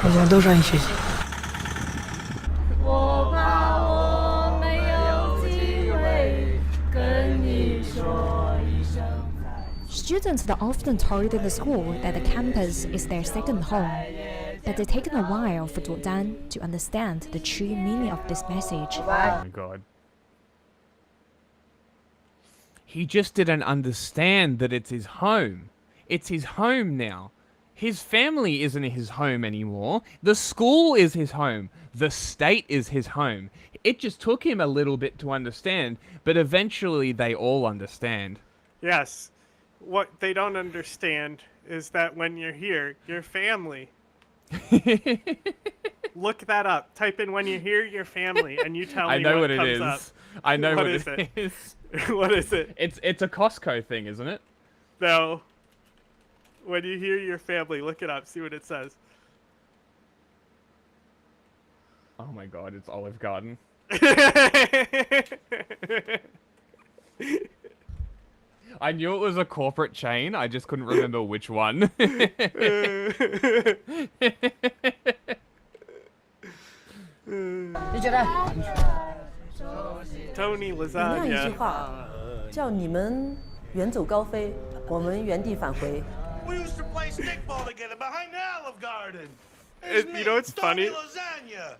[SPEAKER 8] 我想多上一学期。
[SPEAKER 22] 我怕我没有机会跟你说一声。
[SPEAKER 12] Students are often told in the school that the campus is their second home, but it's taken a while for Duodan to understand the true meaning of this message.
[SPEAKER 2] Oh my god. He just didn't understand that it's his home. It's his home now. His family isn't his home anymore. The school is his home. The state is his home. It just took him a little bit to understand, but eventually they all understand.
[SPEAKER 3] Yes. What they don't understand is that when you're here, your family. Look that up. Type in when you hear your family and you tell me
[SPEAKER 2] I know what it
[SPEAKER 3] comes
[SPEAKER 2] is.
[SPEAKER 3] up.
[SPEAKER 2] I know what
[SPEAKER 3] is
[SPEAKER 2] it is.
[SPEAKER 3] What is it?
[SPEAKER 2] It's a Costco thing, isn't it?
[SPEAKER 3] No. When you hear your family, look it up. See what it says.
[SPEAKER 2] Oh my god, it's Olive Garden. I knew it was a corporate chain, I just couldn't remember which one.
[SPEAKER 3] Tony
[SPEAKER 7] 同样一句
[SPEAKER 3] lasagna.
[SPEAKER 7] 话，叫你们远走高飞，我们原地返回。
[SPEAKER 13] We used to play stickball together behind the Olive Garden.
[SPEAKER 3] You know what's funny?
[SPEAKER 13] Lasagna.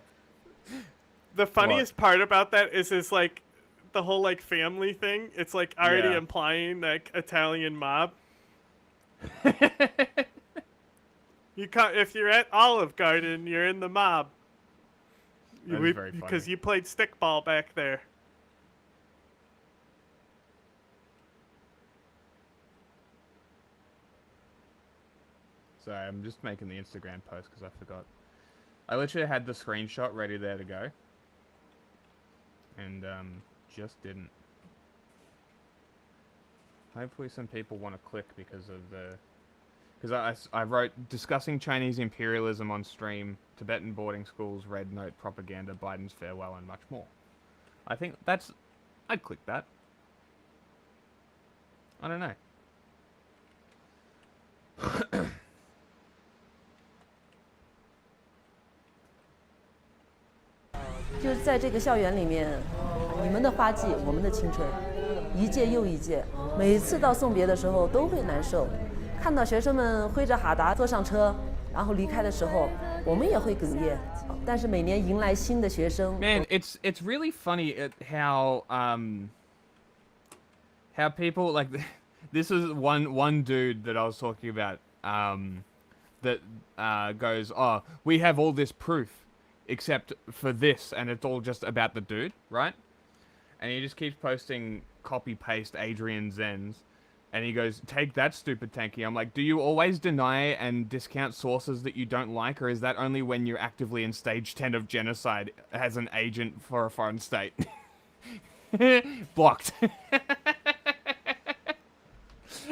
[SPEAKER 3] The funniest part about that is like the whole like family thing. It's like already
[SPEAKER 2] Yeah.
[SPEAKER 3] implying like Italian mob. If you're at Olive Garden, you're in the mob.
[SPEAKER 2] That's very funny.
[SPEAKER 3] Because you played stickball back there.
[SPEAKER 2] Sorry, I'm just making the Instagram post because I forgot. I literally had the screenshot ready there to go. And, just didn't. Hopefully some people want to click because of the... Because I wrote, discussing Chinese imperialism on stream, Tibetan boarding schools, RedNote propaganda, Biden's farewell, and much more. I think that's... I'd click that. I don't know.
[SPEAKER 7] 就是在这个校园里面，你们的花季，我们的青春，一届又一届，每次到送别的时候都会难受。看到学生们挥着哈达坐上车，然后离开的时候，我们也会哽咽。但是每年迎来新的学生。
[SPEAKER 2] Man, it's really funny at how people like this is one dude that I was talking about that goes, oh, we have all this proof except for this, and it's all just about the dude, right? And he just keeps posting copy paste Adrian Zen's, and he goes, take that, stupid tanky. I'm like, do you always deny and discount sources that you don't like, or is that only when you're actively in stage 10 of genocide as an agent for a foreign state? Blocked.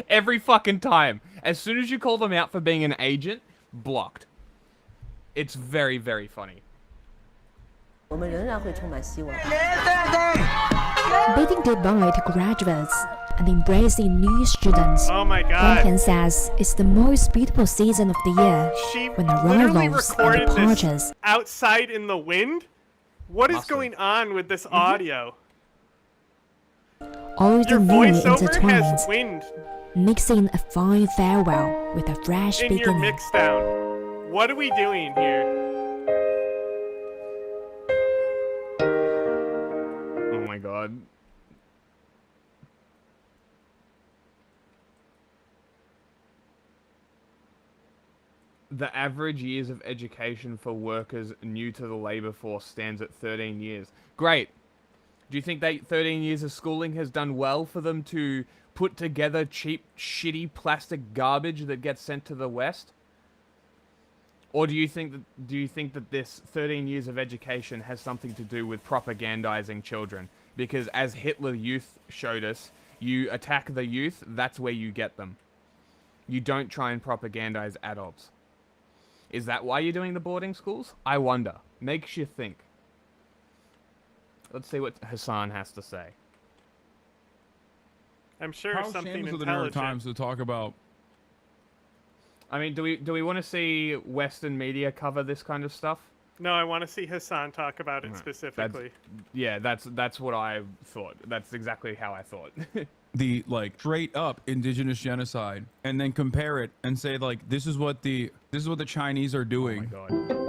[SPEAKER 2] Every fucking time. As soon as you call them out for being an agent, blocked. It's very, very funny.
[SPEAKER 7] 我们仍然会充满希望。
[SPEAKER 12] Bidding goodbye to graduates and embracing new students.
[SPEAKER 3] Oh my God.
[SPEAKER 12] Wenpian says it's the most beautiful season of the year
[SPEAKER 3] She
[SPEAKER 12] when
[SPEAKER 3] literally
[SPEAKER 12] arrivals and
[SPEAKER 3] recorded
[SPEAKER 12] departures.
[SPEAKER 3] this outside in the wind? What is going on with this audio?
[SPEAKER 12] All the
[SPEAKER 3] Your
[SPEAKER 12] new
[SPEAKER 3] voiceover
[SPEAKER 12] intertwined,
[SPEAKER 3] has wind
[SPEAKER 12] mixing a fine farewell with a fresh
[SPEAKER 3] in your
[SPEAKER 12] beginning.
[SPEAKER 3] mix down. What are we doing here?
[SPEAKER 2] Oh my god. The average years of education for workers new to the labor force stands at 13 years. Great. Do you think that 13 years of schooling has done well for them to put together cheap, shitty plastic garbage that gets sent to the West? Or do you think that this 13 years of education has something to do with propagandizing children? Because as Hitler Youth showed us, you attack the youth, that's where you get them. You don't try and propagandize adults. Is that why you're doing the boarding schools? I wonder. Makes you think. Let's see what Hassan has to say.
[SPEAKER 3] I'm sure
[SPEAKER 14] How
[SPEAKER 3] something
[SPEAKER 14] shameless of the New York
[SPEAKER 3] intelligent.
[SPEAKER 14] Times to talk about.
[SPEAKER 2] I mean, do we want to see Western media cover this kind of stuff?
[SPEAKER 3] No, I want to see Hassan talk about it specifically.
[SPEAKER 2] That's what I thought. That's exactly how I thought.
[SPEAKER 14] The like straight up indigenous genocide, and then compare it and say like this is what the Chinese are doing.
[SPEAKER 2] Oh my god.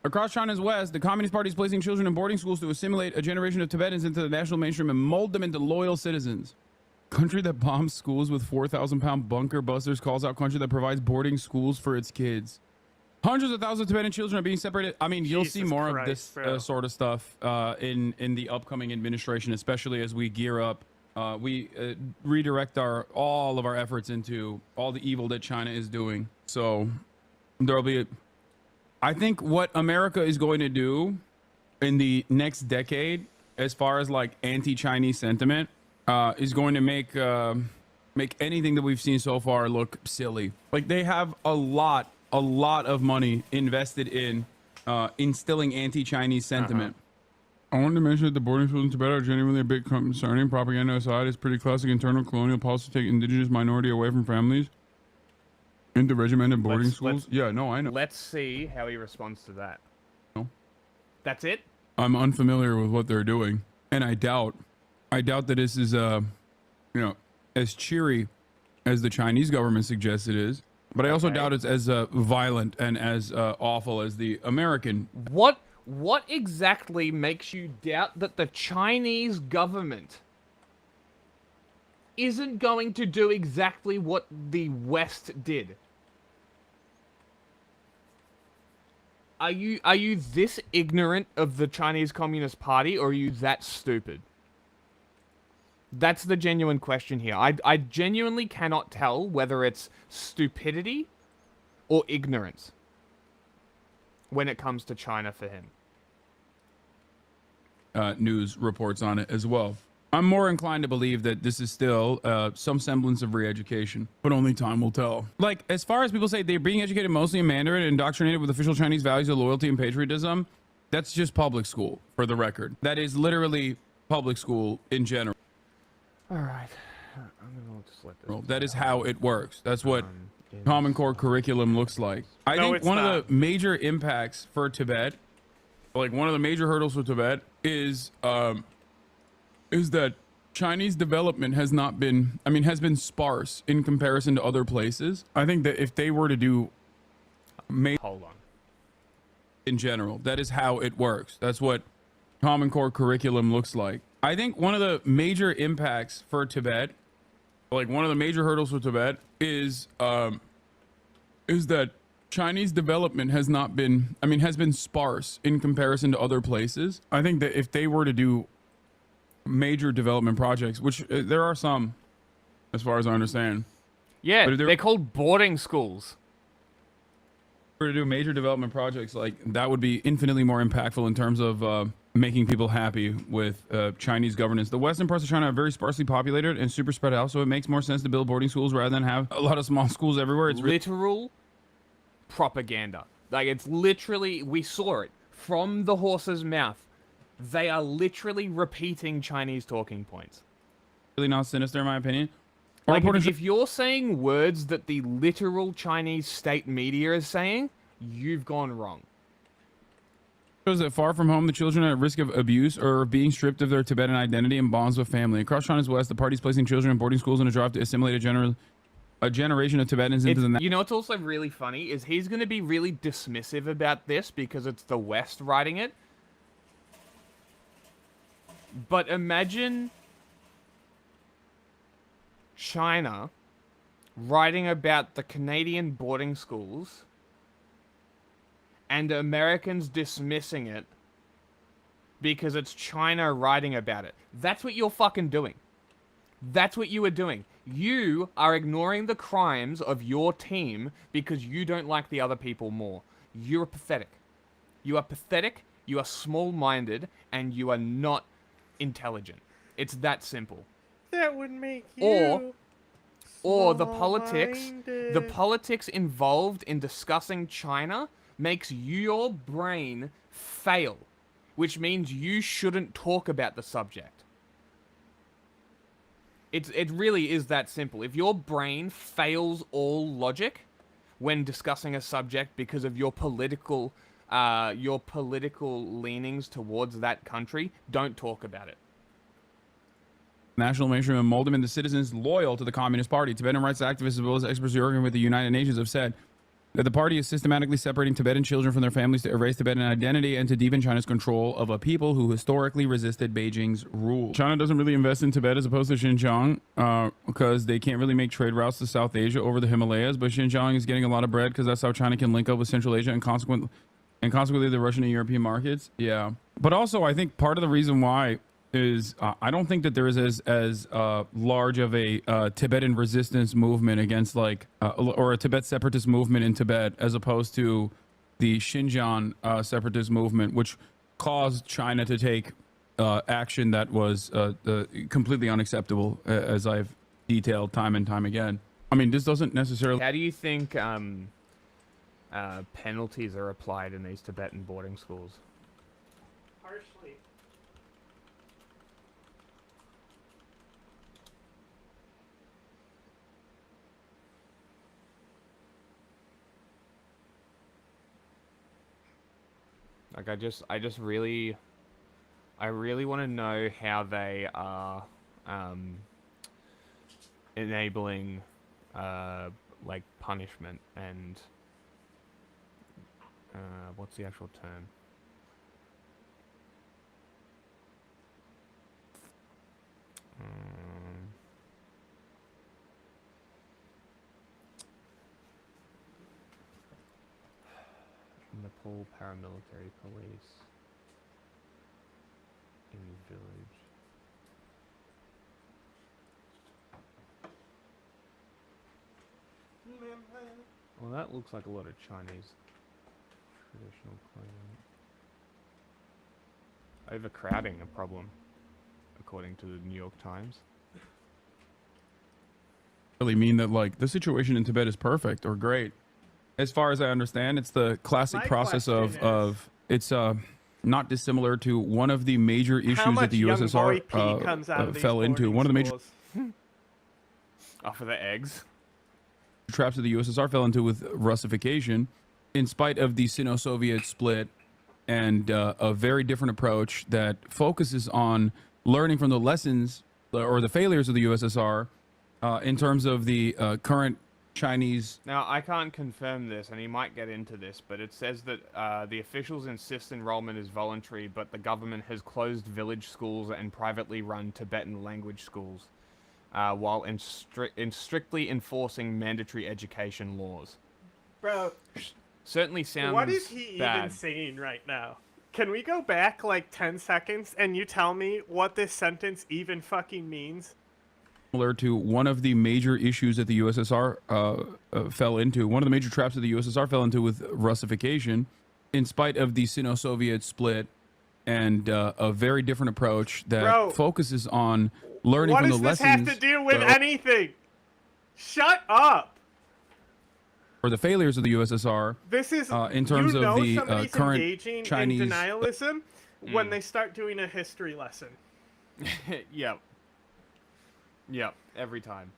[SPEAKER 14] Across China's west, the Communist Party is placing children in boarding schools to assimilate a generation of Tibetans into the national mainstream and mold them into loyal citizens. Country that bombs schools with 4,000-pound bunker busters calls out country that provides boarding schools for its kids. Hundreds of thousands of Tibetan children are being separated. I mean, you'll see more of this sort of stuff in the upcoming administration, especially as we gear up. We redirect all of our efforts into all the evil that China is doing. So there'll be I think what America is going to do in the next decade, as far as like anti-Chinese sentiment, is going to make anything that we've seen so far look silly. Like they have a lot of money invested in instilling anti-Chinese sentiment. I wanted to mention that the boarding schools in Tibet are genuinely a bit concerning. Propaganda aside, it's pretty classic internal colonial policy to take indigenous minority away from families into regimented boarding schools. Yeah, no, I know.
[SPEAKER 2] Let's see how he responds to that.
[SPEAKER 14] No.
[SPEAKER 2] That's it?
[SPEAKER 14] I'm unfamiliar with what they're doing, and I doubt that this is as cheery as the Chinese government suggests it is. But I also doubt it's as violent and as awful as the American.
[SPEAKER 2] What exactly makes you doubt that the Chinese government isn't going to do exactly what the West did? Are you this ignorant of the Chinese Communist Party, or are you that stupid? That's the genuine question here. I genuinely cannot tell whether it's stupidity or ignorance when it comes to China for him.
[SPEAKER 14] News reports on it as well. I'm more inclined to believe that this is still some semblance of re-education, but only time will tell. Like, as far as people say they're being educated mostly in Mandarin and indoctrinated with official Chinese values of loyalty and patriotism, that's just public school, for the record. That is literally public school in general.
[SPEAKER 2] All right. I'm gonna just let this.
[SPEAKER 14] That is how it works. That's what Common Core curriculum looks like. I think one of the major impacts for Tibet, like one of the major hurdles for Tibet, is that Chinese development has not been, has been sparse in comparison to other places. I think that if they were to do,
[SPEAKER 2] hold on.
[SPEAKER 14] In general, that is how it works. That's what Common Core curriculum looks like. I think one of the major impacts for Tibet, like one of the major hurdles for Tibet, is that Chinese development has not been, has been sparse in comparison to other places. I think that if they were to do major development projects, which there are some, as far as I understand.
[SPEAKER 2] Yeah, they're called boarding schools.
[SPEAKER 14] To do major development projects, like that would be infinitely more impactful in terms of making people happy with Chinese governance. The western parts of China are very sparsely populated and super spread out, so it makes more sense to build boarding schools rather than have a lot of small schools everywhere. It's
[SPEAKER 2] literal propaganda. Like, it's literally, we saw it from the horse's mouth. They are literally repeating Chinese talking points.
[SPEAKER 14] Really not sinister, in my opinion.
[SPEAKER 2] Like, if you're saying words that the literal Chinese state media is saying, you've gone wrong.
[SPEAKER 14] Shows that far from home, the children are at risk of abuse or being stripped of their Tibetan identity and bonds with family. Across China's west, the party's placing children in boarding schools in a drive to assimilate a generation of Tibetans into the...
[SPEAKER 2] You know what's also really funny is he's going to be really dismissive about this because it's the West writing it. But imagine China writing about the Canadian boarding schools and Americans dismissing it because it's China writing about it. That's what you're fucking doing. That's what you are doing. You are ignoring the crimes of your team because you don't like the other people more. You're pathetic. You are pathetic, you are small-minded, and you are not intelligent. It's that simple.
[SPEAKER 3] That would make you
[SPEAKER 2] or the politics involved in discussing China makes your brain fail, which means you shouldn't talk about the subject. It really is that simple. If your brain fails all logic when discussing a subject because of your political leanings towards that country, don't talk about it.
[SPEAKER 14] National mainstream emboldenment, the citizens loyal to the Communist Party. Tibetan rights activists as well as experts working with the United Nations have said that the party is systematically separating Tibetan children from their families to erase Tibetan identity and to deepen China's control of a people who historically resisted Beijing's rule. China doesn't really invest in Tibet as opposed to Xinjiang because they can't really make trade routes to South Asia over the Himalayas, but Xinjiang is getting a lot of bread because that's how China can link up with Central Asia and consequently the Russian and European markets. Yeah. But also, I think part of the reason why is I don't think that there is as large of a Tibetan resistance movement against or a Tibet separatist movement in Tibet as opposed to the Xinjiang separatist movement, which caused China to take action that was completely unacceptable, as I've detailed time and time again. I mean, this doesn't necessarily...
[SPEAKER 2] How do you think penalties are applied in these Tibetan boarding schools?
[SPEAKER 3] Harshly.
[SPEAKER 2] Like, I really want to know how they are enabling like punishment and what's the actual term? Nepal paramilitary police in village. Well, that looks like a lot of Chinese traditional clothing. Overcrowding a problem, according to the New York Times.
[SPEAKER 14] Really mean that like the situation in Tibet is perfect or great. As far as I understand, it's the classic process of it's not dissimilar to one of the major issues that the USSR fell into. One of the major
[SPEAKER 2] For the eggs.
[SPEAKER 14] traps that the USSR fell into with Russification, in spite of the Sino-Soviet split and a very different approach that focuses on learning from the lessons or the failures of the USSR in terms of the current Chinese.
[SPEAKER 2] Now, I can't confirm this, and he might get into this, but it says that the officials insist enrollment is voluntary, but the government has closed village schools and privately run Tibetan language schools, while strictly enforcing mandatory education laws.
[SPEAKER 3] Bro,
[SPEAKER 2] certainly sounds
[SPEAKER 3] what is he
[SPEAKER 2] bad.
[SPEAKER 3] even saying right now? Can we go back like 10 seconds and you tell me what this sentence even fucking means?
[SPEAKER 14] Similar to one of the major issues that the USSR fell into, one of the major traps that the USSR fell into with Russification, in spite of the Sino-Soviet split and a very different approach that focuses on learning from the lessons.
[SPEAKER 3] What does this have to do with anything? Shut up!
[SPEAKER 14] Or the failures of the USSR.
[SPEAKER 3] This is
[SPEAKER 14] in terms of the current
[SPEAKER 3] engaging
[SPEAKER 14] Chinese
[SPEAKER 3] in denialism when they start doing a history lesson.
[SPEAKER 2] Yep. Yep, every time.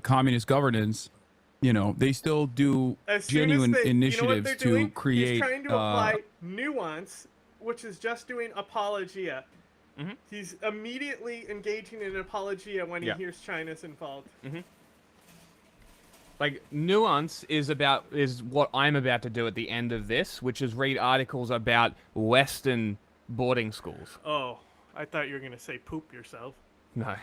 [SPEAKER 14] Communist governance, you know, they still do genuine initiatives to create.
[SPEAKER 3] He's trying to apply nuance, which is just doing apologia. He's immediately engaging in apologia when he hears China's involved.
[SPEAKER 2] Like, nuance is what I'm about to do at the end of this, which is read articles about Western boarding schools.
[SPEAKER 3] Oh, I thought you were gonna say poop yourself.
[SPEAKER 2] No.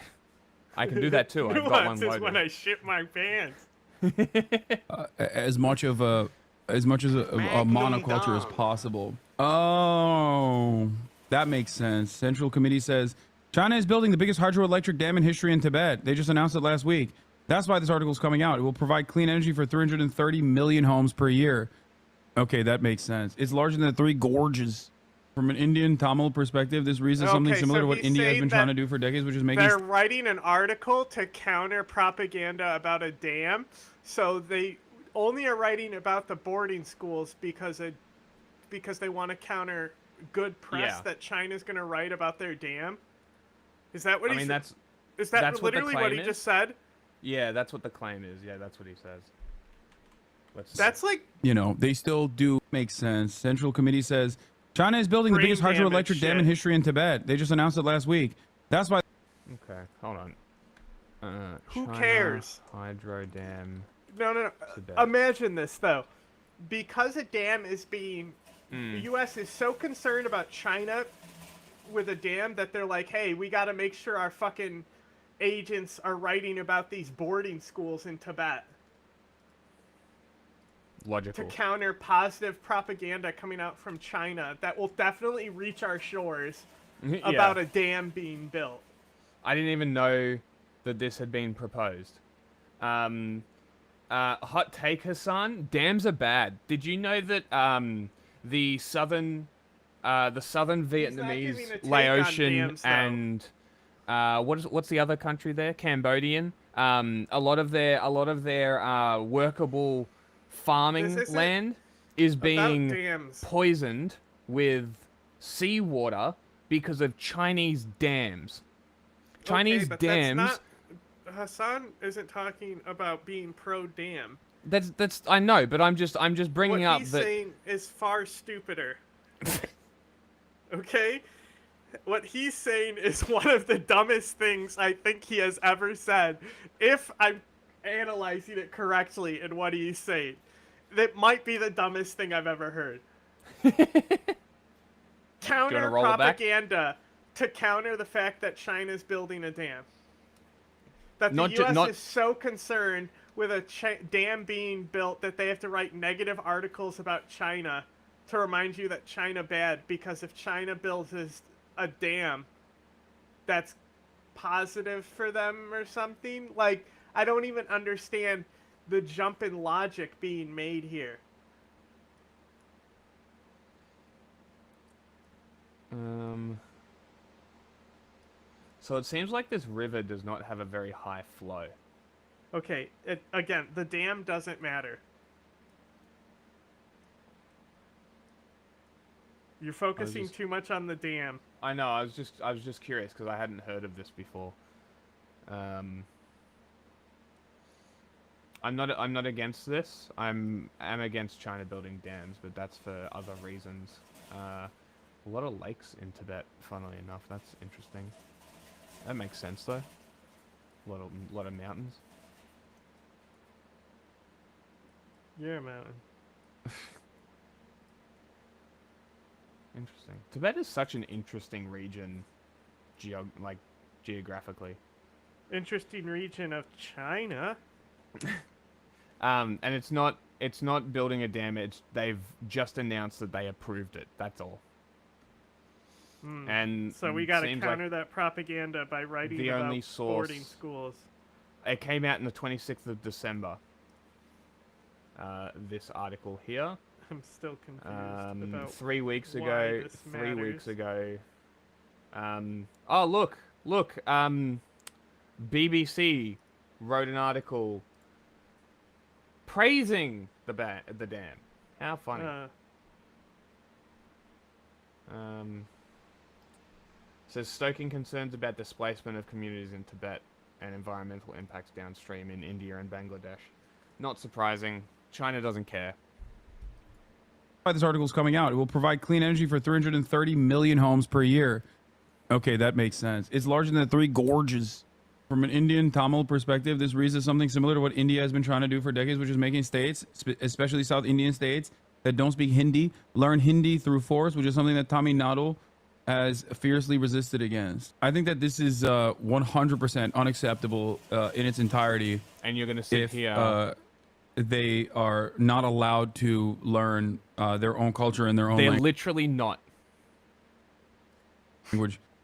[SPEAKER 2] I can do that too. I've got one
[SPEAKER 3] Nuance is
[SPEAKER 2] loaded.
[SPEAKER 3] when I shit my pants.
[SPEAKER 14] As much as a monoculture as possible. Oh, that makes sense. Central Committee says China is building the biggest hydroelectric dam in history in Tibet. They just announced it last week. That's why this article is coming out. It will provide clean energy for 330 million homes per year. Okay, that makes sense. It's larger than the Three Gorges. From an Indian Tamil perspective, this reads something similar to what India has been trying to do for decades, which is making.
[SPEAKER 3] They're writing an article to counter propaganda about a dam, so they only are writing about the boarding schools because they want to counter good press that China's going to write about their dam. Is that what
[SPEAKER 2] is that
[SPEAKER 3] literally what he just said?
[SPEAKER 2] Yeah, that's what the claim is. Yeah, that's what he says.
[SPEAKER 3] That's like,
[SPEAKER 14] you know, they still do make sense. Central Committee says China is building the biggest hydroelectric dam in history in Tibet. They just announced it last week. That's why.
[SPEAKER 2] Okay, hold on.
[SPEAKER 3] Who
[SPEAKER 2] China
[SPEAKER 3] cares?
[SPEAKER 2] Hydro dam.
[SPEAKER 3] No.
[SPEAKER 2] Tibet.
[SPEAKER 3] Imagine this though, because a dam is being, the U.S. is so concerned about China with a dam that they're like, hey, we got to make sure our fucking agents are writing about these boarding schools in Tibet.
[SPEAKER 2] Logical.
[SPEAKER 3] To counter positive propaganda coming out from China that will definitely reach our shores about a dam being built.
[SPEAKER 2] I didn't even know that this had been proposed. Hot take, Hassan. Dams are bad. Did you know that the southern Vietnamese, Laotian, and what's the other country there? Cambodian. A lot of their workable farming land is being poisoned with seawater because of Chinese dams. Chinese dams.
[SPEAKER 3] Hassan isn't talking about being pro-dam.
[SPEAKER 2] That's I know, but I'm just bringing up that.
[SPEAKER 3] What he's saying is far stupider. Okay? What he's saying is one of the dumbest things I think he has ever said. If I'm analyzing it correctly in what he's saying, that might be the dumbest thing I've ever heard. Counter propaganda to counter the fact that China's building a dam. That the U.S. is so concerned with a dam being built that they have to write negative articles about China to remind you that China bad, because if China builds a dam, that's positive for them or something. Like, I don't even understand. the jump in logic being made here?
[SPEAKER 2] So it seems like this river does not have a very high flow.
[SPEAKER 3] Okay, again, the dam doesn't matter. You're focusing too much on the dam.
[SPEAKER 2] I know. I was just curious because I hadn't heard of this before. I'm not against this. I'm against China building dams, but that's for other reasons. A lot of lakes in Tibet, funnily enough. That's interesting. That makes sense though. A lot of mountains.
[SPEAKER 3] You're a mountain.
[SPEAKER 2] Interesting. Tibet is such an interesting region, geographically.
[SPEAKER 3] Interesting region of China.
[SPEAKER 2] And it's not building a dam. They've just announced that they approved it. That's all. And
[SPEAKER 3] so we got to counter that propaganda by writing about boarding schools.
[SPEAKER 2] It came out on the 26th of December. This article here.
[SPEAKER 3] I'm still confused about
[SPEAKER 2] 3 weeks
[SPEAKER 3] why
[SPEAKER 2] ago.
[SPEAKER 3] this
[SPEAKER 2] 3 weeks
[SPEAKER 3] matters.
[SPEAKER 2] ago. Oh look. BBC wrote an article praising the dam. How funny. Says stoking concerns about displacement of communities in Tibet and environmental impacts downstream in India and Bangladesh. Not surprising. China doesn't care.
[SPEAKER 14] This article is coming out. It will provide clean energy for 330 million homes per year. Okay, that makes sense. It's larger than the Three Gorges. From an Indian Tamil perspective, this reads as something similar to what India has been trying to do for decades, which is making states, especially South Indian states, that don't speak Hindi, learn Hindi through force, which is something that Tamil Nadu has fiercely resisted against. I think that this is 100% unacceptable in its entirety.
[SPEAKER 2] And you're going to sit here...
[SPEAKER 14] they are not allowed to learn their own culture and their own
[SPEAKER 2] They're
[SPEAKER 14] language.
[SPEAKER 2] literally not.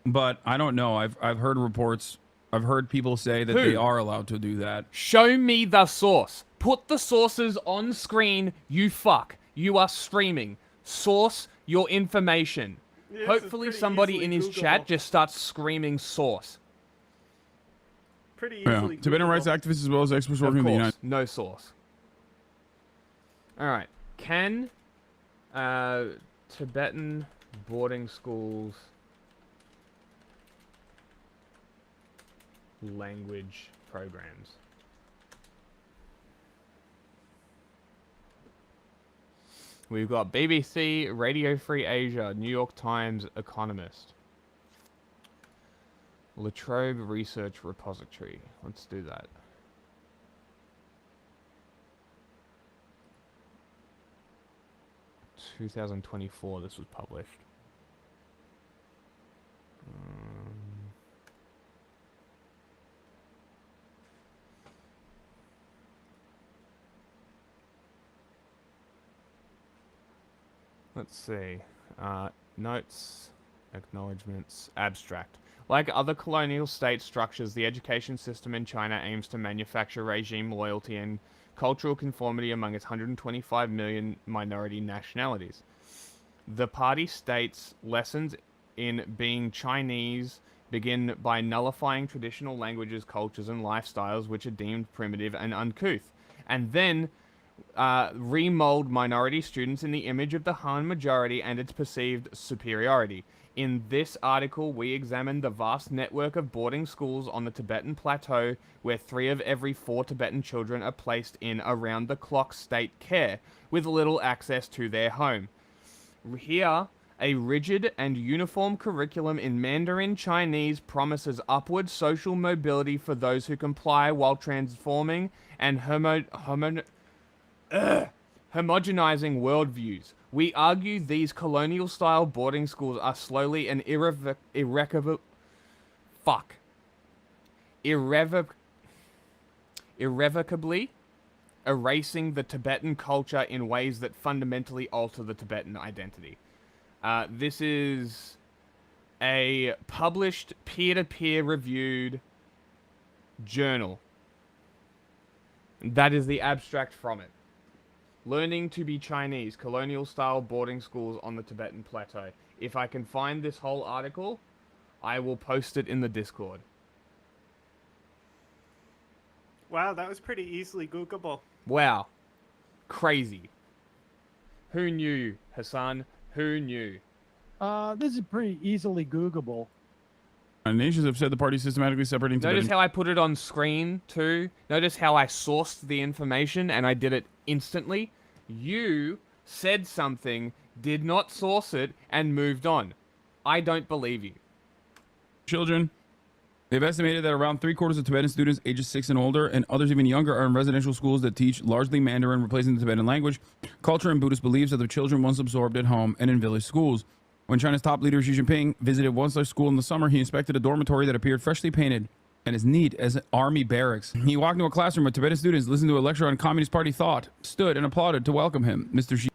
[SPEAKER 14] But I don't know. I've heard reports. I've heard people say that they are allowed to do that.
[SPEAKER 2] Show me the source. Put the sources on screen, you fuck. You are streaming. Source your information.
[SPEAKER 3] Yeah,
[SPEAKER 2] Hopefully somebody in his chat just starts screaming source.
[SPEAKER 3] Pretty easily
[SPEAKER 14] Tibetan rights activists as well as experts working in the United States.
[SPEAKER 2] No source. Alright. Can Tibetan boarding schools language programs? We've got BBC, Radio Free Asia, New York Times, Economist. Latrobe Research Repository. Let's do that. In 2024 this was published. Let's see. Notes, acknowledgements, abstract. Like other colonial state structures, the education system in China aims to manufacture regime loyalty and cultural conformity among its 125 million minority nationalities. The party states lessons in being Chinese begin by nullifying traditional languages, cultures, and lifestyles which are deemed primitive and uncouth, and then remold minority students in the image of the Han majority and its perceived superiority. In this article, we examine the vast network of boarding schools on the Tibetan plateau where 3 of every 4 Tibetan children are placed in around-the-clock state care, with little access to their home. Here, a rigid and uniform curriculum in Mandarin Chinese promises upward social mobility for those who comply while transforming and homogenizing worldviews. We argue these colonial-style boarding schools are slowly and irrevocably erasing the Tibetan culture in ways that fundamentally alter the Tibetan identity. This is a published, peer-to-peer reviewed journal. That is the abstract from it. Learning to be Chinese, colonial-style boarding schools on the Tibetan Plateau. If I can find this whole article, I will post it in the Discord.
[SPEAKER 3] Wow, that was pretty easily Googleable.
[SPEAKER 2] Wow. Crazy. Who knew, Hassan? Who knew?
[SPEAKER 10] This is pretty easily Googleable.
[SPEAKER 14] Nations have said the party systematically separating
[SPEAKER 2] Notice
[SPEAKER 14] Tibetan.
[SPEAKER 2] how I put it on screen, too? Notice how I sourced the information and I did it instantly? You said something, did not source it, and moved on. I don't believe you.
[SPEAKER 14] Children. They've estimated that around 3/4 of Tibetan students ages 6 and older, and others even younger, are in residential schools that teach largely Mandarin, replacing the Tibetan language, culture, and Buddhist beliefs that the children once absorbed at home and in village schools. When China's top leader Xi Jinping visited one such school in the summer, he inspected a dormitory that appeared freshly painted and as neat as army barracks. He walked into a classroom with Tibetan students, listened to a lecture on Communist Party thought, stood and applauded to welcome him. Mr. Xi.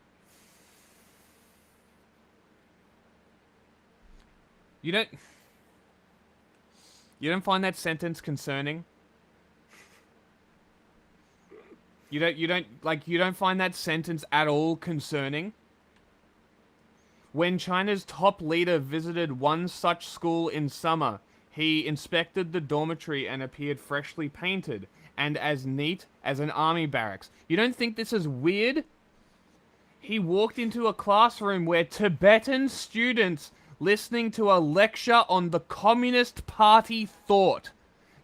[SPEAKER 2] You don't find that sentence concerning? You don't find that sentence at all concerning? When China's top leader visited one such school in summer, he inspected the dormitory and appeared freshly painted and as neat as an army barracks. You don't think this is weird? He walked into a classroom where Tibetan students listening to a lecture on the Communist Party thought.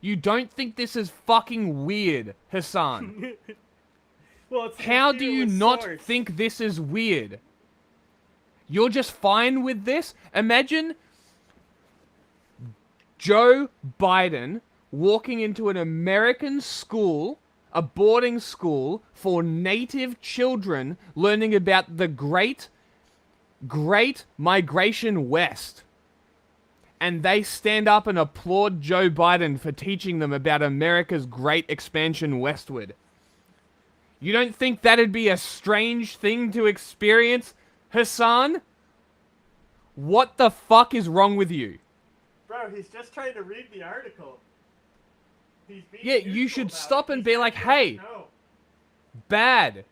[SPEAKER 2] You don't think this is fucking weird, Hassan?
[SPEAKER 3] Well, it's
[SPEAKER 2] How do you not
[SPEAKER 3] source.
[SPEAKER 2] think this is weird? You're just fine with this? Imagine Joe Biden walking into an American school, a boarding school for native children, learning about the great migration west. And they stand up and applaud Joe Biden for teaching them about America's great expansion westward. You don't think that'd be a strange thing to experience, Hassan? What the fuck is wrong with you?
[SPEAKER 3] Bro, he's just trying to read the article. He's being
[SPEAKER 2] Yeah, you should stop and be like, hey, bad.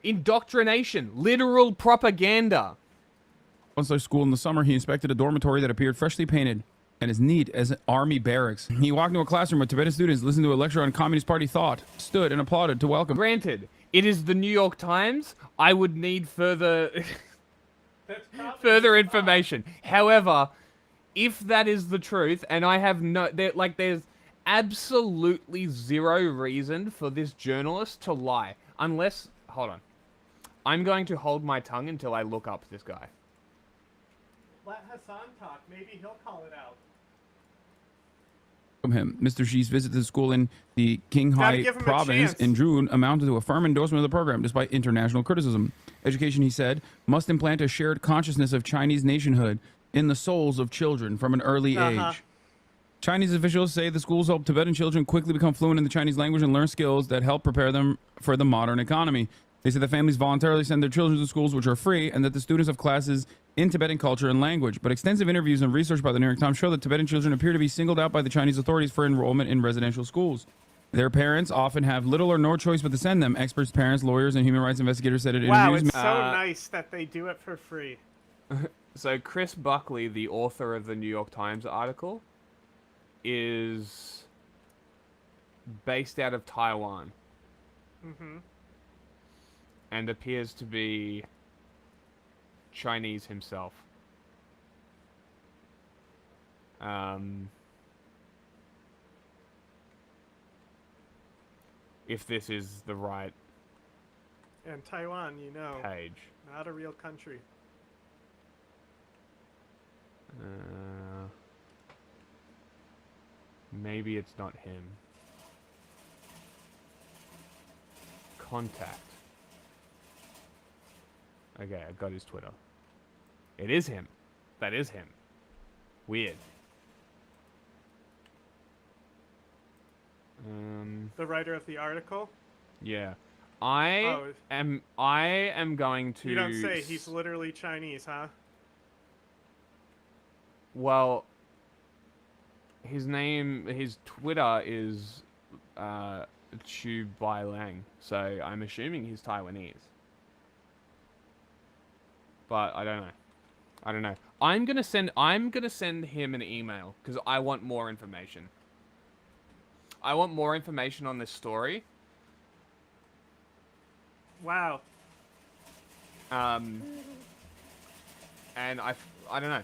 [SPEAKER 2] Indoctrination, literal propaganda.
[SPEAKER 14] One such school in the summer, he inspected a dormitory that appeared freshly painted and as neat as army barracks. He walked into a classroom with Tibetan students, listened to a lecture on Communist Party thought, stood and applauded to welcome.
[SPEAKER 2] Granted, it is the New York Times. I would need further information. However, if that is the truth, and I have there's absolutely zero reason for this journalist to lie. Unless, hold on. I'm going to hold my tongue until I look up this guy.
[SPEAKER 3] Let Hassan talk. Maybe he'll call it out.
[SPEAKER 14] Him. Mr. Xi's visit to the school in the
[SPEAKER 3] Gotta
[SPEAKER 14] Qinghai
[SPEAKER 3] give him a
[SPEAKER 14] province
[SPEAKER 3] chance.
[SPEAKER 14] in June amounted to a firm endorsement of the program, despite international criticism. Education, he said, must implant a shared consciousness of Chinese nationhood in the souls of children from an early age. Chinese officials say the schools help Tibetan children quickly become fluent in the Chinese language and learn skills that help prepare them for the modern economy. They say that families voluntarily send their children to schools which are free, and that the students have classes in Tibetan culture and language. But extensive interviews and research by the New York Times show that Tibetan children appear to be singled out by the Chinese authorities for enrollment in residential schools. Their parents often have little or no choice but to send them. Experts, parents, lawyers, and human rights investigators said in
[SPEAKER 3] Wow,
[SPEAKER 14] interviews.
[SPEAKER 3] it's so nice that they do it for free.
[SPEAKER 2] So Chris Buckley, the author of the New York Times article, is based out of Taiwan.
[SPEAKER 3] Mm-hmm.
[SPEAKER 2] And appears to be Chinese himself. If this is the right
[SPEAKER 3] And Taiwan, you know,
[SPEAKER 2] page.
[SPEAKER 3] not a real country.
[SPEAKER 2] Maybe it's not him. Contact. Okay, I got his Twitter. It is him. That is him. Weird.
[SPEAKER 3] The writer of the article?
[SPEAKER 2] Yeah. I am going to...
[SPEAKER 3] You don't say. He's literally Chinese, huh?
[SPEAKER 2] Well, his Twitter is Chu Bai Lang, so I'm assuming he's Taiwanese. But I don't know. I don't know. I'm gonna send him an email because I want more information. I want more information on this story.
[SPEAKER 3] Wow.
[SPEAKER 2] And I don't know.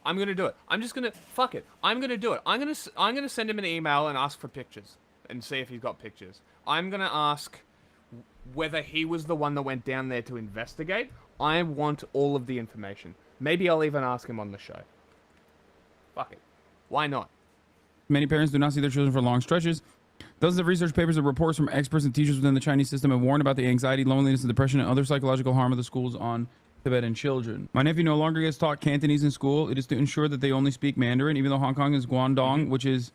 [SPEAKER 2] I'm gonna do it. I'm just gonna fuck it. I'm gonna do it. I'm gonna send him an email and ask for pictures and see if he's got pictures. I'm gonna ask whether he was the one that went down there to investigate. I want all of the information. Maybe I'll even ask him on the show. Fuck it. Why not?
[SPEAKER 14] Many parents do not see their children for long stretches. Dozens of research papers and reports from experts and teachers within the Chinese system have warned about the anxiety, loneliness, and depression and other psychological harm of the schools on Tibetan children. My nephew no longer gets taught Cantonese in school. It is to ensure that they only speak Mandarin, even though Hong Kong is Guangdong, which is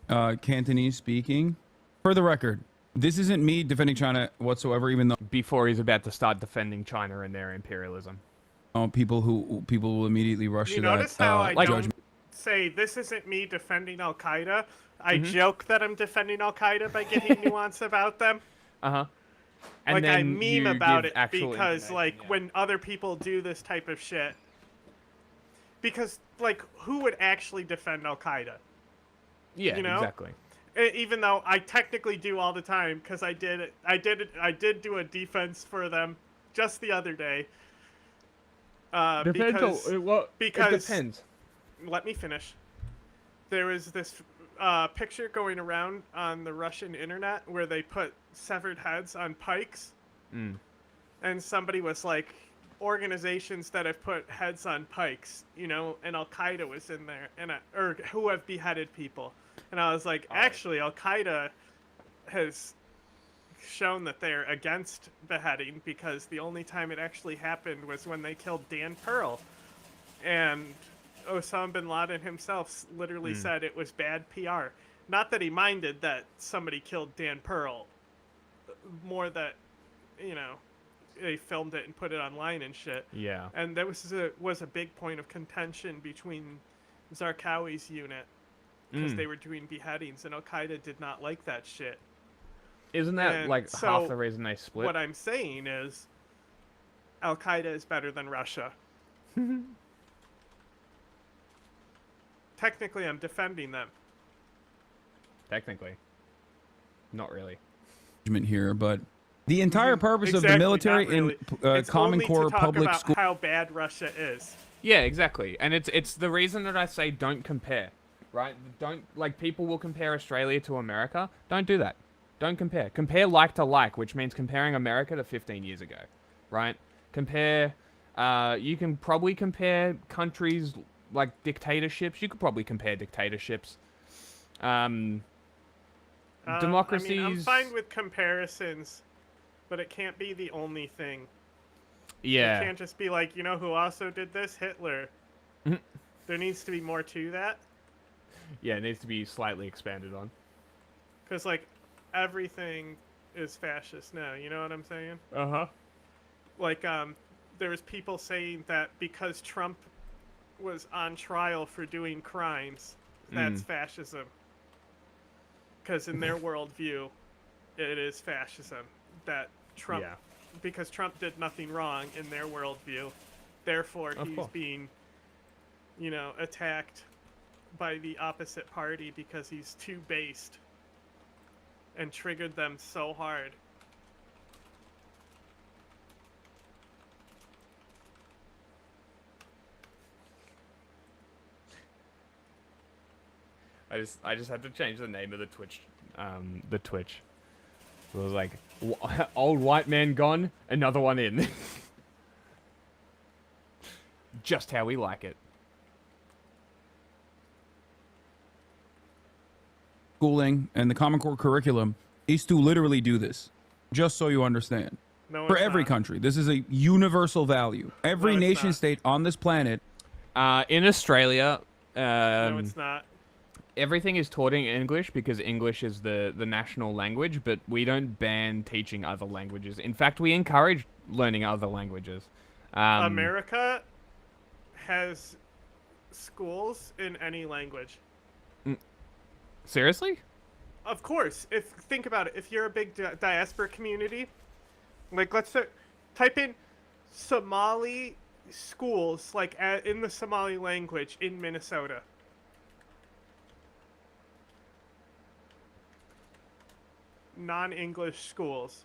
[SPEAKER 14] Cantonese speaking. For the record, this isn't me defending China whatsoever, even though...
[SPEAKER 2] Before he's about to start defending China and their imperialism.
[SPEAKER 14] People will immediately rush
[SPEAKER 3] You
[SPEAKER 14] to
[SPEAKER 3] notice
[SPEAKER 14] that
[SPEAKER 3] how I don't
[SPEAKER 14] judgment.
[SPEAKER 3] say this isn't me defending Al Qaeda. I joke that I'm defending Al Qaeda by giving nuance about them.
[SPEAKER 2] And
[SPEAKER 3] like I
[SPEAKER 2] then
[SPEAKER 3] meme
[SPEAKER 2] you
[SPEAKER 3] about
[SPEAKER 2] give
[SPEAKER 3] it
[SPEAKER 2] actual
[SPEAKER 3] because like when other people do this type of shit. Because like who would actually defend Al Qaeda?
[SPEAKER 2] Yeah,
[SPEAKER 3] you know?
[SPEAKER 2] exactly.
[SPEAKER 3] Even though I technically do all the time because I did do a defense for them just the other day. Because
[SPEAKER 2] it depends.
[SPEAKER 3] Let me finish. There was this picture going around on the Russian internet where they put severed heads on pikes. And somebody was like, organizations that have put heads on pikes, you know, and Al Qaeda was in there, and or who have beheaded people. And I was like, actually, Al Qaeda has shown that they're against beheading because the only time it actually happened was when they killed Dan Pearl. And Osama bin Laden himself literally said it was bad PR. Not that he minded that somebody killed Dan Pearl, more that, you know, they filmed it and put it online and shit.
[SPEAKER 2] Yeah.
[SPEAKER 3] And that was a big point of contention between Zarqawi's unit because they were doing beheadings, and Al Qaeda did not like that shit.
[SPEAKER 2] Isn't that
[SPEAKER 3] And
[SPEAKER 2] like
[SPEAKER 3] so
[SPEAKER 2] half the reason they split?
[SPEAKER 3] What I'm saying is, Al Qaeda is better than Russia. Technically, I'm defending them.
[SPEAKER 2] Technically. Not really.
[SPEAKER 14] Here, but the entire purpose of the
[SPEAKER 3] Exactly,
[SPEAKER 14] military
[SPEAKER 3] not really.
[SPEAKER 14] in
[SPEAKER 3] It's
[SPEAKER 14] Common
[SPEAKER 3] only
[SPEAKER 14] Core
[SPEAKER 3] to talk
[SPEAKER 14] public
[SPEAKER 3] about
[SPEAKER 14] school.
[SPEAKER 3] how bad Russia is.
[SPEAKER 2] Yeah, exactly. And it's the reason that I say don't compare, right? Don't, like, people will compare Australia to America. Don't do that. Don't compare. Compare like to like, which means comparing America to 15 years ago, right? Compare, you can probably compare countries like dictatorships. You could probably compare dictatorships. Democracies.
[SPEAKER 3] I mean, I'm fine with comparisons, but it can't be the only thing.
[SPEAKER 2] Yeah.
[SPEAKER 3] It can't just be like, you know who also did this? Hitler. There needs to be more to that.
[SPEAKER 2] Yeah, it needs to be slightly expanded on.
[SPEAKER 3] Because, like, everything is fascist now, you know what I'm saying?
[SPEAKER 2] Uh-huh.
[SPEAKER 3] Like, there was people saying that because Trump was on trial for doing crimes, that's fascism. Because in their worldview, it is fascism. That Trump, because Trump did nothing wrong in their worldview, therefore he's being, you know, attacked by the opposite party because he's too based and triggered them so hard.
[SPEAKER 2] I just had to change the name of the Twitch. It was like, old white man gone, another one in. Just how we like it.
[SPEAKER 14] Schooling and the Common Core curriculum is to literally do this, just so you understand.
[SPEAKER 3] No,
[SPEAKER 14] For
[SPEAKER 3] it's
[SPEAKER 14] every
[SPEAKER 3] not.
[SPEAKER 14] country, this is a universal value. Every
[SPEAKER 3] No, it's
[SPEAKER 14] nation
[SPEAKER 3] not.
[SPEAKER 14] state on this planet.
[SPEAKER 2] In Australia,
[SPEAKER 3] No, it's not.
[SPEAKER 2] everything is taught in English because English is the national language, but we don't ban teaching other languages. In fact, we encourage learning other languages.
[SPEAKER 3] America has schools in any language.
[SPEAKER 2] Seriously?
[SPEAKER 3] of course. Think about it. If you're a big diaspora community, like let's type in Somali schools, like in the Somali language in Minnesota. Non-English schools.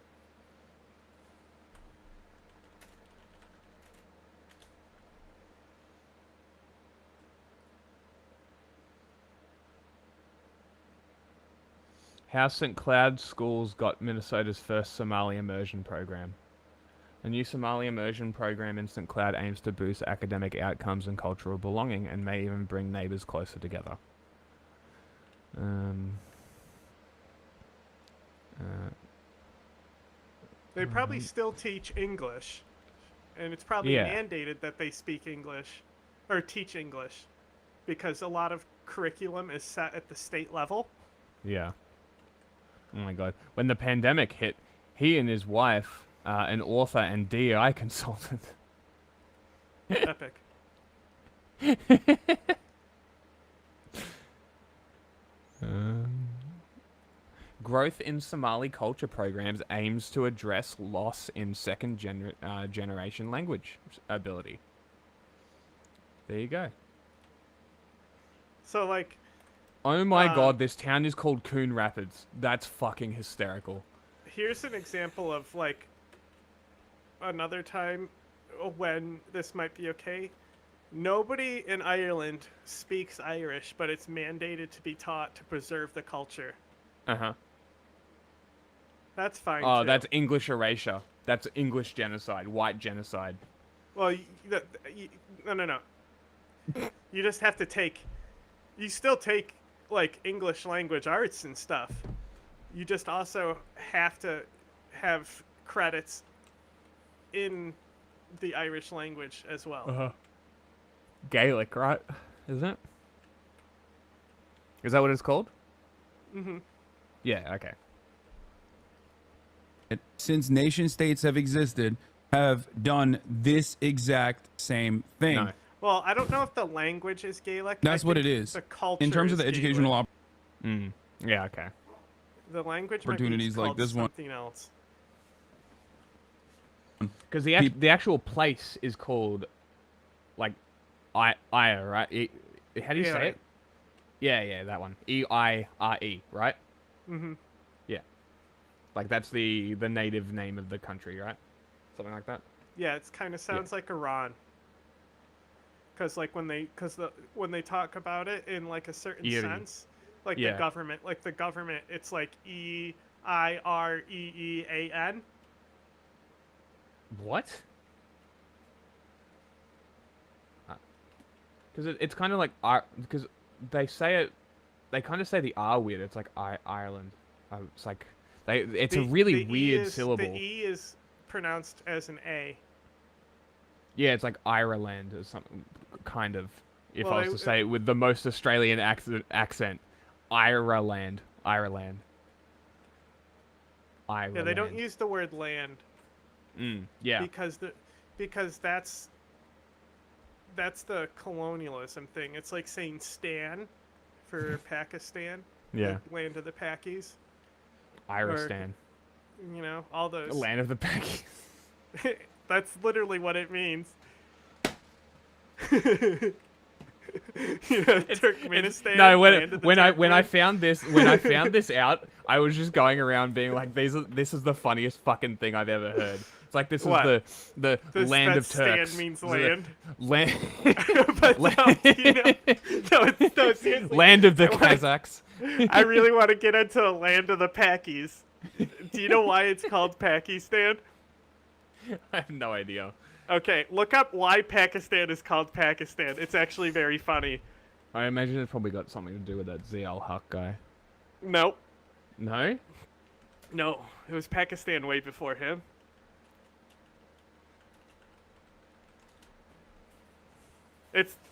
[SPEAKER 2] How St. Cloud schools got Minnesota's first Somali immersion program. A new Somali immersion program in St. Cloud aims to boost academic outcomes and cultural belonging, and may even bring neighbors closer together.
[SPEAKER 3] They probably still teach English, and it's probably mandated that they speak English or teach English, because a lot of curriculum is set at the state level.
[SPEAKER 2] Yeah. Oh my god. When the pandemic hit, he and his wife, an author and DEI consultant.
[SPEAKER 3] Epic.
[SPEAKER 2] Growth in Somali culture programs aims to address loss in second generation language ability. There you go.
[SPEAKER 3] So, like...
[SPEAKER 2] Oh my god, this town is called Coon Rapids. That's fucking hysterical.
[SPEAKER 3] Here's an example of, like, another time when this might be okay. Nobody in Ireland speaks Irish, but it's mandated to be taught to preserve the culture.
[SPEAKER 2] Uh-huh.
[SPEAKER 3] That's fine,
[SPEAKER 2] Oh,
[SPEAKER 3] too.
[SPEAKER 2] that's English erasure. That's English genocide. White genocide.
[SPEAKER 3] Well, no. You just have to take... You still take, like, English language arts and stuff. You just also have to have credits in the Irish language as well.
[SPEAKER 2] Uh-huh. Gaelic, right? Isn't it? Is that what it's called?
[SPEAKER 3] Mm-hmm.
[SPEAKER 2] Yeah, okay.
[SPEAKER 14] Since nation states have existed, have done this exact same thing.
[SPEAKER 2] No.
[SPEAKER 3] Well, I don't know if the language is Gaelic.
[SPEAKER 14] That's
[SPEAKER 3] I
[SPEAKER 14] what
[SPEAKER 3] think
[SPEAKER 14] it is.
[SPEAKER 3] The culture
[SPEAKER 14] in terms of the
[SPEAKER 3] is
[SPEAKER 14] educational
[SPEAKER 3] Gaelic.
[SPEAKER 2] Yeah, okay.
[SPEAKER 3] The language
[SPEAKER 14] opportunities
[SPEAKER 3] might be
[SPEAKER 14] like this one.
[SPEAKER 3] something else.
[SPEAKER 2] Because the actual place is called, like, Ire, right? How do you say it? Yeah, that one. E-I-R-E, right?
[SPEAKER 3] Mm-hmm.
[SPEAKER 2] Yeah. Like, that's the native name of the country, right? Something like that?
[SPEAKER 3] Yeah, it kind of sounds like Iran. Because, like, when they talk about it in, like, a certain sense, like the government, it's like E-I-R-E-E-A-N.
[SPEAKER 2] What? Because it's kind of like because they kind of say the R weird. It's like Ireland. It's like it's a really weird syllable.
[SPEAKER 3] The E is pronounced as an A.
[SPEAKER 2] Yeah, it's like Ireland or something, kind of. If I was to say it with the most Australian accent, Ireland.
[SPEAKER 3] Yeah, they don't use the word land.
[SPEAKER 2] Yeah.
[SPEAKER 3] Because that's the colonialism thing. It's like saying Stan for Pakistan.
[SPEAKER 2] Yeah.
[SPEAKER 3] Like land of the Pakis.
[SPEAKER 2] Iristan.
[SPEAKER 3] Or, all those.
[SPEAKER 2] The land of the Pakis.
[SPEAKER 3] That's literally what it means. Turkmenistan.
[SPEAKER 2] No, when I found this out, I was just going around being like, this is the funniest fucking thing I've ever heard. It's like this
[SPEAKER 3] What?
[SPEAKER 2] is the land of Turks.
[SPEAKER 3] Stan means land.
[SPEAKER 2] Land.
[SPEAKER 3] But no, seriously.
[SPEAKER 2] Land of the Kazakhs.
[SPEAKER 3] I really want to get into the land of the Pakis. Do you know why it's called Pakistan?
[SPEAKER 2] I have no idea.
[SPEAKER 3] Okay, look up why Pakistan is called Pakistan. It's actually very funny.
[SPEAKER 2] I imagine it's probably got something to do with that Ziaul Haq guy.
[SPEAKER 3] Nope.
[SPEAKER 2] No?
[SPEAKER 3] No, it was Pakistan way before him.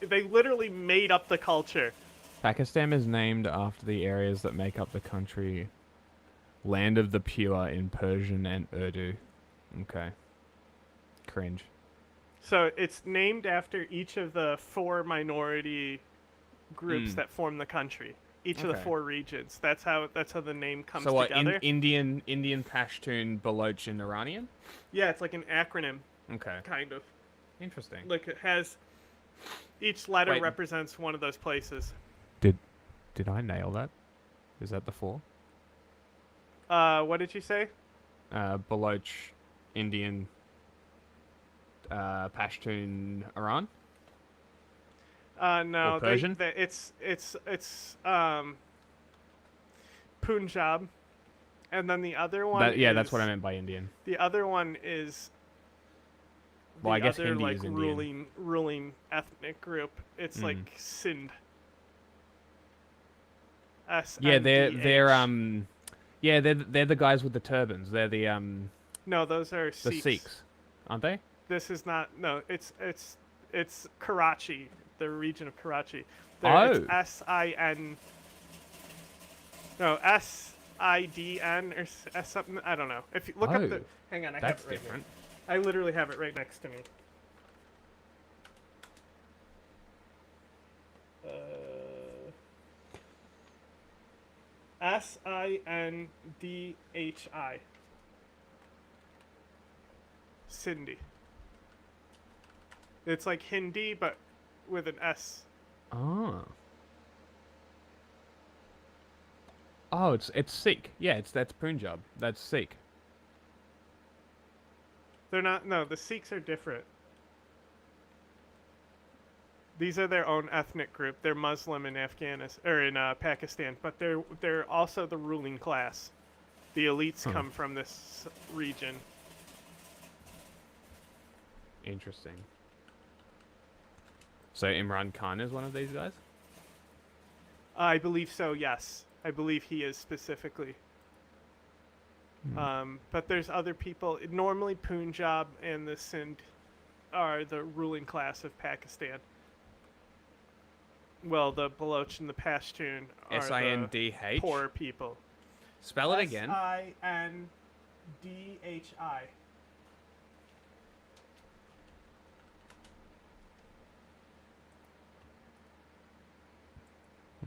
[SPEAKER 3] They literally made up the culture.
[SPEAKER 2] Pakistan is named after the areas that make up the country. Land of the Pure in Persian and Urdu. Okay. Cringe.
[SPEAKER 3] So it's named after each of the 4 minority groups that form the country. each of the
[SPEAKER 2] Okay.
[SPEAKER 3] 4 regions. That's how the name comes
[SPEAKER 2] So what?
[SPEAKER 3] together.
[SPEAKER 2] Indian, Pashtun, Baloch, and Iranian.
[SPEAKER 3] Yeah, it's like an acronym.
[SPEAKER 2] Okay.
[SPEAKER 3] Kind of.
[SPEAKER 2] Interesting.
[SPEAKER 3] Like it has each letter
[SPEAKER 2] Wait.
[SPEAKER 3] represents one of those places.
[SPEAKER 2] Did I nail that? Is that the 4?
[SPEAKER 3] What did you say?
[SPEAKER 2] Baloch, Indian, Pashtun, Iran.
[SPEAKER 3] No,
[SPEAKER 2] Or Persian?
[SPEAKER 3] it's Punjab, and then the other one.
[SPEAKER 2] That's what I meant by Indian.
[SPEAKER 3] The other one is.
[SPEAKER 2] Well, I guess
[SPEAKER 3] other,
[SPEAKER 2] Hindi
[SPEAKER 3] like,
[SPEAKER 2] is Indian.
[SPEAKER 3] ruling ethnic group. It's like Sindh.
[SPEAKER 2] Yeah,
[SPEAKER 3] SNDH.
[SPEAKER 2] they're the guys with the turbans. They're the
[SPEAKER 3] No, those are
[SPEAKER 2] the
[SPEAKER 3] Sikhs.
[SPEAKER 2] Sikhs, aren't they?
[SPEAKER 3] This is not. No, it's Karachi, the region of Karachi.
[SPEAKER 2] Oh.
[SPEAKER 3] It's S-I-N. No, S-I-D-N or S something. I don't know. If you look up the. Hang on, I
[SPEAKER 2] that's
[SPEAKER 3] have it right
[SPEAKER 2] different.
[SPEAKER 3] here. I literally have it right next to me. S-I-N-D-H-I. Sindhi. It's like Hindi, but with an S.
[SPEAKER 2] Oh. Oh, it's Sikh. Yeah, that's Punjab. That's Sikh.
[SPEAKER 3] They're not. No, the Sikhs are different. These are their own ethnic group. They're Muslim in Afghanistan or in Pakistan, but they're also the ruling class. The elites
[SPEAKER 2] Huh.
[SPEAKER 3] come from this region.
[SPEAKER 2] Interesting. So Imran Khan is one of these guys?
[SPEAKER 3] I believe so. Yes, I believe he is specifically. But there's other people. Normally, Punjab and the Sindh are the ruling class of Pakistan. Well, the Baloch and the Pashtun are
[SPEAKER 2] S-I-N-D-H?
[SPEAKER 3] the poor people.
[SPEAKER 2] Spell it again.
[SPEAKER 3] S-I-N-D-H-I.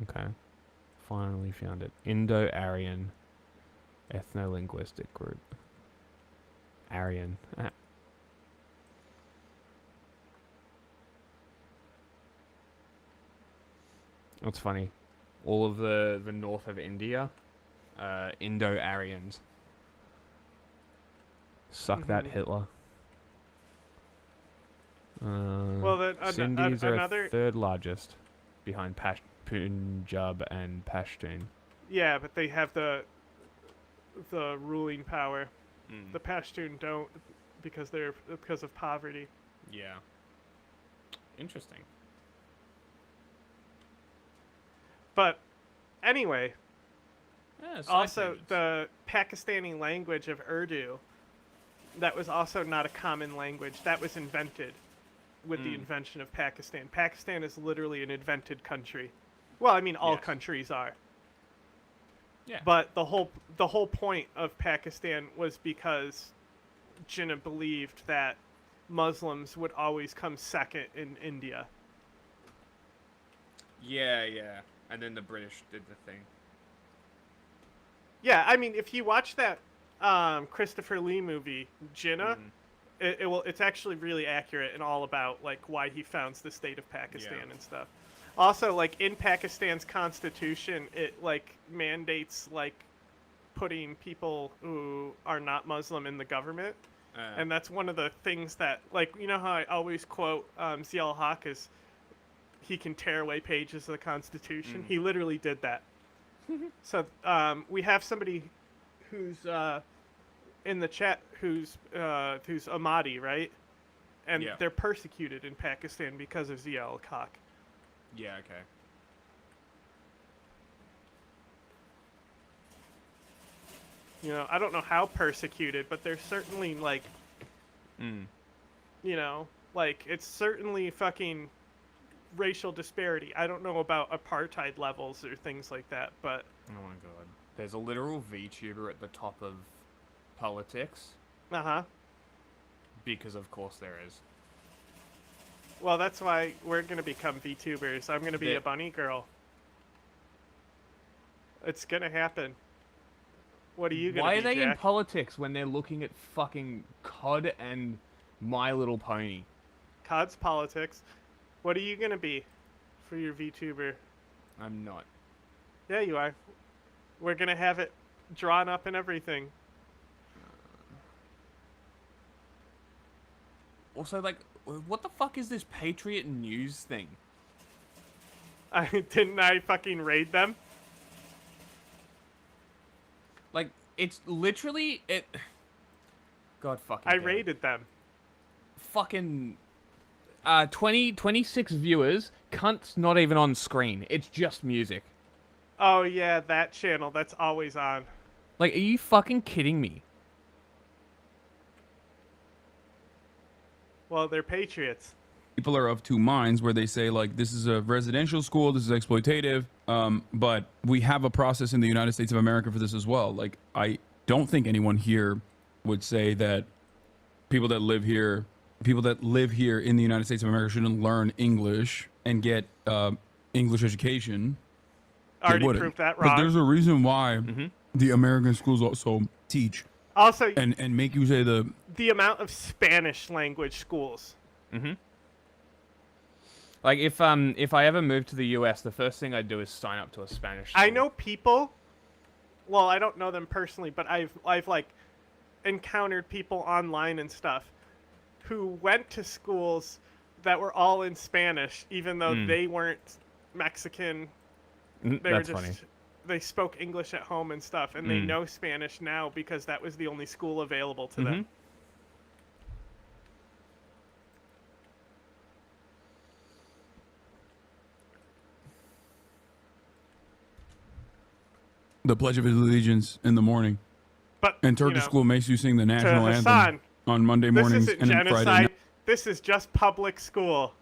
[SPEAKER 2] Okay. Finally found it. Indo-Aryan ethno-linguistic group. Aryan. That's funny. All of the north of India, Indo-Aryans. Suck that, Hitler.
[SPEAKER 3] Well, then
[SPEAKER 2] Sindhis are
[SPEAKER 3] another.
[SPEAKER 2] 3rd largest, behind Punjab and Pashtun.
[SPEAKER 3] Yeah, but they have the ruling power. The Pashtun don't because of poverty.
[SPEAKER 2] Yeah. Interesting.
[SPEAKER 3] But anyway,
[SPEAKER 2] Yeah, side
[SPEAKER 3] also
[SPEAKER 2] tangents.
[SPEAKER 3] the Pakistani language of Urdu, that was also not a common language. That was invented with the invention of Pakistan. Pakistan is literally an invented country. Well, I mean, all countries are.
[SPEAKER 2] Yeah.
[SPEAKER 3] But the whole point of Pakistan was because Jinnah believed that Muslims would always come second in India.
[SPEAKER 2] Yeah. And then the British did the thing.
[SPEAKER 3] Yeah, I mean, if you watch that Christopher Lee movie, Jinnah, it's actually really accurate and all about like why he founds the state of Pakistan and stuff. Also, like in Pakistan's constitution, it like mandates like putting people who are not Muslim in the government, and that's one of the things that like you know how I always quote Zia Haq is he can tear away pages of the Constitution. He literally did that. So we have somebody who's in the chat who's Ahmadi, right? And they're persecuted in Pakistan because of Zia Haq.
[SPEAKER 2] Yeah, okay.
[SPEAKER 3] You know, I don't know how persecuted, but they're certainly like, you know, like it's certainly fucking racial disparity. I don't know about apartheid levels or things like that, but
[SPEAKER 2] Oh my god. There's a literal VTuber at the top of politics.
[SPEAKER 3] uh-huh.
[SPEAKER 2] Because of course there is.
[SPEAKER 3] Well, that's why we're gonna become VTubers. I'm gonna be
[SPEAKER 2] They-
[SPEAKER 3] a bunny girl. It's gonna happen. What are you gonna
[SPEAKER 2] Why
[SPEAKER 3] be,
[SPEAKER 2] are they in
[SPEAKER 3] Jack?
[SPEAKER 2] politics when they're looking at fucking COD and My Little Pony?
[SPEAKER 3] COD's politics. What are you gonna be for your VTuber?
[SPEAKER 2] I'm not.
[SPEAKER 3] Yeah, you are. We're gonna have it drawn up and everything.
[SPEAKER 2] Also, like, what the fuck is this Patriot News thing?
[SPEAKER 3] Didn't I fucking raid them?
[SPEAKER 2] Like, it's literally it. God fucking.
[SPEAKER 3] I
[SPEAKER 2] damn it.
[SPEAKER 3] raided them.
[SPEAKER 2] Fucking 26 viewers. Cunt's not even on screen. It's just music.
[SPEAKER 3] Oh yeah, that channel. That's always on.
[SPEAKER 2] Like, are you fucking kidding me?
[SPEAKER 3] Well, they're patriots.
[SPEAKER 14] People are of two minds where they say, like, this is a residential school, this is exploitative, but we have a process in the United States of America for this as well. Like, I don't think anyone here would say that people that live here in the United States of America shouldn't learn English and get English education.
[SPEAKER 3] Already
[SPEAKER 14] wouldn't.
[SPEAKER 3] proved that
[SPEAKER 14] But
[SPEAKER 3] wrong.
[SPEAKER 14] there's a reason why the American schools also teach.
[SPEAKER 3] Also,
[SPEAKER 14] and make you say
[SPEAKER 3] the amount of Spanish language schools.
[SPEAKER 2] Mm-hmm. Like, if I ever move to the US, the first thing I'd do is sign up to a Spanish school.
[SPEAKER 3] I know people. Well, I don't know them personally, but I've like encountered people online and stuff who went to schools that were all in Spanish, even though they weren't Mexican. They were
[SPEAKER 2] That's
[SPEAKER 3] just
[SPEAKER 2] funny.
[SPEAKER 3] they spoke English at home and stuff, and they know Spanish now because that was the only school available to them.
[SPEAKER 14] the Pledge of Allegiance in the morning.
[SPEAKER 3] But
[SPEAKER 14] and Turkish school makes you sing the national anthem
[SPEAKER 3] Hassan,
[SPEAKER 14] on Monday mornings
[SPEAKER 3] this isn't
[SPEAKER 14] and then
[SPEAKER 3] genocide.
[SPEAKER 14] Friday night.
[SPEAKER 3] This is just public school.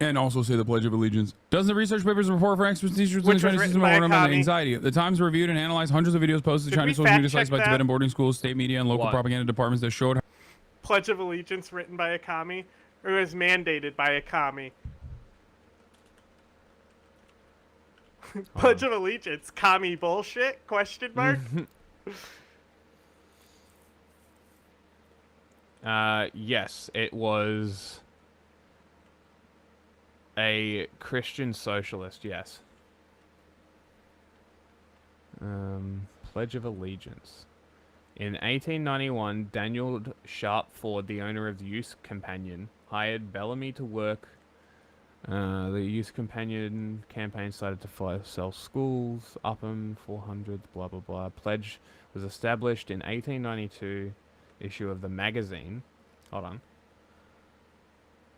[SPEAKER 14] And also say the Pledge of Allegiance. Does the research papers report for experts teachers in the
[SPEAKER 3] Which was
[SPEAKER 14] Chinese
[SPEAKER 3] written
[SPEAKER 14] system
[SPEAKER 3] by a
[SPEAKER 14] on the
[SPEAKER 3] commie.
[SPEAKER 14] anxiety? The Times reviewed and analyzed hundreds of videos posted to
[SPEAKER 3] Did
[SPEAKER 14] Chinese
[SPEAKER 3] we
[SPEAKER 14] social media
[SPEAKER 3] fact
[SPEAKER 14] sites by
[SPEAKER 3] check
[SPEAKER 14] Tibetan
[SPEAKER 3] that?
[SPEAKER 14] boarding schools, state media, and local
[SPEAKER 2] What?
[SPEAKER 14] propaganda departments that showed
[SPEAKER 3] Pledge of Allegiance written by a commie, or was mandated by a commie? Pledge of Allegiance, commie bullshit? Question mark.
[SPEAKER 2] Yes, it was a Christian socialist, yes. Pledge of Allegiance. In 1891, Daniel Sharp Ford, the owner of the Youth Companion, hired Bellamy to work. The Youth Companion campaign started to sell schools, Upham, 400, blah, blah, blah. Pledge was established in 1892, issue of the magazine. Hold on.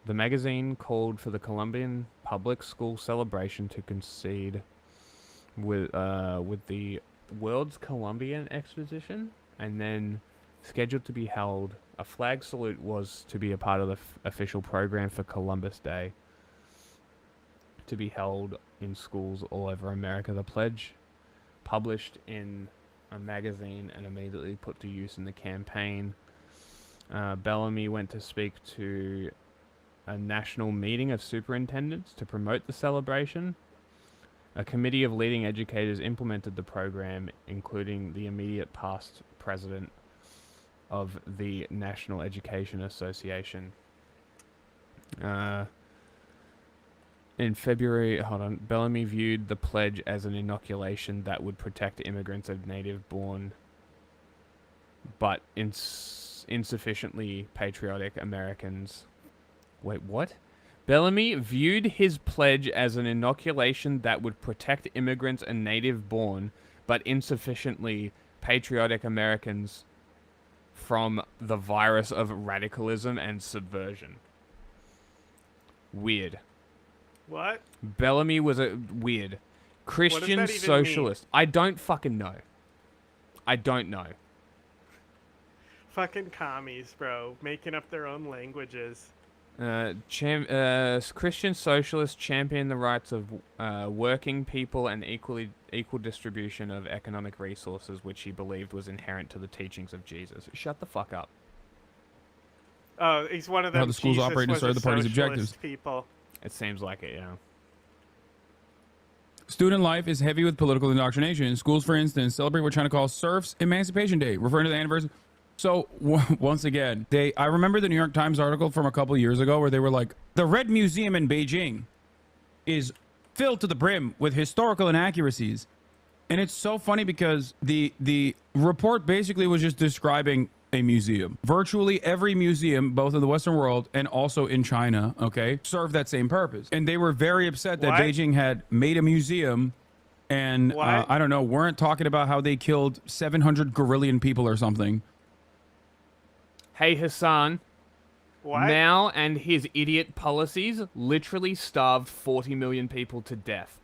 [SPEAKER 2] The magazine called for the Colombian public school celebration to coincide with the World's Columbian Exposition, and then scheduled to be held. A flag salute was to be a part of the official program for Columbus Day, to be held in schools all over America. The pledge, published in a magazine and immediately put to use in the campaign. Bellamy went to speak to a national meeting of superintendents to promote the celebration. A committee of leading educators implemented the program, including the immediate past president of the National Education Association. In February, Bellamy viewed the pledge as an inoculation that would protect immigrants of native-born but insufficiently patriotic Americans. Wait, what? Bellamy viewed his pledge as an inoculation that would protect immigrants and native-born but insufficiently patriotic Americans from the virus of radicalism and subversion. Weird.
[SPEAKER 3] What?
[SPEAKER 2] Bellamy was a weird Christian
[SPEAKER 3] that even
[SPEAKER 2] socialist. I don't fucking know. I don't know.
[SPEAKER 3] Fucking commies, bro, making up their own languages.
[SPEAKER 2] Christian socialists championed the rights of working people and equal distribution of economic resources, which he believed was inherent to the teachings of Jesus. Shut the fuck up.
[SPEAKER 3] Oh, he's one of them.
[SPEAKER 14] How the schools
[SPEAKER 3] Jesus
[SPEAKER 14] operate and
[SPEAKER 3] was
[SPEAKER 14] serve
[SPEAKER 3] a
[SPEAKER 14] the party's
[SPEAKER 3] socialist
[SPEAKER 14] objectives.
[SPEAKER 3] People.
[SPEAKER 2] It seems like it, yeah.
[SPEAKER 14] Student life is heavy with political indoctrination. Schools, for instance, celebrate what China calls serfs Emancipation Day, referring to the anniversary. So once again, I remember the New York Times article from a couple years ago where they were like, the Red Museum in Beijing is filled to the brim with historical inaccuracies. And it's so funny because the report basically was just describing a museum. Virtually every museum, both in the Western world and also in China, okay, serve that same purpose. And they were very upset that Beijing had made a museum and, I don't know, weren't talking about how they killed 700 gorillion people or something.
[SPEAKER 2] Hey, Hassan. Mao and his idiot policies literally starved 40 million people to death.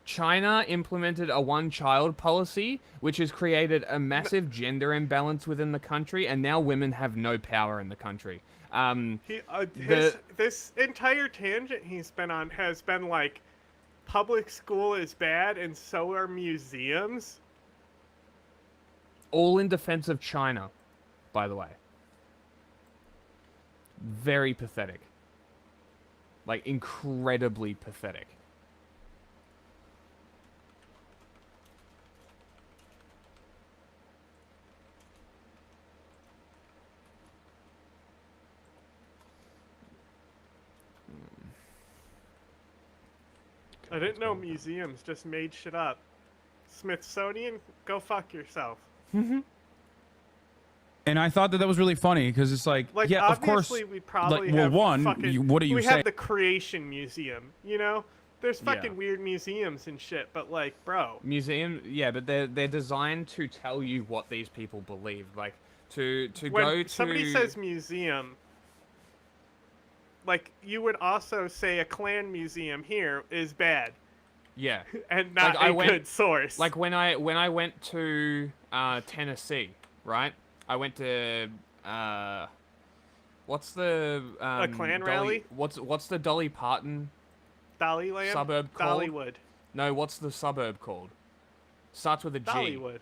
[SPEAKER 2] China implemented a one-child policy, which has created a massive gender imbalance within the country, and now women have no power in the country.
[SPEAKER 3] This entire tangent he's been on has been like, public school is bad, and so are museums.
[SPEAKER 2] All in defense of China, by the way. Very pathetic. Like, incredibly pathetic.
[SPEAKER 3] I didn't know museums just made shit up. Smithsonian, go fuck yourself.
[SPEAKER 14] And I thought that was really funny because it's like yeah, of course.
[SPEAKER 3] We probably
[SPEAKER 14] like, well,
[SPEAKER 3] have
[SPEAKER 14] what are you
[SPEAKER 3] we
[SPEAKER 14] saying?
[SPEAKER 3] have the Creation Museum, you know? There's fucking weird museums and shit, but like, bro.
[SPEAKER 2] Museum, yeah, but they're designed to tell you what these people believe. Like, to
[SPEAKER 3] When
[SPEAKER 2] go to...
[SPEAKER 3] somebody says museum, like, you would also say a Klan museum here is bad.
[SPEAKER 2] Yeah.
[SPEAKER 3] And not
[SPEAKER 2] like,
[SPEAKER 3] a good source.
[SPEAKER 2] Like, when I went to Tennessee, right? I went to... what's the...
[SPEAKER 3] a Klan rally?
[SPEAKER 2] What's the Dolly Parton...
[SPEAKER 3] Dollyland?
[SPEAKER 2] Suburb called?
[SPEAKER 3] Dollywood.
[SPEAKER 2] No, what's the suburb called? Starts with a G.
[SPEAKER 3] Dollywood.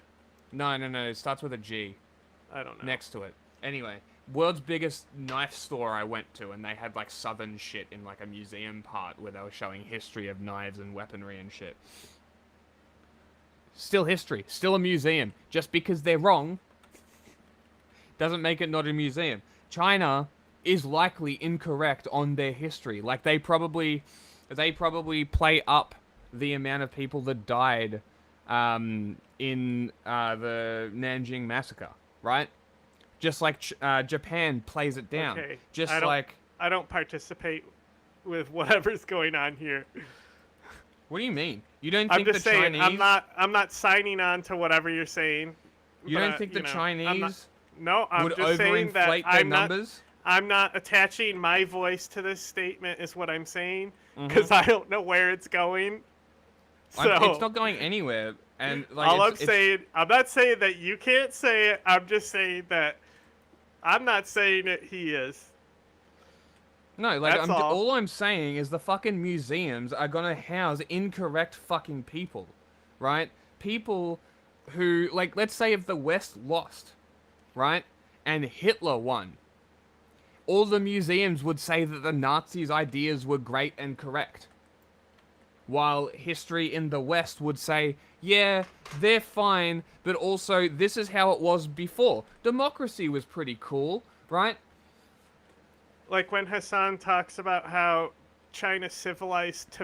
[SPEAKER 2] No, it starts with a G.
[SPEAKER 3] I don't know.
[SPEAKER 2] Next to it. Anyway, world's biggest knife store I went to, and they had like southern shit in like a museum part where they were showing history of knives and weaponry and shit. Still history. Still a museum. Just because they're wrong doesn't make it not a museum. China is likely incorrect on their history. Like, they probably play up the amount of people that died in the Nanjing massacre, right? Just like Japan plays it down.
[SPEAKER 3] Okay.
[SPEAKER 2] Just
[SPEAKER 3] I don't participate with whatever's going on here.
[SPEAKER 2] What do you mean? You don't think
[SPEAKER 3] I'm just saying,
[SPEAKER 2] Chinese?
[SPEAKER 3] I'm not signing on to whatever you're saying.
[SPEAKER 2] You don't think the Chinese
[SPEAKER 3] I'm
[SPEAKER 2] would
[SPEAKER 3] just saying that
[SPEAKER 2] overinflate their numbers?
[SPEAKER 3] I'm not attaching my voice to this statement is what I'm saying, because I don't know where it's going. So
[SPEAKER 2] it's not going anywhere. And like,
[SPEAKER 3] all I'm not saying that you can't say it. I'm just saying that I'm not saying it. He is.
[SPEAKER 2] No, like,
[SPEAKER 3] That's all.
[SPEAKER 2] all I'm saying is the fucking museums are gonna house incorrect fucking people, right? People who, like, let's say if the West lost, right, and Hitler won, all the museums would say that the Nazis' ideas were great and correct. While history in the West would say, yeah, they're fine, but also this is how it was before. Democracy was pretty cool, right?
[SPEAKER 3] Like when Hassan talks about how China civilized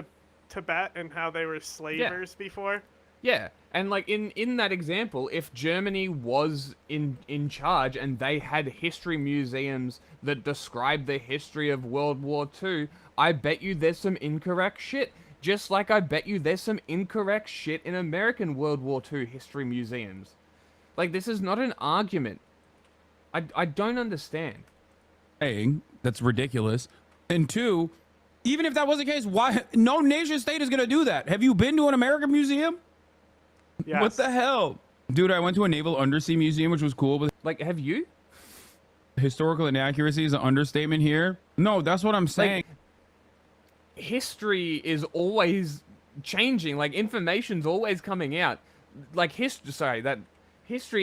[SPEAKER 3] Tibet and how they were slavers before.
[SPEAKER 2] Yeah, and like in that example, if Germany was in charge and they had history museums that describe the history of World War II, I bet you there's some incorrect shit. Just like I bet you there's some incorrect shit in American World War II history museums. Like, this is not an argument. I don't understand.
[SPEAKER 14] That's ridiculous. And two, even if that was the case, why no nation state is gonna do that? Have you been to an American museum?
[SPEAKER 3] Yes.
[SPEAKER 14] What the hell? Dude, I went to a naval undersea museum, which was cool, but
[SPEAKER 2] like, have you?
[SPEAKER 14] Historical inaccuracy is an understatement here. No, that's what I'm saying.
[SPEAKER 2] Like, history is always changing. Like, information's always coming out. Like, history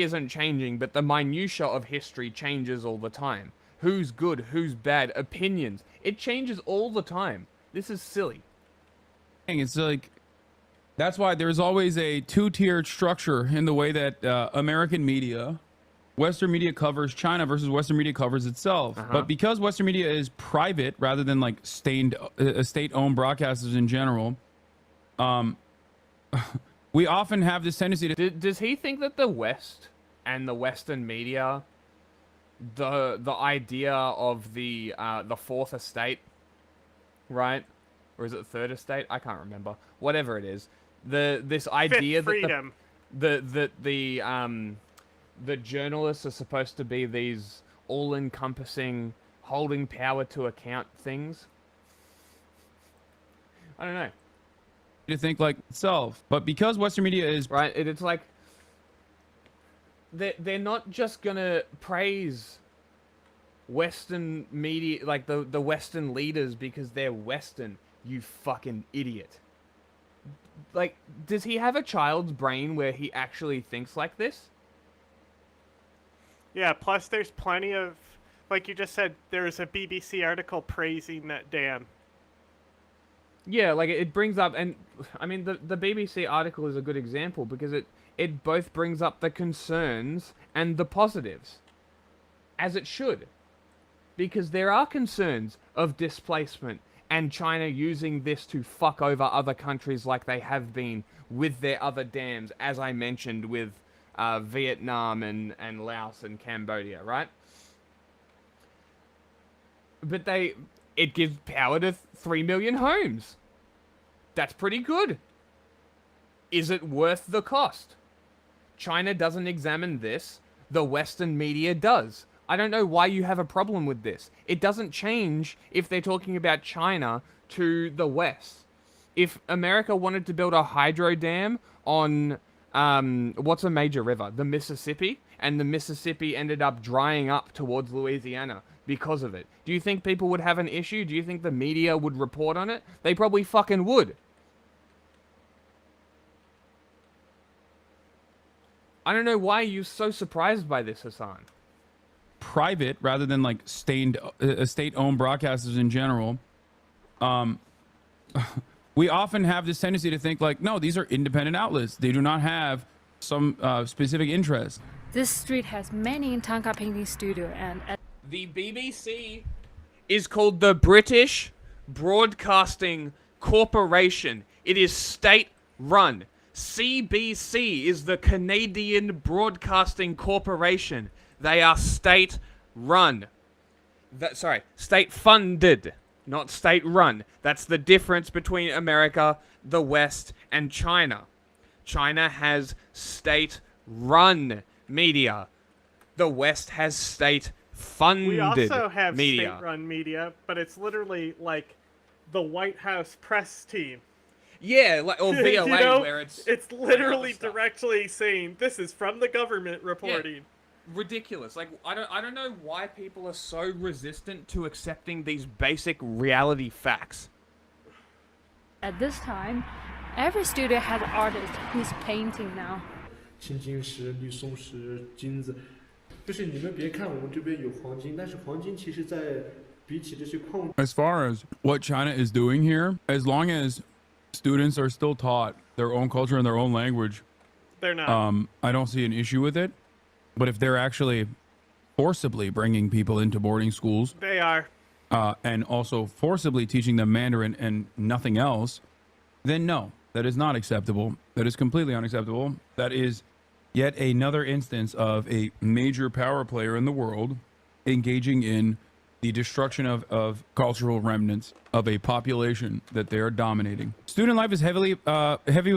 [SPEAKER 2] isn't changing, but the minutia of history changes all the time. Who's good, who's bad, opinions. It changes all the time. This is silly.
[SPEAKER 14] It's like, That's why there's always a two-tiered structure in the way that American media, Western media covers China versus Western media covers itself. But because Western media is private rather than like state-owned broadcasters in general, we often have this tendency to...
[SPEAKER 2] Does he think that the West and the Western media, the idea of the fourth estate, right? Or is it third estate? I can't remember. Whatever it is. This idea that the journalists are supposed to be these all-encompassing, holding power to account things. I don't know.
[SPEAKER 14] To think like itself, but because Western media is
[SPEAKER 2] right, it's like they're not just gonna praise Western media, like the Western leaders, because they're Western. You fucking idiot. Like, does he have a child's brain where he actually thinks like this?
[SPEAKER 3] Yeah, plus there's plenty of, like you just said, there's a BBC article praising that dam.
[SPEAKER 2] Yeah, like it brings up, and I mean the BBC article is a good example because it both brings up the concerns and the positives, as it should, because there are concerns of displacement and China using this to fuck over other countries like they have been with their other dams, as I mentioned with Vietnam and Laos and Cambodia, right? But it gives power to 3 million homes. That's pretty good. Is it worth the cost? China doesn't examine this. The Western media does. I don't know why you have a problem with this. It doesn't change if they're talking about China to the West. If America wanted to build a hydro dam on, what's a major river? The Mississippi, and the Mississippi ended up drying up towards Louisiana because of it. Do you think people would have an issue? Do you think the media would report on it? They probably fucking would. I don't know why you're so surprised by this, Hassan.
[SPEAKER 14] Private rather than like state-owned broadcasters in general, we often have this tendency to think like, no, these are independent outlets. They do not have some specific interest.
[SPEAKER 22] This street has many Tanka painting studio and
[SPEAKER 2] the BBC is called the British Broadcasting Corporation. It is state-run. CBC is the Canadian Broadcasting Corporation. They are state-run. State-funded, not state-run. That's the difference between America, the West, and China. China has state-run media. The West has state-funded media.
[SPEAKER 3] We also have state-run media, but it's literally like the White House press team.
[SPEAKER 2] Yeah, like, or VOA,
[SPEAKER 3] you know,
[SPEAKER 2] where it's
[SPEAKER 3] literally directly saying this is from the government reporting.
[SPEAKER 2] Yeah. Ridiculous. Like, I don't know why people are so resistant to accepting these basic reality facts.
[SPEAKER 22] At this time, every studio has an artist who's painting now.
[SPEAKER 11] 青金石、绿松石、金子，就是你们别看我们这边有黄金，但是黄金其实在比起这些矿物。
[SPEAKER 14] As far as what China is doing here, as long as students are still taught their own culture and their own language,
[SPEAKER 3] they're not.
[SPEAKER 14] I don't see an issue with it. But if they're actually forcibly bringing people into boarding schools,
[SPEAKER 3] they are,
[SPEAKER 14] and also forcibly teaching them Mandarin and nothing else, then no, that is not acceptable. That is completely unacceptable. That is yet another instance of a major power player in the world engaging in the destruction of cultural remnants of a population that they are dominating. Student life is heavy with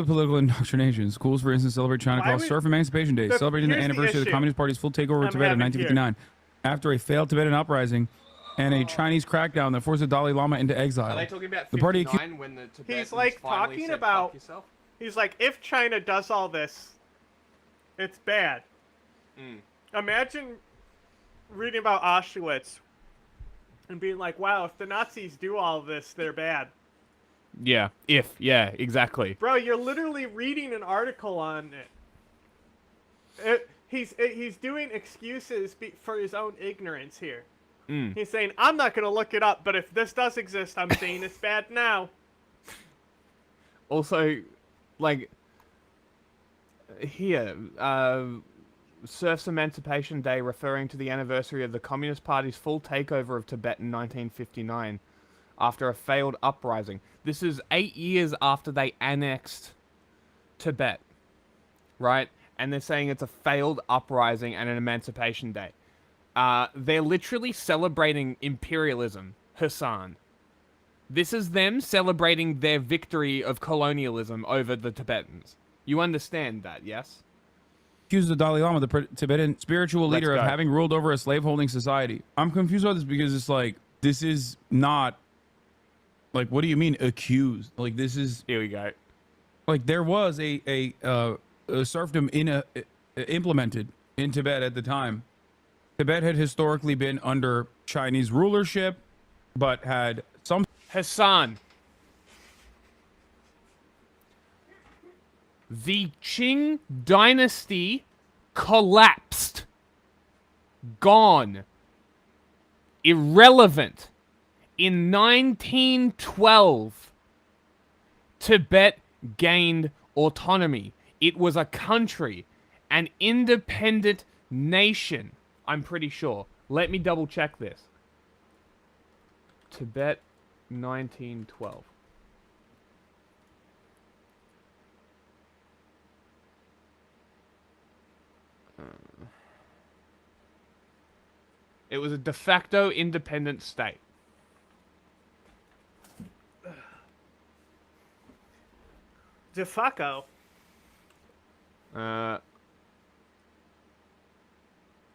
[SPEAKER 14] political indoctrination. Schools, for instance, celebrate China called Surf Emancipation Day, celebrating the anniversary of the Communist Party's full takeover of Tibet in 1959, after a failed Tibetan uprising and a Chinese crackdown that forced the Dalai Lama into exile.
[SPEAKER 2] Are they talking about
[SPEAKER 14] the party
[SPEAKER 2] when the Tibetans
[SPEAKER 3] he's like talking about. He's like, if China does all this, it's bad. Imagine reading about Auschwitz and being like, wow, if the Nazis do all this, they're bad.
[SPEAKER 2] Yeah, exactly.
[SPEAKER 3] Bro, you're literally reading an article on it. He's doing excuses for his own ignorance here. He's saying, I'm not going to look it up, but if this does exist, I'm saying it's bad now.
[SPEAKER 2] Also, Like, here, Serfs Emancipation Day, referring to the anniversary of the Communist Party's full takeover of Tibet in 1959 after a failed uprising. This is 8 years after they annexed Tibet, right? And they're saying it's a failed uprising and an Emancipation Day. They're literally celebrating imperialism, Hassan. This is them celebrating their victory of colonialism over the Tibetans. You understand that, yes?
[SPEAKER 14] Accused the Dalai Lama, the Tibetan spiritual leader, of
[SPEAKER 2] go.
[SPEAKER 14] having ruled over a slaveholding society. I'm confused about this because it's like, this is not, like, what do you mean accused? Like, this is...
[SPEAKER 2] Here we go.
[SPEAKER 14] Like, there was a serfdom implemented in Tibet at the time. Tibet had historically been under Chinese rulership, but had some...
[SPEAKER 2] Hassan. The Qing dynasty collapsed. Gone. Irrelevant. In 1912, Tibet gained autonomy. It was a country, an independent nation. I'm pretty sure. Let me double check this. Tibet, 1912. It was a de facto independent state.
[SPEAKER 3] De facto.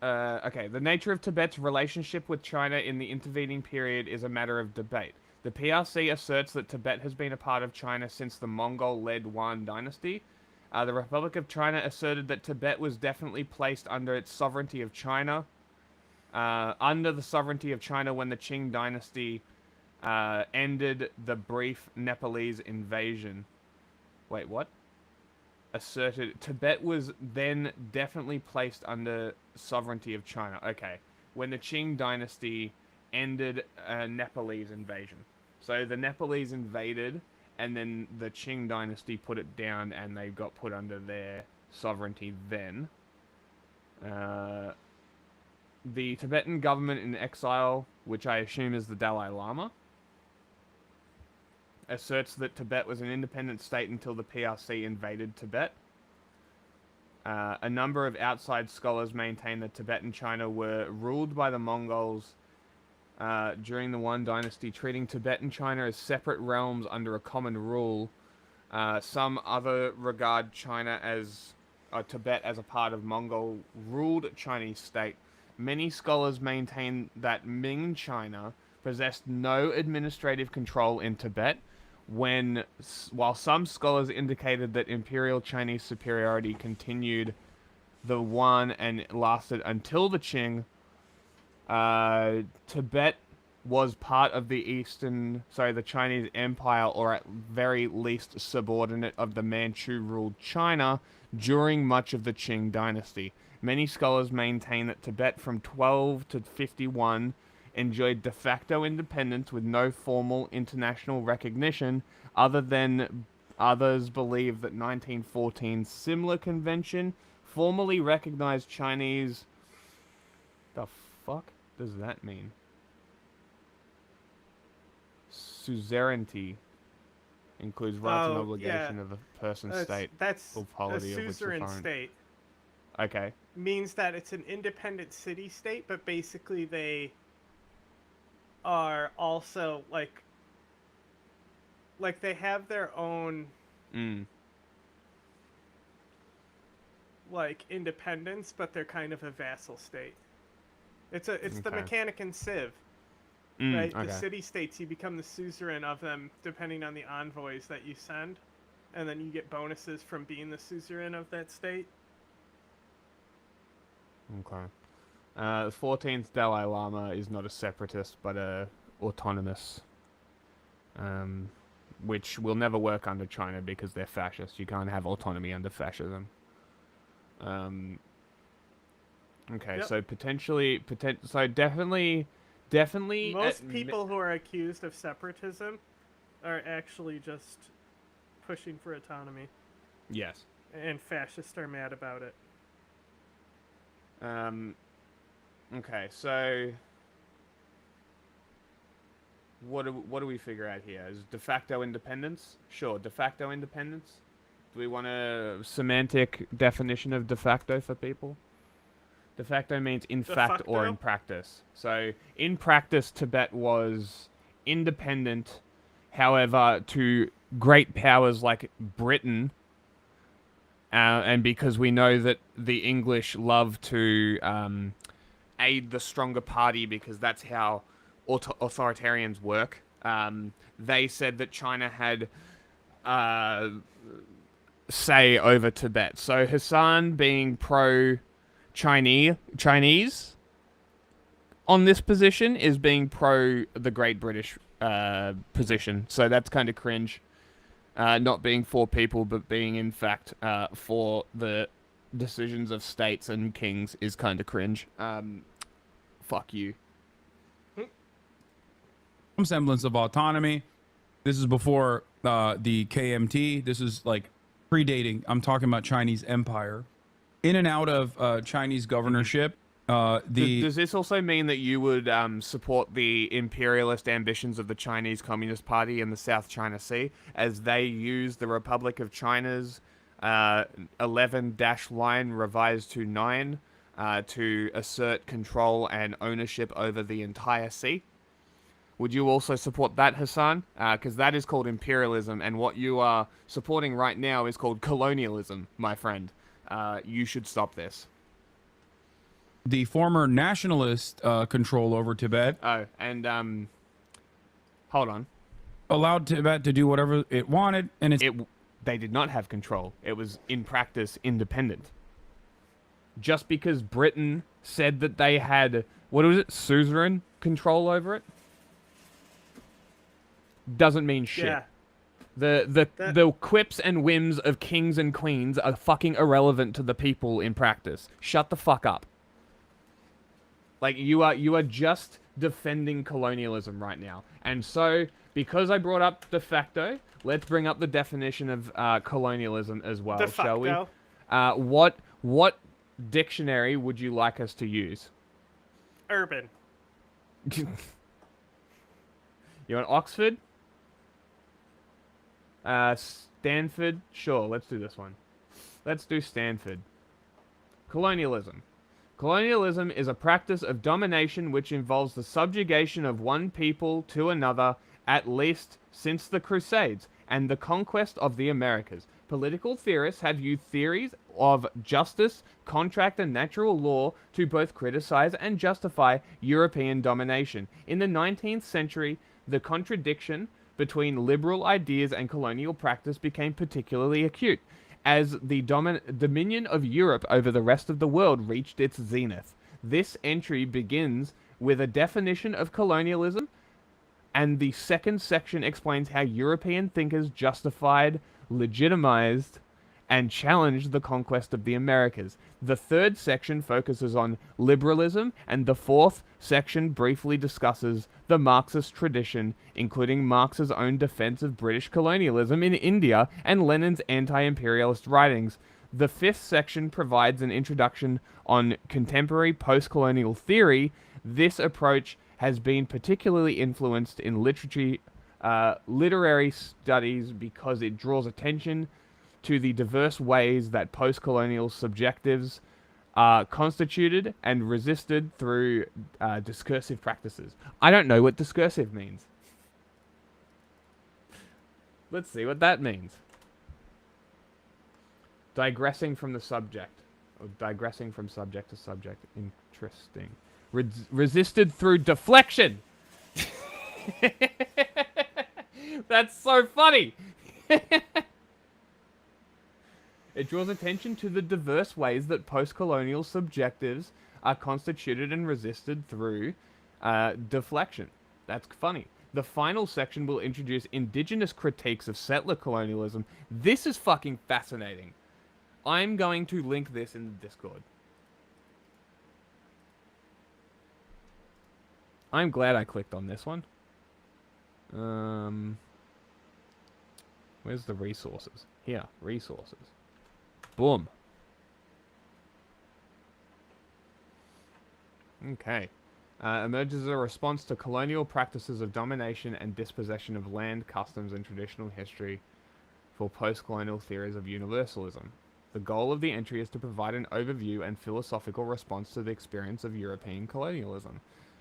[SPEAKER 2] Okay, the nature of Tibet's relationship with China in the intervening period is a matter of debate. The PRC asserts that Tibet has been a part of China since the Mongol-led Yuan dynasty. The Republic of China asserted that Tibet was definitely placed under its sovereignty of China. Under the sovereignty of China when the Qing dynasty ended the brief Nepalese invasion. Wait, what? Asserted Tibet was then definitely placed under sovereignty of China. Okay. When the Qing dynasty ended a Nepalese invasion. So the Nepalese invaded, and then the Qing dynasty put it down, and they got put under their sovereignty then. The Tibetan government in exile, which I assume is the Dalai Lama, asserts that Tibet was an independent state until the PRC invaded Tibet. A number of outside scholars maintain that Tibet and China were ruled by the Mongols during the Yuan dynasty, treating Tibet and China as separate realms under a common rule. Some other regard China as Tibet as a part of Mongol-ruled Chinese state. Many scholars maintain that Ming China possessed no administrative control in Tibet, while some scholars indicated that imperial Chinese superiority continued the Yuan and lasted until the Qing. Tibet was part of the the Chinese Empire, or at very least subordinate of the Manchu-ruled China during much of the Qing dynasty. Many scholars maintain that Tibet from 12 to 51 enjoyed de facto independence with no formal international recognition. Others believe that 1914's similar convention formally recognized Chinese... The fuck does that mean? Suzerainty includes rights and obligation of a person's state.
[SPEAKER 3] That's
[SPEAKER 2] or polity
[SPEAKER 3] a
[SPEAKER 2] of which the
[SPEAKER 3] suzerain
[SPEAKER 2] foreign...
[SPEAKER 3] state.
[SPEAKER 2] Okay.
[SPEAKER 3] Means that it's an independent city-state, but basically they are also like they have their own like independence, but they're kind of a vassal state. It's the mechanic and civ, right?
[SPEAKER 2] Okay.
[SPEAKER 3] The city-states, you become the suzerain of them depending on the envoys that you send, and then you get bonuses from being the suzerain of that state.
[SPEAKER 2] Okay. The 14th Dalai Lama is not a separatist, but a autonomous. Which will never work under China because they're fascist. You can't have autonomy under fascism. Okay,
[SPEAKER 3] Yep.
[SPEAKER 2] so so definitely.
[SPEAKER 3] Most people who are accused of separatism are actually just pushing for autonomy.
[SPEAKER 2] Yes.
[SPEAKER 3] And fascists are mad about it.
[SPEAKER 2] Okay, so what do we figure out here? Is de facto independence? Sure, de facto independence. Do we want a semantic definition of de facto for people? De facto means in fact or in practice. So in practice, Tibet was independent. However, to great powers like Britain, and because we know that the English love to aid the stronger party because that's how authoritarians work, they said that China had say over Tibet. So Hassan, being pro-Chinese on this position, is being pro the Great British position. So that's kind of cringe. Not being for people, but being in fact for the decisions of states and kings is kind of cringe. Fuck you.
[SPEAKER 14] Some semblance of autonomy. This is before the KMT. This is like predating. I'm talking about Chinese empire. In and out of Chinese governorship.
[SPEAKER 2] Does this also mean that you would support the imperialist ambitions of the Chinese Communist Party in the South China Sea as they use the Republic of China's 11-line revised to 9 to assert control and ownership over the entire sea? Would you also support that, Hassan? Because that is called imperialism, and what you are supporting right now is called colonialism, my friend. You should stop this.
[SPEAKER 14] The former nationalist control over Tibet.
[SPEAKER 2] Oh, and hold on.
[SPEAKER 14] Allowed Tibet to do whatever it wanted, and
[SPEAKER 2] they did not have control. It was in practice independent. Just because Britain said that they had, what was it, suzerain control over it, doesn't mean shit.
[SPEAKER 3] Yeah.
[SPEAKER 2] The quips and whims of kings and queens are fucking irrelevant to the people in practice. Shut the fuck up. Like, you are just defending colonialism right now. And so, because I brought up de facto, let's bring up the definition of colonialism as well, shall we? What dictionary would you like us to use?
[SPEAKER 3] Urban.
[SPEAKER 2] You want Oxford? Stanford? Sure, let's do this one. Let's do Stanford. Colonialism. Colonialism is a practice of domination which involves the subjugation of one people to another, at least since the Crusades, and the conquest of the Americas. Political theorists have used theories of justice, contract, and natural law to both criticize and justify European domination. In the 19th century, the contradiction between liberal ideas and colonial practice became particularly acute, as the dominion of Europe over the rest of the world reached its zenith. This entry begins with a definition of colonialism, and the second section explains how European thinkers justified, legitimized, and challenged the conquest of the Americas. The third section focuses on liberalism, and the fourth section briefly discusses the Marxist tradition, including Marx's own defense of British colonialism in India and Lenin's anti-imperialist writings. The fifth section provides an introduction on contemporary post-colonial theory. This approach has been particularly influenced in literary studies because it draws attention to the diverse ways that post-colonial subjectives are constituted and resisted through discursive practices. I don't know what discursive means. Let's see what that means. Digressing from the subject. Or digressing from subject to subject. Interesting. Resisted through deflection! That's so funny! It draws attention to the diverse ways that post-colonial subjectives are constituted and resisted through deflection. That's funny. The final section will introduce indigenous critiques of settler colonialism. This is fucking fascinating. I'm going to link this in the Discord. I'm glad I clicked on this one. Where's the resources? Here, resources. Boom. Okay. Emerges as a response to colonial practices of domination and dispossession of land, customs, and traditional history for post-colonial theories of universalism. The goal of the entry is to provide an overview and philosophical response to the experience of European colonialism.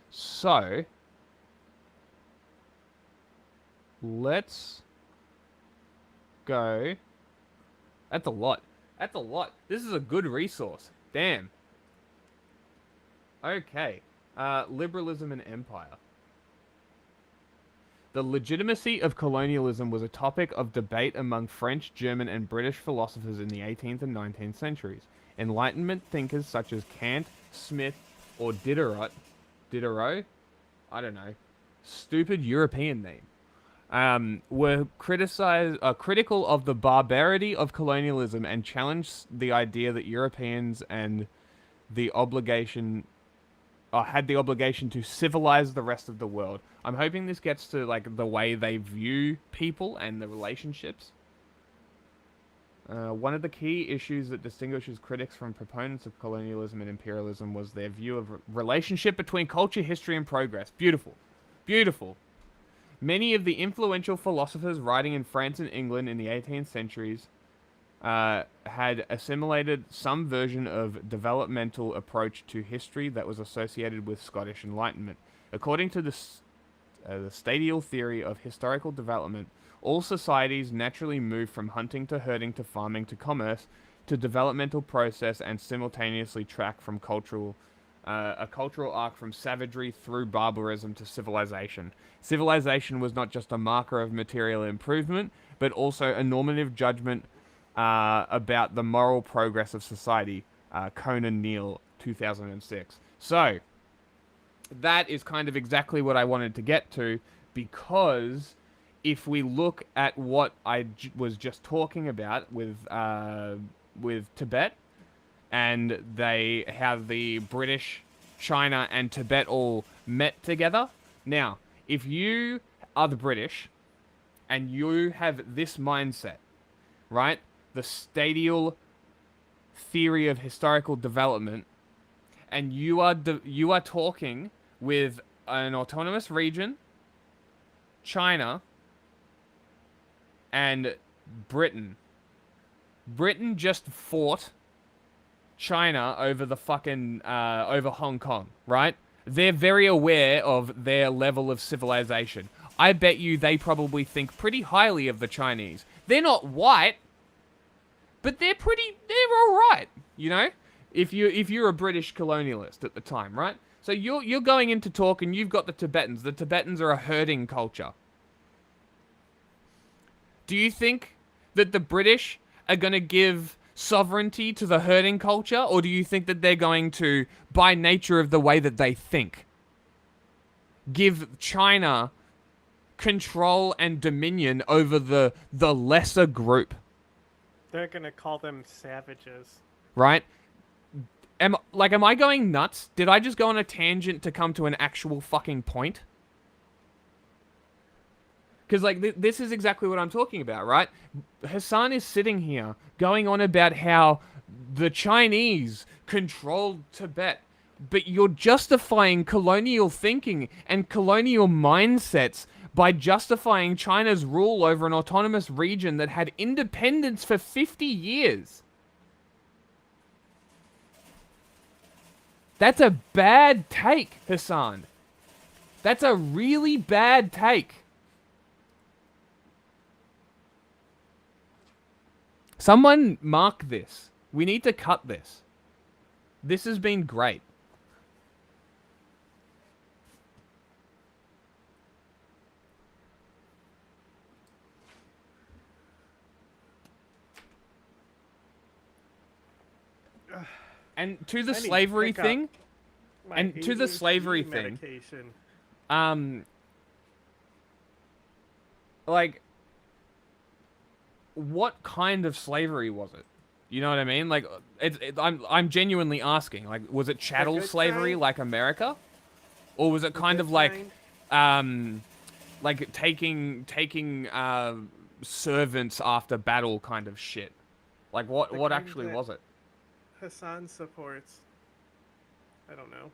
[SPEAKER 2] So, let's go. That's a lot. That's a lot. This is a good resource. Damn. Okay. Liberalism and empire. The legitimacy of colonialism was a topic of debate among French, German, and British philosophers in the 18th and 19th centuries. Enlightenment thinkers such as Kant, Smith, or Diderot, I don't know, stupid European name, were critical of the barbarity of colonialism and challenged the idea that Europeans and the obligation had the obligation to civilize the rest of the world. I'm hoping this gets to like the way they view people and the relationships. One of the key issues that distinguishes critics from proponents of colonialism and imperialism was their view of relationship between culture, history, and progress. Beautiful. Beautiful. Many of the influential philosophers writing in France and England in the 18th centuries had assimilated some version of developmental approach to history that was associated with Scottish Enlightenment. According to the stadial theory of historical development, all societies naturally move from hunting to herding to farming to commerce to developmental process and simultaneously track from a cultural arc from savagery through barbarism to civilization. Civilization was not just a marker of material improvement, but also a normative judgment about the moral progress of society. Conan Neal, 2006. So, that is kind of exactly what I wanted to get to, because if we look at what I was just talking about with Tibet, and how the British, China, and Tibet all met together. Now, if you are the British, and you have this mindset, right? The stadial theory of historical development, and you are talking with an autonomous region, China, and Britain. Britain just fought China over the fucking over Hong Kong, right? They're very aware of their level of civilization. I bet you they probably think pretty highly of the Chinese. They're not white, but they're all right, you know? If you're a British colonialist at the time, right? So you're going into talk and you've got the Tibetans. The Tibetans are a herding culture. Do you think that the British are going to give sovereignty to the herding culture, or do you think that they're going to, by nature of the way that they think, give China control and dominion over the lesser group?
[SPEAKER 3] They're gonna call them savages.
[SPEAKER 2] Right? Am I going nuts? Did I just go on a tangent to come to an actual fucking point? Because, like, this is exactly what I'm talking about, right? Hassan is sitting here going on about how the Chinese controlled Tibet, but you're justifying colonial thinking and colonial mindsets by justifying China's rule over an autonomous region that had independence for 50 years. That's a bad take, Hassan. That's a really bad take. Someone mark this. We need to cut this. This has been great. And to the slavery thing, like, what kind of slavery was it? You know what I mean? Like, I'm genuinely asking. Like, was it chattel slavery like America, or was it kind of like taking servants after battle kind of shit? Like, what
[SPEAKER 3] kind
[SPEAKER 2] actually
[SPEAKER 3] that
[SPEAKER 2] was it?
[SPEAKER 3] Hassan supports. I don't know.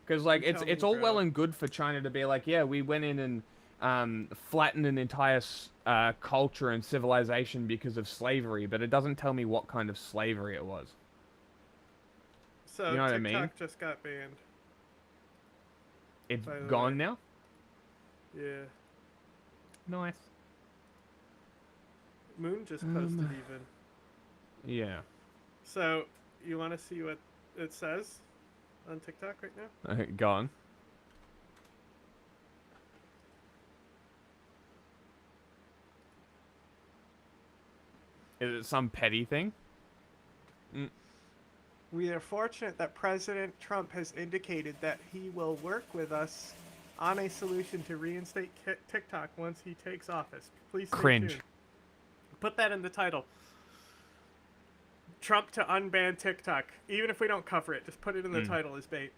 [SPEAKER 2] Because, like,
[SPEAKER 3] You tell
[SPEAKER 2] it's
[SPEAKER 3] me,
[SPEAKER 2] all
[SPEAKER 3] bro.
[SPEAKER 2] well and good for China to be like, yeah, we went in and flattened an entire culture and civilization because of slavery, but it doesn't tell me what kind of slavery it was.
[SPEAKER 3] So
[SPEAKER 2] You know what I
[SPEAKER 3] TikTok
[SPEAKER 2] mean?
[SPEAKER 3] just got banned.
[SPEAKER 2] It's
[SPEAKER 3] by the
[SPEAKER 2] gone
[SPEAKER 3] way.
[SPEAKER 2] now?
[SPEAKER 3] Yeah.
[SPEAKER 2] Nice.
[SPEAKER 3] Moon just posted even.
[SPEAKER 2] Yeah.
[SPEAKER 3] So, you want to see what it says on TikTok right now?
[SPEAKER 2] Gone. Is it some petty thing?
[SPEAKER 3] We are fortunate that President Trump has indicated that he will work with us on a solution to reinstate TikTok once he takes office. Please stay
[SPEAKER 2] Cringe.
[SPEAKER 3] tuned. Put that in the title. Trump to unban TikTok. Even if we don't cover it, just put it in the title as bait.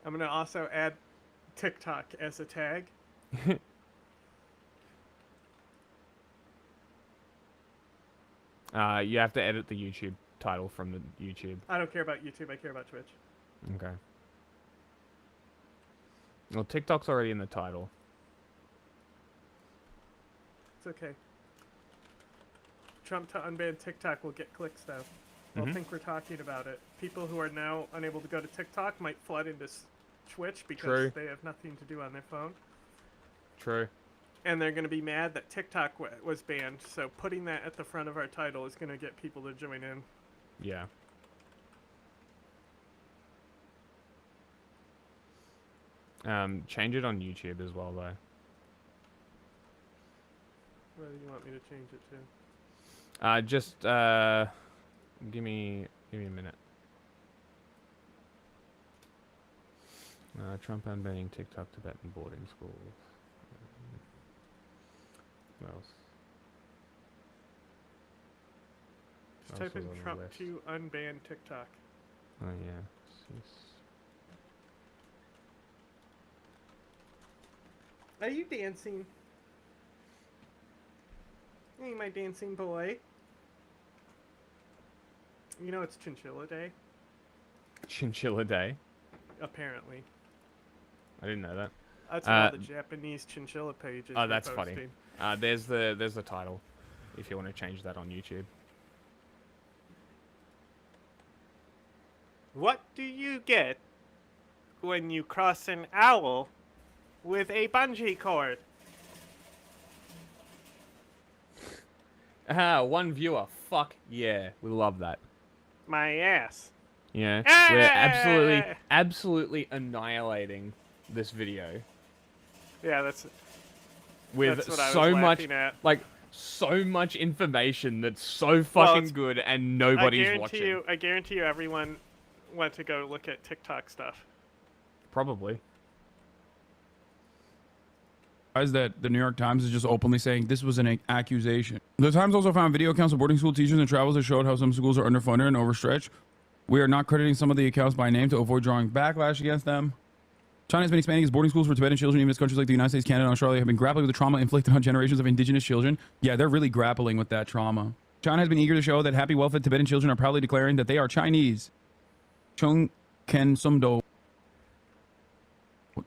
[SPEAKER 3] I'm going to also add TikTok as a tag.
[SPEAKER 2] You have to edit the YouTube title from the YouTube.
[SPEAKER 3] I don't care about YouTube, I care about Twitch.
[SPEAKER 2] Okay. Well, TikTok's already in the title.
[SPEAKER 3] It's okay. Trump to unban TikTok will get clicks, though. They'll think we're talking about it. People who are now unable to go to TikTok might flood into Twitch because
[SPEAKER 2] True.
[SPEAKER 3] they have nothing to do on their phone.
[SPEAKER 2] True.
[SPEAKER 3] And they're going to be mad that TikTok was banned, so putting that at the front of our title is going to get people to join in.
[SPEAKER 2] Yeah. Change it on YouTube as well, though.
[SPEAKER 3] What do you want me to change it to?
[SPEAKER 2] Just give me a minute. Trump unbanning TikTok Tibetan boarding schools. What else?
[SPEAKER 3] Just
[SPEAKER 2] What else
[SPEAKER 3] type in
[SPEAKER 2] was on the
[SPEAKER 3] Trump
[SPEAKER 2] list?
[SPEAKER 3] to unban TikTok.
[SPEAKER 2] Oh yeah.
[SPEAKER 3] Are you dancing? Hey, my dancing boy. You know it's Chinchilla Day?
[SPEAKER 2] Chinchilla Day.
[SPEAKER 3] Apparently.
[SPEAKER 2] I didn't know that.
[SPEAKER 3] That's all the Japanese chinchilla pages.
[SPEAKER 2] Oh,
[SPEAKER 3] were
[SPEAKER 2] that's funny.
[SPEAKER 3] posting.
[SPEAKER 2] There's the title, if you want to change that on YouTube.
[SPEAKER 3] What do you get when you cross an owl with a bungee cord?
[SPEAKER 2] One viewer. Fuck yeah, we love that.
[SPEAKER 3] My ass.
[SPEAKER 2] Yeah, we're absolutely annihilating this video
[SPEAKER 3] Yeah, that's
[SPEAKER 2] with
[SPEAKER 3] what I was
[SPEAKER 2] so much,
[SPEAKER 3] laughing at.
[SPEAKER 2] like, so much information that's so fucking good and nobody's watching.
[SPEAKER 3] I guarantee you everyone went to go look at TikTok stuff.
[SPEAKER 2] Probably.
[SPEAKER 14] That the New York Times is just openly saying this was an accusation. The Times also found video accounts of boarding school teachers and travelers that showed how some schools are underfunded and overstretched. We are not crediting some of the accounts by name to avoid drawing backlash against them. China has been expanding its boarding schools for Tibetan children, even as countries like the United States, Canada, and Australia have been grappling with the trauma inflicted on generations of indigenous children. Yeah, they're really grappling with that trauma. China has been eager to show that happy, well-fed Tibetan children are proudly declaring that they are Chinese. Chung Ken Sumdo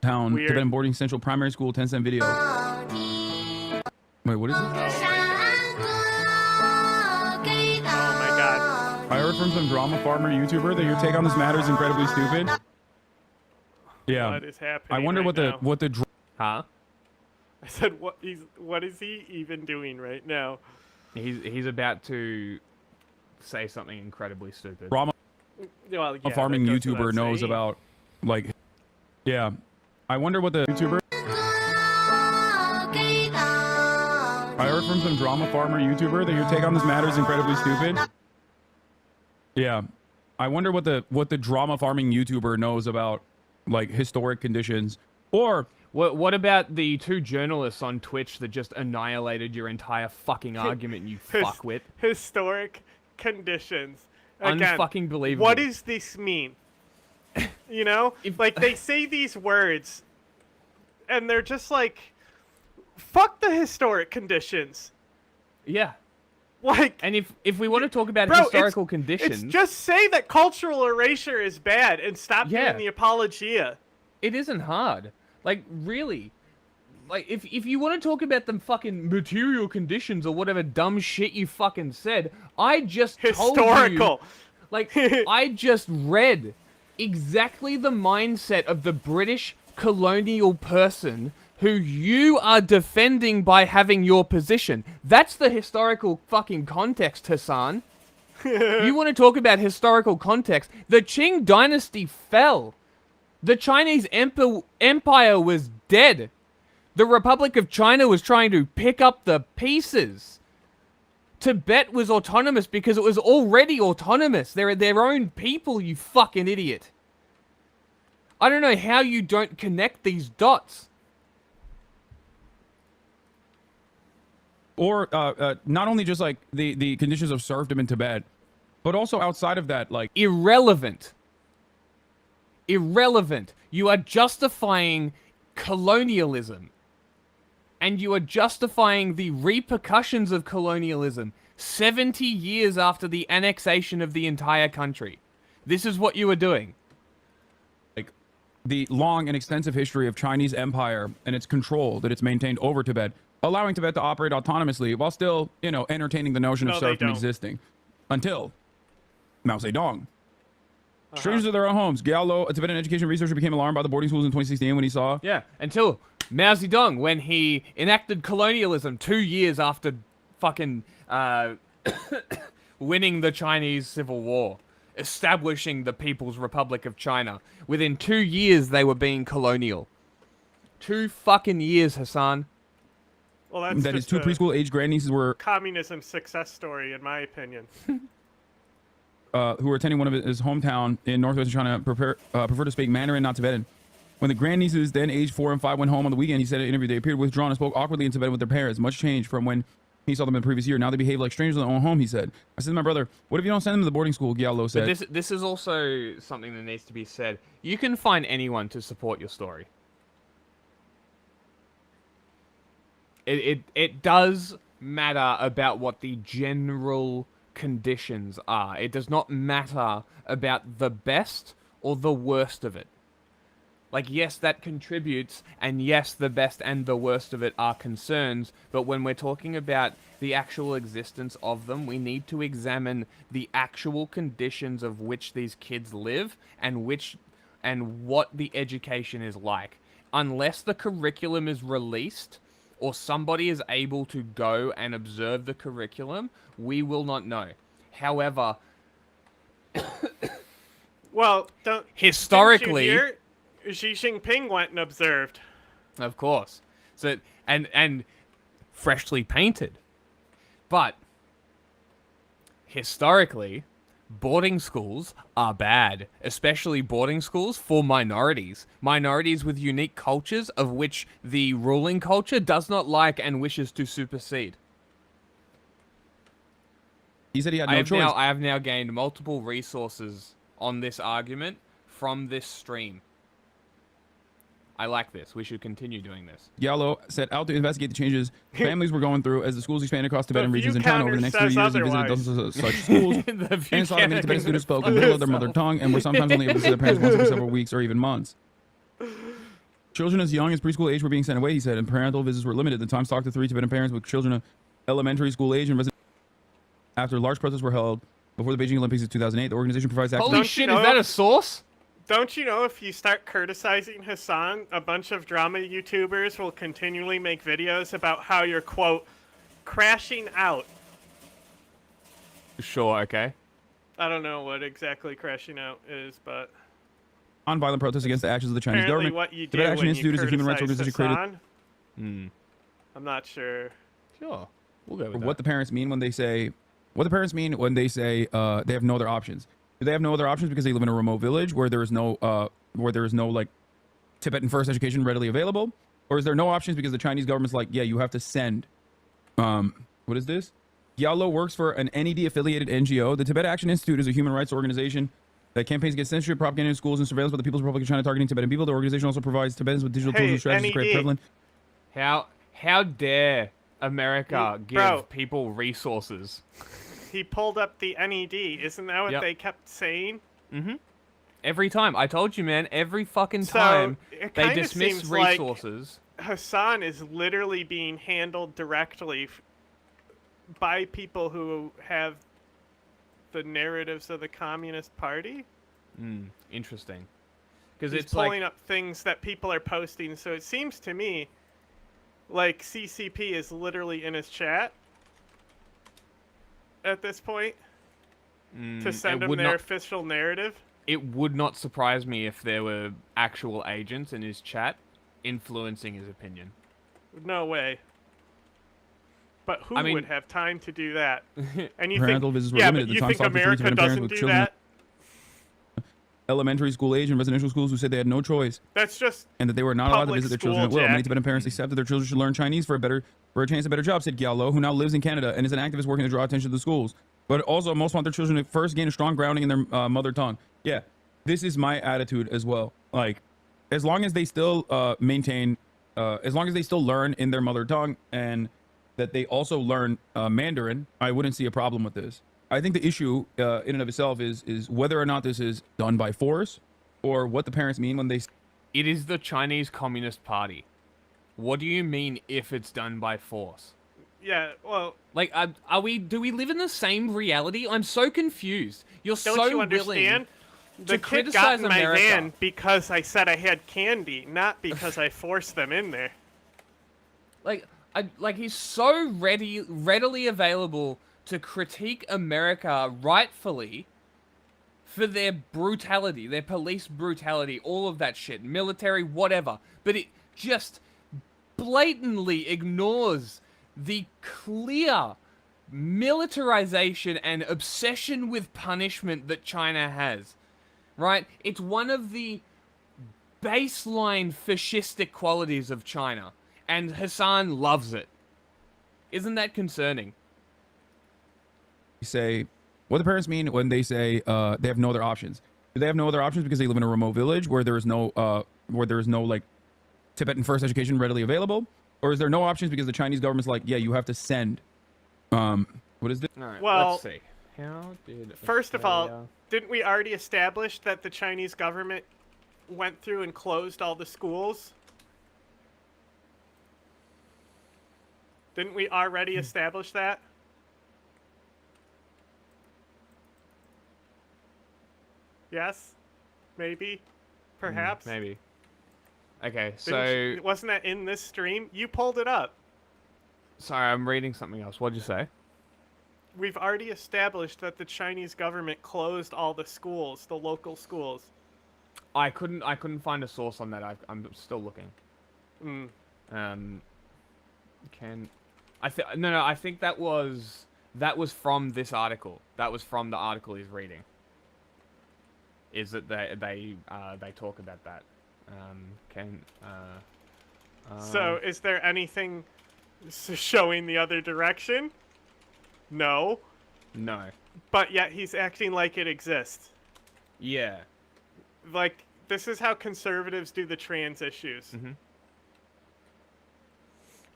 [SPEAKER 14] Town,
[SPEAKER 3] Weird.
[SPEAKER 14] Tibetan boarding central primary school, 10-cent video. Wait, what is this?
[SPEAKER 3] Oh my god.
[SPEAKER 14] I heard from some drama farmer YouTuber that your take on this matter is incredibly stupid. Yeah.
[SPEAKER 3] What is happening
[SPEAKER 14] I wonder
[SPEAKER 3] right
[SPEAKER 14] what the
[SPEAKER 2] Huh?
[SPEAKER 3] I said what is he even doing right now?
[SPEAKER 2] He's about to say something incredibly stupid.
[SPEAKER 14] drama
[SPEAKER 3] Well,
[SPEAKER 14] a
[SPEAKER 3] yeah,
[SPEAKER 14] farming
[SPEAKER 3] that goes
[SPEAKER 14] YouTuber
[SPEAKER 3] without
[SPEAKER 14] knows
[SPEAKER 3] saying.
[SPEAKER 14] about, like, yeah. I wonder what the YouTuber. I heard from some drama farmer YouTuber that your take on this matter is incredibly stupid. Yeah. I wonder what the drama farming YouTuber knows about, like, historic conditions. Or
[SPEAKER 2] what about the two journalists on Twitch that just annihilated your entire fucking argument, you fuckwit?
[SPEAKER 3] Historic conditions. Again,
[SPEAKER 2] Unfucking believable.
[SPEAKER 3] What does this mean? You know? Like, they say these words, and they're just like fuck the historic conditions.
[SPEAKER 2] Yeah.
[SPEAKER 3] Like,
[SPEAKER 2] and if we want to talk about
[SPEAKER 3] bro,
[SPEAKER 2] historical conditions,
[SPEAKER 3] it's just say that cultural erasure is bad and stop doing the apologia.
[SPEAKER 2] It isn't hard. Like, really. Like, if you want to talk about the fucking material conditions or whatever dumb shit you fucking said, I just
[SPEAKER 3] Historical.
[SPEAKER 2] told you, like, I just read exactly the mindset of the British colonial person who you are defending by having your position. That's the historical fucking context, Hassan. You want to talk about historical context? The Qing dynasty fell. The Chinese empire was dead. The Republic of China was trying to pick up the pieces. Tibet was autonomous because it was already autonomous. They're their own people, you fucking idiot. I don't know how you don't connect these dots.
[SPEAKER 14] Or not only just like the conditions of serfdom in Tibet, but also outside of that, like
[SPEAKER 2] irrelevant. Irrelevant. You are justifying colonialism. And you are justifying the repercussions of colonialism 70 years after the annexation of the entire country. This is what you are doing.
[SPEAKER 14] Like the long and extensive history of Chinese empire and its control that it's maintained over Tibet, allowing Tibet to operate autonomously while still, you know, entertaining the notion of serfdom existing until Mao Zedong. Strangers to their own homes. Gallo, a Tibetan education researcher, became alarmed by the boarding schools in 2016 when he saw...
[SPEAKER 2] Yeah, until Mao Zedong, when he enacted colonialism 2 years after fucking winning the Chinese Civil War, establishing the People's Republic of China. Within 2 years, they were being colonial. 2 fucking years, Hassan.
[SPEAKER 3] Well, that's
[SPEAKER 14] that his
[SPEAKER 3] just
[SPEAKER 14] 2 preschool age grandnieces were
[SPEAKER 3] communism success story, in my opinion.
[SPEAKER 14] Who were attending one of his hometown in northwestern China prefer to speak Mandarin, not Tibetan. When the grandnieces, then aged 4 and 5, went home on the weekend, he said in an interview they appeared withdrawn and spoke awkwardly in Tibetan with their parents. Much change from when he saw them in the previous year. Now they behave like strangers in their own home, he said. I said to my brother, what if you don't send them to the boarding school, Gyalo said.
[SPEAKER 2] But this is also something that needs to be said. You can find anyone to support your story. It does matter about what the general conditions are. It does not matter about the best or the worst of it. Like, yes, that contributes, and yes, the best and the worst of it are concerns, but when we're talking about the actual existence of them, we need to examine the actual conditions of which these kids live and what the education is like. Unless the curriculum is released, or somebody is able to go and observe the curriculum, we will not know. However,
[SPEAKER 3] well,
[SPEAKER 2] historically,
[SPEAKER 3] Xi Jinping went and observed.
[SPEAKER 2] Of course. So and freshly painted. But historically, boarding schools are bad, especially boarding schools for minorities. Minorities with unique cultures of which the ruling culture does not like and wishes to supersede.
[SPEAKER 14] He said he had no choice.
[SPEAKER 2] I have now gained multiple resources on this argument from this stream. I like this. We should continue doing this.
[SPEAKER 14] Yalo set out to investigate the changes families were going through as the schools expanded across Tibetan regions in China over the next 3 years and visited dozens of such schools and saw that many Tibetan students spoke a little of their mother tongue and were sometimes only able to see their parents once every several weeks or even months. Children as young as preschool age were being sent away, he said, and parental visits were limited. The Times talked to 3 Tibetan parents with children of elementary school age and residents after large protests were held before the Beijing Olympics in 2008. The organization provides access.
[SPEAKER 2] Holy shit, is that a source?
[SPEAKER 3] Don't you know if you start criticizing Hassan, a bunch of drama YouTubers will continually make videos about how you're, quote, crashing out?
[SPEAKER 2] Sure, okay.
[SPEAKER 3] I don't know what exactly crashing out is, but...
[SPEAKER 14] Non-violent protests against the actions of the Chinese
[SPEAKER 3] apparently
[SPEAKER 14] government.
[SPEAKER 3] what you do
[SPEAKER 14] Tibet Action
[SPEAKER 3] when
[SPEAKER 14] Institute
[SPEAKER 3] you
[SPEAKER 14] is a human rights
[SPEAKER 3] criticize
[SPEAKER 14] organization
[SPEAKER 3] Hassan? I'm not sure.
[SPEAKER 2] Sure. We'll go with
[SPEAKER 14] what the parents mean when they say... What the parents mean when they say they have no other options. Do they have no other options because they live in a remote village where there is no like Tibetan first education readily available, or is there no options because the Chinese government's like, yeah, you have to send. What is this? Yalo works for an NED affiliated NGO. The Tibet Action Institute is a human rights organization that campaigns against censorship, propaganda in schools, and surveillance by the People's Republic of China targeting Tibetan people. The organization also provides Tibetans with digital tools and strategies to create prevalent.
[SPEAKER 2] How dare America give
[SPEAKER 3] bro.
[SPEAKER 2] people resources?
[SPEAKER 3] He pulled up the NED. Isn't that what
[SPEAKER 2] Yep.
[SPEAKER 3] they kept saying?
[SPEAKER 2] Mm-hmm. Every time. I told you, man. Every fucking
[SPEAKER 3] So,
[SPEAKER 2] time
[SPEAKER 3] it
[SPEAKER 2] they
[SPEAKER 3] kinda
[SPEAKER 2] dismiss
[SPEAKER 3] seems like
[SPEAKER 2] resources.
[SPEAKER 3] Hassan is literally being handled directly by people who have the narratives of the Communist Party.
[SPEAKER 2] Interesting. Because
[SPEAKER 3] He's
[SPEAKER 2] it's
[SPEAKER 3] pulling
[SPEAKER 2] like
[SPEAKER 3] up things that people are posting, so it seems to me like CCP is literally in his chat at this point to send him their official narrative.
[SPEAKER 2] It would not surprise me if there were actual agents in his chat influencing his opinion.
[SPEAKER 3] No way. But who
[SPEAKER 2] I mean-
[SPEAKER 3] would have time to do that? And you
[SPEAKER 14] Parental
[SPEAKER 3] think,
[SPEAKER 14] visits were
[SPEAKER 3] yeah,
[SPEAKER 14] limited.
[SPEAKER 3] but
[SPEAKER 14] The
[SPEAKER 3] you
[SPEAKER 14] Times
[SPEAKER 3] think
[SPEAKER 14] talked to three
[SPEAKER 3] America
[SPEAKER 14] Tibetan parents
[SPEAKER 3] doesn't
[SPEAKER 14] with
[SPEAKER 3] do
[SPEAKER 14] children
[SPEAKER 3] that?
[SPEAKER 14] Elementary school age and residential schools who said they had no choice
[SPEAKER 3] That's just
[SPEAKER 14] and that they were not allowed to
[SPEAKER 3] public
[SPEAKER 14] visit their children at
[SPEAKER 3] school,
[SPEAKER 14] will. Many
[SPEAKER 3] Jack.
[SPEAKER 14] Tibetan parents accept that their children should learn Chinese for a chance at a better job, said Gyalo, who now lives in Canada and is an activist working to draw attention to the schools. But also, most want their children to first gain a strong grounding in their mother tongue. Yeah, this is my attitude as well. Like, as long as they still as long as they still learn in their mother tongue and that they also learn Mandarin, I wouldn't see a problem with this. I think the issue in and of itself is whether or not this is done by force or what the parents mean when they...
[SPEAKER 2] It is the Chinese Communist Party. What do you mean if it's done by force?
[SPEAKER 3] Yeah, well...
[SPEAKER 2] Like, do we live in the same reality? I'm so confused. You're
[SPEAKER 3] Don't
[SPEAKER 2] so
[SPEAKER 3] you understand?
[SPEAKER 2] willing
[SPEAKER 3] The
[SPEAKER 2] to
[SPEAKER 3] kid
[SPEAKER 2] criticize
[SPEAKER 3] got in my
[SPEAKER 2] America.
[SPEAKER 3] van because I said I had candy, not because I forced them in there.
[SPEAKER 2] Like he's so readily available to critique America rightfully for their brutality, their police brutality, all of that shit, military, whatever. But it just blatantly ignores the clear militarization and obsession with punishment that China has. Right? It's one of the baseline fascistic qualities of China. And Hassan loves it. Isn't that concerning?
[SPEAKER 14] say what the parents mean when they say they have no other options. Do they have no other options because they live in a remote village where there is no like Tibetan first education readily available, or is there no options because the Chinese government's like, yeah, you have to send what is this?
[SPEAKER 2] All right,
[SPEAKER 3] Well,
[SPEAKER 2] let's see. How did
[SPEAKER 3] First of all,
[SPEAKER 2] Australia-
[SPEAKER 3] didn't we already establish that the Chinese government went through and closed all the schools? Didn't we already establish that? Yes? Maybe? Perhaps?
[SPEAKER 2] maybe. Okay,
[SPEAKER 3] Didn't
[SPEAKER 2] so
[SPEAKER 3] you- wasn't that in this stream? You pulled it up.
[SPEAKER 2] sorry, I'm reading something else. What'd you say?
[SPEAKER 3] We've already established that the Chinese government closed all the schools, the local schools.
[SPEAKER 2] I couldn't find a source on that. I'm still looking.
[SPEAKER 3] Mm.
[SPEAKER 2] I think that was from this article. That was from the article he's reading. Is that they talk about that?
[SPEAKER 3] So, is there anything showing the other direction? No.
[SPEAKER 2] No.
[SPEAKER 3] But yet he's acting like it exists.
[SPEAKER 2] Yeah.
[SPEAKER 3] Like, this is how conservatives do the trans issues.
[SPEAKER 2] Mm-hmm.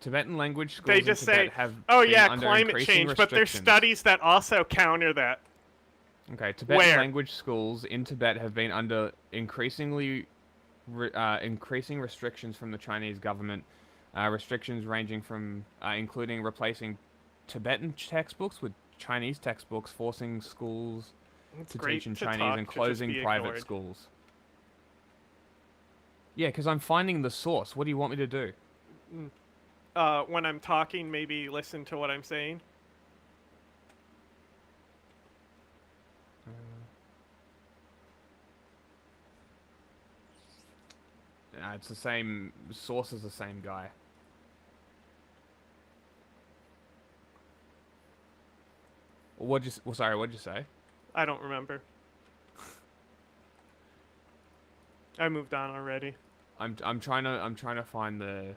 [SPEAKER 2] Tibetan language schools
[SPEAKER 3] They just
[SPEAKER 2] in Tibet
[SPEAKER 3] say,
[SPEAKER 2] have
[SPEAKER 3] oh
[SPEAKER 2] been
[SPEAKER 3] yeah,
[SPEAKER 2] under
[SPEAKER 3] climate
[SPEAKER 2] increasing
[SPEAKER 3] change, but there's
[SPEAKER 2] restrictions.
[SPEAKER 3] studies that also counter that.
[SPEAKER 2] Okay, Tibetan
[SPEAKER 3] Where?
[SPEAKER 2] language schools in Tibet have been under increasing restrictions from the Chinese government. Restrictions ranging from including replacing Tibetan textbooks with Chinese textbooks, forcing schools
[SPEAKER 3] It's
[SPEAKER 2] to
[SPEAKER 3] great
[SPEAKER 2] teach in
[SPEAKER 3] to
[SPEAKER 2] Chinese,
[SPEAKER 3] talk
[SPEAKER 2] and
[SPEAKER 3] to just
[SPEAKER 2] closing
[SPEAKER 3] be
[SPEAKER 2] private
[SPEAKER 3] ignored.
[SPEAKER 2] schools. Yeah, because I'm finding the source. What do you want me to do?
[SPEAKER 3] When I'm talking, maybe listen to what I'm saying.
[SPEAKER 2] It's the same source as the same guy. Sorry, what'd you say?
[SPEAKER 3] I don't remember. I moved on already.
[SPEAKER 2] I'm trying to find the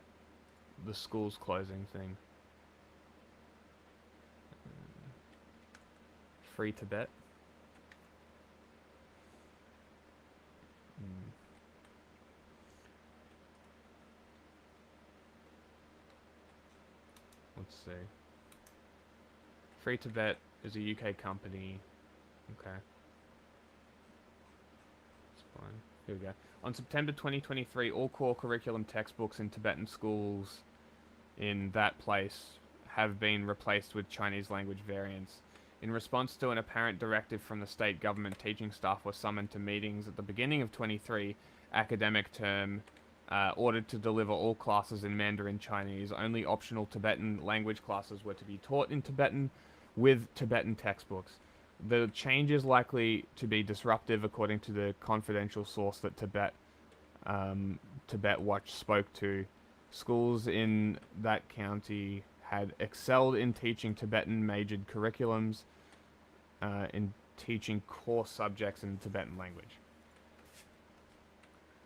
[SPEAKER 2] school's closing thing. Free Tibet. let's see. Free Tibet is a UK company. Okay. That's fine. Here we go. On September 2023, all core curriculum textbooks in Tibetan schools in that place have been replaced with Chinese language variants. In response to an apparent directive from the state government, teaching staff were summoned to meetings at the beginning of 23 academic term, ordered to deliver all classes in Mandarin Chinese. Only optional Tibetan language classes were to be taught in Tibetan with Tibetan textbooks. The change is likely to be disruptive, according to the confidential source that Tibet Watch spoke to. Schools in that county had excelled in teaching Tibetan majored curriculums, in teaching core subjects in the Tibetan language.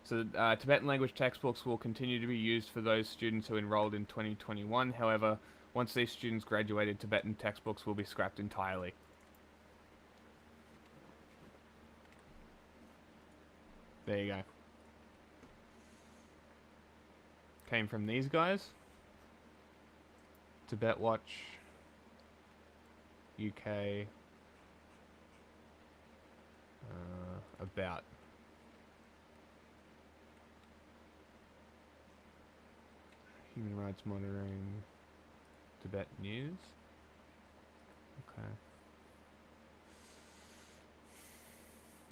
[SPEAKER 2] So Tibetan language textbooks will continue to be used for those students who enrolled in 2021. However, once these students graduated, Tibetan textbooks will be scrapped entirely. There you go. Came from these guys. Tibet Watch, UK, about. Human rights monitoring, Tibet news. Okay.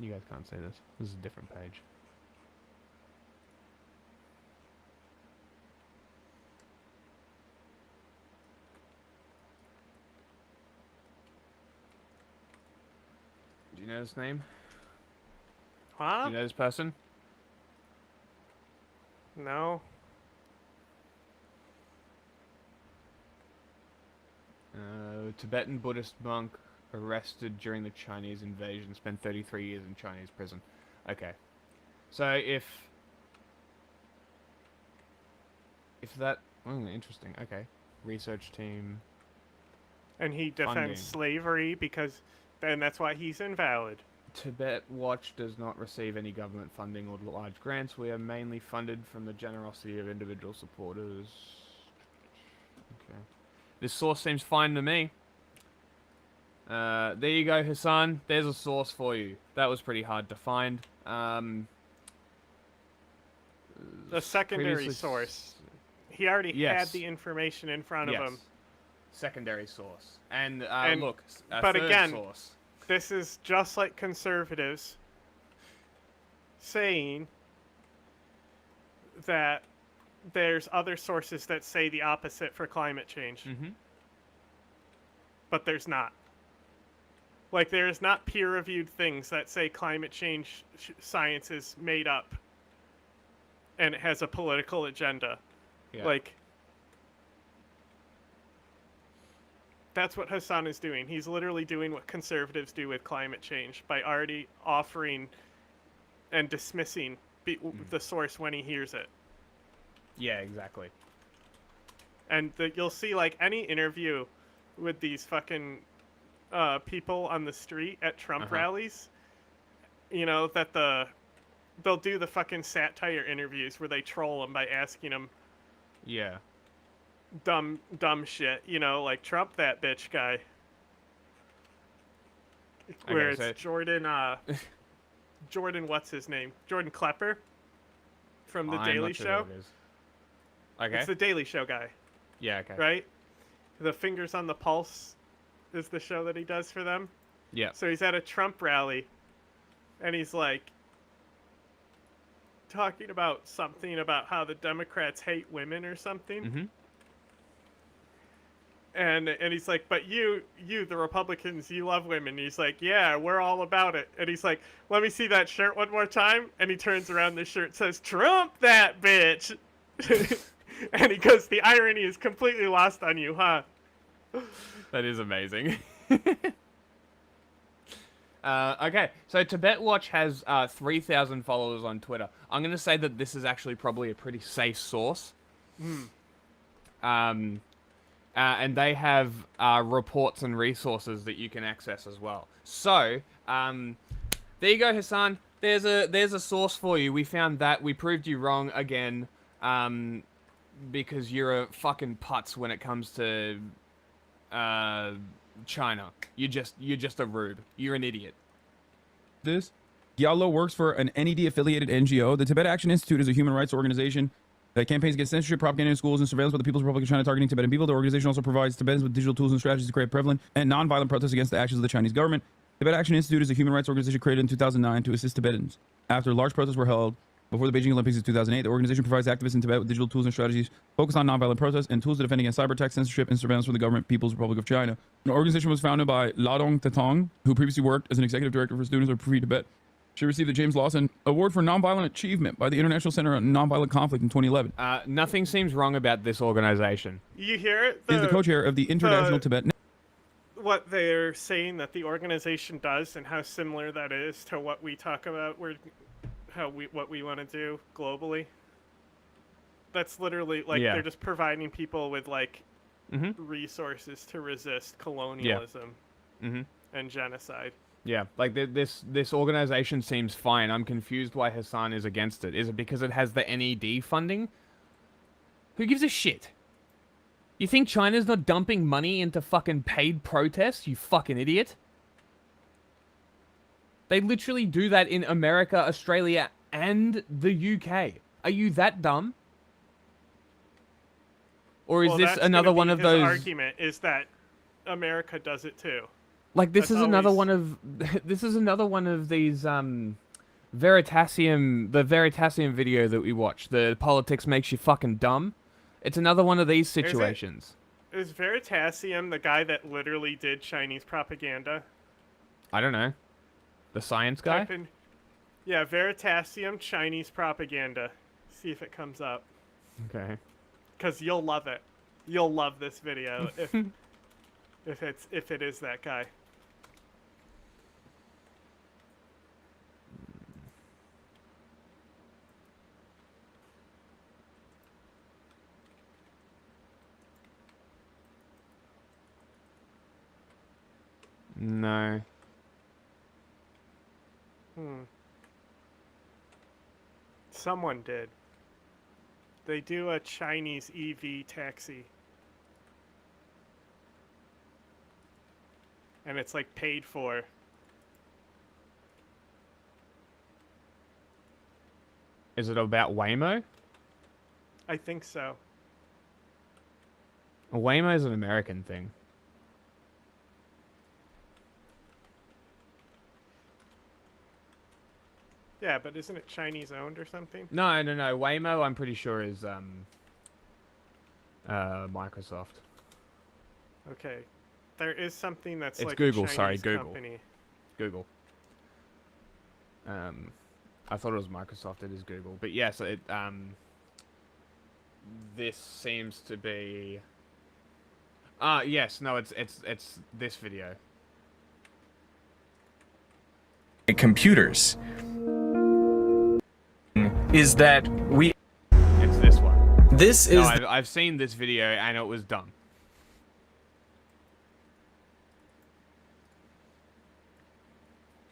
[SPEAKER 2] You guys can't see this. This is a different page. Do you know his name?
[SPEAKER 3] Huh?
[SPEAKER 2] Do you know this person?
[SPEAKER 3] No.
[SPEAKER 2] Tibetan Buddhist monk arrested during the Chinese invasion, spent 33 years in Chinese prison. Okay. So if that... Oh, interesting. Okay. Research team.
[SPEAKER 3] And he defends
[SPEAKER 2] Funding.
[SPEAKER 3] slavery because then that's why he's invalid.
[SPEAKER 2] Tibet Watch does not receive any government funding or large grants. We are mainly funded from the generosity of individual supporters. Okay. This source seems fine to me. There you go, Hassan. There's a source for you. That was pretty hard to find.
[SPEAKER 3] The secondary source. He already had the information in front of him.
[SPEAKER 2] Secondary source. And look,
[SPEAKER 3] but
[SPEAKER 2] third
[SPEAKER 3] again,
[SPEAKER 2] source.
[SPEAKER 3] This is just like conservatives saying that there's other sources that say the opposite for climate change.
[SPEAKER 2] Mm-hmm.
[SPEAKER 3] But there's not. Like, there's not peer-reviewed things that say climate change science is made up and it has a political agenda.
[SPEAKER 2] Yeah.
[SPEAKER 3] Like, that's what Hassan is doing. He's literally doing what conservatives do with climate change by already offering and dismissing the source when he hears it.
[SPEAKER 2] Yeah, exactly.
[SPEAKER 3] And you'll see, like, any interview with these fucking people on the street at Trump rallies, you know, that they'll do the fucking satire interviews where they troll them by asking them dumb shit, you know, like Trump that bitch guy. Where
[SPEAKER 2] Okay,
[SPEAKER 3] it's Jordan what's his name? Jordan Klepper from The Daily Show.
[SPEAKER 2] Okay.
[SPEAKER 3] It's The Daily Show guy.
[SPEAKER 2] Yeah, okay.
[SPEAKER 3] Right? The Fingers on the Pulse is the show that he does for them.
[SPEAKER 2] Yeah.
[SPEAKER 3] So he's at a Trump rally and he's like talking about something about how the Democrats hate women or something.
[SPEAKER 2] Mm-hmm.
[SPEAKER 3] And he's like, but you, the Republicans, you love women. And he's like, yeah, we're all about it. And he's like, let me see that shirt one more time. And he turns around, the shirt says, Trump that bitch. And he goes, the irony is completely lost on you, huh?
[SPEAKER 2] That is amazing. Okay, so Tibet Watch has 3,000 followers on Twitter. I'm going to say that this is actually probably a pretty safe source. And they have reports and resources that you can access as well. So, there you go, Hassan. There's a source for you. We found that. We proved you wrong again. because you're a fucking putz when it comes to China. You're just a rube. You're an idiot.
[SPEAKER 14] This Yalo works for an NED affiliated NGO. The Tibet Action Institute is a human rights organization that campaigns against censorship, propaganda in schools, and surveillance by the People's Republic of China targeting Tibetan people. The organization also provides Tibetans with digital tools and strategies to create prevalent and non-violent protests against the actions of the Chinese government. Tibet Action Institute is a human rights organization created in 2009 to assist Tibetans. After large protests were held before the Beijing Olympics in 2008, the organization provides activists in Tibet with digital tools and strategies focused on nonviolent protests and tools to defend against cyber attacks, censorship, and surveillance from the government People's Republic of China. The organization was founded by Ladong Tetong, who previously worked as an executive director for Students of Free Tibet. She received the James Lawson Award for Nonviolent Achievement by the International Center on Nonviolent Conflict in 2011.
[SPEAKER 2] Nothing seems wrong about this organization.
[SPEAKER 3] You hear it?
[SPEAKER 14] Is the co-chair of the International Tibet.
[SPEAKER 3] What they're saying that the organization does and how similar that is to what we talk about, what we want to do globally. That's literally like they're just providing people with like resources to resist colonialism and genocide.
[SPEAKER 2] Yeah, like this organization seems fine. I'm confused why Hassan is against it. Is it because it has the NED funding? Who gives a shit? You think China's not dumping money into fucking paid protests, you fucking idiot? They literally do that in America, Australia, and the UK. Are you that dumb? Or is this another one of those...
[SPEAKER 3] argument is that America does it too.
[SPEAKER 2] Like this is another one of these the Veritasium video that we watched. The politics makes you fucking dumb. It's another one of these situations.
[SPEAKER 3] Is Veritasium the guy that literally did Chinese propaganda?
[SPEAKER 2] I don't know. The science guy?
[SPEAKER 3] Yeah, Veritasium Chinese propaganda. See if it comes up.
[SPEAKER 2] Okay.
[SPEAKER 3] Because you'll love it. You'll love this video if it is that guy.
[SPEAKER 2] No.
[SPEAKER 3] Someone did. They do a Chinese EV taxi. And it's like paid for.
[SPEAKER 2] Is it about Waymo?
[SPEAKER 3] I think so.
[SPEAKER 2] Waymo is an American thing.
[SPEAKER 3] Yeah, but isn't it Chinese owned or something?
[SPEAKER 2] No. Waymo, I'm pretty sure is Microsoft.
[SPEAKER 3] Okay, there is something that's
[SPEAKER 2] it's
[SPEAKER 3] like
[SPEAKER 2] Google.
[SPEAKER 3] a Chinese
[SPEAKER 2] Sorry, Google.
[SPEAKER 3] company.
[SPEAKER 2] Google. I thought it was Microsoft. It is Google. But yes, it this seems to be. Yes, no, it's this video.
[SPEAKER 15] Computers is that we.
[SPEAKER 2] It's this one.
[SPEAKER 15] This is.
[SPEAKER 2] No, I've seen this video and it was dumb.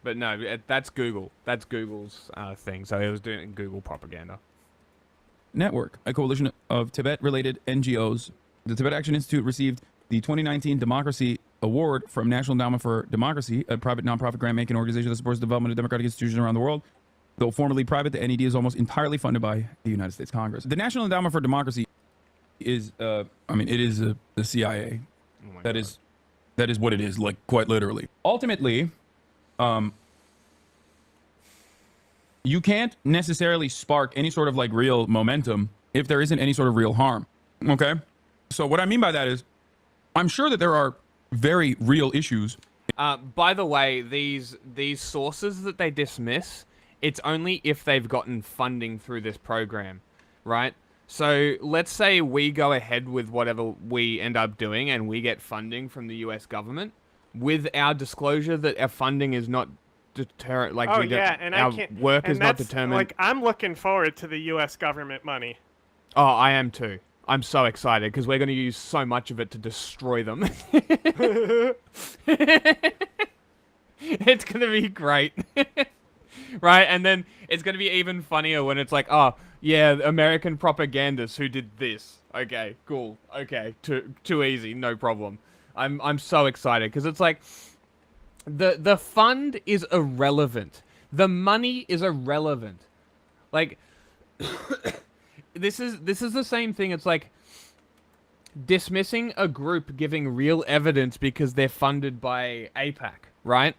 [SPEAKER 2] But no, that's Google. That's Google's thing. So it was doing Google propaganda.
[SPEAKER 14] Network, a coalition of Tibet-related NGOs. The Tibet Action Institute received the 2019 Democracy Award from National Endowment for Democracy, a private nonprofit grant-making organization that supports the development of democratic institutions around the world. Though formerly private, the NED is almost entirely funded by the United States Congress. The National Endowment for Democracy is, it is the CIA.
[SPEAKER 2] Oh
[SPEAKER 14] that is what it is, like quite literally. Ultimately, you can't necessarily spark any sort of like real momentum if there isn't any sort of real harm. Okay? So what I mean by that is, I'm sure that there are very real issues.
[SPEAKER 2] By the way, these sources that they dismiss, it's only if they've gotten funding through this program, right? So let's say we go ahead with whatever we end up doing and we get funding from the US government with our disclosure that our funding is not deterrent, like
[SPEAKER 3] our
[SPEAKER 2] work is not determined.
[SPEAKER 3] Like, I'm looking forward to the US government money.
[SPEAKER 2] Oh, I am too. I'm so excited because we're going to use so much of it to destroy them. It's going to be great. Right? And then it's going to be even funnier when it's like, oh, yeah, American propagandists who did this. Okay, cool. Okay, too easy, no problem. I'm so excited because it's like the fund is irrelevant. The money is irrelevant. Like this is the same thing. It's like dismissing a group giving real evidence because they're funded by APAC, right?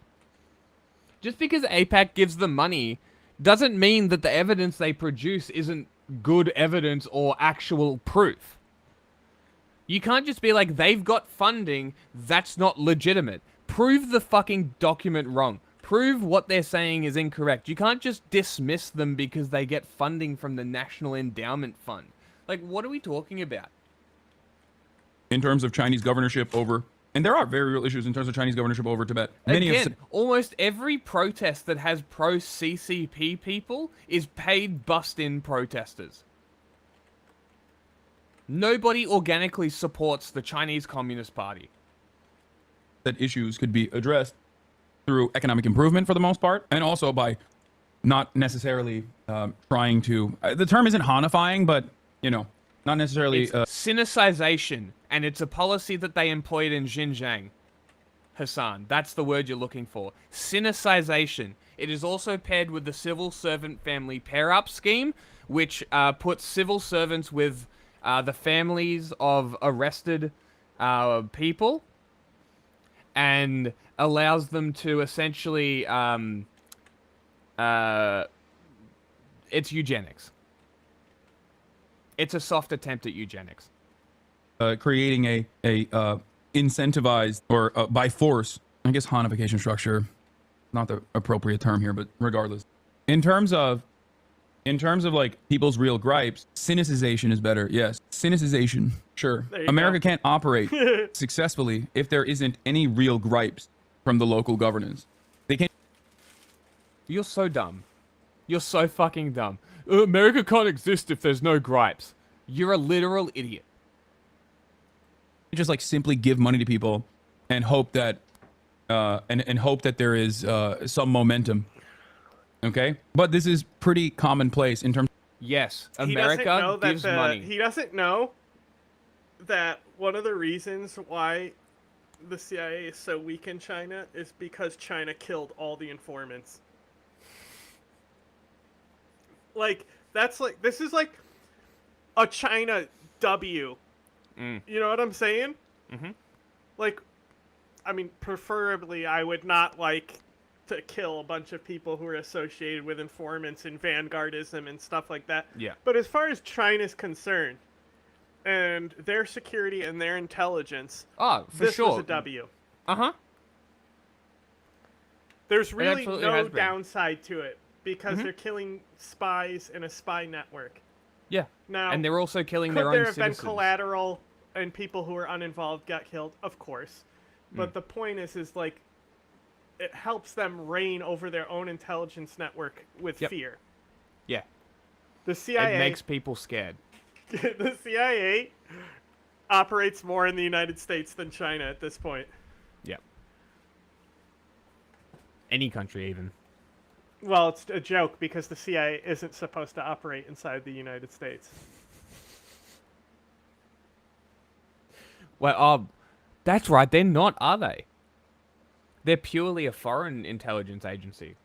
[SPEAKER 2] Just because APAC gives them money doesn't mean that the evidence they produce isn't good evidence or actual proof. You can't just be like, they've got funding, that's not legitimate. Prove the fucking document wrong. Prove what they're saying is incorrect. You can't just dismiss them because they get funding from the National Endowment Fund. Like, what are we talking about?
[SPEAKER 14] In terms of Chinese governorship over, and there are very real issues in terms of Chinese governorship over Tibet.
[SPEAKER 2] Again, almost every protest that has pro-CCP people is paid bust-in protesters. Nobody organically supports the Chinese Communist Party.
[SPEAKER 14] That issues could be addressed through economic improvement for the most part, and also by not necessarily trying to, the term isn't Hanifying, but, you know, not necessarily...
[SPEAKER 2] It's sinicization, and it's a policy that they employed in Xinjiang. Hassan, that's the word you're looking for. Sinicization. It is also paired with the civil servant family pair-up scheme, which puts civil servants with the families of arrested people and allows them to essentially... it's eugenics. It's a soft attempt at eugenics.
[SPEAKER 14] Creating a incentivized or by force, I guess Hanification structure, not the appropriate term here, but regardless. In terms of like people's real gripes, cynicization is better. Yes, cynicization. Sure. America can't operate successfully if there isn't any real gripes from the local governance. They can't.
[SPEAKER 2] You're so dumb. You're so fucking dumb. America can't exist if there's no gripes. You're a literal idiot.
[SPEAKER 14] Just like simply give money to people and hope that and hope that there is some momentum. Okay, but this is pretty commonplace in terms.
[SPEAKER 2] Yes, America gives money.
[SPEAKER 3] He doesn't know that one of the reasons why the CIA is so weak in China is because China killed all the informants. Like, that's like, this is like a China W. You know what I'm saying?
[SPEAKER 2] Mm-hmm.
[SPEAKER 3] Like, I mean, preferably I would not like to kill a bunch of people who are associated with informants and vanguardism and stuff like that.
[SPEAKER 2] Yeah.
[SPEAKER 3] But as far as China's concerned, and their security and their intelligence,
[SPEAKER 2] for sure,
[SPEAKER 3] this was a W.
[SPEAKER 2] Uh-huh.
[SPEAKER 3] There's really no downside to it because they're killing spies in a spy network.
[SPEAKER 2] Yeah.
[SPEAKER 3] Now,
[SPEAKER 2] and they're also killing their own
[SPEAKER 3] citizens. Could there have
[SPEAKER 2] citizens.
[SPEAKER 3] been collateral and people who were uninvolved got killed? Of course. But the point is like, it helps them reign over their own intelligence network with fear.
[SPEAKER 2] Yeah.
[SPEAKER 3] The CIA...
[SPEAKER 2] It makes people scared.
[SPEAKER 3] The CIA operates more in the United States than China at this point.
[SPEAKER 2] Yep. Any country, even.
[SPEAKER 3] Well, it's a joke because the CIA isn't supposed to operate inside the United States.
[SPEAKER 2] Well, that's right. They're not, are they? They're purely a foreign intelligence agency.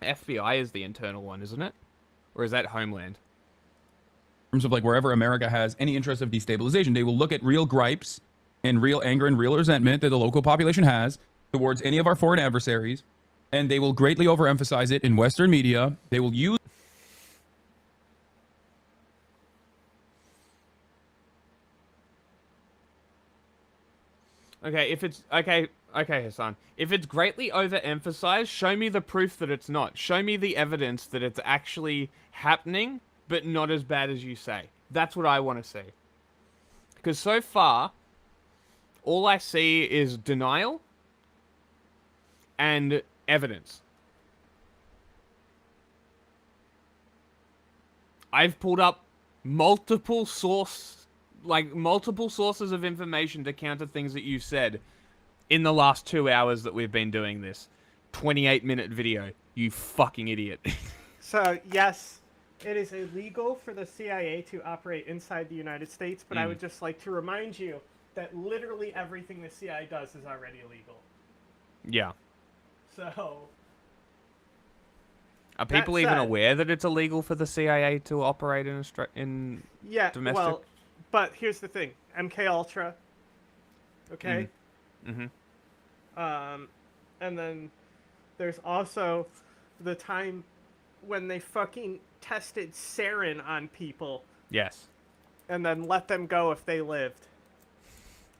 [SPEAKER 2] FBI is the internal one, isn't it? Or is that Homeland?
[SPEAKER 14] In terms of like wherever America has any interest of destabilization, they will look at real gripes and real anger and real resentment that the local population has towards any of our foreign adversaries, and they will greatly overemphasize it in Western media. They will use...
[SPEAKER 2] Okay, if it's... Okay, Hassan. If it's greatly overemphasized, show me the proof that it's not. Show me the evidence that it's actually happening, but not as bad as you say. That's what I want to see. Because so far, all I see is denial and evidence. I've pulled up multiple sources of information to counter things that you said in the last 2 hours that we've been doing this 28-minute video. You fucking idiot.
[SPEAKER 3] So, yes, it is illegal for the CIA to operate inside the United States, but I would just like to remind you that literally everything the CIA does is already illegal.
[SPEAKER 2] Yeah.
[SPEAKER 3] So...
[SPEAKER 2] Are people even aware that it's illegal for the CIA to operate in
[SPEAKER 3] yeah,
[SPEAKER 2] domestic?
[SPEAKER 3] well, but here's the thing. MK Ultra, okay? And then there's also the time when they fucking tested sarin on people.
[SPEAKER 2] Yes.
[SPEAKER 3] And then let them go if they lived.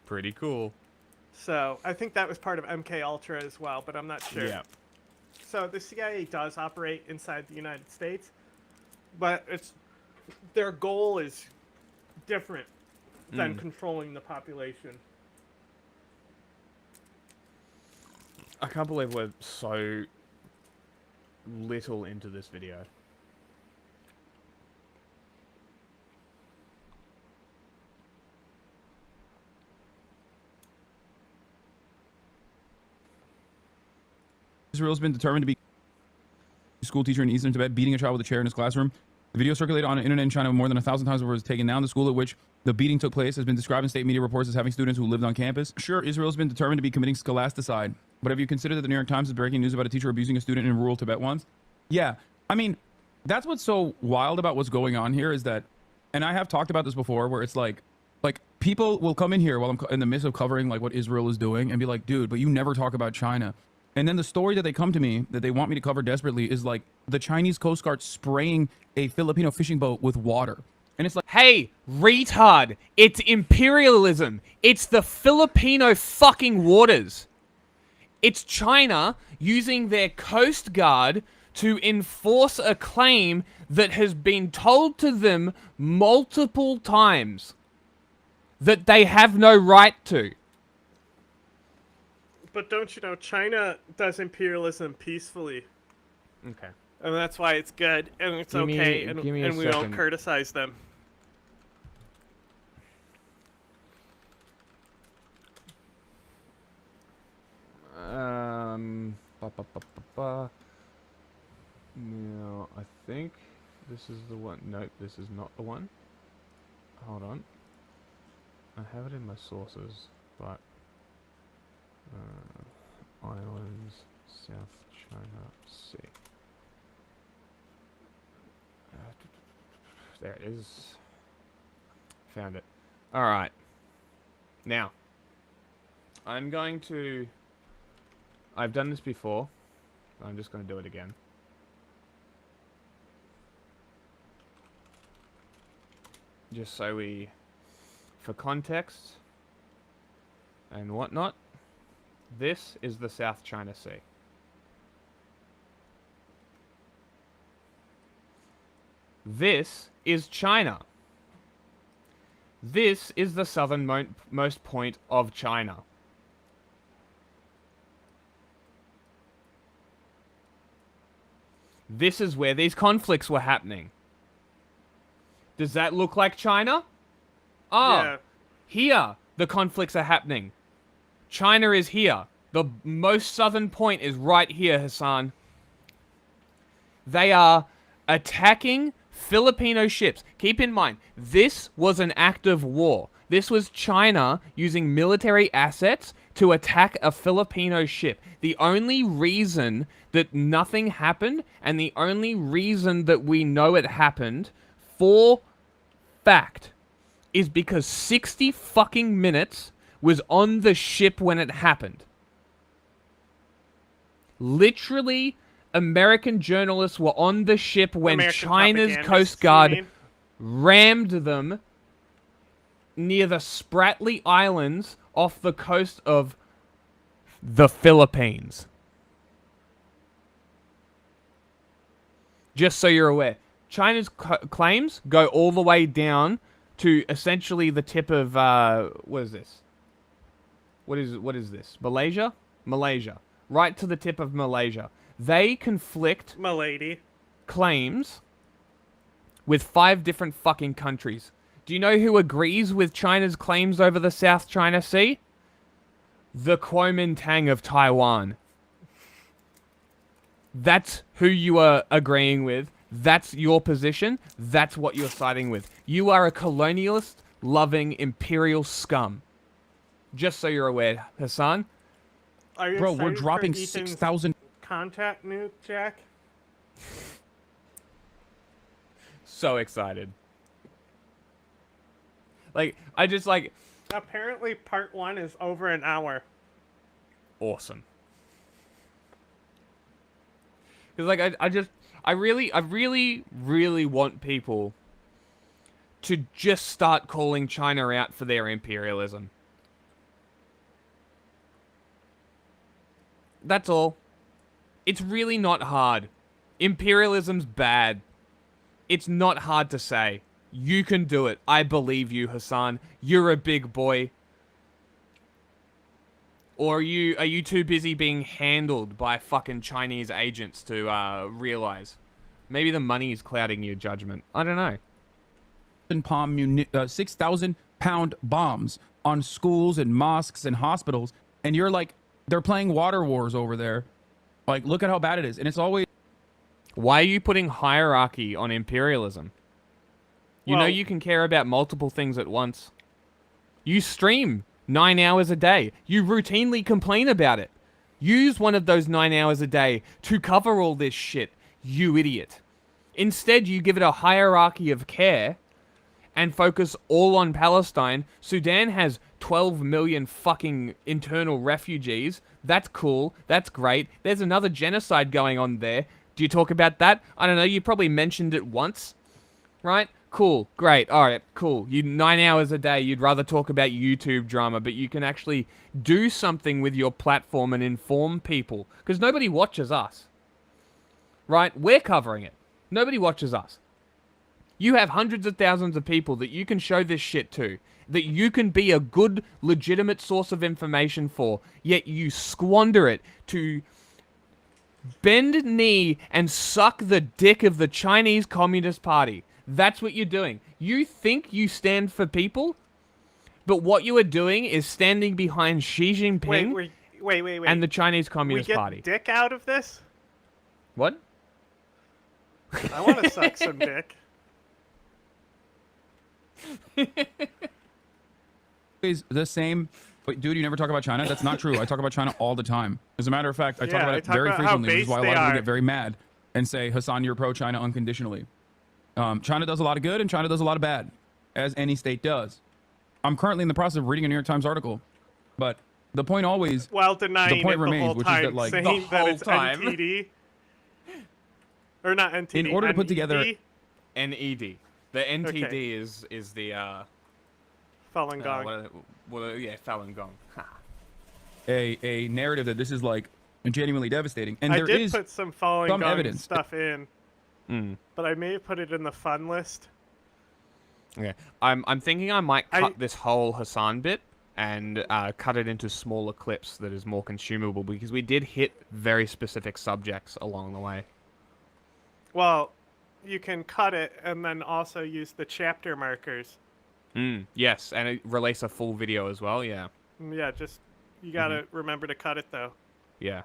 [SPEAKER 2] Pretty cool.
[SPEAKER 3] So, I think that was part of MK Ultra as well, but I'm not sure.
[SPEAKER 2] Yeah.
[SPEAKER 3] So, the CIA does operate inside the United States, but their goal is different than controlling the population.
[SPEAKER 2] I can't believe we're so little into this video.
[SPEAKER 14] Israel's been determined to be a school teacher in eastern Tibet beating a child with a chair in his classroom. The video circulated on the internet in China more than 1,000 times before it was taken down. The school at which the beating took place has been described in state media reports as having students who lived on campus. Sure, Israel's been determined to be committing scholasticide, but have you considered that the New York Times is breaking news about a teacher abusing a student in rural Tibet once? Yeah, I mean, that's what's so wild about what's going on here is that, and I have talked about this before, where it's like people will come in here while I'm in the midst of covering like what Israel is doing and be like, dude, but you never talk about China. And then the story that they come to me that they want me to cover desperately is like the Chinese Coast Guard spraying a Filipino fishing boat with water. And it's like,
[SPEAKER 2] hey, retard, it's imperialism. It's the Filipino fucking waters. It's China using their Coast Guard to enforce a claim that has been told to them multiple times that they have no right to.
[SPEAKER 3] But don't you know, China does imperialism peacefully.
[SPEAKER 2] Okay.
[SPEAKER 3] And that's why it's good, and it's okay, and we don't criticize them.
[SPEAKER 2] No, I think this is the one. Nope, this is not the one. Hold on. I have it in my sources, but... islands, South China Sea. There it is. Found it. Alright. Now, I'm going to... I've done this before. I'm just going to do it again. Just so we... For context and whatnot, this is the South China Sea. This is China. This is the southernmost point of China. This is where these conflicts were happening. Does that look like China? Ah, yeah. Here the conflicts are happening. China is here. The most southern point is right here, Hassan. They are attacking Filipino ships. Keep in mind, this was an act of war. This was China using military assets to attack a Filipino ship. The only reason that nothing happened, and the only reason that we know it happened, for fact, is because 60 fucking minutes was on the ship when it happened. Literally, American journalists were on the ship when China's Coast Guard rammed them near the Spratly Islands off the coast of the Philippines. Just so you're aware, China's claims go all the way down to essentially the tip of, what is this? What is this? Malaysia? Malaysia. Right to the tip of Malaysia. They conflict claims with 5 different fucking countries. Do you know who agrees with China's claims over the South China Sea? The Kuomintang of Taiwan. That's who you are agreeing with. that's your position. That's what you're siding with. You are a colonialist, loving, imperial scum. Just so you're aware, Hassan.
[SPEAKER 3] Are you
[SPEAKER 14] Bro, we're
[SPEAKER 3] excited for
[SPEAKER 14] dropping
[SPEAKER 3] Ethan's
[SPEAKER 14] 6,000.
[SPEAKER 3] contact nuke, Jack?
[SPEAKER 2] So excited. Like, I just like...
[SPEAKER 3] Apparently part 1 is over an hour.
[SPEAKER 2] Awesome. Because, like, I really want people to just start calling China out for their imperialism. That's all. It's really not hard. Imperialism's bad. It's not hard to say. You can do it. I believe you, Hassan. You're a big boy. Or are you too busy being handled by fucking Chinese agents to realize? Maybe the money is clouding your judgment. I don't know.
[SPEAKER 14] 6,000-pound bombs on schools and mosques and hospitals, and you're like, they're playing water wars over there. Like, look at how bad it is. And it's always...
[SPEAKER 2] Why are you putting hierarchy on imperialism? You know you can care about multiple things at once. You stream 9 hours a day. You routinely complain about it. Use one of those 9 hours a day to cover all this shit, you idiot. Instead, you give it a hierarchy of care and focus all on Palestine. Sudan has 12 million fucking internal refugees. That's cool. That's great. There's another genocide going on there. Do you talk about that? I don't know. You probably mentioned it once, right? Cool. Great. All right. Cool. 9 hours a day, you'd rather talk about YouTube drama, but you can actually do something with your platform and inform people. Because nobody watches us. Right? We're covering it. Nobody watches us. You have hundreds of thousands of people that you can show this shit to, that you can be a good, legitimate source of information for, yet you squander it to bend knee and suck the dick of the Chinese Communist Party. That's what you're doing. You think you stand for people, but what you are doing is standing behind Xi Jinping
[SPEAKER 3] Wait.
[SPEAKER 2] and the Chinese Communist Party.
[SPEAKER 3] We get dick out of this?
[SPEAKER 2] What?
[SPEAKER 3] I want to suck some dick.
[SPEAKER 14] Is the same. Wait, dude, you never talk about China? That's not true. I talk about China all the time. As a matter of fact, I talk about it very frequently, which is why a lot of people get very mad and say, Hassan, you're pro-China unconditionally. China does a lot of good and China does a lot of bad, as any state does. I'm currently in the process of reading a New York Times article, but the point always,
[SPEAKER 3] denying
[SPEAKER 14] the point
[SPEAKER 3] it
[SPEAKER 14] remains,
[SPEAKER 3] the whole
[SPEAKER 14] which
[SPEAKER 3] time,
[SPEAKER 14] is that like
[SPEAKER 3] saying that it's NTD. Or not NTD.
[SPEAKER 14] In order to put together
[SPEAKER 2] NED. The NTD is the
[SPEAKER 3] Falun Gong.
[SPEAKER 2] Yeah, Falun Gong.
[SPEAKER 14] a narrative that this is like genuinely devastating, and
[SPEAKER 3] I
[SPEAKER 14] there
[SPEAKER 3] did
[SPEAKER 14] is
[SPEAKER 3] put some Falun Gong
[SPEAKER 14] evidence
[SPEAKER 3] stuff in, but I may have put it in the fun list.
[SPEAKER 2] Okay, I'm thinking I might cut this whole Hassan bit and cut it into smaller clips that is more consumable, because we did hit very specific subjects along the way.
[SPEAKER 3] Well, you can cut it and then also use the chapter markers.
[SPEAKER 2] Yes, and release a full video as well, yeah.
[SPEAKER 3] Yeah, just, you gotta remember to cut it, though.
[SPEAKER 2] Yeah.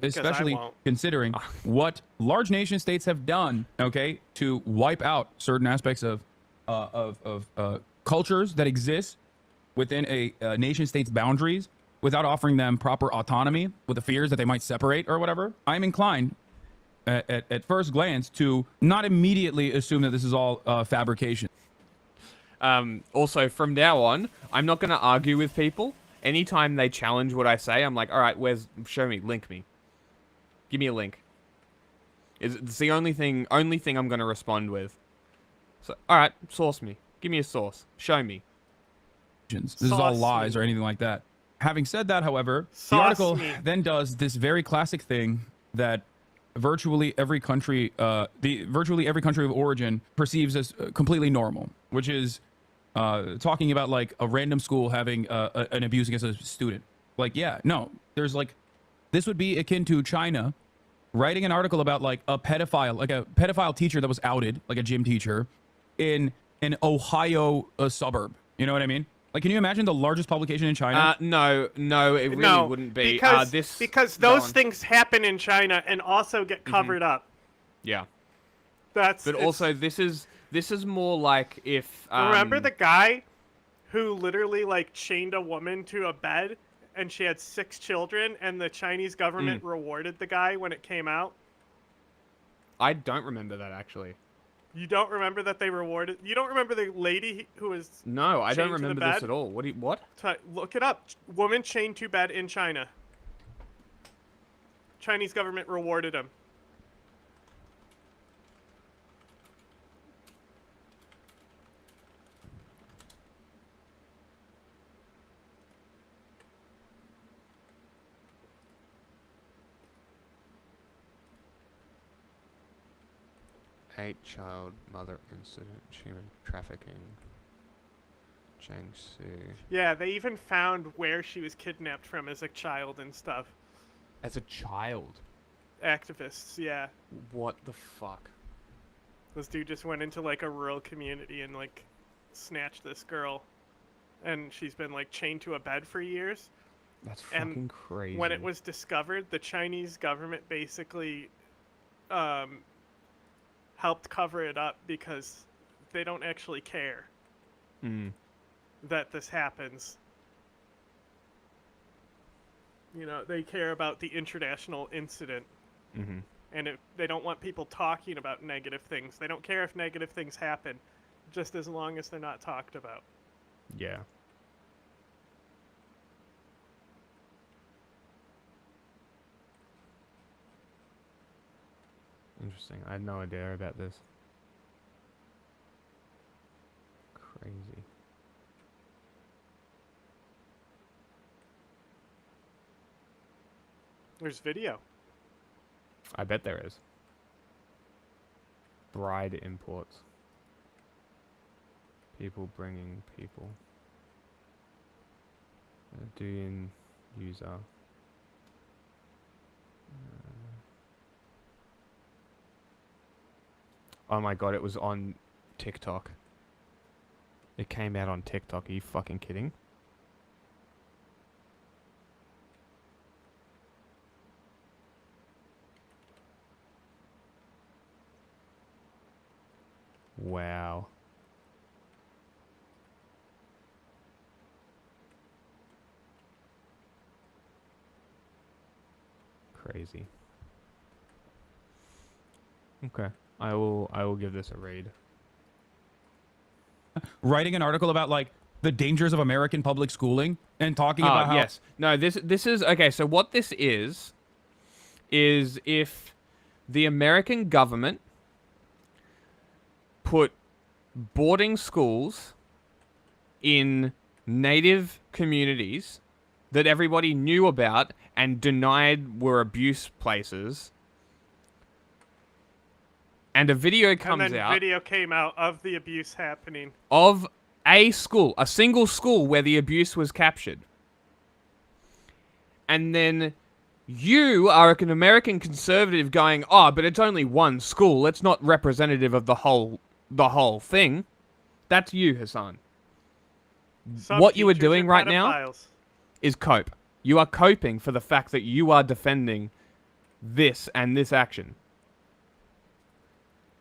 [SPEAKER 14] Especially considering what large nation states have done, okay, to wipe out certain aspects of cultures that exist within a nation state's boundaries without offering them proper autonomy, with the fears that they might separate or whatever. I'm inclined, at first glance, to not immediately assume that this is all fabrication.
[SPEAKER 2] Also, from now on, I'm not going to argue with people. Anytime they challenge what I say, I'm like, all right, show me, link me. Give me a link. It's the only thing I'm going to respond with. So, all right, source me. Give me a source. Show me.
[SPEAKER 14] This is all lies or anything like that. Having said that, however, the article then does this very classic thing that virtually every country of origin perceives as completely normal, which is talking about like a random school having an abuse against a student. Like, yeah, no, there's like, this would be akin to China writing an article about like a pedophile teacher that was outed, like a gym teacher, in an Ohio suburb. You know what I mean? Like, can you imagine the largest publication in China?
[SPEAKER 2] No, it really wouldn't be.
[SPEAKER 3] Because those things happen in China and also get covered up.
[SPEAKER 2] Yeah.
[SPEAKER 3] But
[SPEAKER 2] also, this is more like if
[SPEAKER 3] remember the guy who literally like chained a woman to a bed and she had 6 children and the Chinese government rewarded the guy when it came out?
[SPEAKER 2] I don't remember that actually.
[SPEAKER 3] You don't remember that they rewarded? You don't remember the lady who was
[SPEAKER 2] No, I don't
[SPEAKER 3] chained to the
[SPEAKER 2] remember this
[SPEAKER 3] bed?
[SPEAKER 2] at all. What?
[SPEAKER 3] Look it up. Woman chained to bed in China. Chinese government rewarded him.
[SPEAKER 2] Child mother incident, human trafficking. Jiangsu.
[SPEAKER 3] Yeah, they even found where she was kidnapped from as a child and stuff.
[SPEAKER 2] As a child?
[SPEAKER 3] Activists, yeah.
[SPEAKER 2] What the fuck?
[SPEAKER 3] This dude just went into like a rural community and like snatched this girl. And she's been like chained to a bed for years.
[SPEAKER 2] That's fucking crazy.
[SPEAKER 3] When it was discovered, the Chinese government basically helped cover it up because they don't actually care that this happens. You know, they care about the international incident. And they don't want people talking about negative things. They don't care if negative things happen, just as long as they're not talked about.
[SPEAKER 2] Yeah. Interesting. I had no idea about this. Crazy.
[SPEAKER 3] There's video.
[SPEAKER 2] I bet there is. Bride imports. People bringing people. Doing user. Oh my god, it was on TikTok. It came out on TikTok. Are you fucking kidding? Wow. Crazy. Okay. I will give this a read.
[SPEAKER 14] Writing an article about like the dangers of American public schooling and talking about how
[SPEAKER 2] No, this is okay, so what this is if the American government put boarding schools in native communities that everybody knew about and denied were abuse places, and a video comes
[SPEAKER 3] and then
[SPEAKER 2] out
[SPEAKER 3] video came out of the abuse happening.
[SPEAKER 2] of a school, a single school where the abuse was captured. And then you are an American conservative going, oh, but it's only one school. It's not representative of the whole thing. That's you, Hassan. What you are doing right now is cope. You are coping for the fact that you are defending this and this action.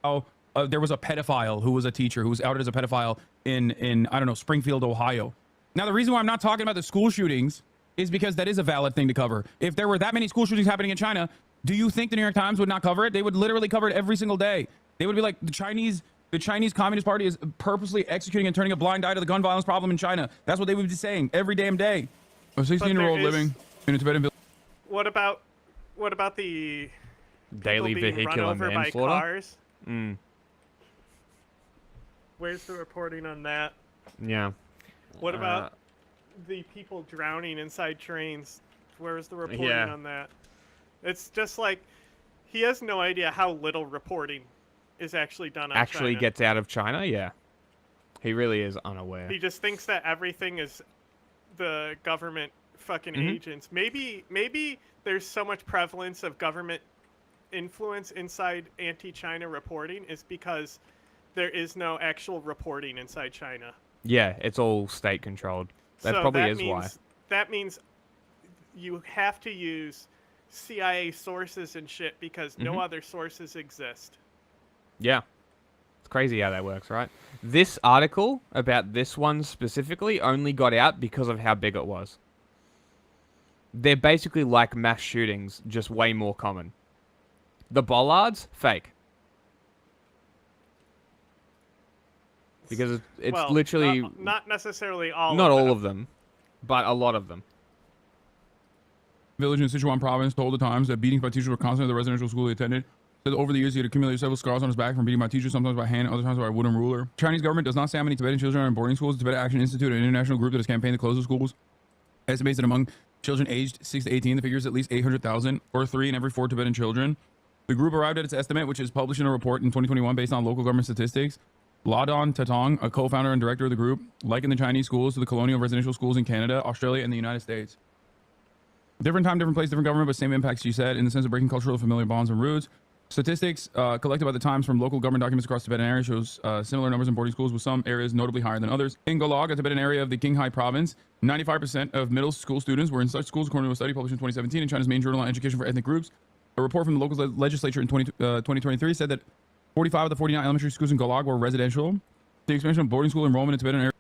[SPEAKER 14] There was a pedophile who was a teacher who was outed as a pedophile in I don't know, Springfield, Ohio. Now, the reason why I'm not talking about the school shootings is because that is a valid thing to cover. If there were that many school shootings happening in China, do you think the New York Times would not cover it? They would literally cover it every single day. They would be like, the Chinese Communist Party is purposely executing and turning a blind eye to the gun violence problem in China. That's what they would be saying every damn day. A 16-year-old living in a Tibetan village.
[SPEAKER 3] What about the
[SPEAKER 2] daily
[SPEAKER 3] people being
[SPEAKER 2] vehicular
[SPEAKER 3] run over by
[SPEAKER 2] manslaughter?
[SPEAKER 3] cars? Where's the reporting on that?
[SPEAKER 2] Yeah.
[SPEAKER 3] What about the people drowning inside trains? Where's the reporting on that? It's just like he has no idea how little reporting is actually done on China.
[SPEAKER 2] Gets out of China? Yeah. He really is unaware.
[SPEAKER 3] He just thinks that everything is the government fucking agents. Maybe there's so much prevalence of government influence inside anti-China reporting is because there is no actual reporting inside China.
[SPEAKER 2] Yeah, it's all state controlled. That probably is why.
[SPEAKER 3] That means you have to use CIA sources and shit because no other sources exist.
[SPEAKER 2] Yeah. It's crazy how that works, right? This article about this one specifically only got out because of how big it was. They're basically like mass shootings, just way more common. The bollards, fake. Because it's
[SPEAKER 3] well,
[SPEAKER 2] literally...
[SPEAKER 3] Not necessarily all
[SPEAKER 2] Not
[SPEAKER 3] of
[SPEAKER 2] all
[SPEAKER 3] them.
[SPEAKER 2] of them, but a lot of them.
[SPEAKER 14] Village in Sichuan province told the Times that beatings by teachers were constant at the residential school he attended. Said that over the years he had accumulated several scars on his back from beating by teachers, sometimes by hand, other times by a wooden ruler. Chinese government does not say how many Tibetan children are in boarding schools. The Tibetan Action Institute, an international group that has campaigned to close the schools, estimates that among children aged 6 to 18, the figure is at least 800,000, or 3 in every 4 Tibetan children. The group arrived at its estimate, which is published in a report in 2021 based on local government statistics. Ladon Tatong, a co-founder and director of the group, likened the Chinese schools to the colonial residential schools in Canada, Australia, and the United States. Different time, different place, different government, but same impacts, she said, in the sense of breaking cultural familiar bonds and roots. Statistics collected by the Times from local government documents across Tibetan areas shows similar numbers in boarding schools, with some areas notably higher than others. In Golog, a Tibetan area of the Qinghai province, 95% of middle school students were in such schools, according to a study published in 2017 in China's main journal on education for ethnic groups. A report from the local legislature in 2023 said that 45 of the 49 elementary schools in Golog were residential. The expansion of boarding school enrollment in Tibetan areas.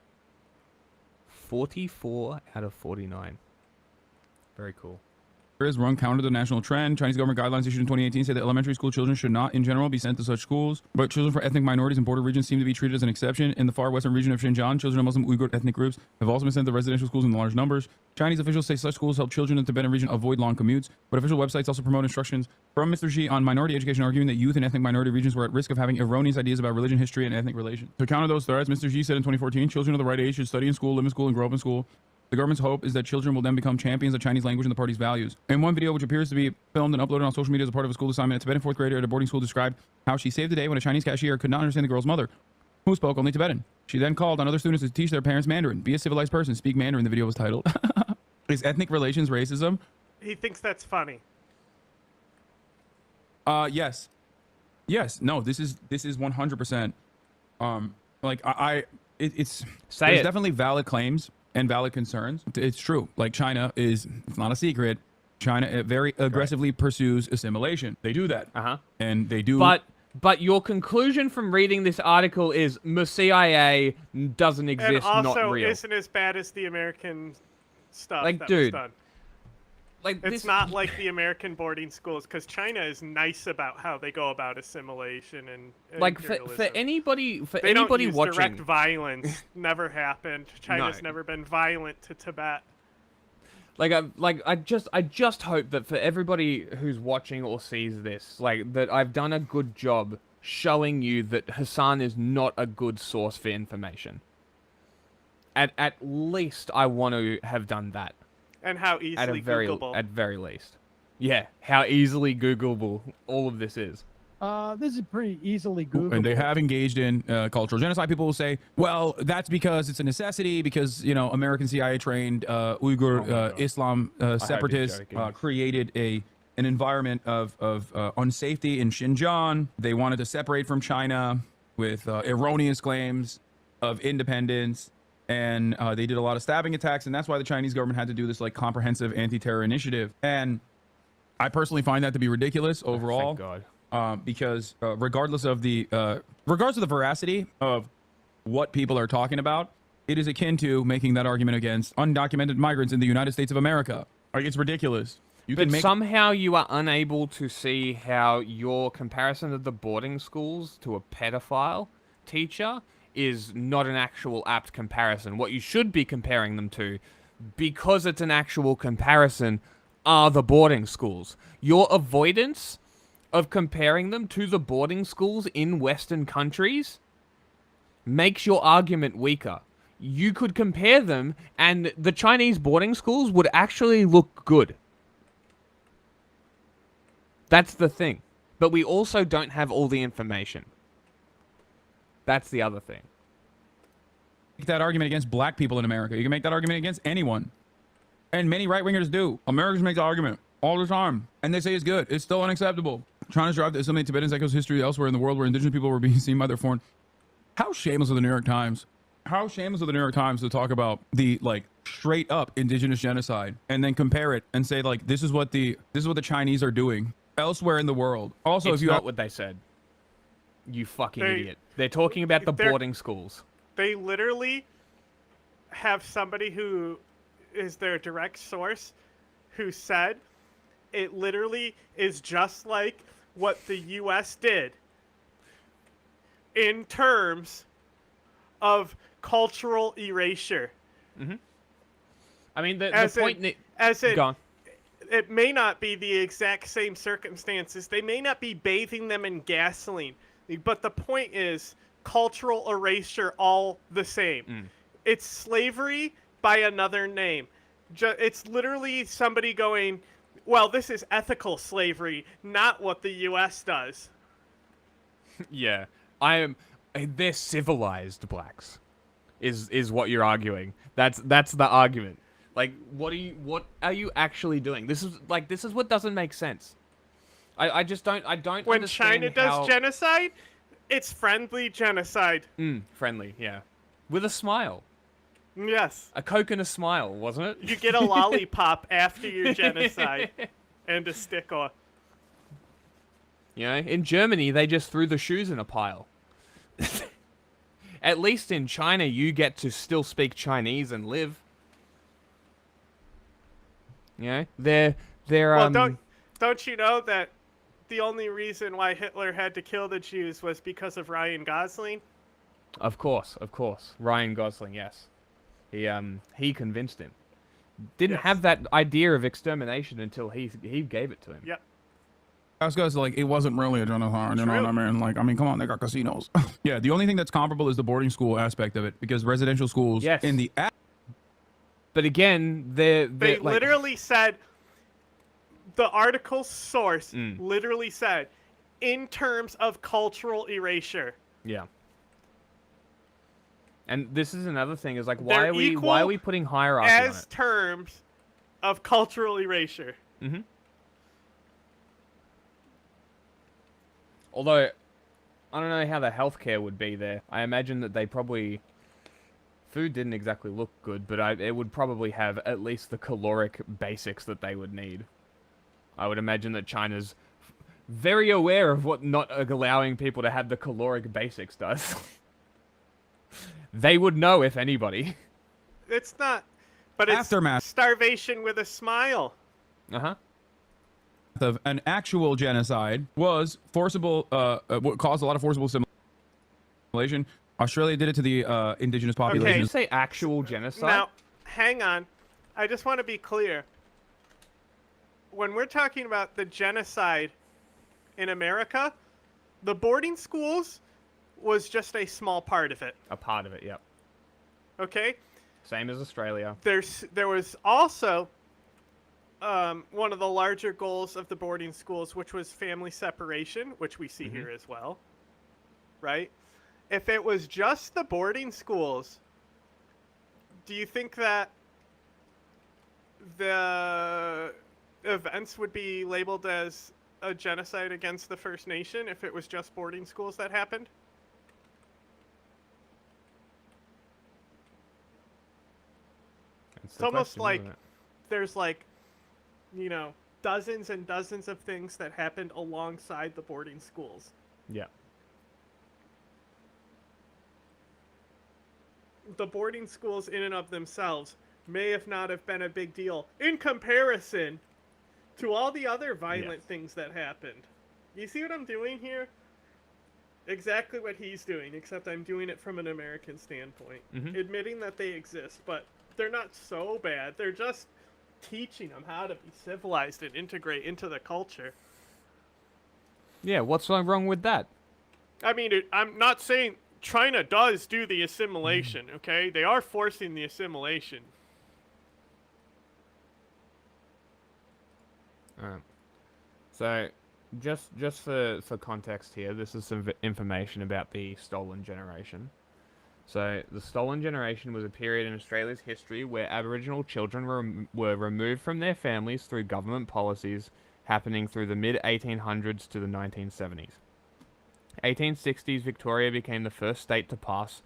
[SPEAKER 2] 44 out of 49. Very cool.
[SPEAKER 14] Run counter to the national trend. Chinese government guidelines issued in 2018 say that elementary school children should not, in general, be sent to such schools. But children from ethnic minorities in border regions seem to be treated as an exception. In the far western region of Xinjiang, children of Muslim Uyghur ethnic groups have also been sent to residential schools in large numbers. Chinese officials say such schools help children in the Tibetan region avoid long commutes, but official websites also promote instructions from Mr. Xi on minority education, arguing that youth in ethnic minority regions were at risk of having erroneous ideas about religion, history, and ethnic relations. To counter those threats, Mr. Xi said in 2014, children of the right age should study in school, live in school, and grow up in school. The government's hope is that children will then become champions of Chinese language and the party's values. In one video, which appears to be filmed and uploaded on social media as a part of a school assignment, a Tibetan fourth grader at a boarding school described how she saved the day when a Chinese cashier could not understand the girl's mother, who spoke only Tibetan. She then called on other students to teach their parents Mandarin. Be a civilized person, speak Mandarin, the video was titled. Is ethnic relations racism?
[SPEAKER 3] He thinks that's funny.
[SPEAKER 14] Yes. Yes. No, this is 100%. There's definitely valid claims and valid concerns. It's true. Like China it's not a secret. China very aggressively pursues assimilation. They do that. And they do.
[SPEAKER 2] But your conclusion from reading this article is the CIA doesn't exist,
[SPEAKER 3] and also
[SPEAKER 2] not real.
[SPEAKER 3] isn't as bad as the American stuff
[SPEAKER 2] Like,
[SPEAKER 3] that
[SPEAKER 2] dude,
[SPEAKER 3] was done.
[SPEAKER 2] Like
[SPEAKER 3] it's not like the American boarding schools, because China is nice about how they go about assimilation and
[SPEAKER 2] like for anybody
[SPEAKER 3] they don't use
[SPEAKER 2] watching,
[SPEAKER 3] direct violence. Never happened. China's
[SPEAKER 2] No.
[SPEAKER 3] never been violent to Tibet.
[SPEAKER 2] I just hope that for everybody who's watching or sees this, that I've done a good job showing you that Hassan is not a good source for information. At least I want to have done that.
[SPEAKER 3] And how easily Googleable.
[SPEAKER 2] At very least. Yeah, how easily Googleable all of this is.
[SPEAKER 10] This is pretty easily Googleable.
[SPEAKER 14] And they have engaged in cultural genocide. People will say, well, that's because it's a necessity, because, American CIA trained Uyghur Islam separatists created an environment of unsafety in Xinjiang. They wanted to separate from China with erroneous claims of independence. And they did a lot of stabbing attacks, and that's why the Chinese government had to do this comprehensive anti-terror initiative. And I personally find that to be ridiculous overall.
[SPEAKER 2] Thank God.
[SPEAKER 14] Because regardless of the veracity of what people are talking about, it is akin to making that argument against undocumented migrants in the United States of America. It's ridiculous.
[SPEAKER 2] Somehow you are unable to see how your comparison of the boarding schools to a pedophile teacher is not an actual apt comparison. What you should be comparing them to, because it's an actual comparison, are the boarding schools. Your avoidance of comparing them to the boarding schools in Western countries makes your argument weaker. You could compare them, and the Chinese boarding schools would actually look good. That's the thing. But we also don't have all the information. That's the other thing.
[SPEAKER 14] Make that argument against black people in America. You can make that argument against anyone. And many right-wingers do. Americans make the argument all the time. And they say it's good. It's still unacceptable. Trying to drive to assimilate Tibetans echoes history elsewhere in the world where indigenous people were being seen by their foreign... How shameless of the New York Times How shameless of the New York Times to talk about the like straight up indigenous genocide and then compare it and say like this is what the Chinese are doing elsewhere in the world. Also,
[SPEAKER 2] It's
[SPEAKER 14] if you
[SPEAKER 2] not what they said. You fucking idiot. They're talking about the boarding schools.
[SPEAKER 3] They literally have somebody who is their direct source who said it literally is just like what the U.S. did in terms of cultural erasure.
[SPEAKER 2] Mm-hmm. I mean, the point... Gone.
[SPEAKER 3] It may not be the exact same circumstances. They may not be bathing them in gasoline. But the point is, cultural erasure all the same. It's slavery by another name. It's literally somebody going, well, this is ethical slavery, not what the U.S. does.
[SPEAKER 2] Yeah. They're civilized blacks, is what you're arguing. That's the argument. Like, what are you actually doing? This is what doesn't make sense. I just don't
[SPEAKER 3] When
[SPEAKER 2] understand
[SPEAKER 3] China does genocide, it's friendly genocide.
[SPEAKER 2] Friendly, yeah. With a smile.
[SPEAKER 3] Yes.
[SPEAKER 2] A Coke and a smile, wasn't it?
[SPEAKER 3] You get a lollipop after your genocide and a sticker.
[SPEAKER 2] You know, in Germany, they just threw the shoes in a pile. At least in China, you get to still speak Chinese and live. You know, they're
[SPEAKER 3] well, don't you know that the only reason why Hitler had to kill the Jews was because of Ryan Gosling?
[SPEAKER 2] Of course. Ryan Gosling, yes. He convinced him. Didn't have that idea of extermination until he gave it to him.
[SPEAKER 3] Yep.
[SPEAKER 14] That's because like it wasn't really a genocide, you know what I mean? Like, I mean, come on, they got casinos. Yeah, the only thing that's comparable is the boarding school aspect of it, because residential schools in the
[SPEAKER 2] but again, they like,
[SPEAKER 3] literally said, the article's source literally said, in terms of cultural erasure.
[SPEAKER 2] Yeah. And this is another thing, is like, why are we putting hierarchy on it?
[SPEAKER 3] As terms of cultural erasure.
[SPEAKER 2] Mm-hmm. Although, I don't know how the healthcare would be there. I imagine that they probably... Food didn't exactly look good, but it would probably have at least the caloric basics that they would need. I would imagine that China's very aware of what not allowing people to have the caloric basics does. They would know, if anybody.
[SPEAKER 3] It's not... But it's
[SPEAKER 14] Aftermath.
[SPEAKER 3] Starvation with a smile.
[SPEAKER 2] Uh-huh.
[SPEAKER 14] Of an actual genocide was forcible, caused a lot of forcible assimilation. Australia did it to the indigenous population.
[SPEAKER 2] Okay, did you say actual genocide?
[SPEAKER 3] Now, hang on. I just want to be clear. When we're talking about the genocide in America, the boarding schools was just a small part of it.
[SPEAKER 2] A part of it, yep.
[SPEAKER 3] Okay?
[SPEAKER 2] Same as Australia.
[SPEAKER 3] There was also one of the larger goals of the boarding schools, which was family separation, which we see here as well. Right? If it was just the boarding schools, do you think that the events would be labeled as a genocide against the First Nation if it was just boarding schools that happened? It's almost like there's like, you know, dozens and dozens of things that happened alongside the boarding schools.
[SPEAKER 2] Yeah.
[SPEAKER 3] The boarding schools in and of themselves may have not have been a big deal in comparison to all the other violent things that happened. You see what I'm doing here? Exactly what he's doing, except I'm doing it from an American standpoint. Admitting that they exist, but they're not so bad. They're just teaching them how to be civilized and integrate into the culture.
[SPEAKER 2] Yeah, what's wrong with that?
[SPEAKER 3] I mean, I'm not saying China does do the assimilation, okay? They are forcing the assimilation.
[SPEAKER 2] Alright. So, just for context here, this is some information about the stolen generation. So, the stolen generation was a period in Australia's history where Aboriginal children were removed from their families through government policies happening through the mid-1800s to the 1970s. 1860s, Victoria became the first state to pass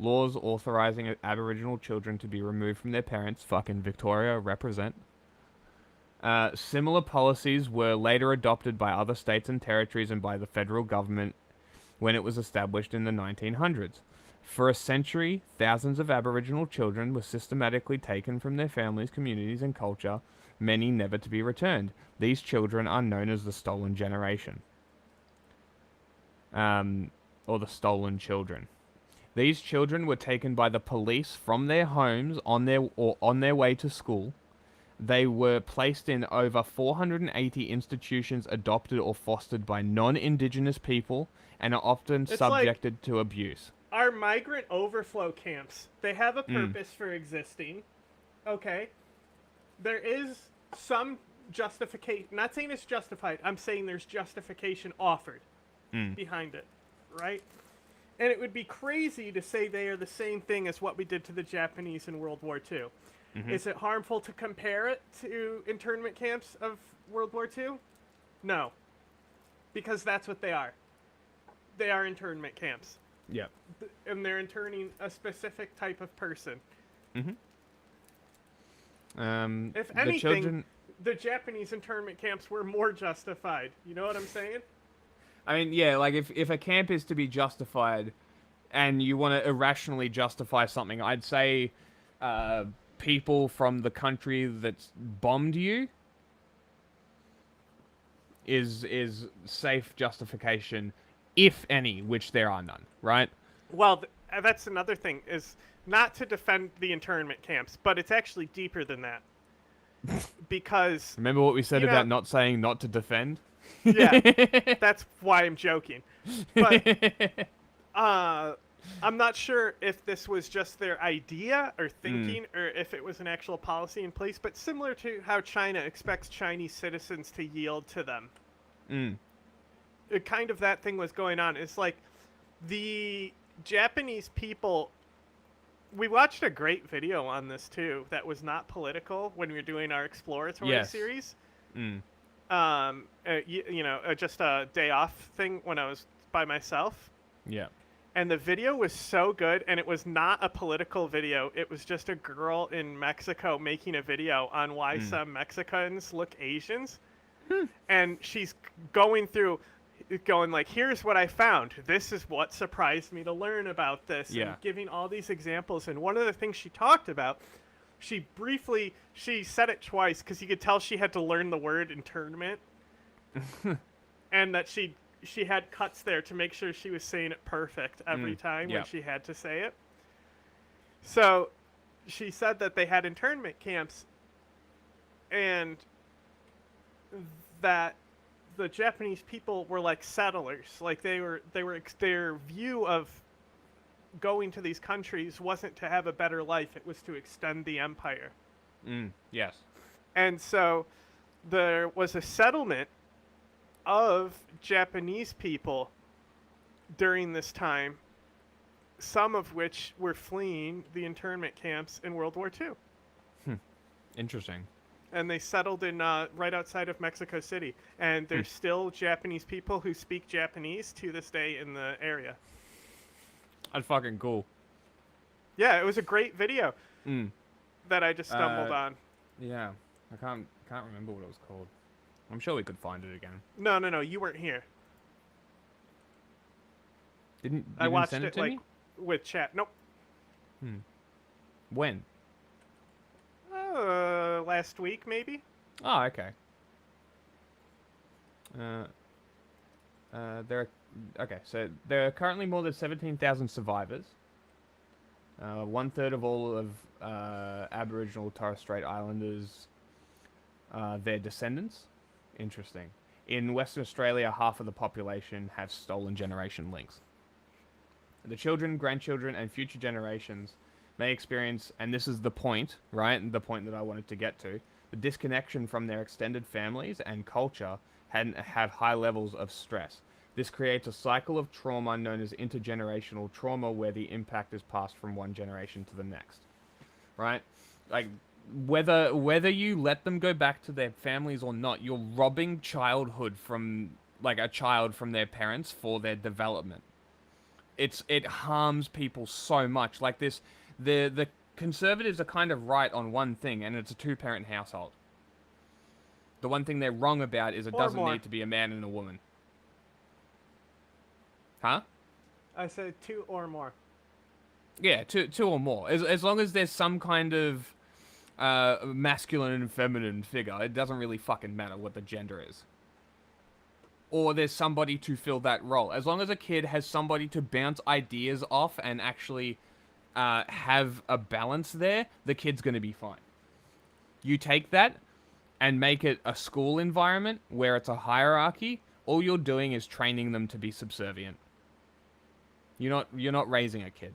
[SPEAKER 2] laws authorizing Aboriginal children to be removed from their parents. Fucking Victoria, represent. Similar policies were later adopted by other states and territories and by the federal government when it was established in the 1900s. For a century, thousands of Aboriginal children were systematically taken from their families, communities, and culture, many never to be returned. These children are known as the stolen generation. Or the stolen children. These children were taken by the police from their homes on their way to school. They were placed in over 480 institutions adopted or fostered by non-Indigenous people and are often
[SPEAKER 3] It's
[SPEAKER 2] subjected to abuse.
[SPEAKER 3] Our migrant overflow camps, they have a purpose for existing. Okay. There is some justification. Not saying it's justified. I'm saying there's justification offered behind it. Right? And it would be crazy to say they are the same thing as what we did to the Japanese in World War II. Is it harmful to compare it to internment camps of World War II? No. Because that's what they are. They are internment camps.
[SPEAKER 2] Yeah.
[SPEAKER 3] And they're interning a specific type of person. If anything, the Japanese internment camps were more justified. You know what I'm saying?
[SPEAKER 2] I mean, yeah, like if a camp is to be justified and you want to irrationally justify something, I'd say people from the country that's bombed you is safe justification, if any, which there are none, right?
[SPEAKER 3] Well, that's another thing, is not to defend the internment camps, but it's actually deeper than that. Because...
[SPEAKER 2] Remember what we said about not saying not to defend?
[SPEAKER 3] Yeah, that's why I'm joking. But I'm not sure if this was just their idea or thinking or if it was an actual policy in place, but similar to how China expects Chinese citizens to yield to them. It kind of that thing was going on. It's like the Japanese people... We watched a great video on this, too, that was not political when we were doing our exploratory series. Just a day off thing when I was by myself.
[SPEAKER 2] Yeah.
[SPEAKER 3] And the video was so good, and it was not a political video. It was just a girl in Mexico making a video on why some Mexicans look Asians. And she's going like, here's what I found. This is what surprised me to learn about this.
[SPEAKER 2] Yeah.
[SPEAKER 3] And giving all these examples. And one of the things she talked about, she said it twice because you could tell she had to learn the word internment. And that she had cuts there to make sure she was saying it perfect every time when she had to say it. So she said that they had internment camps and that the Japanese people were like settlers. Like their view of going to these countries wasn't to have a better life, it was to extend the empire.
[SPEAKER 2] Yes.
[SPEAKER 3] And so there was a settlement of Japanese people during this time, some of which were fleeing the internment camps in World War II.
[SPEAKER 2] Interesting.
[SPEAKER 3] And they settled in right outside of Mexico City. And there's still Japanese people who speak Japanese to this day in the area.
[SPEAKER 2] That's fucking cool.
[SPEAKER 3] Yeah, it was a great video that I just stumbled on.
[SPEAKER 2] Yeah, I can't remember what it was called. I'm sure we could find it again.
[SPEAKER 3] No, you weren't here.
[SPEAKER 2] I
[SPEAKER 3] watched
[SPEAKER 2] send
[SPEAKER 3] it
[SPEAKER 2] to
[SPEAKER 3] like
[SPEAKER 2] me?
[SPEAKER 3] with chat. Nope.
[SPEAKER 2] When?
[SPEAKER 3] Last week maybe.
[SPEAKER 2] Oh, okay. So there are currently more than 17,000 survivors. 1/3 of all of Aboriginal Torres Strait Islanders, their descendants. Interesting. In Western Australia, half of the population have stolen generation links. The children, grandchildren, and future generations may experience, and this is the point, right? The point that I wanted to get to, the disconnection from their extended families and culture have high levels of stress. This creates a cycle of trauma known as intergenerational trauma, where the impact is passed from one generation to the next, right? Like, whether you let them go back to their families or not, you're robbing childhood from, like, a child from their parents for their development, it harms people so much. Like this, the conservatives are kind of right on one thing, and it's a two-parent household. The one thing they're wrong about is it doesn't need to be a man and a woman. Huh?
[SPEAKER 3] I said 2 or more.
[SPEAKER 2] Yeah, two or more. As long as there's some kind of masculine and feminine figure, it doesn't really fucking matter what the gender is. Or there's somebody to fill that role. As long as a kid has somebody to bounce ideas off and actually have a balance there, the kid's going to be fine. You take that and make it a school environment where it's a hierarchy, all you're doing is training them to be subservient. You're not raising a kid.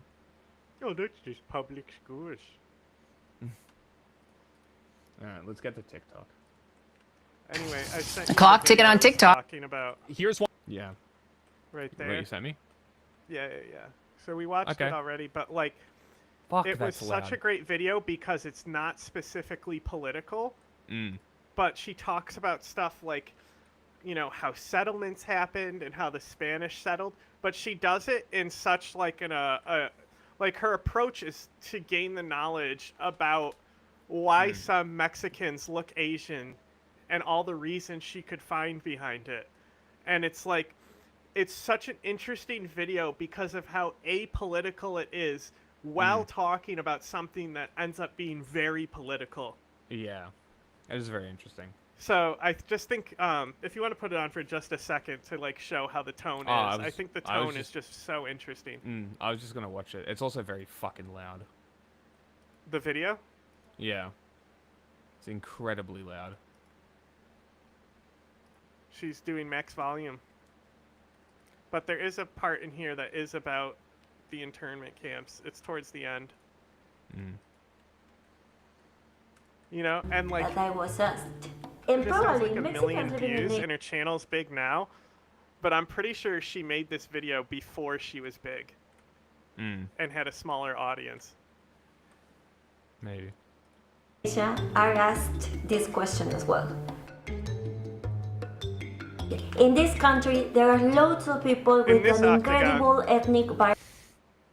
[SPEAKER 3] Oh, that's just public schools.
[SPEAKER 2] Alright, let's get to TikTok.
[SPEAKER 3] Anyway, I sent
[SPEAKER 25] The
[SPEAKER 3] you
[SPEAKER 25] clock
[SPEAKER 3] the
[SPEAKER 25] ticking
[SPEAKER 3] video
[SPEAKER 25] on
[SPEAKER 3] I was
[SPEAKER 25] TikTok.
[SPEAKER 3] Talking about
[SPEAKER 2] Here's one. Yeah.
[SPEAKER 3] Right there.
[SPEAKER 2] What you sent me?
[SPEAKER 3] Yeah. So we watched
[SPEAKER 2] Okay.
[SPEAKER 3] it already, but like,
[SPEAKER 2] Fuck,
[SPEAKER 3] it was
[SPEAKER 2] that's
[SPEAKER 3] such a
[SPEAKER 2] loud.
[SPEAKER 3] great video because it's not specifically political, but she talks about stuff like, how settlements happened and how the Spanish settled, but she does it in such like like her approach is to gain the knowledge about why some Mexicans look Asian and all the reasons she could find behind it. And it's like, it's such an interesting video because of how apolitical it is while talking about something that ends up being very political.
[SPEAKER 2] Yeah. It is very interesting.
[SPEAKER 3] So I just think if you want to put it on for just a second to like show how the tone is, I think the tone is just so interesting.
[SPEAKER 2] I was just going to watch it. It's also very fucking loud.
[SPEAKER 3] The video?
[SPEAKER 2] Yeah. It's incredibly loud.
[SPEAKER 3] She's doing max volume. But there is a part in here that is about the internment camps. It's towards the end. And like...
[SPEAKER 16] As I was asked.
[SPEAKER 3] It
[SPEAKER 16] And
[SPEAKER 3] just has
[SPEAKER 16] probably
[SPEAKER 3] like a
[SPEAKER 16] Mexicans
[SPEAKER 3] million
[SPEAKER 16] living in
[SPEAKER 3] views
[SPEAKER 16] it.
[SPEAKER 3] and her channel's big now. But I'm pretty sure she made this video before she was big. And had a smaller audience.
[SPEAKER 2] Maybe.
[SPEAKER 16] Are asked this question as well. In this country, there are loads of people with an incredible ethnic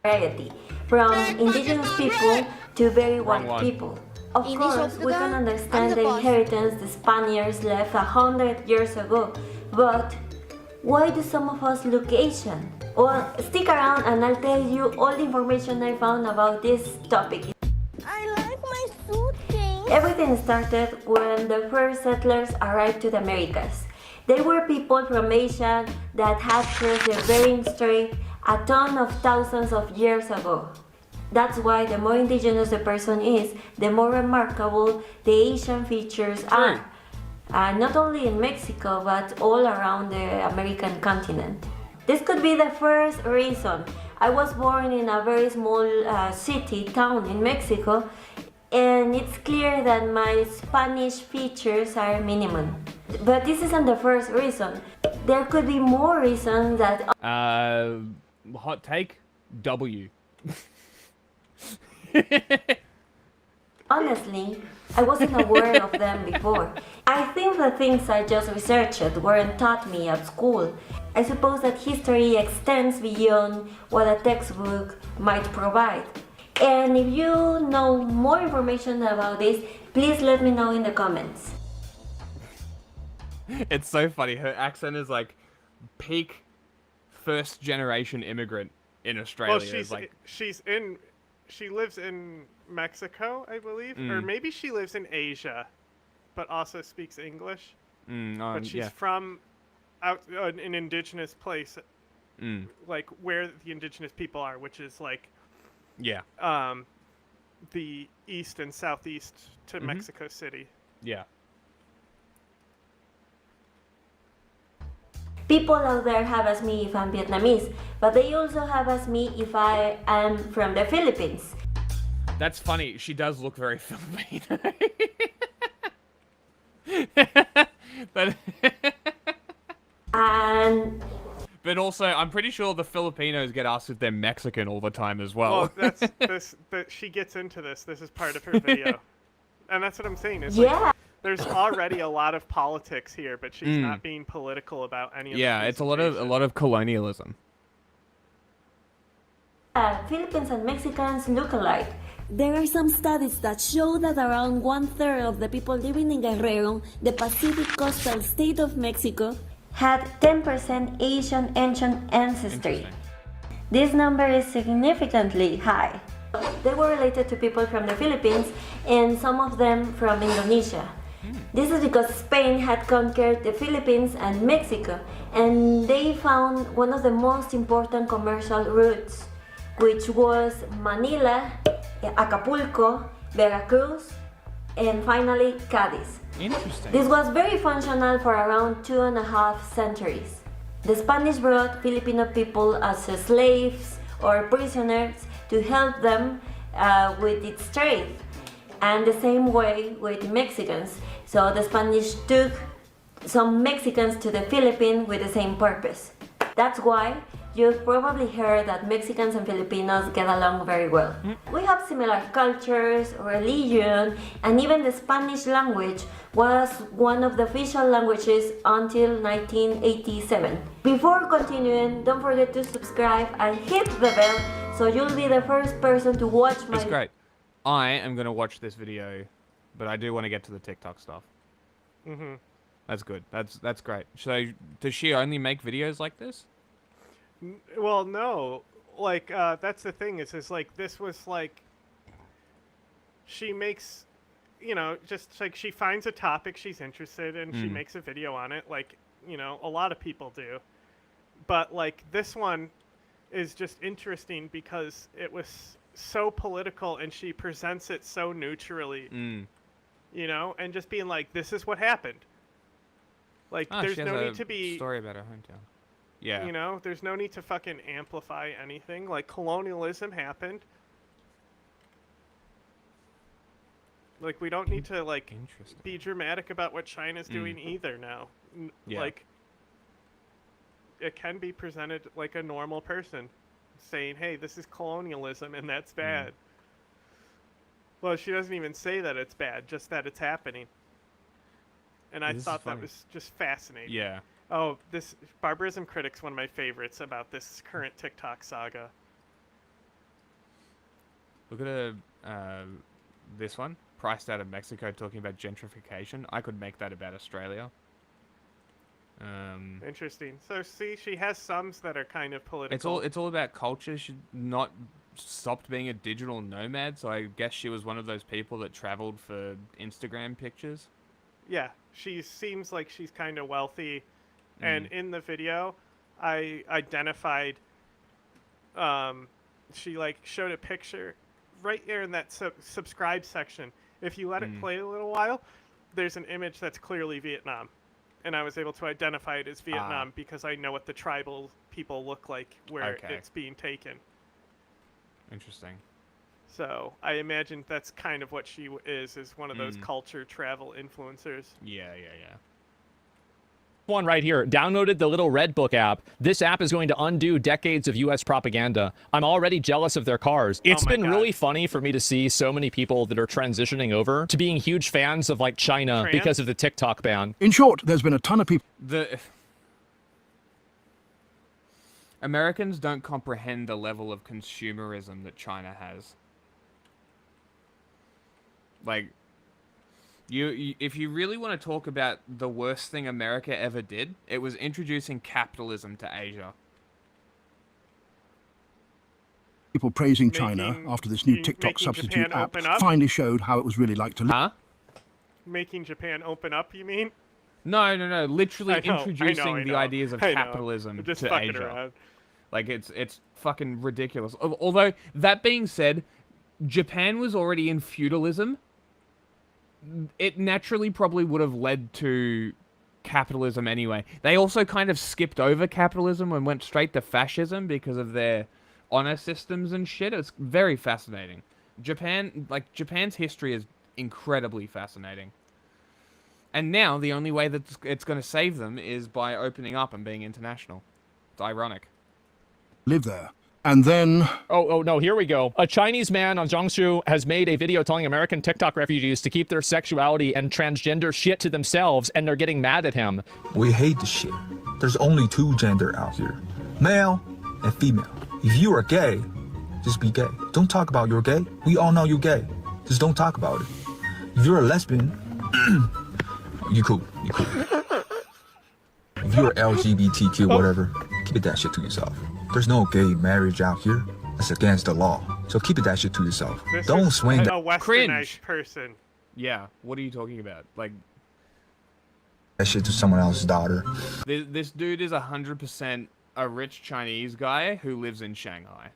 [SPEAKER 16] variety, from indigenous people to very white people. Of course, we can understand the inheritance the Spaniards left 100 years ago, but why do some of us look Asian? Well, stick around and I'll tell you all the information I found about this topic.
[SPEAKER 22] I like my suitcase.
[SPEAKER 16] Everything started when the first settlers arrived to the Americas. They were people from Asia that had crossed the Bering Strait a ton of thousands of years ago. That's why the more indigenous the person is, the more remarkable the Asian features are. Not only in Mexico, but all around the American continent. This could be the first reason. I was born in a very small town in Mexico, and it's clear that my Spanish features are minimum. But this isn't the first reason. There could be more reasons that...
[SPEAKER 2] Hot take? W.
[SPEAKER 16] Honestly, I wasn't aware of them before. I think the things I just researched weren't taught me at school. I suppose that history extends beyond what a textbook might provide. And if you know more information about this, please let me know in the comments.
[SPEAKER 2] It's so funny. Her accent is like peak first generation immigrant in Australia.
[SPEAKER 3] Well, she lives in Mexico, I believe, or maybe she lives in Asia, but also speaks English. But she's from an indigenous place, like where the indigenous people are, which is like the east and southeast to Mexico City.
[SPEAKER 2] Yeah.
[SPEAKER 16] People out there have asked me if I'm Vietnamese, but they also have asked me if I am from the Philippines.
[SPEAKER 2] That's funny. She does look very Filipino. But also, I'm pretty sure the Filipinos get asked if they're Mexican all the time as well.
[SPEAKER 3] Well, she gets into this. This is part of her video, and that's what I'm saying. Is like, there's already a lot of politics here, but she's not being political about any of it.
[SPEAKER 2] Yeah, it's a lot of colonialism.
[SPEAKER 16] Philippines and Mexicans look alike. There are some studies that show that around 1/3 of the people living in Guerrero, the Pacific coastal state of Mexico, had 10% Asian ancient ancestry. This number is significantly high. They were related to people from the Philippines and some of them from Indonesia. This is because Spain had conquered the Philippines and Mexico, and they found one of the most important commercial routes, which was Manila, Acapulco, Veracruz, and finally Cadiz.
[SPEAKER 2] Interesting.
[SPEAKER 16] This was very functional for around 2.5 centuries. The Spanish brought Filipino people as slaves or prisoners to help them with its trade, and the same way with Mexicans. So the Spanish took some Mexicans to the Philippines with the same purpose. That's why you've probably heard that Mexicans and Filipinos get along very well. We have similar cultures, religion, and even the Spanish language was one of the official languages until 1987. Before continuing, don't forget to subscribe and hit the bell so you'll be the first person to watch my...
[SPEAKER 2] That's great. I am going to watch this video, but I do want to get to the TikTok stuff.
[SPEAKER 3] Mm-hmm.
[SPEAKER 2] That's good. That's great. So, does she only make videos like this?
[SPEAKER 3] Well, no. Like, that's the thing is like, this was like, she makes, you know, just like she finds a topic she's interested in, she makes a video on it, like, you know, a lot of people do. But, like, this one is just interesting because it was so political and she presents it so neutrally, you know, and just being like, this is what happened. Like, there's no need to be...
[SPEAKER 2] story about her hometown. Yeah.
[SPEAKER 3] You know, there's no need to fucking amplify anything. Like, colonialism happened. Like, we don't need to, like, be dramatic about what China's doing either now.
[SPEAKER 2] Yeah.
[SPEAKER 3] Like, it can be presented like a normal person saying, hey, this is colonialism and that's bad. Well, she doesn't even say that it's bad, just that it's happening. And I thought that was just fascinating.
[SPEAKER 2] Yeah.
[SPEAKER 3] Oh, this Barbarism Critic's one of my favorites about this current TikTok saga.
[SPEAKER 2] Look at this one, priced out of Mexico, talking about gentrification. I could make that about Australia.
[SPEAKER 3] Interesting. So see, she has some that are kind of political.
[SPEAKER 2] It's all about culture. She not stopped being a digital nomad, so I guess she was one of those people that traveled for Instagram pictures.
[SPEAKER 3] Yeah, she seems like she's kind of wealthy. And in the video, I identified, she like showed a picture right there in that subscribe section. If you let it play a little while, there's an image that's clearly Vietnam. And I was able to identify it as Vietnam because I know what the tribal people look like where it's being taken.
[SPEAKER 2] Interesting.
[SPEAKER 3] So I imagine that's kind of what she is one of those culture travel influencers.
[SPEAKER 2] Yeah.
[SPEAKER 17] One right here, downloaded the little Red Book app. This app is going to undo decades of U.S. propaganda. I'm already jealous of their cars. It's been really funny for me to see so many people that are transitioning over to being huge fans of like China because of the TikTok ban.
[SPEAKER 10] In short, there's been a ton of people.
[SPEAKER 2] Americans don't comprehend the level of consumerism that China has. Like, if you really want to talk about the worst thing America ever did, it was introducing capitalism to Asia.
[SPEAKER 10] People praising China after this new TikTok substitute app finally showed how it was really like to live.
[SPEAKER 3] Making Japan open up, you mean?
[SPEAKER 2] No. Literally introducing the ideas of capitalism to Asia.
[SPEAKER 3] Around.
[SPEAKER 2] Like, it's fucking ridiculous. Although, that being said, Japan was already in feudalism. It naturally probably would have led to capitalism anyway. They also kind of skipped over capitalism and went straight to fascism because of their honor systems and shit. It's very fascinating. Japan's history is incredibly fascinating. And now the only way that it's going to save them is by opening up and being international. It's ironic.
[SPEAKER 10] Live there. And then...
[SPEAKER 17] Oh, no, here we go. A Chinese man on Jiangsu has made a video telling American TikTok refugees to keep their sexuality and transgender shit to themselves, and they're getting mad at him.
[SPEAKER 18] We hate the shit. There's only two gender out here. Male and female. If you are gay, Just be gay. Don't talk about you're gay. We all know you're gay. Just don't talk about it. If you're a lesbian, you cool. You cool. If you're LGBTQ, whatever, keep that shit to yourself. There's no gay marriage out here. That's against the law. So keep that shit to yourself.
[SPEAKER 3] This
[SPEAKER 18] Don't
[SPEAKER 3] is
[SPEAKER 18] swing
[SPEAKER 3] a
[SPEAKER 18] that
[SPEAKER 3] westernized person.
[SPEAKER 2] Yeah, what are you talking about? Like,
[SPEAKER 18] shit to someone else's daughter.
[SPEAKER 2] this dude is 100% a rich Chinese guy who lives in Shanghai.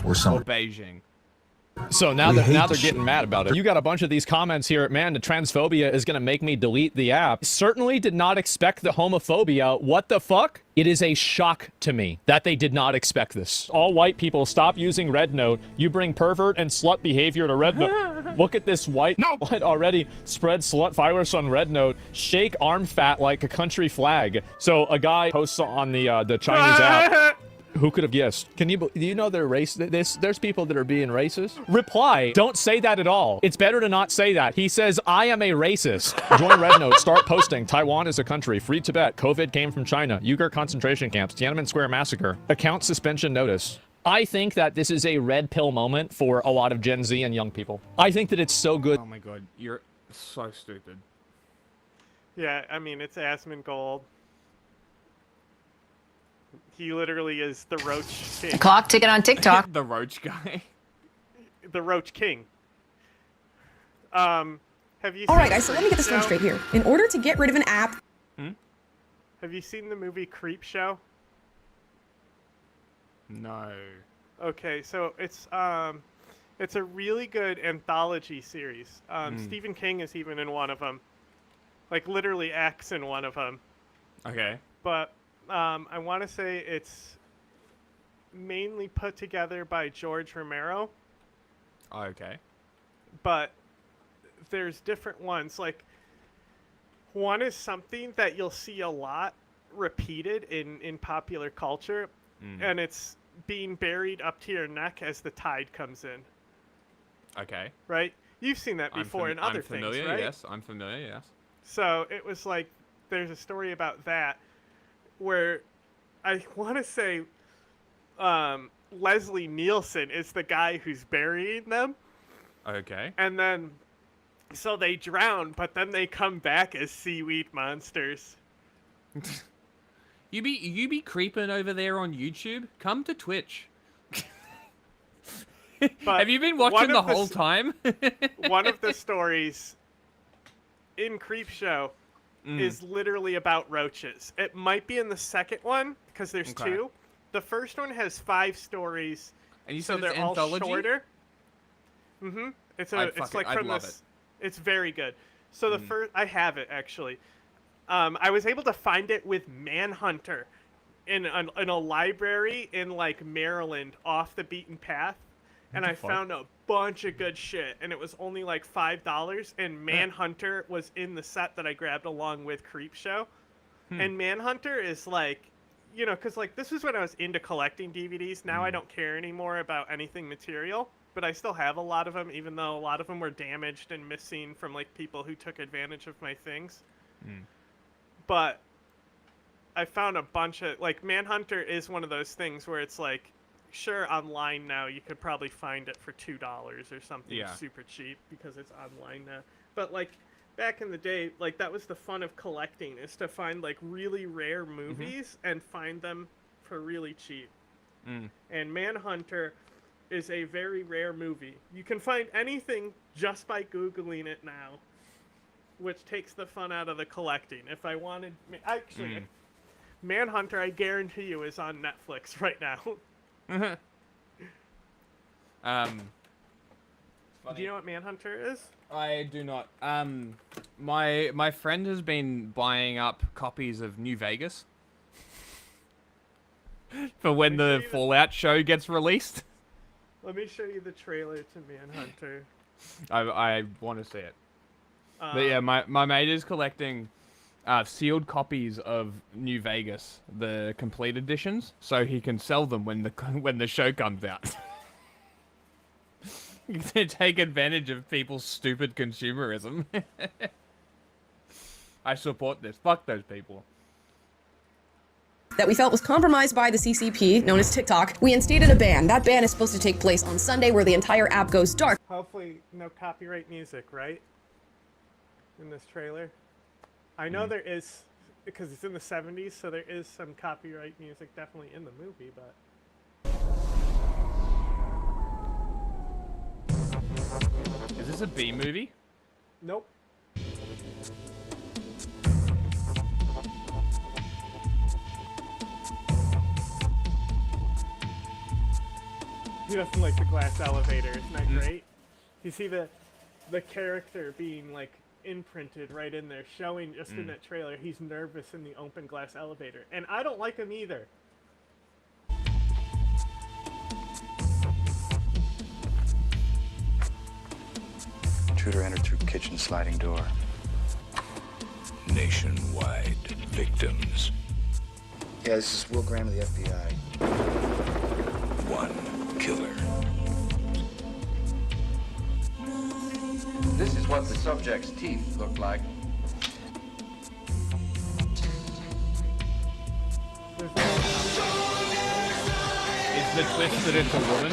[SPEAKER 18] Or something.
[SPEAKER 2] Or Beijing.
[SPEAKER 17] So now they're getting mad about it. You got a bunch of these comments here. Man, the transphobia is going to make me delete the app. Certainly did not expect the homophobia. What the fuck? It is a shock to me that they did not expect this. All white people, stop using RedNote. You bring pervert and slut behavior to RedNote. Look at this white blood already spread slut virus on RedNote. Shake arm fat like a country flag. So a guy posts on the Chinese app. Who could have guessed? Do you know they're racist? There's people that are being racist. Reply. Don't say that at all. It's better to not say that. He says, I am a racist. Join RedNote. Start posting. Taiwan is a country. Free Tibet. COVID came from China. Uyghur concentration camps. Tiananmen Square massacre. Account suspension notice. I think that this is a red pill moment for a lot of Gen Z and young people. I think that it's so good.
[SPEAKER 2] Oh my god, you're so stupid.
[SPEAKER 3] Yeah, I mean, it's Asmongold. He literally is the Roach King.
[SPEAKER 19] Clock ticking on TikTok.
[SPEAKER 2] The Roach guy.
[SPEAKER 3] The Roach King. Have you?
[SPEAKER 20] All right, guys. So let me get this one straight here. In order to get rid of an app.
[SPEAKER 3] Have you seen the movie Creepshow?
[SPEAKER 2] No.
[SPEAKER 3] Okay, so it's a really good anthology series. Stephen King is even in one of them. Like literally X in one of them.
[SPEAKER 2] Okay.
[SPEAKER 3] But I want to say it's mainly put together by George Romero.
[SPEAKER 2] Oh, okay.
[SPEAKER 3] But there's different ones. Like one is something that you'll see a lot repeated in popular culture, and it's being buried up to your neck as the tide comes in.
[SPEAKER 2] Okay.
[SPEAKER 3] Right? You've seen that before in other things, right?
[SPEAKER 2] Yes, I'm familiar, yes.
[SPEAKER 3] So it was like, there's a story about that where I want to say Leslie Nielsen is the guy who's burying them.
[SPEAKER 2] Okay.
[SPEAKER 3] And then, so they drown, but then they come back as seaweed monsters.
[SPEAKER 2] You be creeping over there on YouTube? Come to Twitch. Have you been watching the whole time?
[SPEAKER 3] One of the stories in Creepshow is literally about roaches. It might be in the second one because there's two. The first one has 5 stories,
[SPEAKER 2] and you
[SPEAKER 3] so
[SPEAKER 2] said
[SPEAKER 3] they're
[SPEAKER 2] it's
[SPEAKER 3] all
[SPEAKER 2] anthology?
[SPEAKER 3] shorter. It's like from this. It's very good. So the first, I have it actually. I was able to find it with Manhunter in a library in like Maryland, off the beaten path, and I found a bunch of good shit, and it was only like $5, and Manhunter was in the set that I grabbed along with Creepshow. And Manhunter is like, you know, because like this is when I was into collecting DVDs. Now I don't care anymore about anything material, but I still have a lot of them, even though a lot of them were damaged and missing from like people who took advantage of my things. But I found a bunch of, like, Manhunter is one of those things where it's like, sure, online now you could probably find it for $2 or something super cheap because it's online now. But like back in the day, like that was the fun of collecting, is to find like really rare movies and find them for really cheap. And Manhunter is a very rare movie. You can find anything just by Googling it now, which takes the fun out of the collecting. If I wanted, actually, Manhunter, I guarantee you, is on Netflix right now. Do you know what Manhunter is?
[SPEAKER 2] I do not. My friend has been buying up copies of New Vegas for when the Fallout show gets released.
[SPEAKER 3] Let me show you the trailer to Manhunter.
[SPEAKER 2] I want to see it. But yeah, my mate is collecting sealed copies of New Vegas, the complete editions, so he can sell them when the show comes out. To take advantage of people's stupid consumerism. I support this. Fuck those people.
[SPEAKER 20] that we felt was compromised by the CCP, known as TikTok. We instated a ban. That ban is supposed to take place on Sunday, where the entire app goes dark.
[SPEAKER 3] Hopefully no copyright music, right? In this trailer. I know there is, because it's in the 70s, so there is some copyright music definitely in the movie, but...
[SPEAKER 2] Is this a B movie?
[SPEAKER 3] Nope. He doesn't like the glass elevator, isn't that great? You see the character being like imprinted right in there, showing just in that trailer he's nervous in the open glass elevator. And I don't like him either.
[SPEAKER 1] Intruder entered through kitchen sliding door.
[SPEAKER 19] Nationwide victims.
[SPEAKER 1] Yeah, this is Will Graham of the FBI.
[SPEAKER 19] One killer.
[SPEAKER 21] This is what the subject's teeth look like.
[SPEAKER 2] Is the twist that it's a woman?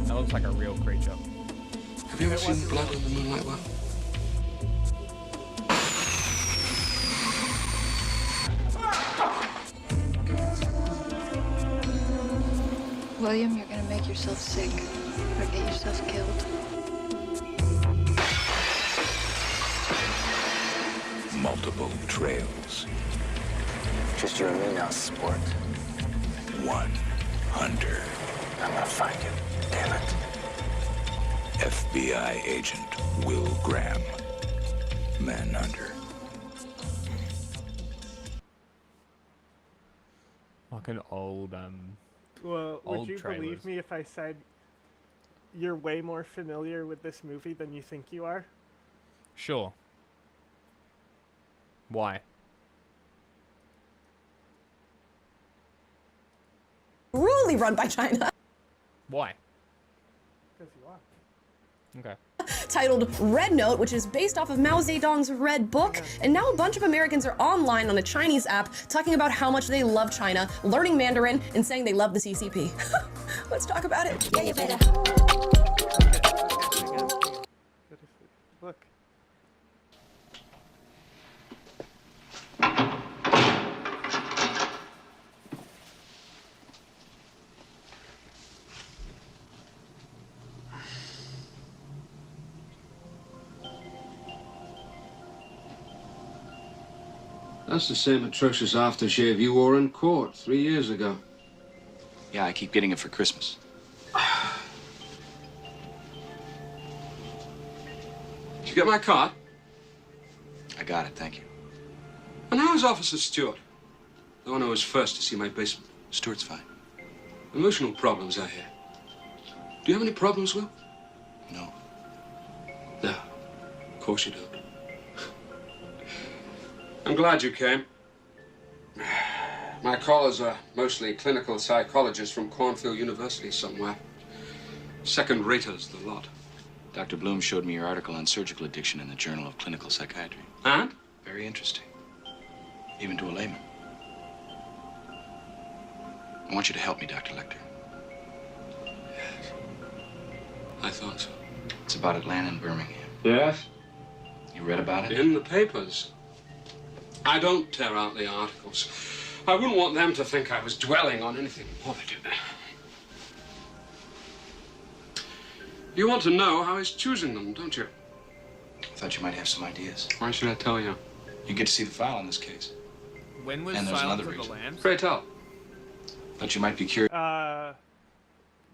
[SPEAKER 2] That looks like a real creature.
[SPEAKER 23] Have you ever seen blood on the Moonlight Well?
[SPEAKER 9] William, you're gonna make yourself sick or get yourself killed.
[SPEAKER 19] Multiple trails.
[SPEAKER 1] Just you and me now, sport.
[SPEAKER 19] One hunter.
[SPEAKER 1] I'm gonna find you. Damn it.
[SPEAKER 19] FBI agent Will Graham. Manhunter.
[SPEAKER 2] Like an old,
[SPEAKER 3] Well, would
[SPEAKER 2] old
[SPEAKER 3] you
[SPEAKER 2] trailers.
[SPEAKER 3] believe me if I said you're way more familiar with this movie than you think you are?
[SPEAKER 2] Sure. Why?
[SPEAKER 20] Really run by China.
[SPEAKER 2] Why?
[SPEAKER 3] Because you are.
[SPEAKER 2] Okay.
[SPEAKER 20] Titled RedNote, which is based off of Mao Zedong's Red Book. And now a bunch of Americans are online on a Chinese app talking about how much they love China, learning Mandarin, and saying they love the CCP. Let's talk about it. Yeah, you better.
[SPEAKER 3] Look.
[SPEAKER 24] That's the same atrocious aftershave you wore in court 3 years ago.
[SPEAKER 1] Yeah, I keep getting it for Christmas.
[SPEAKER 24] Did you get my card?
[SPEAKER 1] I got it, thank you.
[SPEAKER 24] And how's Officer Stewart? The one who was first to see my basement.
[SPEAKER 1] Stewart's fine.
[SPEAKER 24] Emotional problems, I hear. Do you have any problems, Will?
[SPEAKER 1] No.
[SPEAKER 24] No. Of course you don't. I'm glad you came. My callers are mostly clinical psychologists from Cornfield University somewhere. Second-raters, the lot.
[SPEAKER 1] Dr. Bloom showed me your article on surgical addiction in the Journal of Clinical Psychiatry.
[SPEAKER 24] And?
[SPEAKER 1] Very interesting. Even to a layman. I want you to help me, Dr. Lecter.
[SPEAKER 24] Yes. I thought so.
[SPEAKER 1] It's about Atlanta and Birmingham.
[SPEAKER 24] Yes?
[SPEAKER 1] You read about it?
[SPEAKER 24] In the papers. I don't tear out the articles. I wouldn't want them to think I was dwelling on anything morbid. You want to know how he's choosing them, don't you?
[SPEAKER 1] I thought you might have some ideas.
[SPEAKER 24] Why should I tell you?
[SPEAKER 1] You get to see the file on this case.
[SPEAKER 2] When was
[SPEAKER 1] And there's
[SPEAKER 2] Silence
[SPEAKER 1] another
[SPEAKER 2] of the
[SPEAKER 1] reason.
[SPEAKER 2] Lambs?
[SPEAKER 24] Pray tell.
[SPEAKER 1] Thought you might be curious.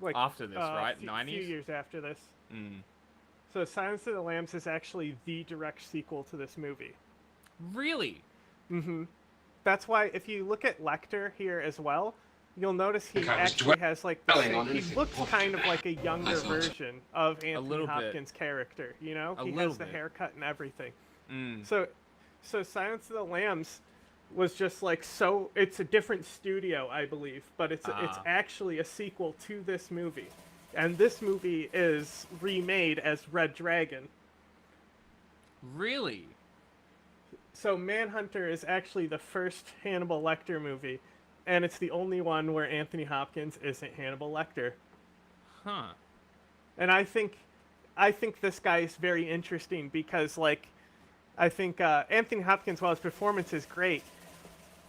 [SPEAKER 3] Like
[SPEAKER 2] After this, right?
[SPEAKER 3] A few
[SPEAKER 2] 90s?
[SPEAKER 3] years after this.
[SPEAKER 2] Mm.
[SPEAKER 3] So Silence of the Lambs is actually the direct sequel to this movie.
[SPEAKER 2] Really?
[SPEAKER 3] Mm-hmm. That's why if you look at Lecter here as well, you'll notice he actually has like the same, he looks kind of like a younger version of Anthony Hopkins' character. You know, he has the haircut and everything. So Silence of the Lambs was just like it's a different studio, I believe, but it's actually a sequel to this movie, and this movie is remade as Red Dragon.
[SPEAKER 2] Really?
[SPEAKER 3] So Manhunter is actually the first Hannibal Lecter movie, and it's the only one where Anthony Hopkins isn't Hannibal Lecter.
[SPEAKER 2] Huh.
[SPEAKER 3] And I think this guy is very interesting because, like, I think Anthony Hopkins, while his performance is great,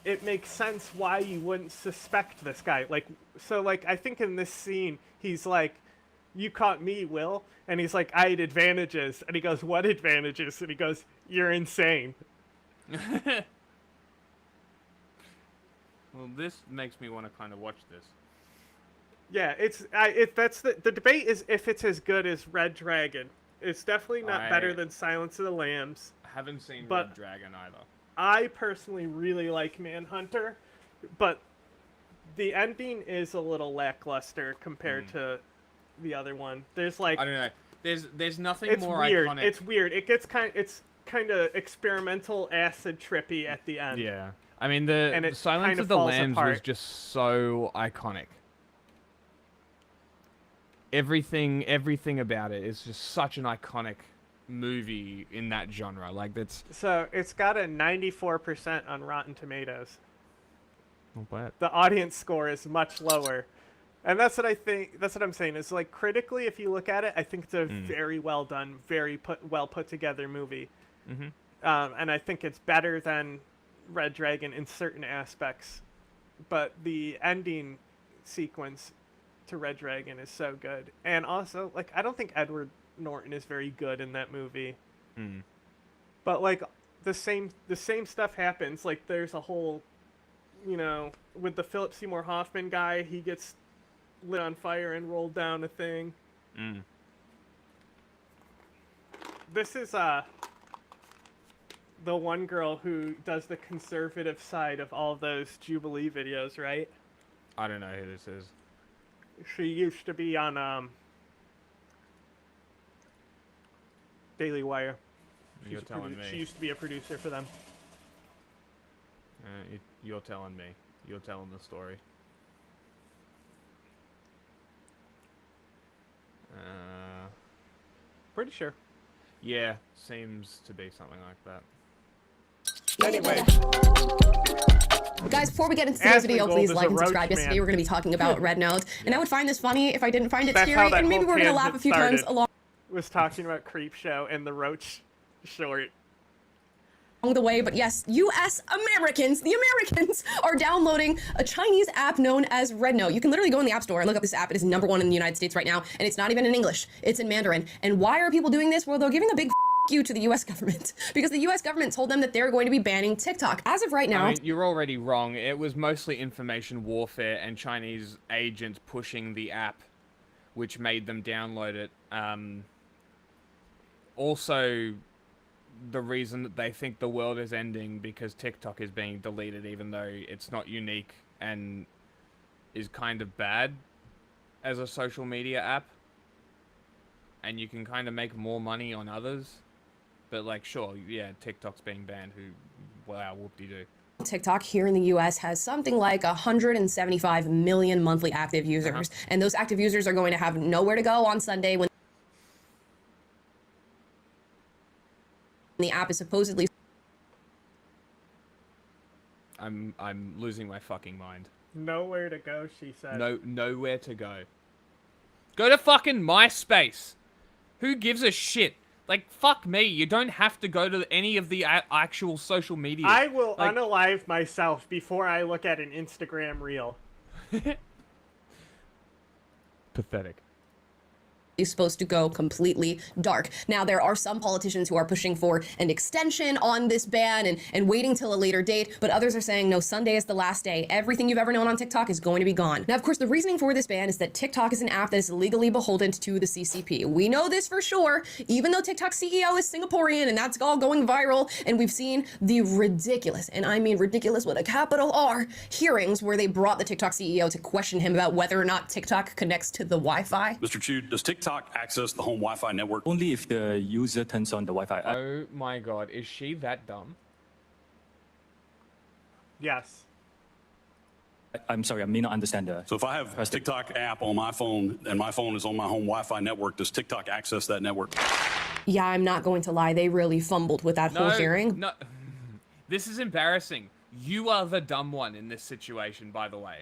[SPEAKER 3] it makes sense why you wouldn't suspect this guy. Like, so, like, I think in this scene, he's like, "You caught me, Will," and he's like, "I had advantages," and he goes, "What advantages?" And he goes, "You're insane."
[SPEAKER 2] Well, this makes me want to kind of watch this.
[SPEAKER 3] Yeah, that's the debate is if it's as good as Red Dragon. It's definitely not better than Silence of the Lambs.
[SPEAKER 2] I haven't seen Red Dragon either.
[SPEAKER 3] I personally really like Manhunter, but the ending is a little lackluster compared to the other one. There's like,
[SPEAKER 2] I don't know. There's nothing
[SPEAKER 3] it's
[SPEAKER 2] more
[SPEAKER 3] weird.
[SPEAKER 2] iconic.
[SPEAKER 3] It's weird. It's kind of experimental acid trippy at the end.
[SPEAKER 2] Yeah. I mean, the Silence of the Lambs was just so iconic. Everything about it is just such an iconic movie in that genre. Like, that's...
[SPEAKER 3] So, it's got a 94% on Rotten Tomatoes.
[SPEAKER 2] Not bad.
[SPEAKER 3] The audience score is much lower. And that's what I think, that's what I'm saying, is like, critically, if you look at it, I think it's a very well done, well put together movie.
[SPEAKER 2] Mm-hmm.
[SPEAKER 3] And I think it's better than Red Dragon in certain aspects. But the ending sequence to Red Dragon is so good. And also, like, I don't think Edward Norton is very good in that movie. But like the same stuff happens. Like, there's a whole, you know, with the Philip Seymour Hoffman guy, he gets lit on fire and rolled down a thing. This is the one girl who does the conservative side of all those Jubilee videos, right?
[SPEAKER 2] I don't know who this is.
[SPEAKER 3] She used to be on Daily Wire.
[SPEAKER 2] You're telling me.
[SPEAKER 3] She used to be a producer for them.
[SPEAKER 2] You're telling me. You're telling the story.
[SPEAKER 3] Pretty sure.
[SPEAKER 2] Yeah, seems to be something like that.
[SPEAKER 3] Anyway.
[SPEAKER 20] Guys, before we get into today's video, please like and subscribe. Yesterday we're going to be talking about RedNote, and I would find this funny if I didn't find it scary, and maybe we're going to laugh a few times along
[SPEAKER 3] was talking about Creepshow and the Roach short
[SPEAKER 20] the way. But yes, US Americans, the Americans, are downloading a Chinese app known as RedNote. You can literally go in the App Store and look up this app. It is #1 in the United States right now, and it's not even in English. It's in Mandarin. And why are people doing this? Well, they're giving a big you to the US government, because the US government told them that they're going to be banning TikTok. As of right now...
[SPEAKER 2] I mean, you're already wrong. It was mostly information warfare and Chinese agents pushing the app, which made them download it. Also, the reason that they think the world is ending because TikTok is being deleted, even though it's not unique and is kind of bad as a social media app. And you can kind of make more money on others. But, like, sure, yeah, TikTok's being banned. Wow, whoop-de-doo.
[SPEAKER 20] TikTok here in the US has something like 175 million monthly active users. And those active users are going to have nowhere to go on Sunday when the app is supposedly...
[SPEAKER 2] I'm losing my fucking mind.
[SPEAKER 3] Nowhere to go, she said.
[SPEAKER 2] Nowhere to go. Go to fucking MySpace. Who gives a shit? Like, fuck me, you don't have to go to any of the actual social media.
[SPEAKER 3] I will unalive myself before I look at an Instagram reel.
[SPEAKER 2] Pathetic.
[SPEAKER 20] is supposed to go completely dark. Now, there are some politicians who are pushing for an extension on this ban and waiting till a later date, but others are saying, no, Sunday is the last day. Everything you've ever known on TikTok is going to be gone. Now, of course, the reasoning for this ban is that TikTok is an app that is legally beholden to the CCP. We know this for sure, even though TikTok's CEO is Singaporean and that's all going viral, and we've seen the ridiculous, and I mean ridiculous with a capital R, hearings where they brought the TikTok CEO to question him about whether or not TikTok connects to the Wi-Fi.
[SPEAKER 4] Mr. Chu, does TikTok access the home Wi-Fi network? Only if the user turns on the Wi-Fi.
[SPEAKER 2] Oh my god, is she that dumb?
[SPEAKER 3] Yes.
[SPEAKER 4] I'm sorry, I may not understand that. So if I have a TikTok app on my phone and my phone is on my home Wi-Fi network, does TikTok access that network?
[SPEAKER 20] Yeah, I'm not going to lie. They really fumbled with that whole hearing.
[SPEAKER 2] No, this is embarrassing. You are the dumb one in this situation, by the way.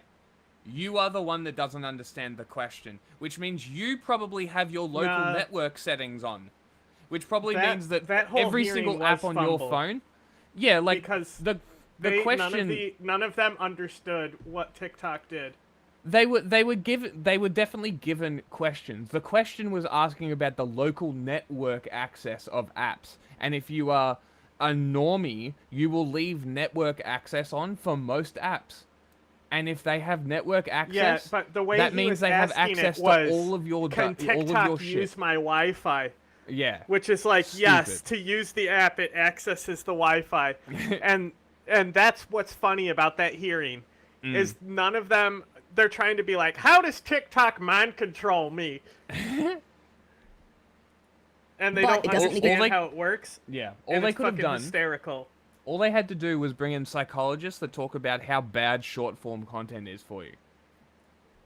[SPEAKER 2] You are the one that doesn't understand the question, which means you probably have your local network settings on, which probably means that every single app on your phone, yeah, like
[SPEAKER 3] because
[SPEAKER 2] the question,
[SPEAKER 3] none of them understood what TikTok did.
[SPEAKER 2] They were definitely given questions. The question was asking about the local network access of apps, and if you are a normie, you will leave network access on for most apps. And if they have network access,
[SPEAKER 3] but the way
[SPEAKER 2] that means they have access to all of your
[SPEAKER 3] can TikTok use my Wi-Fi?
[SPEAKER 2] Yeah.
[SPEAKER 3] Which is like, yes, to use the app, it accesses the Wi-Fi. and that's what's funny about that hearing, is none of them, they're trying to be like, how does TikTok mind control me? And they don't understand how it works.
[SPEAKER 2] Yeah. All they could have done,
[SPEAKER 3] hysterical.
[SPEAKER 2] All they had to do was bring in psychologists that talk about how bad short-form content is for you.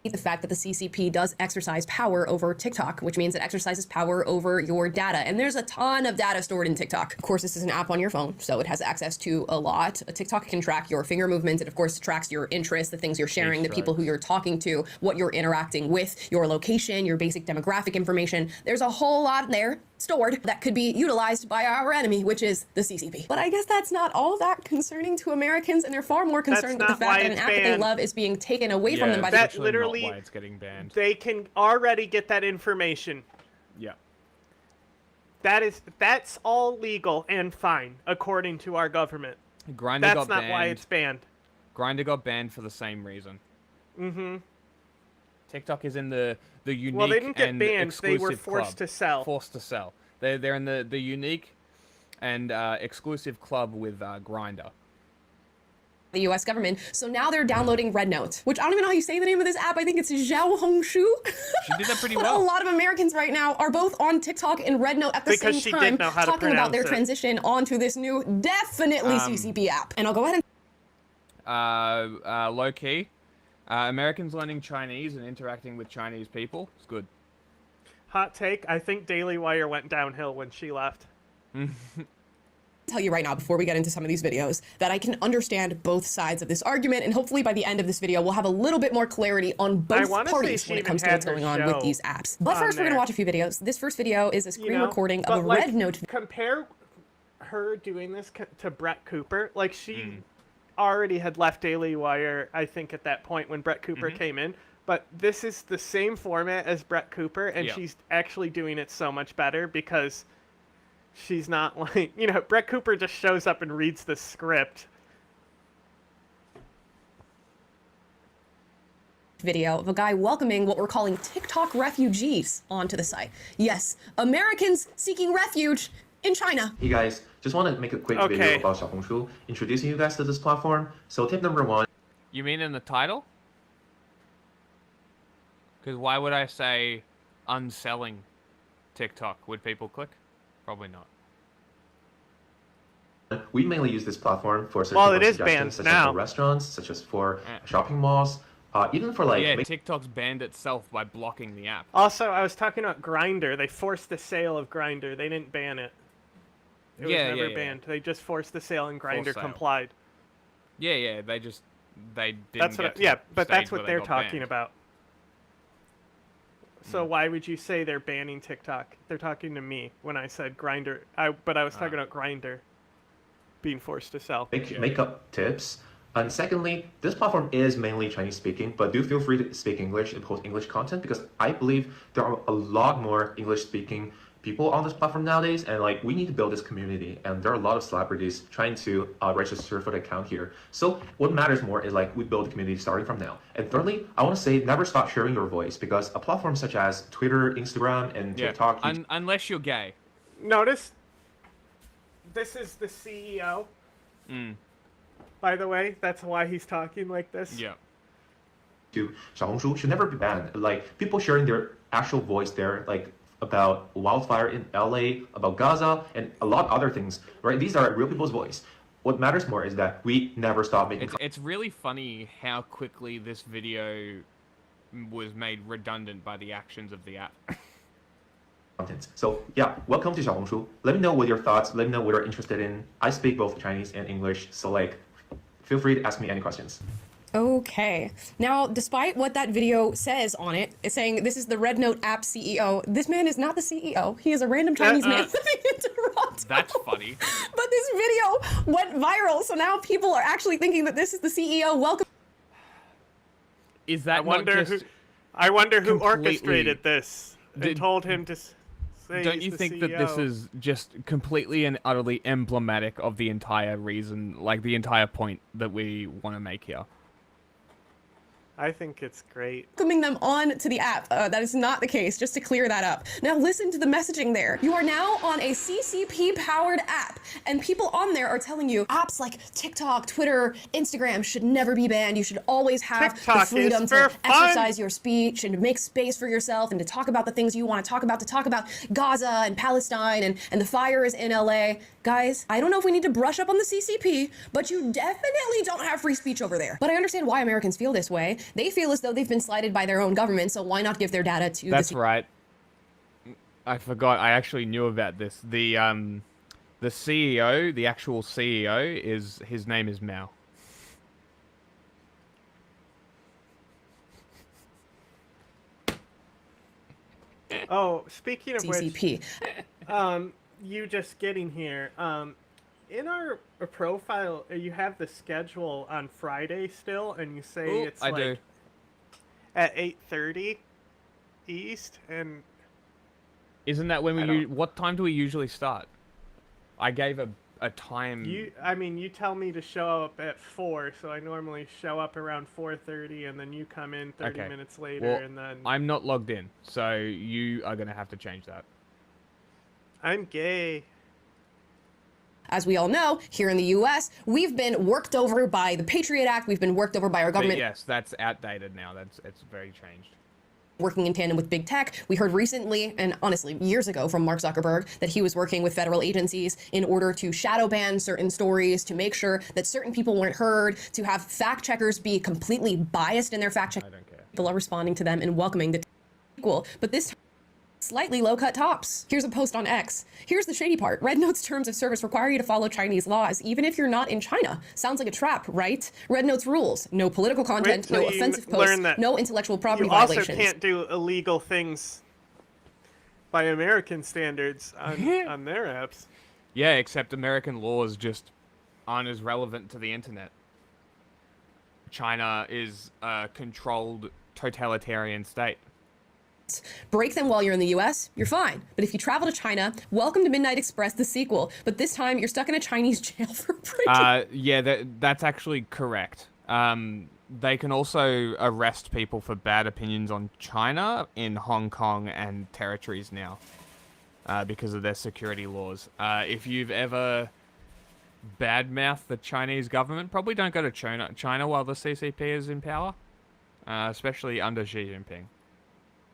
[SPEAKER 20] The fact that the CCP does exercise power over TikTok, which means it exercises power over your data. And there's a ton of data stored in TikTok. Of course, this is an app on your phone, so it has access to a lot. TikTok can track your finger movements. It, of course, tracks your interests, the things you're sharing, the people who you're talking to, what you're interacting with, your location, your basic demographic information. There's a whole lot there stored that could be utilized by our enemy, which is the CCP. But I guess that's not all that concerning to Americans, and they're far more concerned with the fact that an app that they love is being taken away from them by
[SPEAKER 3] that literally
[SPEAKER 2] why it's getting banned.
[SPEAKER 3] They can already get that information.
[SPEAKER 2] Yeah.
[SPEAKER 3] That's all legal and fine according to our government.
[SPEAKER 2] Grindr
[SPEAKER 3] That's
[SPEAKER 2] got
[SPEAKER 3] not
[SPEAKER 2] banned.
[SPEAKER 3] why it's banned.
[SPEAKER 2] Grindr got banned for the same reason.
[SPEAKER 3] Mm-hmm.
[SPEAKER 2] TikTok is in the unique
[SPEAKER 3] well, they didn't get
[SPEAKER 2] and
[SPEAKER 3] banned.
[SPEAKER 2] exclusive
[SPEAKER 3] They were forced to sell.
[SPEAKER 2] Forced to sell. They're in the unique and exclusive club with Grindr.
[SPEAKER 20] The U.S. government. So now they're downloading RedNote, which I don't even know how you say the name of this app. I think it's Zhao Hongshu.
[SPEAKER 2] She did that pretty well.
[SPEAKER 20] A lot of Americans right now are both on TikTok and RedNote at the same time, talking about their transition onto this new, definitely CCP app. And I'll go ahead
[SPEAKER 2] and low key. Americans learning Chinese and interacting with Chinese people is good.
[SPEAKER 3] Hot take, I think Daily Wire went downhill when she left.
[SPEAKER 20] Tell you right now, before we get into some of these videos, that I can understand both sides of this argument, and hopefully by the end of this video, we'll have a little bit more clarity on both parties when it comes to what's going on with these apps. But first, we're going to watch a few videos. This first video is a screen recording of a RedNote.
[SPEAKER 3] Compare her doing this to Brett Cooper. Like, she already had left Daily Wire, I think, at that point when Brett Cooper came in. But this is the same format as Brett Cooper, and she's actually doing it so much better because she's not like, Brett Cooper just shows up and reads the script.
[SPEAKER 20] Video of a guy welcoming what we're calling TikTok refugees onto the site. Yes, Americans seeking refuge in China.
[SPEAKER 5] Hey guys, just want to make a quick video about Xiaohongshu, introducing you guys to this platform. So tip number 1.
[SPEAKER 2] You mean in the title? Because why would I say unselling TikTok? Would people click? Probably not.
[SPEAKER 5] We mainly use this platform for searching for suggestions such as for restaurants, such as for shopping malls, even for like...
[SPEAKER 2] Yeah, TikTok's banned itself by blocking the app.
[SPEAKER 3] Also, I was talking about Grindr. They forced the sale of Grindr. They didn't ban it. It was never banned. They just forced the sale and Grindr complied.
[SPEAKER 2] Yeah, they didn't
[SPEAKER 3] that's what but that's what they're talking about. So why would you say they're banning TikTok? They're talking to me when I said Grindr. But I was talking about Grindr being forced to sell.
[SPEAKER 5] Makeup tips. And secondly, this platform is mainly Chinese speaking, but do feel free to speak English and post English content because I believe there are a lot more English speaking people on this platform nowadays, and like we need to build this community, and there are a lot of celebrities trying to register for the account here. So what matters more is like we build a community starting from now. And thirdly, I want to say never stop sharing your voice because a platform such as Twitter, Instagram, and TikTok.
[SPEAKER 2] Unless you're gay.
[SPEAKER 3] Notice this is the CEO. By the way, that's why he's talking like this.
[SPEAKER 2] Yeah.
[SPEAKER 5] To 小红书 should never be banned. Like people sharing their actual voice there, like about wildfire in LA, about Gaza, and a lot of other things, right? These are real people's voice. What matters more is that we never stop making.
[SPEAKER 2] It's really funny how quickly this video was made redundant by the actions of the app.
[SPEAKER 5] Content. So yeah, welcome to 小红书. Let me know what your thoughts. Let me know what you're interested in. I speak both Chinese and English, so like, feel free to ask me any questions.
[SPEAKER 20] Okay. Now, despite what that video says on it, it's saying this is the RedNote app CEO. This man is not the CEO. He is a random Chinese man living in Toronto.
[SPEAKER 2] That's funny.
[SPEAKER 20] But this video went viral, so now people are actually thinking that this is the CEO. Welcome.
[SPEAKER 2] Is that
[SPEAKER 3] I wonder who orchestrated this and told him to say
[SPEAKER 2] Don't
[SPEAKER 3] he's
[SPEAKER 2] you
[SPEAKER 3] the
[SPEAKER 2] think
[SPEAKER 3] CEO.
[SPEAKER 2] that this is just completely and utterly emblematic of the entire reason, like the entire point that we want to make here?
[SPEAKER 3] I think it's great.
[SPEAKER 20] Welcoming them on to the app. That is not the case, just to clear that up. Now listen to the messaging there. You are now on a CCP-powered app, and people on there are telling you apps like TikTok, Twitter, Instagram should never be banned. You should always have
[SPEAKER 3] TikTok
[SPEAKER 20] the freedom
[SPEAKER 3] is
[SPEAKER 20] to
[SPEAKER 3] for fun.
[SPEAKER 20] exercise your speech and to make space for yourself and to talk about the things you want to talk about Gaza and Palestine and the fires in LA. Guys, I don't know if we need to brush up on the CCP, but you definitely don't have free speech over there. But I understand why Americans feel this way. They feel as though they've been slighted by their own government, so why not give their data to
[SPEAKER 2] That's right. I forgot. I actually knew about this. The CEO, the actual CEO, his name is Mao.
[SPEAKER 3] Oh, speaking of
[SPEAKER 20] CCP.
[SPEAKER 3] which, you just getting here. In our profile, you have the schedule on Friday still, and you say
[SPEAKER 2] Ooh,
[SPEAKER 3] it's
[SPEAKER 2] I
[SPEAKER 3] like
[SPEAKER 2] do.
[SPEAKER 3] at 8:30 East, and
[SPEAKER 2] Isn't that when we? What time do we usually start? I gave a time.
[SPEAKER 3] You tell me to show up at 4, so I normally show up around 4:30, and then you come in 30 minutes later,
[SPEAKER 2] well,
[SPEAKER 3] and then
[SPEAKER 2] I'm not logged in, so you are gonna have to change that.
[SPEAKER 3] I'm gay.
[SPEAKER 20] As we all know, here in the US, we've been worked over by the Patriot Act. We've been worked over by our government.
[SPEAKER 2] But yes, that's outdated now. It's very changed.
[SPEAKER 20] Working in tandem with big tech. We heard recently, and honestly, years ago from Mark Zuckerberg, that he was working with federal agencies in order to shadow ban certain stories, to make sure that certain people weren't heard, to have fact checkers be completely biased in their fact check.
[SPEAKER 2] I don't care.
[SPEAKER 20] People are responding to them and welcoming the equal. But this time, slightly low-cut tops. Here's a post on X. Here's the shady part. RedNote's terms of service require you to follow Chinese laws, even if you're not in China. Sounds like a trap, right? RedNote's rules: no political content, no offensive posts, no intellectual property violations.
[SPEAKER 3] You also can't do illegal things by American standards on their apps.
[SPEAKER 2] Yeah, except American laws just aren't as relevant to the internet. China is a controlled totalitarian state.
[SPEAKER 20] Break them while you're in the US, you're fine. But if you travel to China, welcome to Midnight Express, the sequel. But this time, you're stuck in a Chinese jail for breaking.
[SPEAKER 2] Yeah, that's actually correct. They can also arrest people for bad opinions on China in Hong Kong and territories now because of their security laws. If you've ever badmouthed the Chinese government, probably don't go to China while the CCP is in power, especially under Xi Jinping.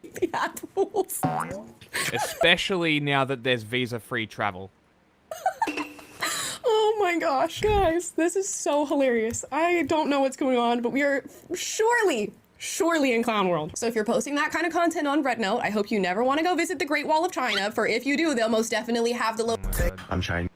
[SPEAKER 20] The app rules.
[SPEAKER 2] Especially now that there's visa-free travel.
[SPEAKER 20] Oh my gosh, guys, this is so hilarious. I don't know what's going on, but we are surely in clown world. So if you're posting that kind of content on RedNote, I hope you never want to go visit the Great Wall of China, for if you do, they'll most definitely have the
[SPEAKER 2] I'm Chinese.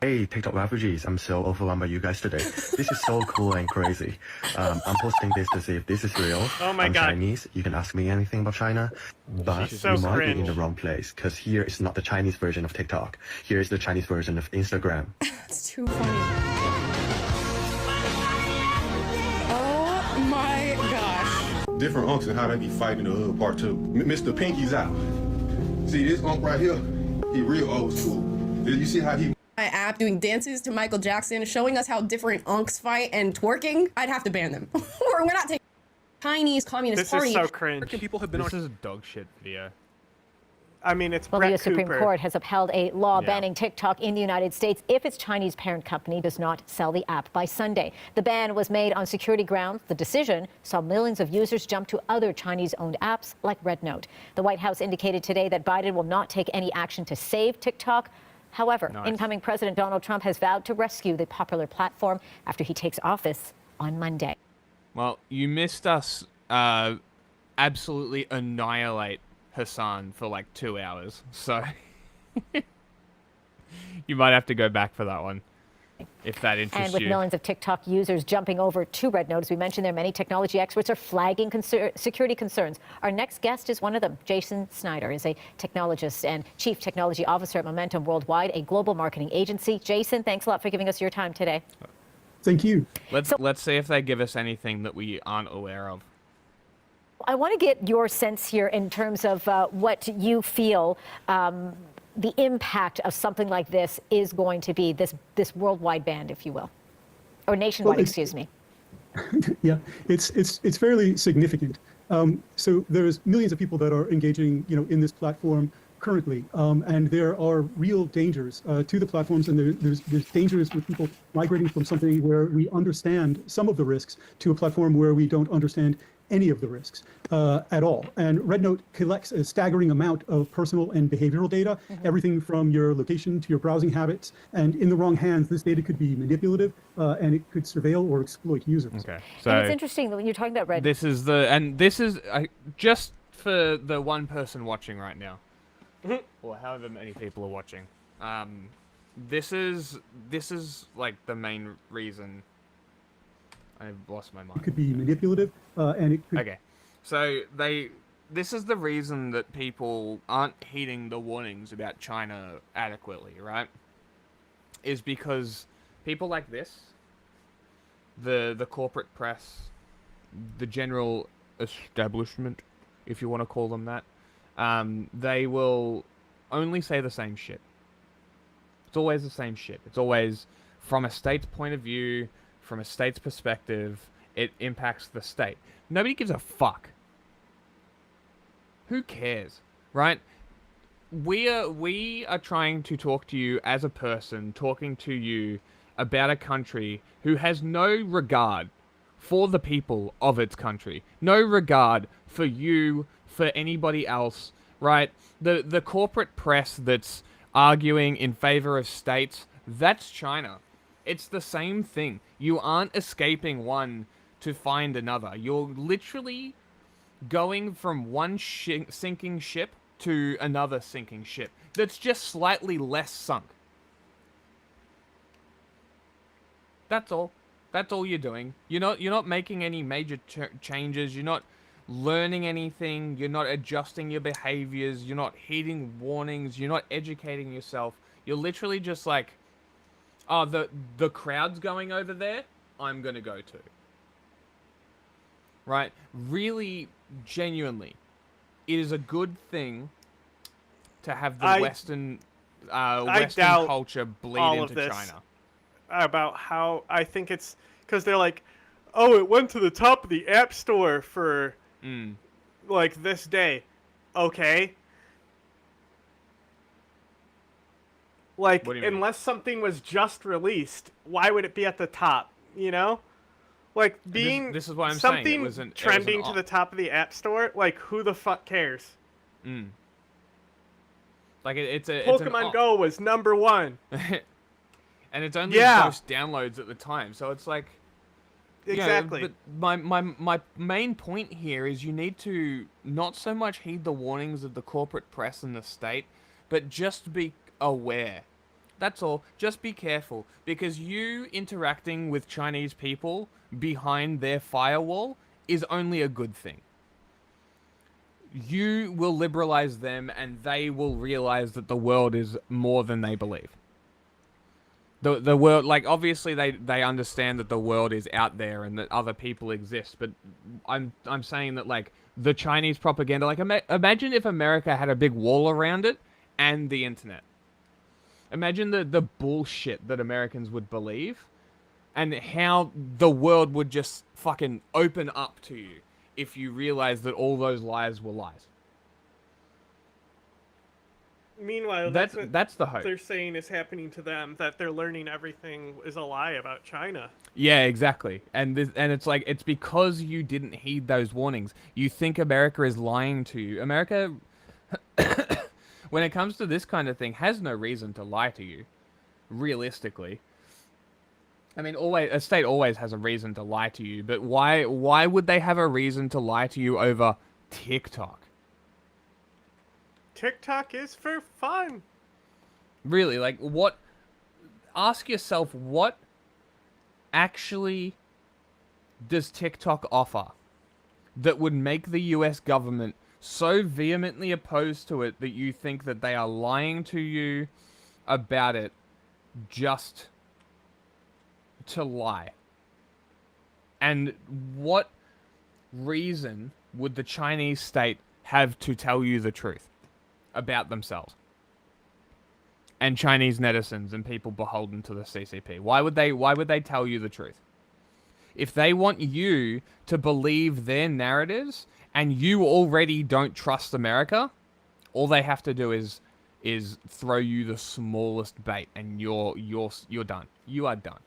[SPEAKER 6] Hey, TikTok refugees, I'm so overwhelmed by you guys today. This is so cool and crazy. I'm posting this to see if this is real.
[SPEAKER 3] Oh my
[SPEAKER 6] I'm
[SPEAKER 3] God.
[SPEAKER 6] Chinese. You can ask me anything about China. But
[SPEAKER 3] so
[SPEAKER 6] you might
[SPEAKER 3] cringe.
[SPEAKER 6] be in the wrong place, because here is not the Chinese version of TikTok. Here is the Chinese version of Instagram.
[SPEAKER 20] It's too funny. Oh my gosh.
[SPEAKER 7] Different unks and how they be fighting in the hood, part 2. Mr. Pinky's out. See, this unk right here, he real old school. Did you see how he...
[SPEAKER 20] My app doing dances to Michael Jackson, showing us how different unks fight and twerking, I'd have to ban them. Or we're not taking Chinese Communist Party.
[SPEAKER 3] This is so cringe.
[SPEAKER 2] This is a dog shit video.
[SPEAKER 3] I mean, it's
[SPEAKER 8] Well,
[SPEAKER 3] Brett
[SPEAKER 8] the U.S. Supreme
[SPEAKER 3] Cooper.
[SPEAKER 8] Court has upheld a law banning TikTok in the United States if its Chinese parent company does not sell the app by Sunday. The ban was made on security grounds. The decision saw millions of users jump to other Chinese-owned apps like RedNote. The White House indicated today that Biden will not take any action to save TikTok. However, incoming President Donald Trump has vowed to rescue the popular platform after he takes office on Monday.
[SPEAKER 2] Well, you missed us absolutely annihilate Hassan for like 2 hours, so you might have to go back for that one if that interests
[SPEAKER 8] And with
[SPEAKER 2] you.
[SPEAKER 8] millions of TikTok users jumping over to RedNote, as we mentioned, there many technology experts are flagging security concerns. Our next guest is one of them. Jason Snyder is a technologist and chief technology officer at Momentum Worldwide, a global marketing agency. Jason, thanks a lot for giving us your time today.
[SPEAKER 11] Thank you.
[SPEAKER 2] Let's see if they give us anything that we aren't aware of.
[SPEAKER 8] I want to get your sense here in terms of what you feel the impact of something like this is going to be, this worldwide ban, if you will, or nationwide, excuse me.
[SPEAKER 11] Yeah, it's fairly significant. So there's millions of people that are engaging, in this platform currently, and there are real dangers to the platforms, and there's dangers with people migrating from something where we understand some of the risks to a platform where we don't understand any of the risks at all. And RedNote collects a staggering amount of personal and behavioral data, everything from your location to your browsing habits. And in the wrong hands, this data could be manipulative and it could surveil or exploit users.
[SPEAKER 2] Okay, so
[SPEAKER 8] and it's interesting that when you're talking about RedNote.
[SPEAKER 2] This is just for the one person watching right now, or however many people are watching. This is like the main reason. I've lost my mind.
[SPEAKER 11] It could be manipulative, and it could...
[SPEAKER 2] Okay, so this is the reason that people aren't heeding the warnings about China adequately, right? Is because people like this, the corporate press, the general establishment, if you want to call them that, they will only say the same shit. It's always the same shit. It's always from a state's point of view. From a state's perspective, it impacts the state. Nobody gives a fuck. Who cares, right? We are trying to talk to you as a person, talking to you about a country who has no regard for the people of its country. No regard for you, for anybody else, right? The corporate press that's arguing in favor of states, that's China. It's the same thing. You aren't escaping one to find another. You're literally going from one sinking ship to another sinking ship that's just slightly less sunk. That's all. That's all you're doing. You're not making any major changes. You're not learning anything. You're not adjusting your behaviors. You're not heeding warnings. You're not educating yourself. You're literally just like, oh, the crowd's going over there, I'm going to go to. Right? Really, genuinely, it is a good thing to have the Western culture bleed into China.
[SPEAKER 3] About how I think it's because they're like, oh, it went to the top of the App Store for like this day. Okay. Like, unless something was just released, why would it be at the top? You know, like being
[SPEAKER 2] this is what I'm
[SPEAKER 3] something
[SPEAKER 2] saying. It was
[SPEAKER 3] trending to the top of the App Store. Like, who the fuck cares?
[SPEAKER 2] Like it's a
[SPEAKER 3] Pokemon Go was #1,
[SPEAKER 2] and it's only most downloads at the time. So it's like
[SPEAKER 3] exactly.
[SPEAKER 2] Yeah, but my main point here is you need to not so much heed the warnings of the corporate press and the state, but just be aware. That's all. Just be careful, because you interacting with Chinese people behind their firewall is only a good thing. You will liberalize them, and they will realize that the world is more than they believe. The world, like, obviously they understand that the world is out there and that other people exist, but I'm saying that, like, the Chinese propaganda, like, imagine if America had a big wall around it and the internet. Imagine the bullshit that Americans would believe, and how the world would just fucking open up to you if you realize that all those lies were lies.
[SPEAKER 3] Meanwhile,
[SPEAKER 2] that's the hope.
[SPEAKER 3] They're saying is happening to them, that they're learning everything is a lie about China.
[SPEAKER 2] Yeah, exactly. And it's like, it's because you didn't heed those warnings. You think America is lying to you. America, when it comes to this kind of thing, has no reason to lie to you, realistically. I mean, a state always has a reason to lie to you, but why would they have a reason to lie to you over TikTok?
[SPEAKER 3] TikTok is for fun.
[SPEAKER 2] Really, like, what? Ask yourself, what actually does TikTok offer that would make the US government so vehemently opposed to it that you think that they are lying to you about it just to lie? And what reason would the Chinese state have to tell you the truth about themselves and Chinese netizens and people beholden to the CCP? Why would they tell you the truth? If they want you to believe their narratives and you already don't trust America, all they have to do is throw you the smallest bait, and you're done. You are done.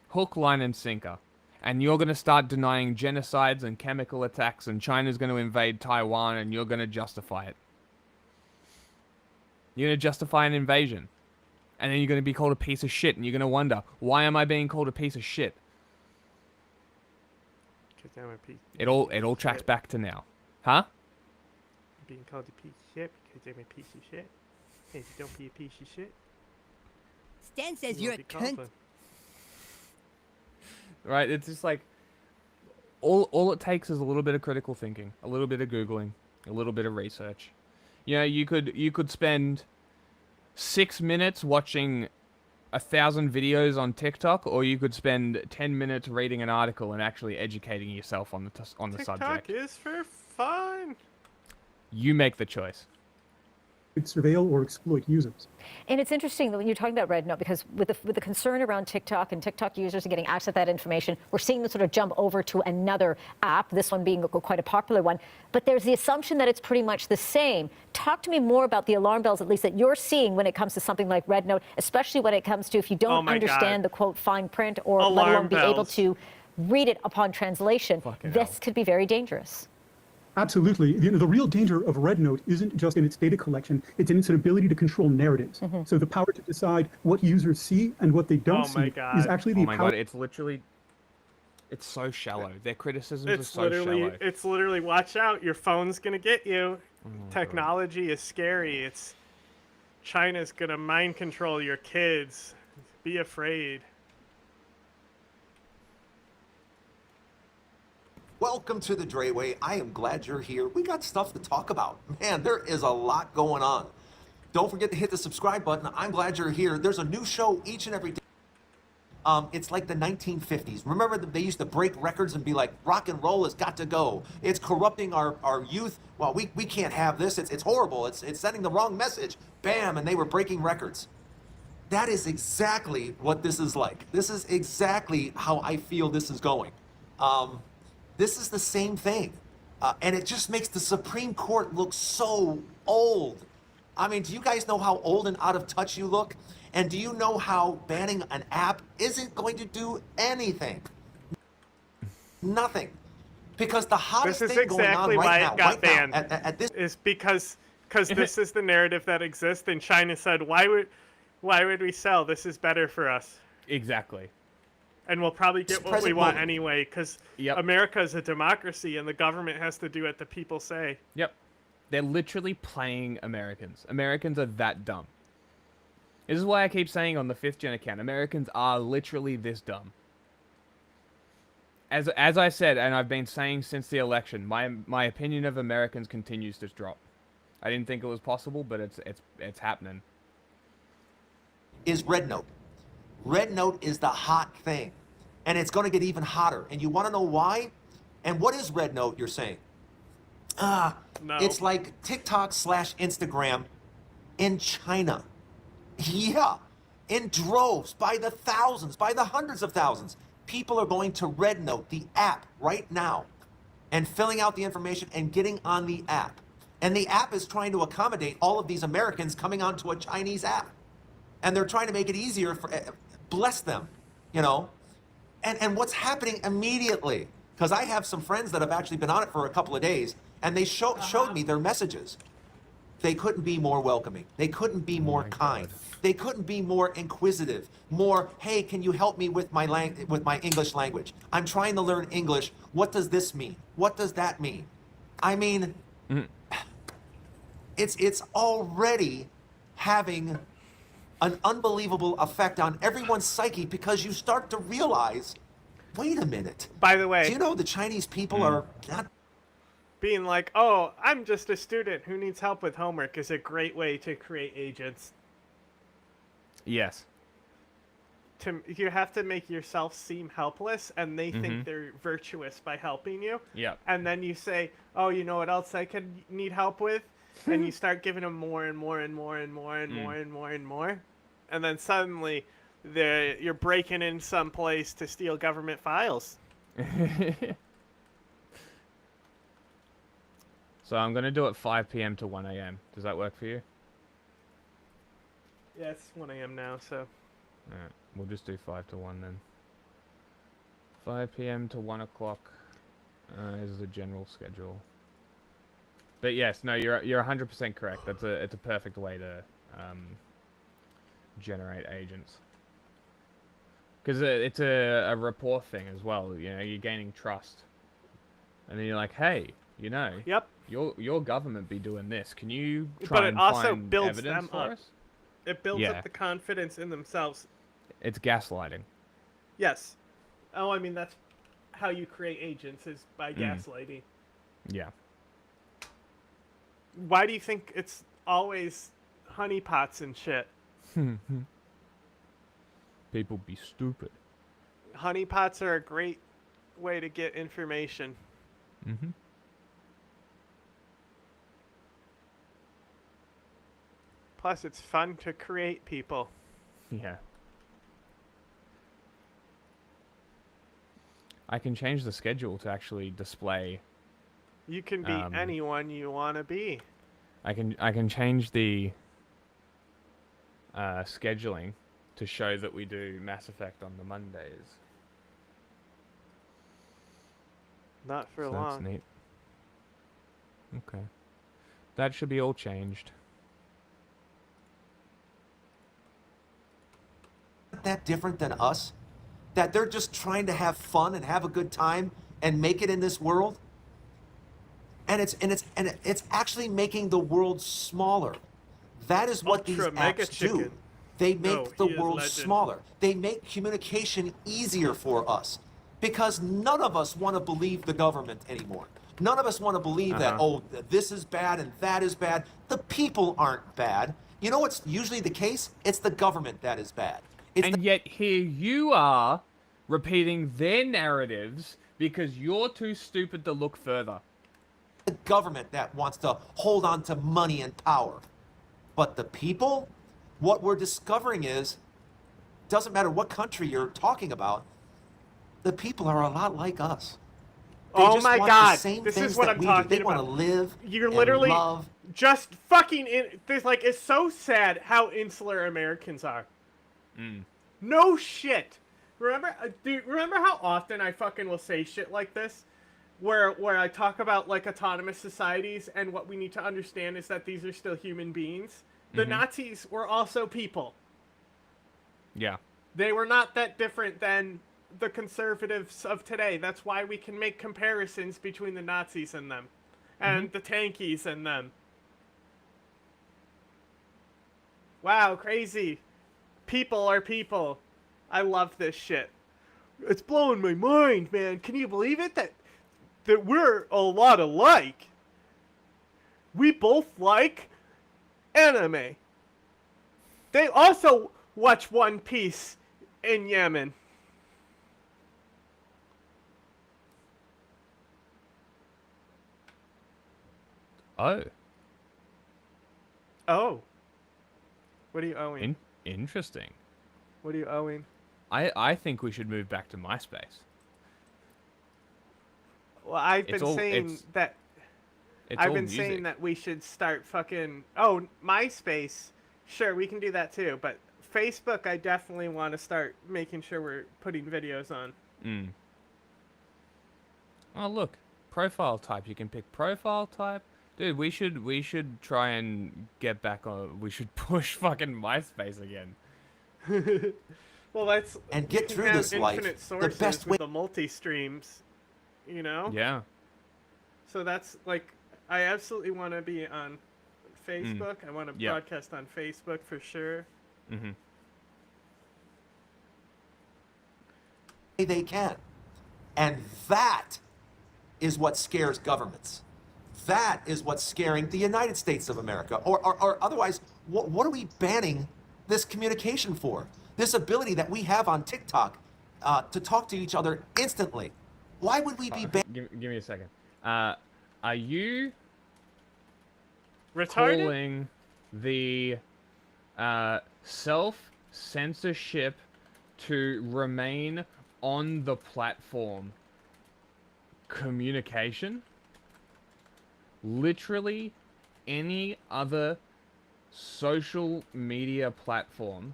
[SPEAKER 2] Hook, line, and sinker. And you're going to start denying genocides and chemical attacks, and China's going to invade Taiwan, and you're going to justify it. You're going to justify an invasion. And then you're going to be called a piece of shit, and you're going to wonder, why am I being called a piece of shit?
[SPEAKER 3] Because I'm a piece.
[SPEAKER 2] It all tracks back to now. Huh?
[SPEAKER 3] Being called a piece of shit because I'm a piece of shit. Hey, if you don't be a piece of shit,
[SPEAKER 12] Stan says you're a cunt.
[SPEAKER 2] Right? It's just like, all it takes is a little bit of critical thinking, a little bit of Googling, a little bit of research. You know, you could spend 6 minutes watching 1,000 videos on TikTok, or you could spend 10 minutes reading an article and actually educating yourself on the subject.
[SPEAKER 3] TikTok is for fun.
[SPEAKER 2] You make the choice.
[SPEAKER 11] Surveil or exploit users.
[SPEAKER 8] And it's interesting that when you're talking about RedNote, because with the concern around TikTok and TikTok users and getting access to that information, we're seeing them sort of jump over to another app, this one being quite a popular one. But there's the assumption that it's pretty much the same. Talk to me more about the alarm bells, at least, that you're seeing when it comes to something like RedNote, especially when it comes to if you don't understand the, quote, fine print, or let alone be able to read it upon translation. This could be very dangerous.
[SPEAKER 11] Absolutely. The real danger of RedNote isn't just in its data collection, it's in its ability to control narratives. So the power to decide what users see and what they don't see is actually the power.
[SPEAKER 2] God, it's literally, it's so shallow. Their criticisms are so shallow.
[SPEAKER 3] It's literally, watch out, your phone's going to get you. Technology is scary. China's going to mind control your kids. Be afraid.
[SPEAKER 13] Welcome to the Dreyway. I am glad you're here. We got stuff to talk about. Man, there is a lot going on. Don't forget to hit the subscribe button. I'm glad you're here. There's a new show each and every day. It's like the 1950s. Remember they used to break records and be like, rock and roll has got to go. It's corrupting our youth. Well, we can't have this. It's horrible. It's sending the wrong message. Bam, and they were breaking records. That is exactly what this is like. This is exactly how I feel this is going. This is the same thing. And it just makes the Supreme Court look so old. I mean, do you guys know how old and out of touch you look? And do you know how banning an app isn't going to do anything? Nothing. Because the hottest thing going on right now, at this
[SPEAKER 3] is because this is the narrative that exists, and China said, why would we sell? This is better for us.
[SPEAKER 2] Exactly.
[SPEAKER 3] And we'll probably get what we want anyway, because America is a democracy and the government has to do what the people say.
[SPEAKER 2] Yep. They're literally playing Americans. Americans are that dumb. This is why I keep saying on the 5th gen account, Americans are literally this dumb. As I said, and I've been saying since the election, my opinion of Americans continues to drop. I didn't think it was possible, but it's happening.
[SPEAKER 13] Is RedNote. RedNote is the hot thing, and it's going to get even hotter. And you want to know why? And what is RedNote, you're saying? No. It's like TikTok / Instagram in China. Yeah, in droves, by the thousands, by the hundreds of thousands. People are going to RedNote, the app, right now, and filling out the information and getting on the app. And the app is trying to accommodate all of these Americans coming onto a Chinese app. And they're trying to make it easier for, bless them, you know? And what's happening immediately, because I have some friends that have actually been on it for a couple of days, and they showed me their messages. They couldn't be more welcoming. They couldn't be more kind. They couldn't be more inquisitive. More, hey, can you help me with my English language? I'm trying to learn English. What does this mean? What does that mean? I mean, it's already having an unbelievable effect on everyone's psyche, because you start to realize, wait a minute.
[SPEAKER 3] By the way,
[SPEAKER 13] do you know the Chinese people are not
[SPEAKER 3] being like, oh, I'm just a student who needs help with homework is a great way to create agents.
[SPEAKER 2] Yes.
[SPEAKER 3] You have to make yourself seem helpless, and they think they're virtuous by helping you.
[SPEAKER 2] Yep.
[SPEAKER 3] And then you say, oh, you know what else I could need help with? And you start giving them more and more and more and more and more and more and more. And then suddenly you're breaking in some place to steal government files.
[SPEAKER 2] So I'm going to do it 5 p.m. to 1 a.m. Does that work for you?
[SPEAKER 3] Yeah, it's 1 a.m. now, so.
[SPEAKER 2] Alright, we'll just do 5 to 1 then. 5 p.m. to 1 o'clock is the general schedule. But yes, no, you're 100% correct. It's a perfect way to generate agents. Because it's a rapport thing as well. You know, you're gaining trust, and then you're like, hey, you know,
[SPEAKER 3] yep,
[SPEAKER 2] your government be doing this. Can you try
[SPEAKER 3] but it
[SPEAKER 2] and
[SPEAKER 3] also
[SPEAKER 2] find
[SPEAKER 3] builds
[SPEAKER 2] evidence
[SPEAKER 3] them
[SPEAKER 2] for
[SPEAKER 3] up.
[SPEAKER 2] us?
[SPEAKER 3] It builds up the confidence in themselves.
[SPEAKER 2] It's gaslighting.
[SPEAKER 3] Yes. Oh, I mean, that's how you create agents, is by gaslighting.
[SPEAKER 2] Yeah.
[SPEAKER 3] Why do you think it's always honeypots and shit?
[SPEAKER 2] People be stupid.
[SPEAKER 3] Honeypots are a great way to get information. Plus, it's fun to create people.
[SPEAKER 2] Yeah. I can change the schedule to actually display.
[SPEAKER 3] You can be anyone you want to be.
[SPEAKER 2] I can change the scheduling to show that we do Mass Effect on the Mondays.
[SPEAKER 3] Not for
[SPEAKER 2] So
[SPEAKER 3] long.
[SPEAKER 2] that's neat. Okay. That should be all changed.
[SPEAKER 13] that different than us? That they're just trying to have fun and have a good time and make it in this world? And it's actually making the world smaller. That is what these apps do. They make the world smaller. They make communication easier for us. Because none of us want to believe the government anymore. None of us want to believe that, oh, this is bad and that is bad. The people aren't bad. You know what's usually the case? It's the government that is bad.
[SPEAKER 2] And yet here you are repeating their narratives because you're too stupid to look further.
[SPEAKER 13] The government that wants to hold on to money and power. But the people, what we're discovering is, doesn't matter what country you're talking about, the people are a lot like us. They
[SPEAKER 3] oh
[SPEAKER 13] just
[SPEAKER 3] my
[SPEAKER 13] want
[SPEAKER 3] God,
[SPEAKER 13] the same
[SPEAKER 3] this
[SPEAKER 13] things
[SPEAKER 3] is what
[SPEAKER 13] that
[SPEAKER 3] I'm
[SPEAKER 13] we
[SPEAKER 3] talking
[SPEAKER 13] do. They
[SPEAKER 3] about.
[SPEAKER 13] want to live
[SPEAKER 3] You're
[SPEAKER 13] and
[SPEAKER 3] literally
[SPEAKER 13] love.
[SPEAKER 3] just fucking in. There's like, it's so sad how insular Americans are. No shit. Remember, dude, remember how often I fucking will say shit like this? Where I talk about like autonomous societies, and what we need to understand is that these are still human beings. The Nazis were also people.
[SPEAKER 2] Yeah.
[SPEAKER 3] They were not that different than the conservatives of today. That's why we can make comparisons between the Nazis and them. And the tankies and them. Wow, crazy. People are people. I love this shit. It's blowing my mind, man. Can you believe it? That we're a lot alike. We both like anime. They also watch One Piece in Yemen.
[SPEAKER 2] Oh.
[SPEAKER 3] Oh. What are you owing?
[SPEAKER 2] Interesting.
[SPEAKER 3] What are you owing?
[SPEAKER 2] I think we should move back to MySpace.
[SPEAKER 3] Well, I've been saying that we should start fucking... Oh, MySpace. Sure, we can do that too. But Facebook, I definitely want to start making sure we're putting videos on.
[SPEAKER 2] Oh, look. Profile type. You can pick profile type. Dude, we should try and get back on... We should push fucking MySpace again.
[SPEAKER 3] Well, that's...
[SPEAKER 13] And get through this life
[SPEAKER 3] the best way... with the multi-streams, you know?
[SPEAKER 2] Yeah.
[SPEAKER 3] So that's, like... I absolutely want to be on Facebook. I want to broadcast on Facebook for sure.
[SPEAKER 13] They can. And that is what scares governments. That is what's scaring the United States of America. Or otherwise, what are we banning this communication for? This ability that we have on TikTok to talk to each other instantly. Why would we be banning...
[SPEAKER 2] Give me a second. Are you...
[SPEAKER 3] retarded?
[SPEAKER 2] Calling the self-censorship to remain on the platform communication? Literally any other social media platform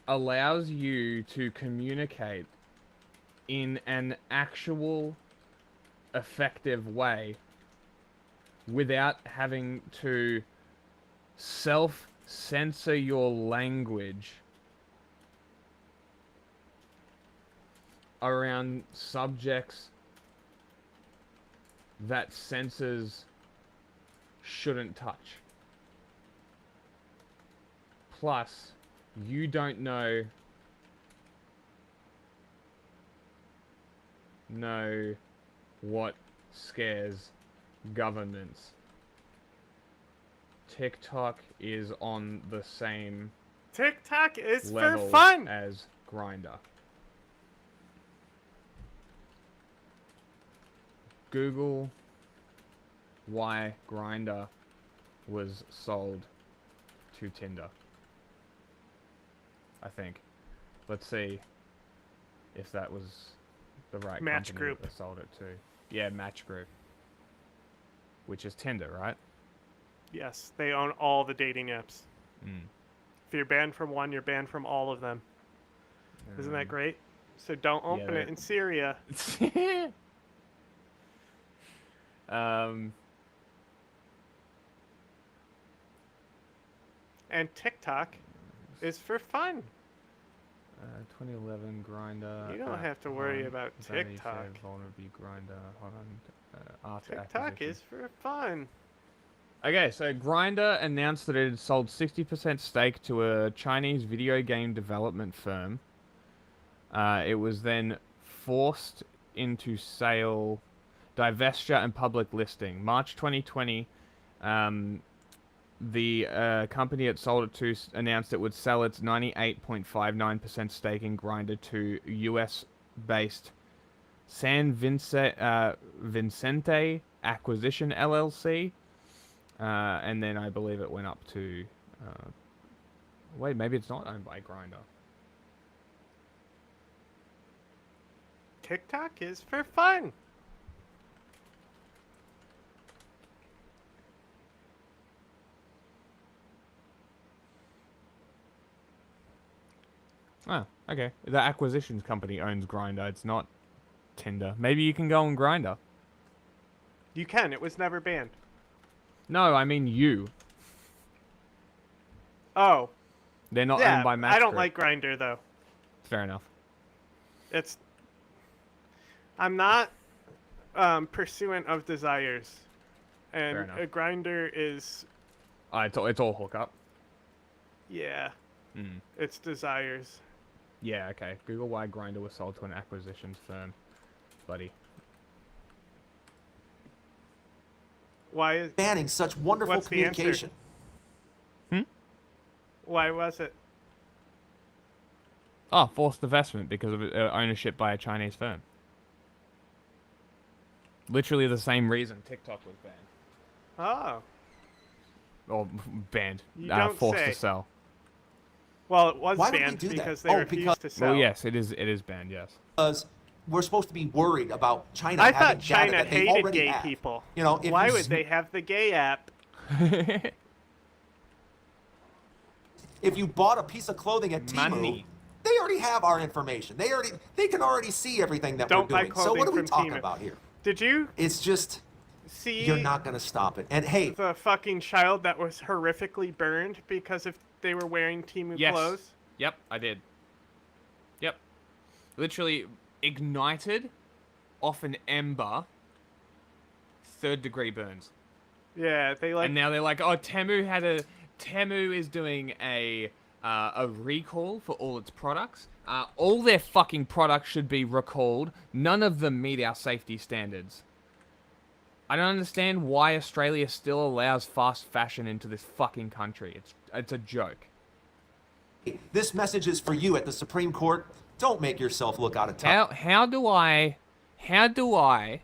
[SPEAKER 2] allows you to communicate in an actual effective way without having to self-censor your language around subjects that censors shouldn't touch. Plus, you don't know what scares governments. TikTok is on the same
[SPEAKER 3] TikTok is
[SPEAKER 2] level
[SPEAKER 3] for fun
[SPEAKER 2] as Grindr. Google why Grindr was sold to Tinder. I think. Let's see if that was the right
[SPEAKER 3] Match
[SPEAKER 2] company
[SPEAKER 3] Group.
[SPEAKER 2] that sold it to. Yeah, Match Group. Which is Tinder, right?
[SPEAKER 3] Yes, they own all the dating apps. If you're banned from one, you're banned from all of them. Isn't that great? So don't open it in Syria. And TikTok is for fun.
[SPEAKER 2] 2011 Grindr.
[SPEAKER 3] You don't have to worry about TikTok.
[SPEAKER 2] Vulnerability Grindr. Hold on. After
[SPEAKER 3] TikTok
[SPEAKER 2] acquisition.
[SPEAKER 3] is for fun.
[SPEAKER 2] Okay, so Grindr announced that it had sold 60% stake to a Chinese video game development firm. It was then forced into sale, divestiture, and public listing. March 2020, the company it sold it to announced it would sell its 98.59% stake in Grindr to US-based San Vicente Acquisition LLC. And then I believe it went up to... wait, maybe it's not owned by Grindr.
[SPEAKER 3] TikTok is for fun.
[SPEAKER 2] Oh, okay. The acquisitions company owns Grindr. It's not Tinder. Maybe you can go on Grindr.
[SPEAKER 3] You can. It was never banned.
[SPEAKER 2] No, I mean you.
[SPEAKER 3] Oh.
[SPEAKER 2] They're not owned by Match
[SPEAKER 3] I don't
[SPEAKER 2] Group.
[SPEAKER 3] like Grindr though.
[SPEAKER 2] Fair enough.
[SPEAKER 3] I'm not pursuant of desires, and
[SPEAKER 2] Fair enough.
[SPEAKER 3] a Grindr is.
[SPEAKER 2] It's all hookup.
[SPEAKER 3] Yeah, its desires.
[SPEAKER 2] Yeah, okay. Google why Grindr was sold to an acquisitions firm. Buddy.
[SPEAKER 3] Why is
[SPEAKER 13] banning such wonderful
[SPEAKER 3] what's the answer?
[SPEAKER 13] communication?
[SPEAKER 3] Why was it?
[SPEAKER 2] Oh, forced divestment because of ownership by a Chinese firm. Literally the same reason TikTok was banned.
[SPEAKER 3] Oh.
[SPEAKER 2] Or banned.
[SPEAKER 3] You don't
[SPEAKER 2] Forced
[SPEAKER 3] say.
[SPEAKER 2] to sell.
[SPEAKER 3] Well, it was
[SPEAKER 13] Why would we
[SPEAKER 3] banned
[SPEAKER 13] do that?
[SPEAKER 3] because they
[SPEAKER 13] Oh,
[SPEAKER 3] refused to sell.
[SPEAKER 2] Well, yes, it is banned, yes.
[SPEAKER 13] Because we're supposed to be worried about China
[SPEAKER 3] I
[SPEAKER 13] having
[SPEAKER 3] thought China
[SPEAKER 13] data that they
[SPEAKER 3] hated
[SPEAKER 13] already
[SPEAKER 3] gay
[SPEAKER 13] have.
[SPEAKER 3] people.
[SPEAKER 13] You know, if
[SPEAKER 3] why
[SPEAKER 13] you
[SPEAKER 3] would they have the gay app?
[SPEAKER 13] If you bought a piece of clothing at Temu, they already have our information. They can already see everything that
[SPEAKER 3] Don't
[SPEAKER 13] we're
[SPEAKER 3] buy
[SPEAKER 13] doing. So
[SPEAKER 3] clothing
[SPEAKER 13] what are we
[SPEAKER 3] from
[SPEAKER 13] talking
[SPEAKER 3] Temu.
[SPEAKER 13] about here?
[SPEAKER 3] Did you
[SPEAKER 13] It's just
[SPEAKER 3] see?
[SPEAKER 13] you're not going to stop it. And hey,
[SPEAKER 3] the fucking child that was horrifically burned because if they were wearing Temu
[SPEAKER 2] Yes.
[SPEAKER 3] clothes.
[SPEAKER 2] Yep, I did. Yep. Literally ignited off an ember. 3rd-degree burns.
[SPEAKER 3] Yeah, they like.
[SPEAKER 2] And now they're like, oh, Temu is doing a recall for all its products. All their fucking products should be recalled. None of them meet our safety standards. I don't understand why Australia still allows fast fashion into this fucking country. It's a joke.
[SPEAKER 13] this message is for you at the Supreme Court. Don't make yourself look out of touch.
[SPEAKER 2] How do I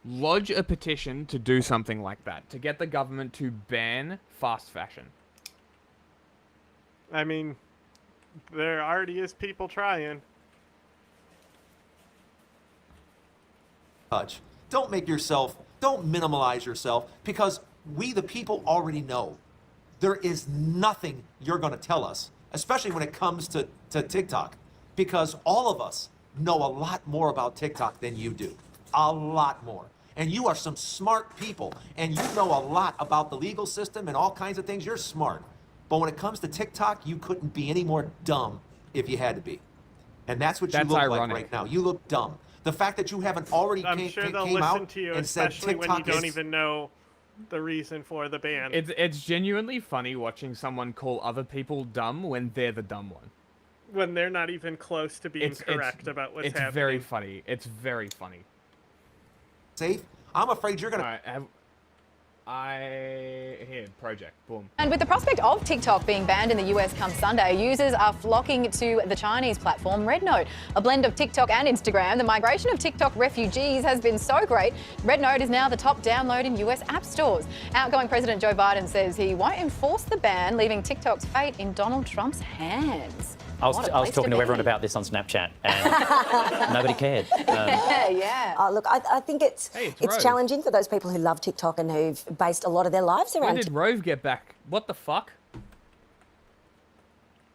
[SPEAKER 2] lodge a petition to do something like that, to get the government to ban fast fashion?
[SPEAKER 3] I mean, there already is people trying.
[SPEAKER 13] Don't minimalize yourself, because we the people already know there is nothing you're going to tell us, especially when it comes to TikTok, because all of us know a lot more about TikTok than you do. A lot more. And you are some smart people, and you know a lot about the legal system and all kinds of things. You're smart. But when it comes to TikTok, you couldn't be any more dumb if you had to be. And that's what you look like right now. You look dumb. The fact that you haven't already
[SPEAKER 3] I'm sure they'll
[SPEAKER 13] came
[SPEAKER 3] listen
[SPEAKER 13] out
[SPEAKER 3] to you,
[SPEAKER 13] and said
[SPEAKER 3] especially when you
[SPEAKER 13] TikTok
[SPEAKER 3] don't even know the reason for the ban.
[SPEAKER 2] It's genuinely funny watching someone call other people dumb when they're the dumb one.
[SPEAKER 3] When they're not even close to being correct about what's happening.
[SPEAKER 2] It's very funny. It's very funny.
[SPEAKER 13] Safe? I'm afraid you're gonna...
[SPEAKER 2] Here, project, boom.
[SPEAKER 14] And with the prospect of TikTok being banned in the US come Sunday, users are flocking to the Chinese platform RedNote. A blend of TikTok and Instagram, the migration of TikTok refugees has been so great, RedNote is now the top download in US app stores. Outgoing President Joe Biden says he won't enforce the ban, leaving TikTok's fate in Donald Trump's hands.
[SPEAKER 15] I was talking to everyone about this on Snapchat, and nobody cared.
[SPEAKER 16] Yeah. Look, I think it's
[SPEAKER 2] Rove.
[SPEAKER 16] challenging for those people who love TikTok and who've based a lot of their lives around
[SPEAKER 2] When did Rove get back? What the fuck?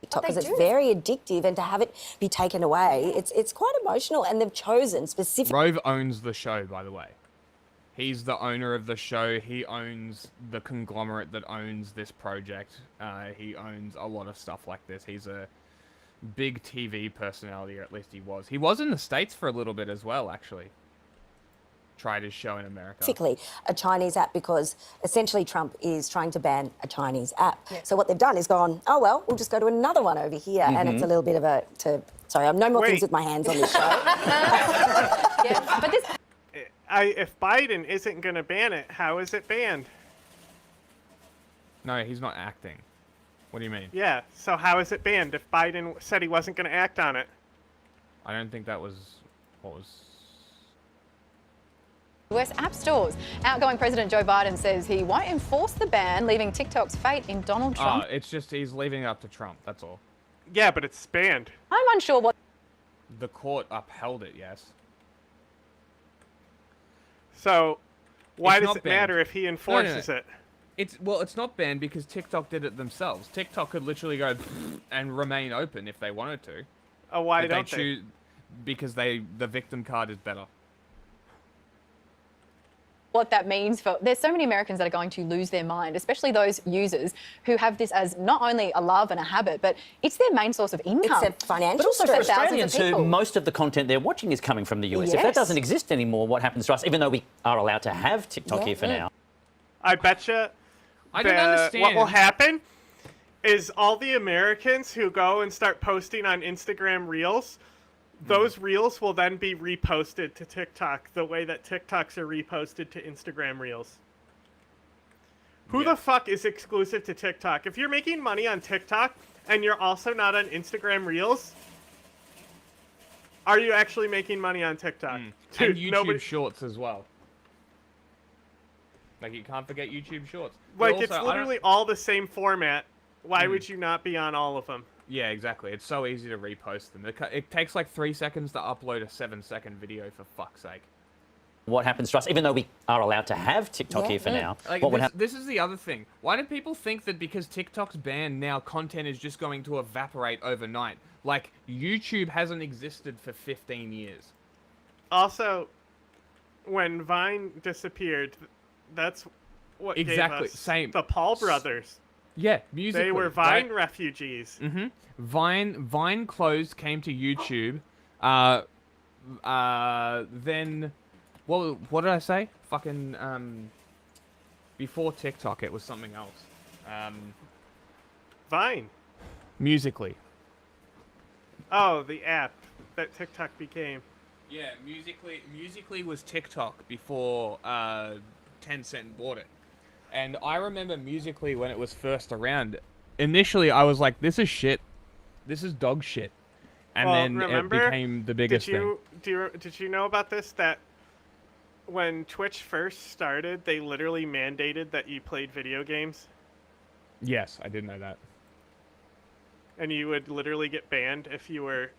[SPEAKER 16] TikTok, because it's very addictive, and to have it be taken away, it's quite emotional, and they've chosen specifically.
[SPEAKER 2] Rove owns the show, by the way. He's the owner of the show. He owns the conglomerate that owns this project. He owns a lot of stuff like this. He's a big TV personality, or at least he was. He was in the States for a little bit as well, actually. Tried his show in America.
[SPEAKER 16] Specifically a Chinese app, because essentially Trump is trying to ban a Chinese app. So what they've done is gone, oh, well, we'll just go to another one over here. And it's a little bit of a... Sorry, I'm no more things with my hands on this show.
[SPEAKER 14] But this...
[SPEAKER 3] If Biden isn't going to ban it, how is it banned?
[SPEAKER 2] No, he's not acting. What do you mean?
[SPEAKER 3] Yeah, so how is it banned if Biden said he wasn't going to act on it?
[SPEAKER 2] I don't think that was what was...
[SPEAKER 14] US app stores. Outgoing President Joe Biden says he won't enforce the ban, leaving TikTok's fate in Donald Trump.
[SPEAKER 2] It's just he's leaving it up to Trump, that's all.
[SPEAKER 3] Yeah, but it's banned.
[SPEAKER 14] I'm unsure what...
[SPEAKER 2] The court upheld it, yes.
[SPEAKER 3] So, why
[SPEAKER 2] It's
[SPEAKER 3] does
[SPEAKER 2] not
[SPEAKER 3] it
[SPEAKER 2] banned.
[SPEAKER 3] matter if he enforces it?
[SPEAKER 2] It's not banned because TikTok did it themselves. TikTok could literally go and remain open if they wanted to.
[SPEAKER 3] Oh, why
[SPEAKER 2] But
[SPEAKER 3] don't they?
[SPEAKER 2] choose because the victim card is better.
[SPEAKER 14] What that means for... There's so many Americans that are going to lose their mind, especially those users who have this as not only a love and a habit, but it's their main source of income.
[SPEAKER 16] It's a financial
[SPEAKER 15] But also
[SPEAKER 14] for
[SPEAKER 15] for
[SPEAKER 14] thousands of
[SPEAKER 15] Australians who
[SPEAKER 14] people.
[SPEAKER 15] most of the content they're watching is coming from the US. If
[SPEAKER 14] Yes.
[SPEAKER 15] that doesn't exist anymore, what happens to us, even though we are allowed to have TikTok here for now?
[SPEAKER 3] I betcha
[SPEAKER 2] I don't understand.
[SPEAKER 3] what will happen is all the Americans who go and start posting on Instagram Reels, those Reels will then be reposted to TikTok the way that TikToks are reposted to Instagram Reels. Who the fuck is exclusive to TikTok? If you're making money on TikTok and you're also not on Instagram Reels, are you actually making money on TikTok? Dude,
[SPEAKER 2] And YouTube Shorts as well. Like, you can't forget YouTube Shorts. But
[SPEAKER 3] Like, it's
[SPEAKER 2] also,
[SPEAKER 3] literally all the same format. Why would you not be on all of them?
[SPEAKER 2] Yeah, exactly. It's so easy to repost them. It takes like 3 seconds to upload a 7-second video, for fuck's sake.
[SPEAKER 15] What happens to us, even though we are allowed to have TikTok here for now?
[SPEAKER 2] Like,
[SPEAKER 15] What would happen?
[SPEAKER 2] this is the other thing. Why do people think that because TikTok's banned now, content is just going to evaporate overnight? Like, YouTube hasn't existed for 15 years.
[SPEAKER 3] Also, when Vine disappeared, that's what
[SPEAKER 2] Exactly,
[SPEAKER 3] gave us
[SPEAKER 2] same.
[SPEAKER 3] the Paul brothers.
[SPEAKER 2] Yeah, musically.
[SPEAKER 3] They were Vine refugees.
[SPEAKER 2] Mm-hmm. Vine closed, came to YouTube. Then, what did I say? Fucking, before TikTok, it was something else.
[SPEAKER 3] Vine.
[SPEAKER 2] Musically.
[SPEAKER 3] Oh, the app that TikTok became.
[SPEAKER 2] Yeah, Musically was TikTok before Tencent bought it. And I remember Musically when it was first around. Initially, I was like, this is shit. This is dog shit. And then
[SPEAKER 3] remember,
[SPEAKER 2] it became the biggest thing.
[SPEAKER 3] Did you know about this? That when Twitch first started, they literally mandated that you played video games?
[SPEAKER 2] Yes, I did know that.
[SPEAKER 3] And you would literally get banned if you were,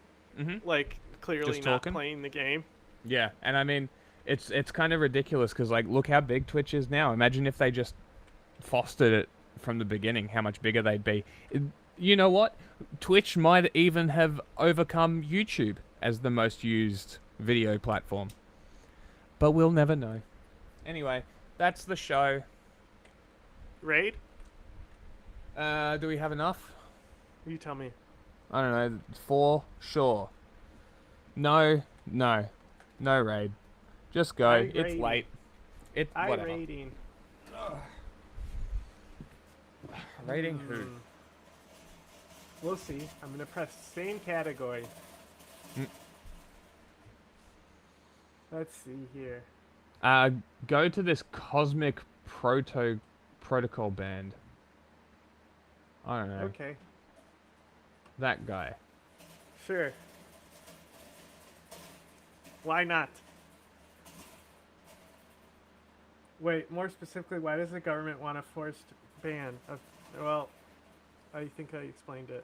[SPEAKER 3] like, clearly
[SPEAKER 2] Just
[SPEAKER 3] not
[SPEAKER 2] talking?
[SPEAKER 3] playing the game.
[SPEAKER 2] Yeah, and I mean, it's kind of ridiculous because, like, look how big Twitch is now. Imagine if they just fostered it from the beginning, how much bigger they'd be. You know what? Twitch might even have overcome YouTube as the most used video platform. But we'll never know. Anyway, that's the show.
[SPEAKER 3] Raid?
[SPEAKER 2] Do we have enough?
[SPEAKER 3] You tell me.
[SPEAKER 2] I don't know. 4? Sure. No raid. Just go. It's
[SPEAKER 3] raiding.
[SPEAKER 2] late. Whatever.
[SPEAKER 3] Raiding.
[SPEAKER 2] Raiding who?
[SPEAKER 3] We'll see. I'm gonna press same category. Let's see here.
[SPEAKER 2] Go to this Cosmic Protocol band. I don't know.
[SPEAKER 3] Okay.
[SPEAKER 2] That guy.
[SPEAKER 3] Sure. Why not? Wait, more specifically, why does the government want a forced ban of... Well, I think I explained it.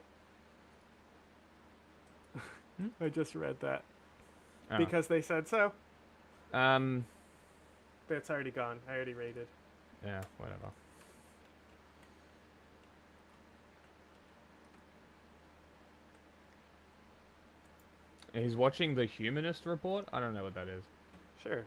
[SPEAKER 3] I just read that.
[SPEAKER 2] Oh.
[SPEAKER 3] Because they said so?
[SPEAKER 2] Um...
[SPEAKER 3] It's already gone. I already rated.
[SPEAKER 2] Yeah, whatever. He's watching the Humanist Report? I don't know what that is.
[SPEAKER 3] Sure.